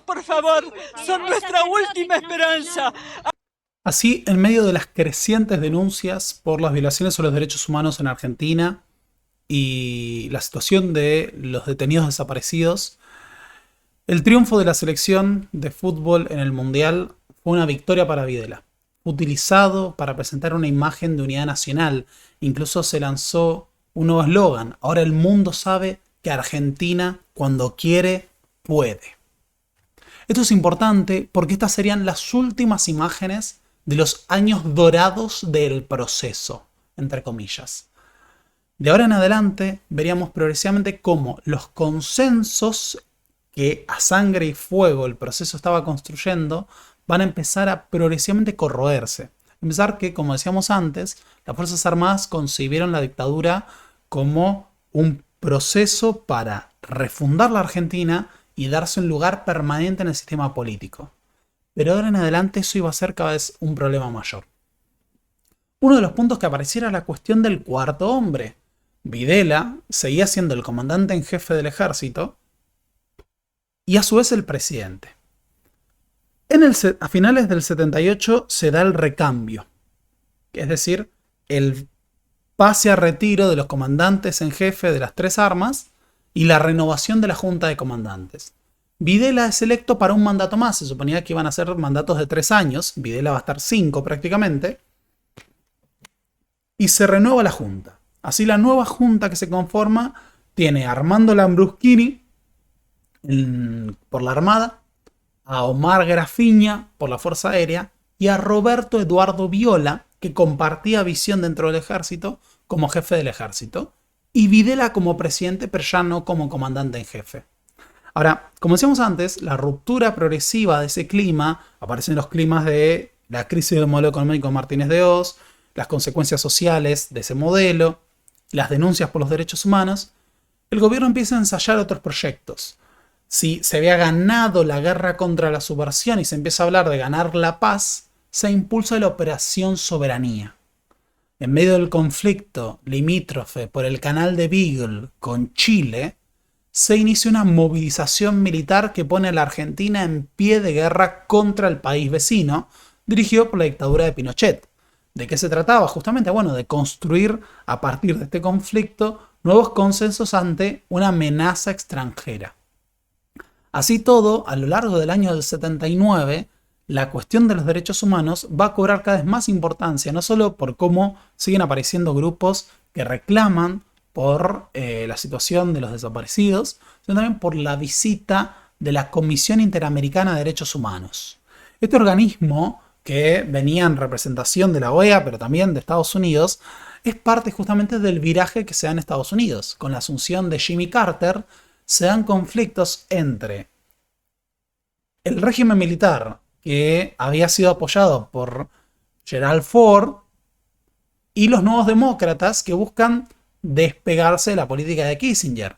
por favor, son nuestra última esperanza. Así, en medio de las crecientes denuncias por las violaciones a los derechos humanos en Argentina y la situación de los detenidos desaparecidos, el triunfo de la selección de fútbol en el Mundial fue una victoria para Videla. Fue utilizado para presentar una imagen de unidad nacional. Incluso se lanzó un nuevo eslogan: ahora el mundo sabe que Argentina, cuando quiere, puede. Esto es importante porque estas serían las últimas imágenes de los años dorados del proceso, entre comillas. De ahora en adelante veríamos progresivamente cómo los consensos que a sangre y fuego el proceso estaba construyendo van a empezar a progresivamente corroerse. Empezar que, como decíamos antes, las Fuerzas Armadas concibieron la dictadura como un proceso para refundar la Argentina y darse un lugar permanente en el sistema político. Pero ahora en adelante eso iba a ser cada vez un problema mayor. Uno de los puntos que apareciera era la cuestión del cuarto hombre. Videla seguía siendo el comandante en jefe del ejército y a su vez el presidente. A finales del 78 se da el recambio, es decir, el pase a retiro de los comandantes en jefe de las tres armas y la renovación de la Junta de Comandantes. Videla es electo para un mandato más, se suponía que iban a ser mandatos de 3 años, Videla va a estar 5 prácticamente, y se renueva la Junta. Así la nueva Junta que se conforma tiene a Armando Lambruschini por la Armada, a Omar Grafiña por la Fuerza Aérea y a Roberto Eduardo Viola, que compartía visión dentro del ejército, como jefe del ejército, y Videla como presidente, pero ya no como comandante en jefe. Ahora, como decíamos antes, la ruptura progresiva de ese clima, aparecen los climas de la crisis del modelo económico de Martínez de Hoz, las consecuencias sociales de ese modelo, las denuncias por los derechos humanos, el gobierno empieza a ensayar otros proyectos. Si se había ganado la guerra contra la subversión y se empieza a hablar de ganar la paz, se impulsa la Operación Soberanía. En medio del conflicto limítrofe por el canal de Beagle con Chile, se inicia una movilización militar que pone a la Argentina en pie de guerra contra el país vecino, dirigido por la dictadura de Pinochet. ¿De qué se trataba? Justamente, de construir a partir de este conflicto nuevos consensos ante una amenaza extranjera. Así todo, a lo largo del año del 79, la cuestión de los derechos humanos va a cobrar cada vez más importancia, no solo por cómo siguen apareciendo grupos que reclaman por la situación de los desaparecidos, sino también por la visita de la Comisión Interamericana de Derechos Humanos. Este organismo, que venían en representación de la OEA, pero también de Estados Unidos, es parte justamente del viraje que se da en Estados Unidos. Con la asunción de Jimmy Carter, se dan conflictos entre el régimen militar, que había sido apoyado por Gerald Ford, y los nuevos demócratas, que buscan despegarse de la política de Kissinger,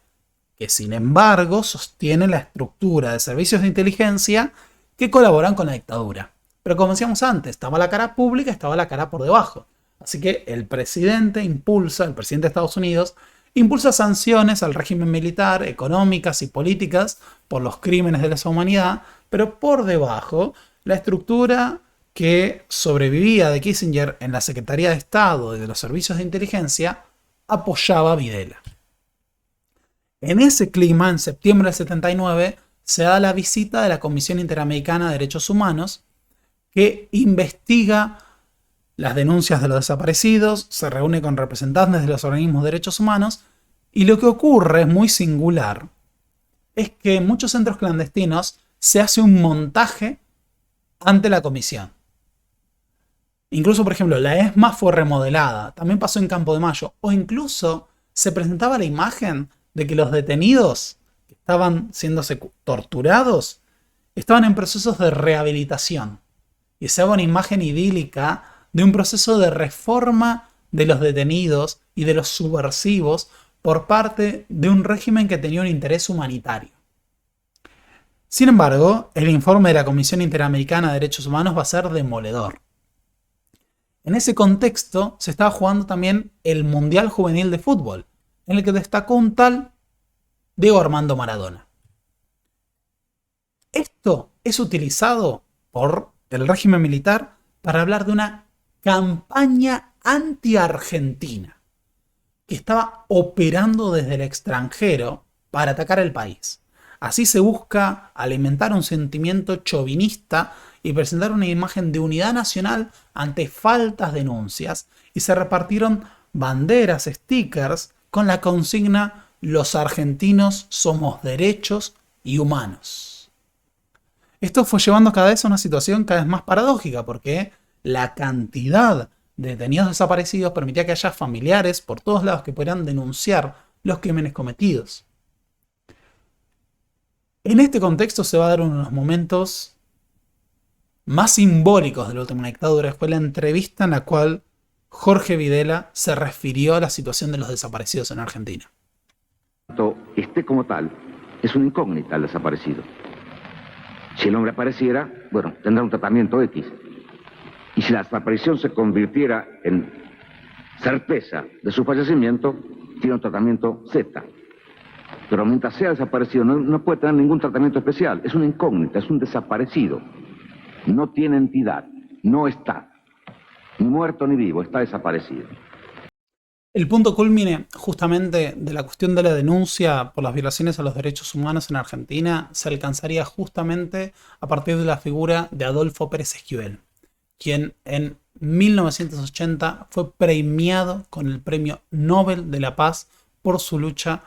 que sin embargo sostienen la estructura de servicios de inteligencia que colaboran con la dictadura. Pero como decíamos antes, estaba la cara pública, estaba la cara por debajo. Así que el presidente de Estados Unidos, impulsa sanciones al régimen militar, económicas y políticas por los crímenes de lesa humanidad, pero por debajo, la estructura que sobrevivía de Kissinger en la Secretaría de Estado y de los servicios de inteligencia apoyaba a Videla. En ese clima, en septiembre del 79, se da la visita de la Comisión Interamericana de Derechos Humanos, que investiga las denuncias de los desaparecidos, se reúne con representantes de los organismos de derechos humanos, y lo que ocurre, muy singular, es que en muchos centros clandestinos se hace un montaje ante la comisión. Incluso, por ejemplo, la ESMA fue remodelada, también pasó en Campo de Mayo, o incluso se presentaba la imagen de que los detenidos que estaban siendo torturados estaban en procesos de rehabilitación. Y se haga una imagen idílica de un proceso de reforma de los detenidos y de los subversivos por parte de un régimen que tenía un interés humanitario. Sin embargo, el informe de la Comisión Interamericana de Derechos Humanos va a ser demoledor. En ese contexto se estaba jugando también el Mundial Juvenil de Fútbol, en el que destacó un tal Diego Armando Maradona. Esto es utilizado por el régimen militar para hablar de una campaña anti-argentina que estaba operando desde el extranjero para atacar el país. Así se busca alimentar un sentimiento chauvinista y presentar una imagen de unidad nacional ante faltas denuncias, y se repartieron banderas, stickers con la consigna "Los argentinos somos derechos y humanos". Esto fue llevando cada vez a una situación cada vez más paradójica, porque la cantidad de detenidos desaparecidos permitía que haya familiares por todos lados que pudieran denunciar los crímenes cometidos. En este contexto se va a dar uno de los momentos más simbólicos de la última dictadura. Fue la entrevista en la cual Jorge Videla se refirió a la situación de los desaparecidos en Argentina. Esté como tal, es una incógnita el desaparecido. Si el hombre apareciera, bueno, tendrá un tratamiento X. Y si la desaparición se convirtiera en certeza de su fallecimiento, tiene un tratamiento Z. Pero mientras sea desaparecido, no puede tener ningún tratamiento especial. Es una incógnita, es un desaparecido. No tiene entidad, no está. Ni muerto ni vivo, está desaparecido. El punto culmine justamente de la cuestión de la denuncia por las violaciones a los derechos humanos en Argentina se alcanzaría justamente a partir de la figura de Adolfo Pérez Esquivel, quien en 1980 fue premiado con el Premio Nobel de la Paz por su lucha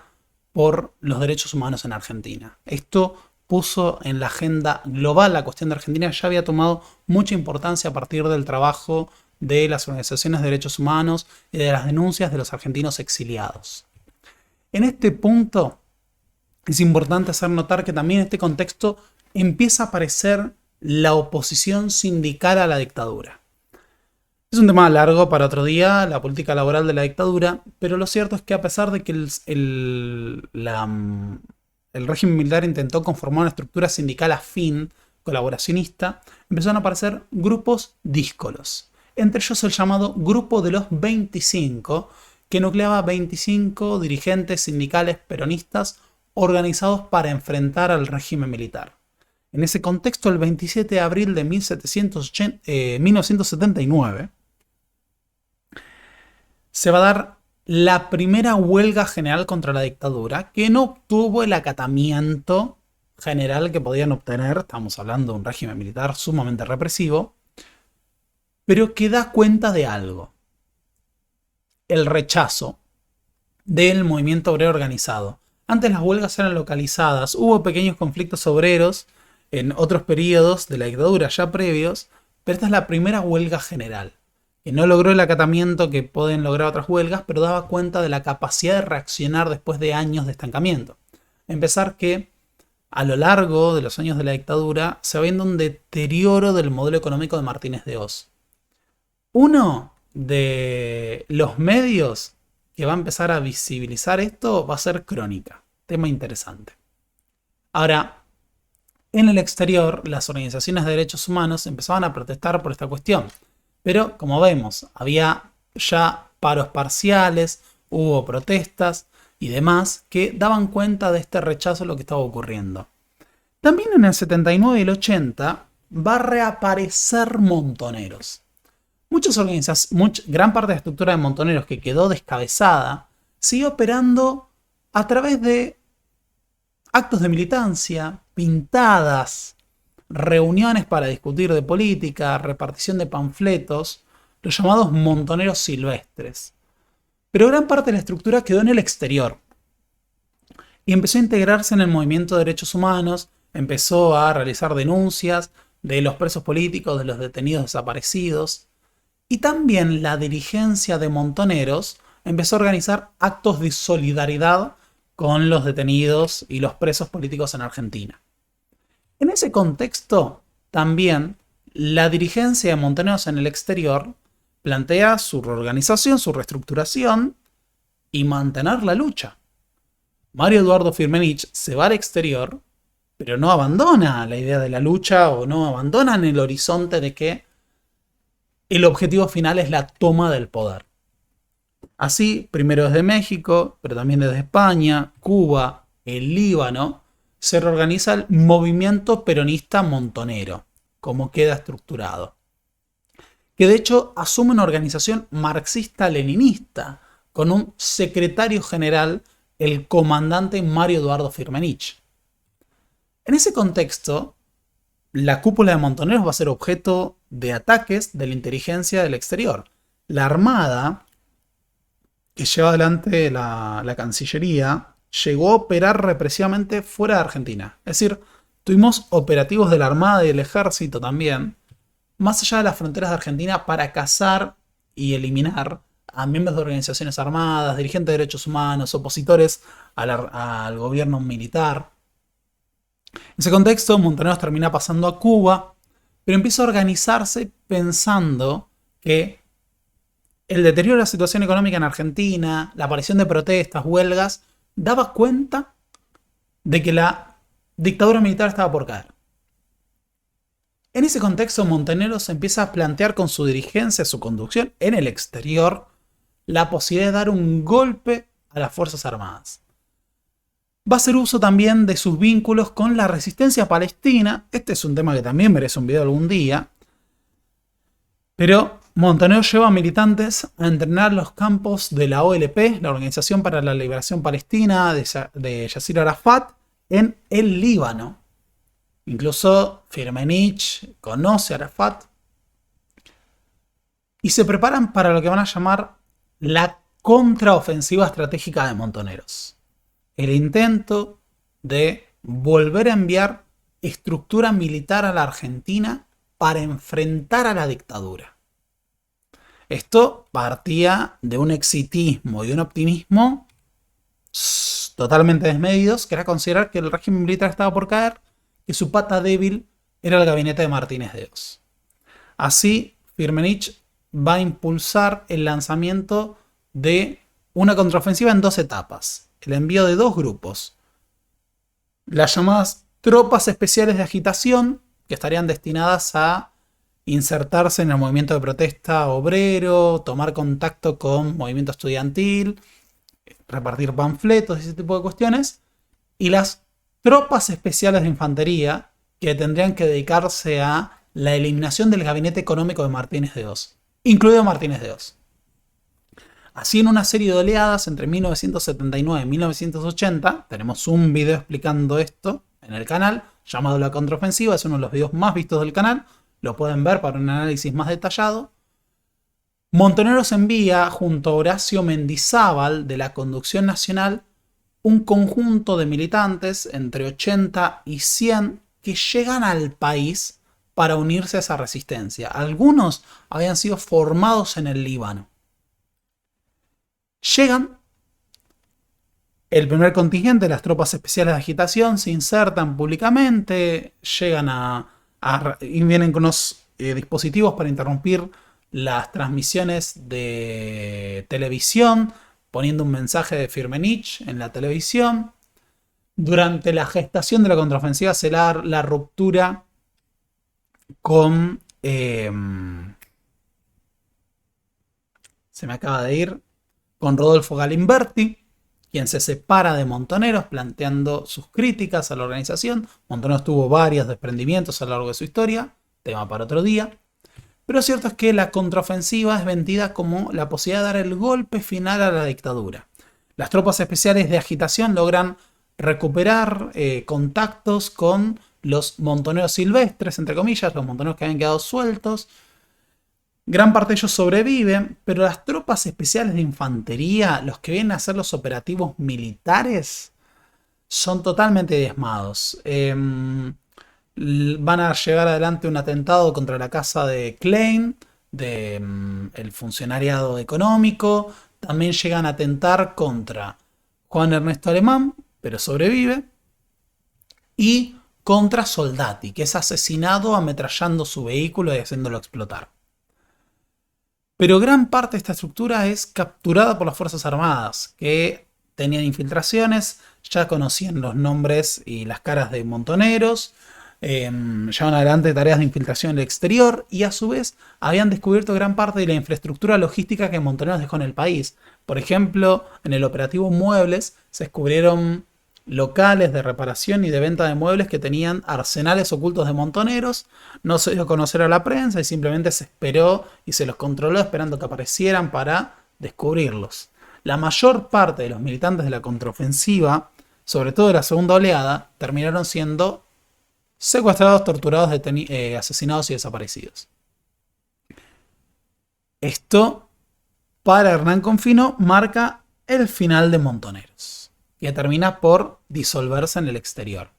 por los derechos humanos en Argentina. Esto puso en la agenda global la cuestión de Argentina, ya había tomado mucha importancia a partir del trabajo de las organizaciones de derechos humanos y de las denuncias de los argentinos exiliados. En este punto es importante hacer notar que también en este contexto empieza a aparecer la oposición sindical a la dictadura. Es un tema largo para otro día, la política laboral de la dictadura, pero lo cierto es que a pesar de que el régimen militar intentó conformar una estructura sindical afín, colaboracionista, empezaron a aparecer grupos díscolos. Entre ellos el llamado Grupo de los 25, que nucleaba 25 dirigentes sindicales peronistas organizados para enfrentar al régimen militar. En ese contexto, el 27 de abril de 1979, se va a dar la primera huelga general contra la dictadura, que no obtuvo el acatamiento general que podían obtener. Estamos hablando de un régimen militar sumamente represivo, pero que da cuenta de algo: el rechazo del movimiento obrero organizado. Antes las huelgas eran localizadas, hubo pequeños conflictos obreros en otros periodos de la dictadura ya previos, pero esta es la primera huelga general, que no logró el acatamiento que pueden lograr otras huelgas, pero daba cuenta de la capacidad de reaccionar después de años de estancamiento. Empezar que a lo largo de los años de la dictadura se va viendo un deterioro del modelo económico de Martínez de Hoz. Uno de los medios que va a empezar a visibilizar esto va a ser Crónica. Tema interesante. Ahora, en el exterior, las organizaciones de derechos humanos empezaban a protestar por esta cuestión. Pero, como vemos, había ya paros parciales, hubo protestas y demás que daban cuenta de este rechazo a lo que estaba ocurriendo. También en el 79 y el 80 va a reaparecer Montoneros. Gran parte de la estructura de Montoneros que quedó descabezada sigue operando a través de actos de militancia, pintadas, reuniones para discutir de política, repartición de panfletos, los llamados montoneros silvestres. Pero gran parte de la estructura quedó en el exterior y empezó a integrarse en el movimiento de derechos humanos, empezó a realizar denuncias de los presos políticos, de los detenidos desaparecidos, y también la dirigencia de Montoneros empezó a organizar actos de solidaridad con los detenidos y los presos políticos en Argentina. En ese contexto, también la dirigencia de Montoneros en el exterior plantea su reorganización, su reestructuración y mantener la lucha. Mario Eduardo Firmenich se va al exterior, pero no abandona la idea de la lucha o no abandona en el horizonte de que el objetivo final es la toma del poder. Así, primero desde México, pero también desde España, Cuba, el Líbano, se reorganiza el movimiento peronista montonero, como queda estructurado. Que de hecho asume una organización marxista-leninista, con un secretario general, el comandante Mario Eduardo Firmenich. En ese contexto, la cúpula de Montoneros va a ser objeto de ataques de la inteligencia del exterior. La Armada, que lleva adelante la Cancillería, llegó a operar represivamente fuera de Argentina. Es decir, tuvimos operativos de la Armada y del Ejército también, más allá de las fronteras de Argentina, para cazar y eliminar a miembros de organizaciones armadas, dirigentes de derechos humanos, opositores al gobierno militar. En ese contexto, Montoneros termina pasando a Cuba, pero empieza a organizarse pensando que el deterioro de la situación económica en Argentina, la aparición de protestas, huelgas, daba cuenta de que la dictadura militar estaba por caer. En ese contexto, Montoneros empieza a plantear con su dirigencia, su conducción en el exterior, la posibilidad de dar un golpe a las Fuerzas Armadas. Va a hacer uso también de sus vínculos con la resistencia palestina. Este es un tema que también merece un video algún día. Pero Montoneros lleva a militantes a entrenar los campos de la OLP, la Organización para la Liberación Palestina de Yasser Arafat, en el Líbano. Incluso Firmenich conoce a Arafat. Y se preparan para lo que van a llamar la contraofensiva estratégica de Montoneros. El intento de volver a enviar estructura militar a la Argentina para enfrentar a la dictadura. Esto partía de un exitismo y un optimismo totalmente desmedidos, que era considerar que el régimen militar estaba por caer, que su pata débil era el gabinete de Martínez de Hoz. Así, Firmenich va a impulsar el lanzamiento de una contraofensiva en 2 etapas. El envío de 2 grupos. Las llamadas tropas especiales de agitación, que estarían destinadas a insertarse en el movimiento de protesta obrero, tomar contacto con movimiento estudiantil, repartir panfletos y ese tipo de cuestiones. Y las tropas especiales de infantería, que tendrían que dedicarse a la eliminación del gabinete económico de Martínez de Hoz, incluido Martínez de Hoz. Así, en una serie de oleadas entre 1979 y 1980, tenemos un video explicando esto en el canal, llamado La Contraofensiva, es uno de los videos más vistos del canal, lo pueden ver para un análisis más detallado. Montoneros envía, junto a Horacio Mendizábal, de la Conducción Nacional, un conjunto de militantes, entre 80 y 100, que llegan al país para unirse a esa resistencia. Algunos habían sido formados en el Líbano. Llegan el primer contingente, las tropas especiales de agitación, se insertan públicamente, llegan y vienen con unos dispositivos para interrumpir las transmisiones de televisión, poniendo un mensaje de Firmenich en la televisión. Durante la gestación de la contraofensiva se da la ruptura con... se me acaba de ir. Con Rodolfo Galimberti, quien se separa de Montoneros planteando sus críticas a la organización. Montoneros tuvo varios desprendimientos a lo largo de su historia, tema para otro día. Pero lo cierto es que la contraofensiva es vendida como la posibilidad de dar el golpe final a la dictadura. Las tropas especiales de agitación logran recuperar contactos con los montoneros silvestres, entre comillas, los montoneros que habían quedado sueltos. Gran parte de ellos sobreviven, pero las tropas especiales de infantería, los que vienen a hacer los operativos militares, son totalmente diezmados. Van a llevar adelante un atentado contra la casa de Klein, el funcionariado económico. También llegan a atentar contra Juan Ernesto Alemán, pero sobrevive. Y contra Soldati, que es asesinado ametrallando su vehículo y haciéndolo explotar. Pero gran parte de esta estructura es capturada por las Fuerzas Armadas, que tenían infiltraciones, ya conocían los nombres y las caras de montoneros, llevan adelante tareas de infiltración en el exterior y a su vez habían descubierto gran parte de la infraestructura logística que Montoneros dejó en el país. Por ejemplo, en el operativo Muebles se descubrieron locales de reparación y de venta de muebles que tenían arsenales ocultos de montoneros. No se dio a conocer a la prensa y simplemente se esperó y se los controló esperando que aparecieran para descubrirlos. La mayor parte de los militantes de la contraofensiva, sobre todo de la segunda oleada, terminaron siendo secuestrados, torturados, asesinados y desaparecidos. Esto, para Hernán Confino, marca el final de Montoneros, que termina por disolverse en el exterior.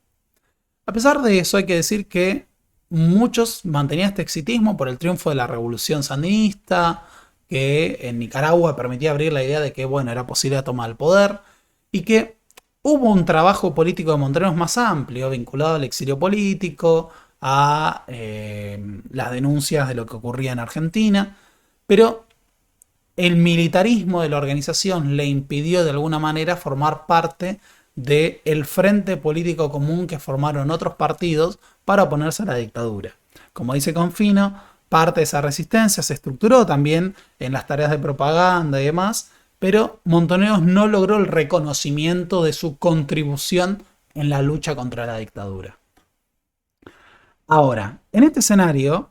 A pesar de eso, hay que decir que muchos mantenían este exitismo por el triunfo de la revolución sandinista, que en Nicaragua permitía abrir la idea de que, bueno, era posible tomar el poder, y que hubo un trabajo político de Montoneros más amplio, vinculado al exilio político, a las denuncias de lo que ocurría en Argentina, pero el militarismo de la organización le impidió de alguna manera formar parte del frente político común que formaron otros partidos para oponerse a la dictadura. Como dice Confino, parte de esa resistencia se estructuró también en las tareas de propaganda y demás, pero Montoneros no logró el reconocimiento de su contribución en la lucha contra la dictadura. Ahora, en este escenario,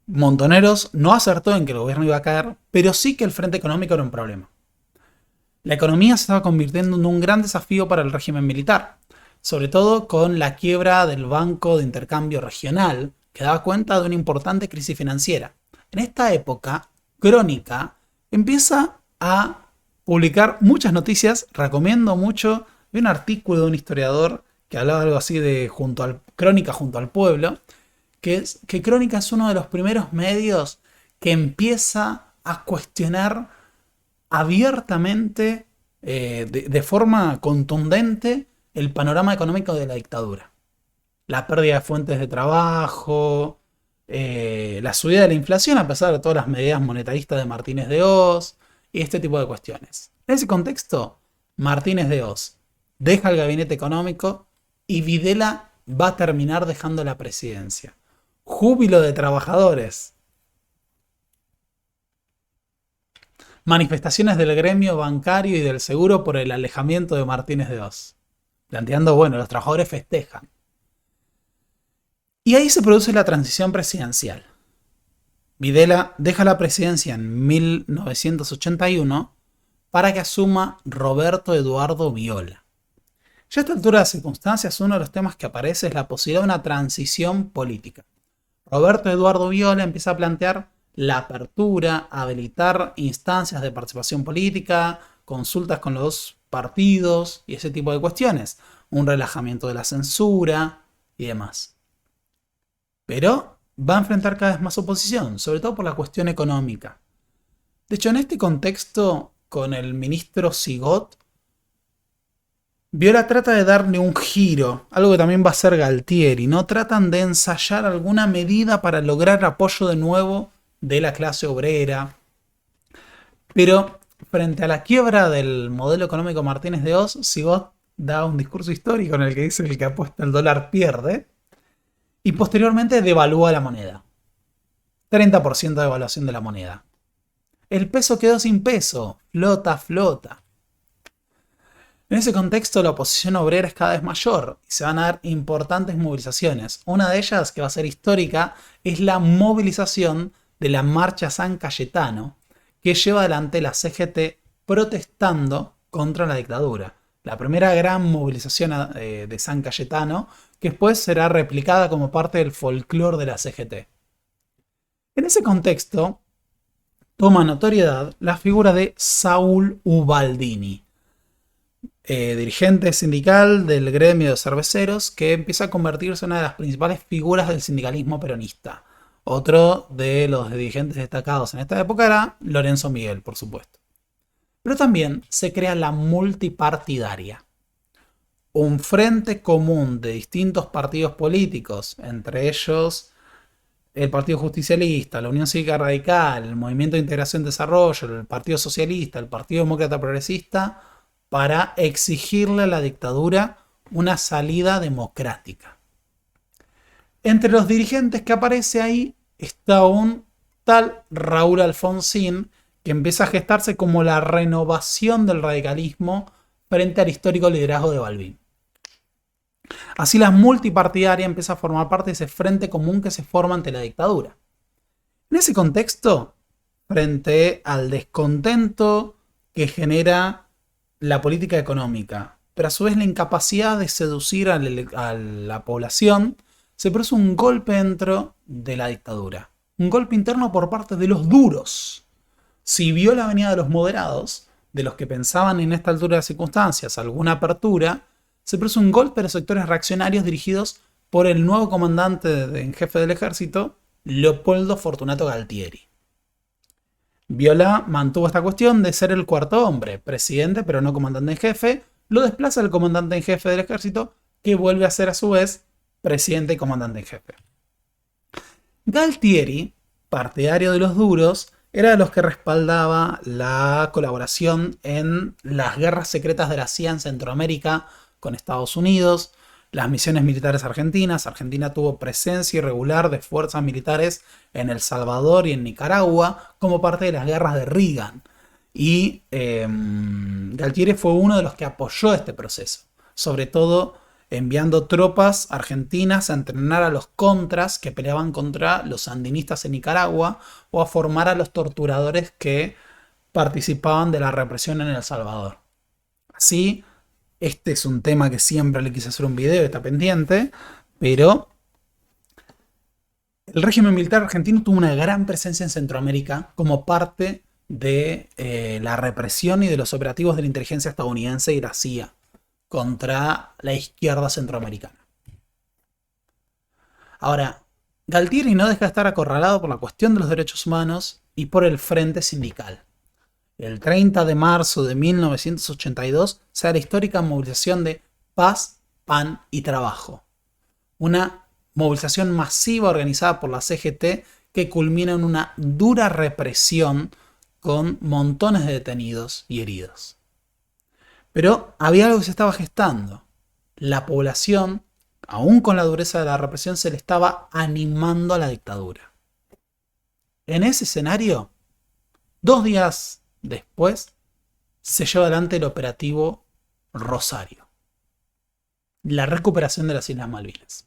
Montoneros no acertó en que el gobierno iba a caer, pero sí que el frente económico era un problema. La economía se estaba convirtiendo en un gran desafío para el régimen militar, sobre todo con la quiebra del Banco de Intercambio Regional, que daba cuenta de una importante crisis financiera. En esta época, Crónica empieza a publicar muchas noticias. Recomiendo mucho, vi un artículo de un historiador que hablaba algo así de Crónica junto al pueblo, que Crónica es uno de los primeros medios que empieza a cuestionar abiertamente, de forma contundente, el panorama económico de la dictadura. La pérdida de fuentes de trabajo, la subida de la inflación a pesar de todas las medidas monetaristas de Martínez de Hoz y este tipo de cuestiones. En ese contexto, Martínez de Hoz deja el gabinete económico y Videla va a terminar dejando la presidencia. Júbilo de trabajadores. Manifestaciones del gremio bancario y del seguro por el alejamiento de Martínez de Hoz. Planteando, bueno, los trabajadores festejan. Y ahí se produce la transición presidencial. Videla deja la presidencia en 1981 para que asuma Roberto Eduardo Viola. Ya a esta altura de las circunstancias, uno de los temas que aparece es la posibilidad de una transición política. Roberto Eduardo Viola empieza a plantear la apertura, habilitar instancias de participación política, consultas con los partidos y ese tipo de cuestiones. Un relajamiento de la censura y demás. pero va a enfrentar cada vez más oposición, sobre todo por la cuestión económica. De hecho, en este contexto, con el ministro Sigot, Viola trata de darle un giro, algo que también va a hacer Galtieri, ¿no? Tratan de ensayar alguna medida para lograr apoyo de nuevo de la clase obrera. Pero frente a la quiebra del modelo económico Martínez de Oz, Sigot da un discurso histórico en el que dice que el que apuesta al dólar pierde. Y posteriormente devalúa la moneda. 30% de devaluación de la moneda. El peso quedó sin peso. Flota. En ese contexto, la oposición obrera es cada vez mayor y se van a dar importantes movilizaciones. Una de ellas, que va a ser histórica, es la movilización de la Marcha San Cayetano, que lleva adelante la CGT protestando contra la dictadura. La primera gran movilización de San Cayetano, que después será replicada como parte del folclore de la CGT. En ese contexto, toma notoriedad la figura de Saúl Ubaldini, dirigente sindical del gremio de cerveceros, que empieza a convertirse en una de las principales figuras del sindicalismo peronista. Otro de los dirigentes destacados en esta época era Lorenzo Miguel, por supuesto. Pero también se crea la multipartidaria, un frente común de distintos partidos políticos, entre ellos el Partido Justicialista, la Unión Cívica Radical, el Movimiento de Integración y Desarrollo, el Partido Socialista, el Partido Demócrata Progresista, para exigirle a la dictadura una salida democrática. Entre los dirigentes que aparece ahí está un tal Raúl Alfonsín, que empieza a gestarse como la renovación del radicalismo frente al histórico liderazgo de Balbín. Así la multipartidaria empieza a formar parte de ese frente común que se forma ante la dictadura. En ese contexto, frente al descontento que genera la política económica, pero a su vez la incapacidad de seducir a la población, se produce un golpe dentro de la dictadura. Un golpe interno por parte de los duros. Si Viola venía de los moderados, de los que pensaban en esta altura de las circunstancias alguna apertura, se produce un golpe de los sectores reaccionarios dirigidos por el nuevo comandante en jefe del ejército, Leopoldo Fortunato Galtieri. Viola mantuvo esta cuestión de ser el cuarto hombre, presidente pero no comandante en jefe, lo desplaza el comandante en jefe del ejército, que vuelve a ser a su vez presidente y comandante en jefe. Galtieri, partidario de los duros, era de los que respaldaba la colaboración en las guerras secretas de la CIA en Centroamérica con Estados Unidos, las misiones militares argentinas. Argentina tuvo presencia irregular de fuerzas militares en El Salvador y en Nicaragua como parte de las guerras de Reagan. Y Galtieri fue uno de los que apoyó este proceso, sobre todo enviando tropas argentinas a entrenar a los contras que peleaban contra los sandinistas en Nicaragua o a formar a los torturadores que participaban de la represión en El Salvador. Así, este es un tema que siempre le quise hacer un video, está pendiente, pero el régimen militar argentino tuvo una gran presencia en Centroamérica como parte de la represión y de los operativos de la inteligencia estadounidense y la CIA contra la izquierda centroamericana. Ahora, Galtieri no deja de estar acorralado por la cuestión de los derechos humanos y por el frente sindical. El 30 de marzo de 1982 se da la histórica movilización de Paz, Pan y Trabajo. Una movilización masiva organizada por la CGT que culmina en una dura represión con montones de detenidos y heridos. Pero había algo que se estaba gestando. La población, aún con la dureza de la represión, se le estaba animando a la dictadura. En ese escenario, 2 días después, se lleva adelante el operativo Rosario, la recuperación de las Islas Malvinas.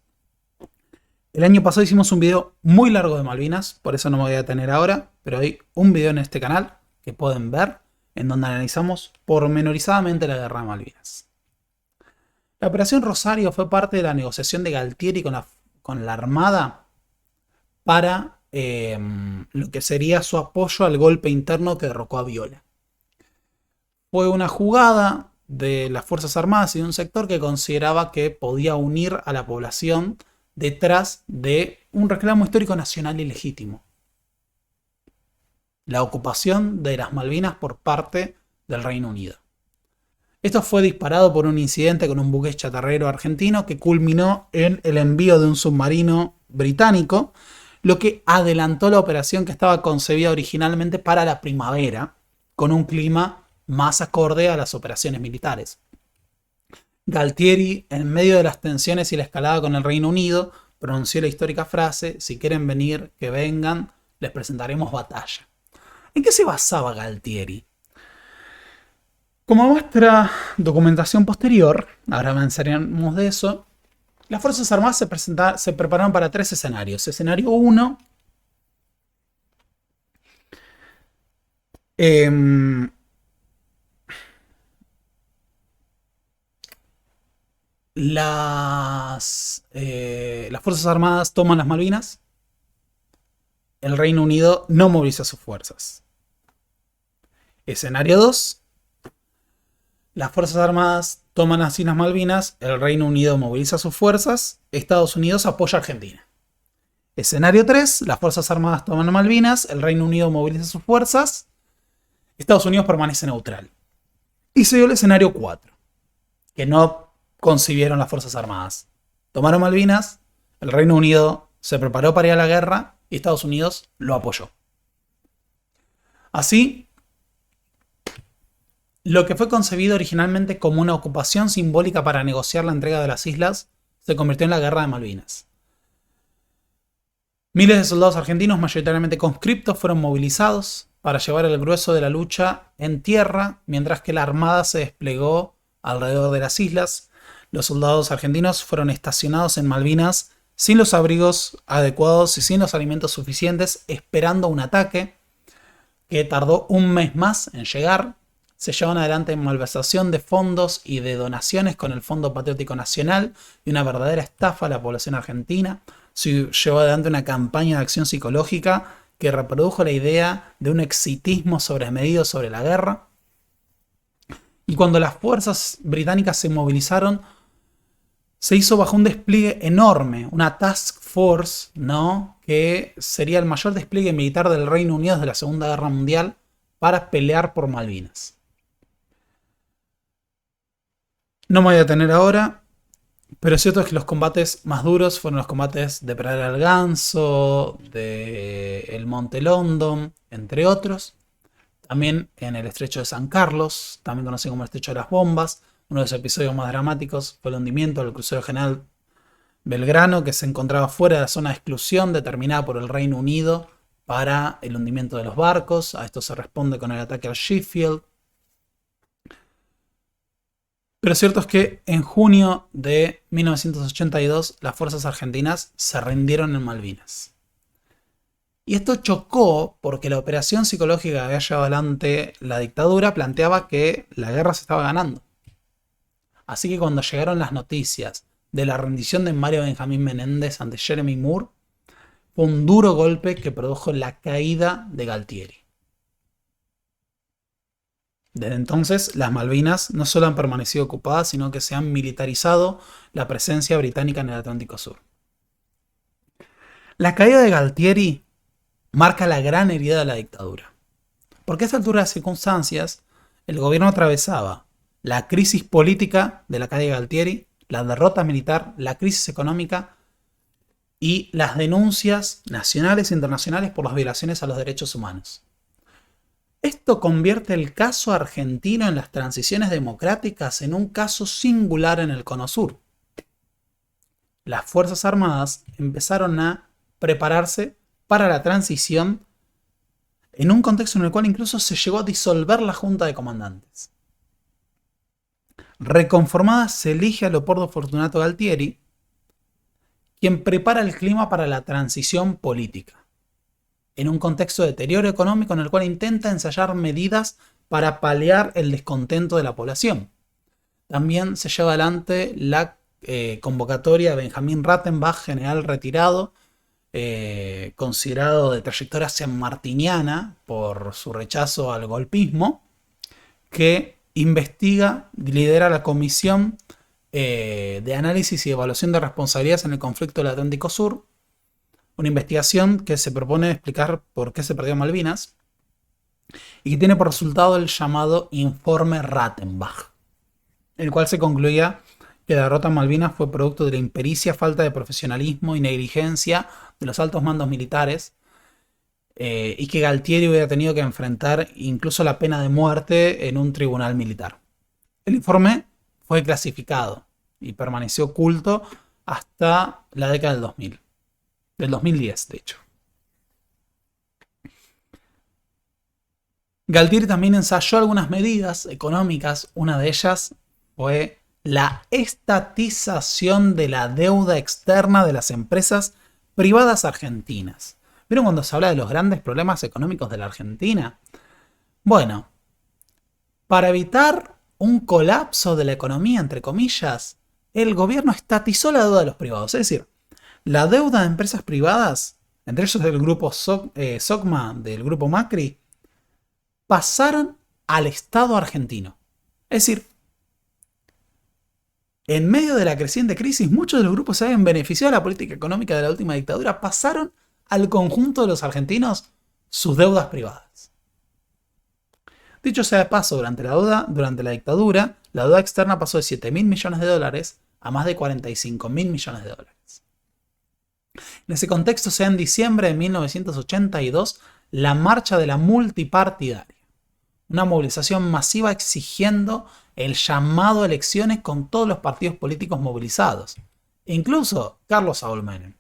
El año pasado hicimos un video muy largo de Malvinas, por eso no me voy a detener ahora, pero hay un video en este canal que pueden ver en donde analizamos pormenorizadamente la guerra de Malvinas. La operación Rosario fue parte de la negociación de Galtieri con la Armada para lo que sería su apoyo al golpe interno que derrocó a Viola. Fue una jugada de las Fuerzas Armadas y de un sector que consideraba que podía unir a la población detrás de un reclamo histórico nacional y legítimo: la ocupación de las Malvinas por parte del Reino Unido. Esto fue disparado por un incidente con un buque chatarrero argentino que culminó en el envío de un submarino británico, lo que adelantó la operación que estaba concebida originalmente para la primavera, con un clima más acorde a las operaciones militares. Galtieri, en medio de las tensiones y la escalada con el Reino Unido, pronunció la histórica frase: si quieren venir, que vengan, les presentaremos batalla. ¿En qué se basaba Galtieri? Como muestra documentación posterior, ahora avanzaremos de eso, las Fuerzas Armadas se prepararon para 3 escenarios. Escenario 1, las Fuerzas Armadas toman las Malvinas, el Reino Unido no moviliza sus fuerzas. Escenario 2, las Fuerzas Armadas toman las Islas Malvinas, el Reino Unido moviliza sus fuerzas, Estados Unidos apoya a Argentina. Escenario 3, las Fuerzas Armadas toman Malvinas, el Reino Unido moviliza sus fuerzas, Estados Unidos permanece neutral. Y se dio el escenario 4, que no concibieron las Fuerzas Armadas. Tomaron Malvinas, el Reino Unido se preparó para ir a la guerra y Estados Unidos lo apoyó. Así, lo que fue concebido originalmente como una ocupación simbólica para negociar la entrega de las islas se convirtió en la Guerra de Malvinas. Miles de soldados argentinos, mayoritariamente conscriptos, fueron movilizados para llevar el grueso de la lucha en tierra, mientras que la armada se desplegó alrededor de las islas. Los soldados argentinos fueron estacionados en Malvinas sin los abrigos adecuados y sin los alimentos suficientes, esperando un ataque que tardó un mes más en llegar. Se llevaron adelante malversación de fondos y de donaciones con el Fondo Patriótico Nacional y una verdadera estafa a la población argentina. Se llevó adelante una campaña de acción psicológica que reprodujo la idea de un exitismo sobremedido sobre la guerra. Y cuando las fuerzas británicas se movilizaron, se hizo bajo un despliegue enorme, una task force, ¿no?, que sería el mayor despliegue militar del Reino Unido desde la Segunda Guerra Mundial para pelear por Malvinas. No me voy a detener ahora, pero es cierto que los combates más duros fueron los combates de Pereira del Ganso, de el Monte London, entre otros. También en el Estrecho de San Carlos, también conocido como el Estrecho de las Bombas. Uno de los episodios más dramáticos fue el hundimiento del crucero General Belgrano, que se encontraba fuera de la zona de exclusión determinada por el Reino Unido para el hundimiento de los barcos. A esto se responde con el ataque al Sheffield. Pero cierto es que en junio de 1982 las fuerzas argentinas se rindieron en Malvinas. Y esto chocó porque la operación psicológica que había llevado adelante la dictadura planteaba que la guerra se estaba ganando. Así que cuando llegaron las noticias de la rendición de Mario Benjamín Menéndez ante Jeremy Moore, fue un duro golpe que produjo la caída de Galtieri. Desde entonces, las Malvinas no solo han permanecido ocupadas, sino que se han militarizado la presencia británica en el Atlántico Sur. La caída de Galtieri marca la gran herida de la dictadura, porque a esta altura de circunstancias, el gobierno atravesaba la crisis política de la caída de Galtieri, la derrota militar, la crisis económica y las denuncias nacionales e internacionales por las violaciones a los derechos humanos. Esto convierte el caso argentino en las transiciones democráticas en un caso singular en el Cono Sur. Las Fuerzas Armadas empezaron a prepararse para la transición en un contexto en el cual incluso se llegó a disolver la Junta de Comandantes. Reconformada, se elige a Leopoldo Fortunato Galtieri, quien prepara el clima para la transición política, en un contexto de deterioro económico en el cual intenta ensayar medidas para paliar el descontento de la población. También se lleva adelante la convocatoria de Benjamín Rattenbach, general retirado, considerado de trayectoria sanmartiniana por su rechazo al golpismo, que investiga, lidera la comisión de análisis y evaluación de responsabilidades en el conflicto del Atlántico Sur, una investigación que se propone explicar por qué se perdió Malvinas y que tiene por resultado el llamado Informe Rattenbach, el cual se concluía que la derrota en Malvinas fue producto de la impericia, falta de profesionalismo y negligencia de los altos mandos militares, y que Galtieri hubiera tenido que enfrentar incluso la pena de muerte en un tribunal militar. El informe fue clasificado y permaneció oculto hasta la década del 2000, del 2010 de hecho. Galtieri también ensayó algunas medidas económicas, una de ellas fue la estatización de la deuda externa de las empresas privadas argentinas. ¿Vieron cuando se habla de los grandes problemas económicos de la Argentina? Bueno, para evitar un colapso de la economía, entre comillas, el gobierno estatizó la deuda de los privados. Es decir, la deuda de empresas privadas, entre ellos del grupo SOCMA, del grupo Macri, pasaron al Estado argentino. Es decir, en medio de la creciente crisis, muchos de los grupos que se habían beneficiado de la política económica de la última dictadura pasaron al conjunto de los argentinos sus deudas privadas. Dicho sea de paso, durante la dictadura, la deuda externa pasó de 7.000 millones de dólares a más de 45.000 millones de dólares. En ese contexto se da en diciembre de 1982 la Marcha de la Multipartidaria, una movilización masiva exigiendo el llamado a elecciones con todos los partidos políticos movilizados, incluso Carlos Saúl Menem.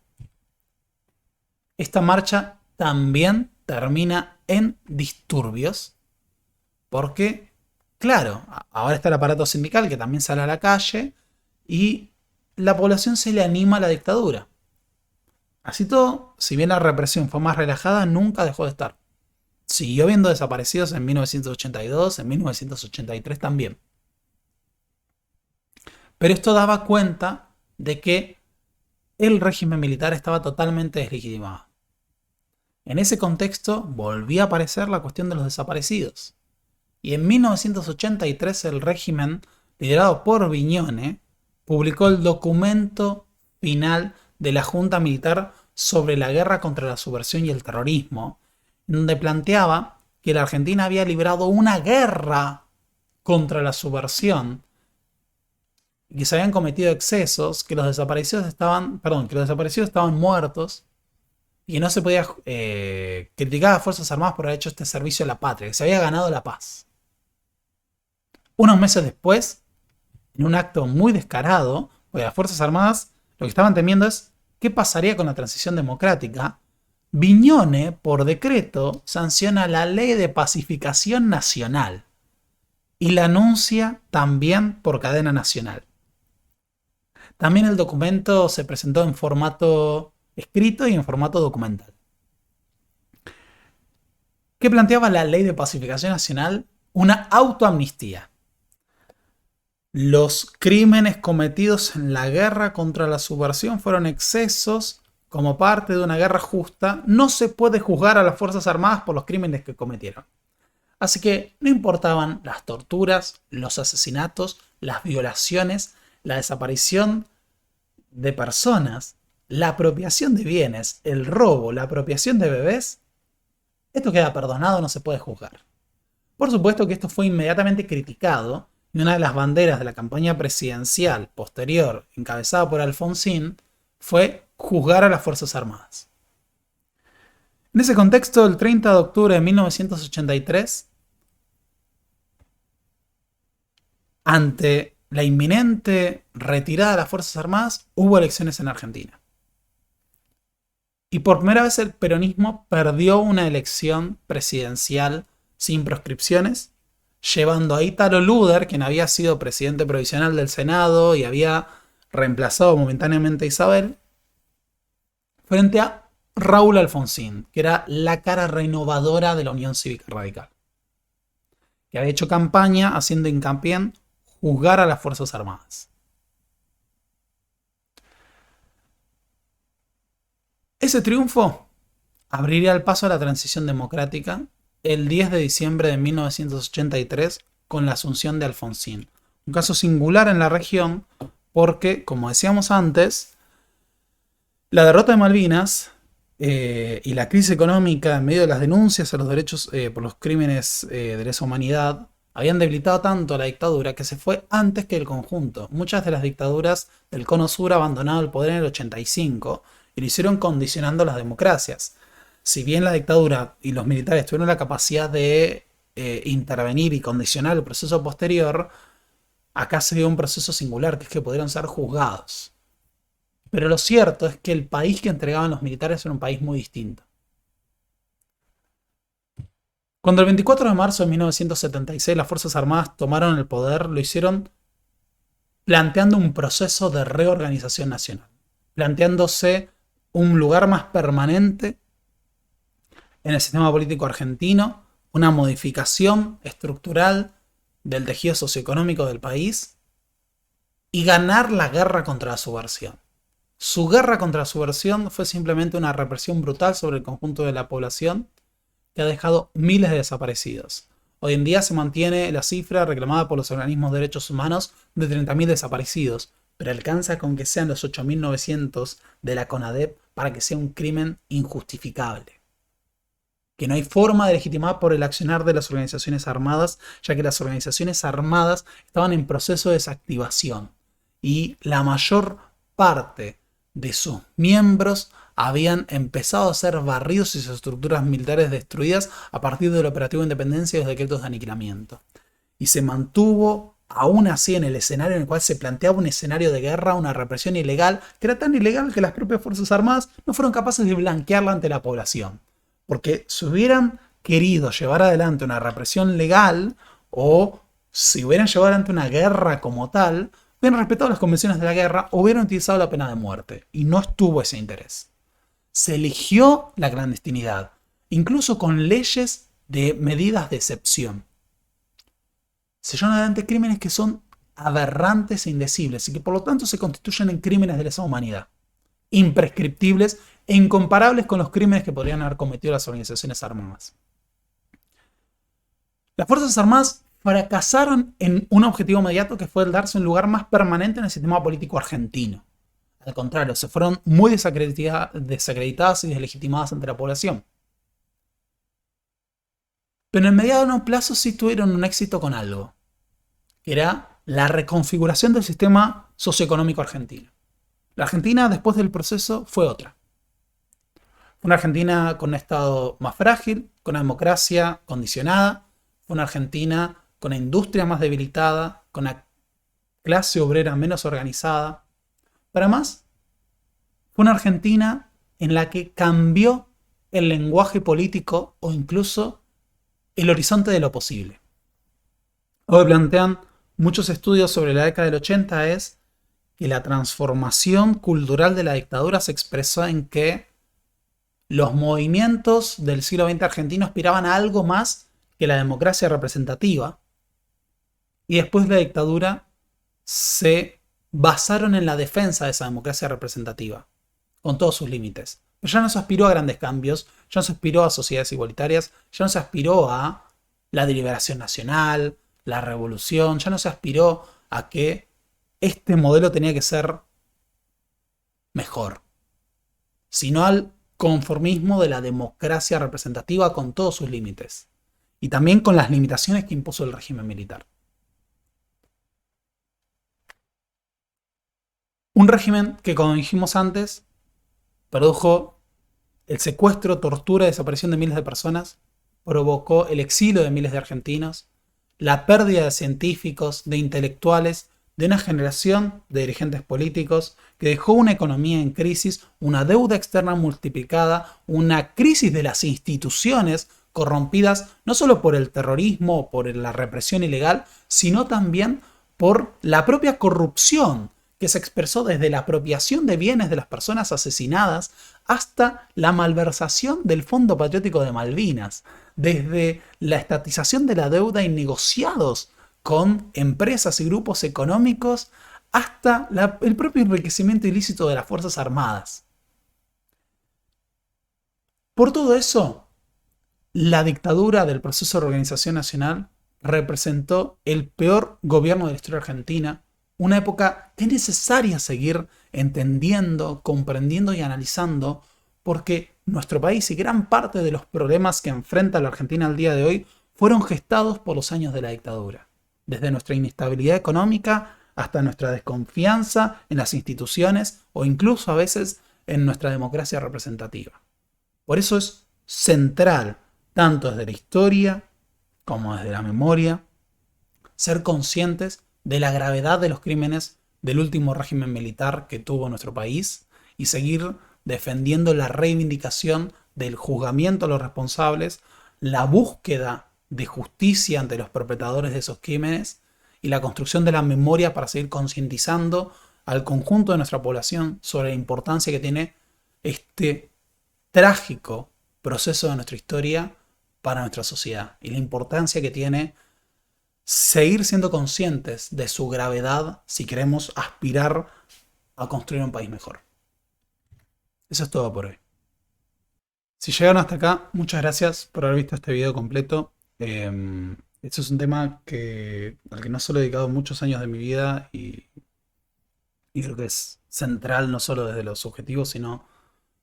Esta marcha también termina en disturbios porque, claro, ahora está el aparato sindical que también sale a la calle y la población se le anima a la dictadura. Así todo, si bien la represión fue más relajada, nunca dejó de estar. Siguió habiendo desaparecidos en 1982, en 1983 también. Pero esto daba cuenta de que el régimen militar estaba totalmente deslegitimado. En ese contexto volvía a aparecer la cuestión de los desaparecidos. Y en 1983 el régimen, liderado por Viñone, publicó el documento final de la Junta Militar sobre la guerra contra la subversión y el terrorismo, donde planteaba que la Argentina había librado una guerra contra la subversión, que se habían cometido excesos, que los desaparecidos estaban muertos y que no se podía criticar a las Fuerzas Armadas por haber hecho este servicio a la patria, que se había ganado la paz. Unos meses después, en un acto muy descarado, pues las Fuerzas Armadas lo que estaban temiendo es qué pasaría con la transición democrática. Viñone, por decreto, sanciona la Ley de Pacificación Nacional y la anuncia también por cadena nacional. También el documento se presentó en formato escrito y en formato documental. ¿Qué planteaba la Ley de Pacificación Nacional? Una autoamnistía. Los crímenes cometidos en la guerra contra la subversión fueron excesos como parte de una guerra justa. No se puede juzgar a las Fuerzas Armadas por los crímenes que cometieron. Así que no importaban las torturas, los asesinatos, las violaciones, la desaparición de personas, la apropiación de bienes, el robo, la apropiación de bebés. Esto queda perdonado, no se puede juzgar. Por supuesto que esto fue inmediatamente criticado y una de las banderas de la campaña presidencial posterior, encabezada por Alfonsín, fue juzgar a las Fuerzas Armadas. En ese contexto, el 30 de octubre de 1983, ante la inminente retirada de las Fuerzas Armadas, hubo elecciones en Argentina. Y por primera vez el peronismo perdió una elección presidencial sin proscripciones, llevando a Ítalo Luder, quien había sido presidente provisional del Senado y había reemplazado momentáneamente a Isabel, frente a Raúl Alfonsín, que era la cara renovadora de la Unión Cívica Radical, que había hecho campaña haciendo hincapié en juzgar a las Fuerzas Armadas. Ese triunfo abriría el paso a la transición democrática el 10 de diciembre de 1983 con la asunción de Alfonsín. Un caso singular en la región porque, como decíamos antes, la derrota de Malvinas y la crisis económica en medio de las denuncias a los derechos por los crímenes de lesa humanidad habían debilitado tanto a la dictadura que se fue antes que el conjunto. Muchas de las dictaduras del Cono Sur abandonaron el poder en el 85 y lo hicieron condicionando las democracias. Si bien la dictadura y los militares tuvieron la capacidad de intervenir y condicionar el proceso posterior, acá se dio un proceso singular, que es que pudieron ser juzgados. Pero lo cierto es que el país que entregaban los militares era un país muy distinto. Cuando el 24 de marzo de 1976 las Fuerzas Armadas tomaron el poder, lo hicieron planteando un proceso de reorganización nacional, planteándose un lugar más permanente en el sistema político argentino, una modificación estructural del tejido socioeconómico del país y ganar la guerra contra la subversión. Su guerra contra la subversión fue simplemente una represión brutal sobre el conjunto de la población que ha dejado miles de desaparecidos. Hoy en día se mantiene la cifra reclamada por los organismos de derechos humanos de 30.000 desaparecidos, pero alcanza con que sean los 8.900 de la CONADEP para que sea un crimen injustificable. Que no hay forma de legitimar por el accionar de las organizaciones armadas, ya que las organizaciones armadas estaban en proceso de desactivación y la mayor parte de sus miembros habían empezado a ser barridos y sus estructuras militares destruidas a partir del operativo Independencia y los decretos de aniquilamiento. Y se mantuvo aún así en el escenario en el cual se planteaba un escenario de guerra, una represión ilegal, que era tan ilegal que las propias Fuerzas Armadas no fueron capaces de blanquearla ante la población. Porque si hubieran querido llevar adelante una represión legal o si hubieran llevado adelante una guerra como tal, hubieran respetado las convenciones de la guerra o hubieran utilizado la pena de muerte. Y no estuvo ese interés. Se eligió la clandestinidad, incluso con leyes de medidas de excepción. Se llevan adelante crímenes que son aberrantes e indecibles y que por lo tanto se constituyen en crímenes de lesa humanidad, imprescriptibles e incomparables con los crímenes que podrían haber cometido las organizaciones armadas. Las Fuerzas Armadas fracasaron en un objetivo inmediato que fue el darse un lugar más permanente en el sistema político argentino. Al contrario, se fueron muy desacreditadas y deslegitimadas ante la población. Pero en el mediano plazo sí tuvieron un éxito con algo, que era la reconfiguración del sistema socioeconómico argentino. La Argentina, después del proceso, fue otra. Fue una Argentina con un Estado más frágil, con una democracia condicionada, fue una Argentina con una industria más debilitada, con una clase obrera menos organizada. Pero además, fue una Argentina en la que cambió el lenguaje político o incluso el horizonte de lo posible. Hoy plantean muchos estudios sobre la década del 80 es que la transformación cultural de la dictadura se expresó en que los movimientos del siglo XX argentino aspiraban a algo más que la democracia representativa y después de la dictadura se basaron en la defensa de esa democracia representativa, con todos sus límites. Pero ya no se aspiró a grandes cambios, ya no se aspiró a sociedades igualitarias, ya no se aspiró a la deliberación nacional, la revolución, ya no se aspiró a que este modelo tenía que ser mejor, sino al conformismo de la democracia representativa con todos sus límites, y también con las limitaciones que impuso el régimen militar. Un régimen que, como dijimos antes, produjo el secuestro, tortura y desaparición de miles de personas, provocó el exilio de miles de argentinos, la pérdida de científicos, de intelectuales, de una generación de dirigentes políticos que dejó una economía en crisis, una deuda externa multiplicada, una crisis de las instituciones corrompidas no solo por el terrorismo o por la represión ilegal, sino también por la propia corrupción que se expresó desde la apropiación de bienes de las personas asesinadas hasta la malversación del Fondo Patriótico de Malvinas, desde la estatización de la deuda y negociados con empresas y grupos económicos hasta el propio enriquecimiento ilícito de las Fuerzas Armadas. Por todo eso, la dictadura del proceso de organización nacional representó el peor gobierno de la historia argentina, una época que es necesaria seguir entendiendo, comprendiendo y analizando, porque nuestro país y gran parte de los problemas que enfrenta la Argentina al día de hoy fueron gestados por los años de la dictadura. Desde nuestra inestabilidad económica hasta nuestra desconfianza en las instituciones o incluso a veces en nuestra democracia representativa. Por eso es central, tanto desde la historia como desde la memoria, ser conscientes de la gravedad de los crímenes del último régimen militar que tuvo nuestro país y seguir defendiendo la reivindicación del juzgamiento a los responsables, la búsqueda de justicia ante los perpetradores de esos crímenes y la construcción de la memoria para seguir concientizando al conjunto de nuestra población sobre la importancia que tiene este trágico proceso de nuestra historia para nuestra sociedad y la importancia que tiene seguir siendo conscientes de su gravedad si queremos aspirar a construir un país mejor. Eso es todo por hoy. Si llegaron hasta acá, muchas gracias por haber visto este video completo. Este es un tema al que no solo he dedicado muchos años de mi vida y creo que es central no solo desde lo subjetivo, sino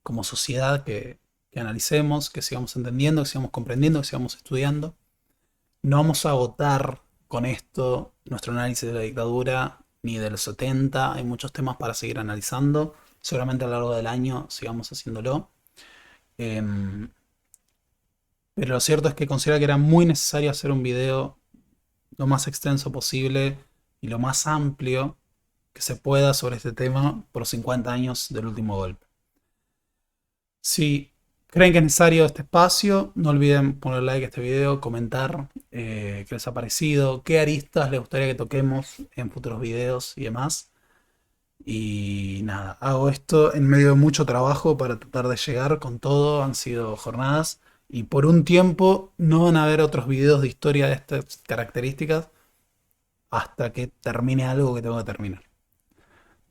como sociedad que analicemos, que sigamos entendiendo, que sigamos comprendiendo, que sigamos estudiando. No vamos a agotar con esto nuestro análisis de la dictadura ni de los 70. Hay muchos temas para seguir analizando. Seguramente a lo largo del año sigamos haciéndolo. Pero lo cierto es que considero que era muy necesario hacer un video lo más extenso posible y lo más amplio que se pueda sobre este tema por los 50 años del último golpe. Si creen que es necesario este espacio, no olviden poner like a este video, comentar qué les ha parecido, qué aristas les gustaría que toquemos en futuros videos y demás. Y nada, hago esto en medio de mucho trabajo para tratar de llegar con todo. Han sido jornadas y por un tiempo no van a haber otros videos de historia de estas características hasta que termine algo que tengo que terminar.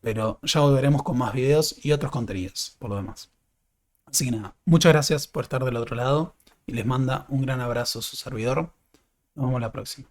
Pero ya volveremos con más videos y otros contenidos por lo demás. Así que nada, muchas gracias por estar del otro lado y les manda un gran abrazo su servidor. Nos vemos la próxima.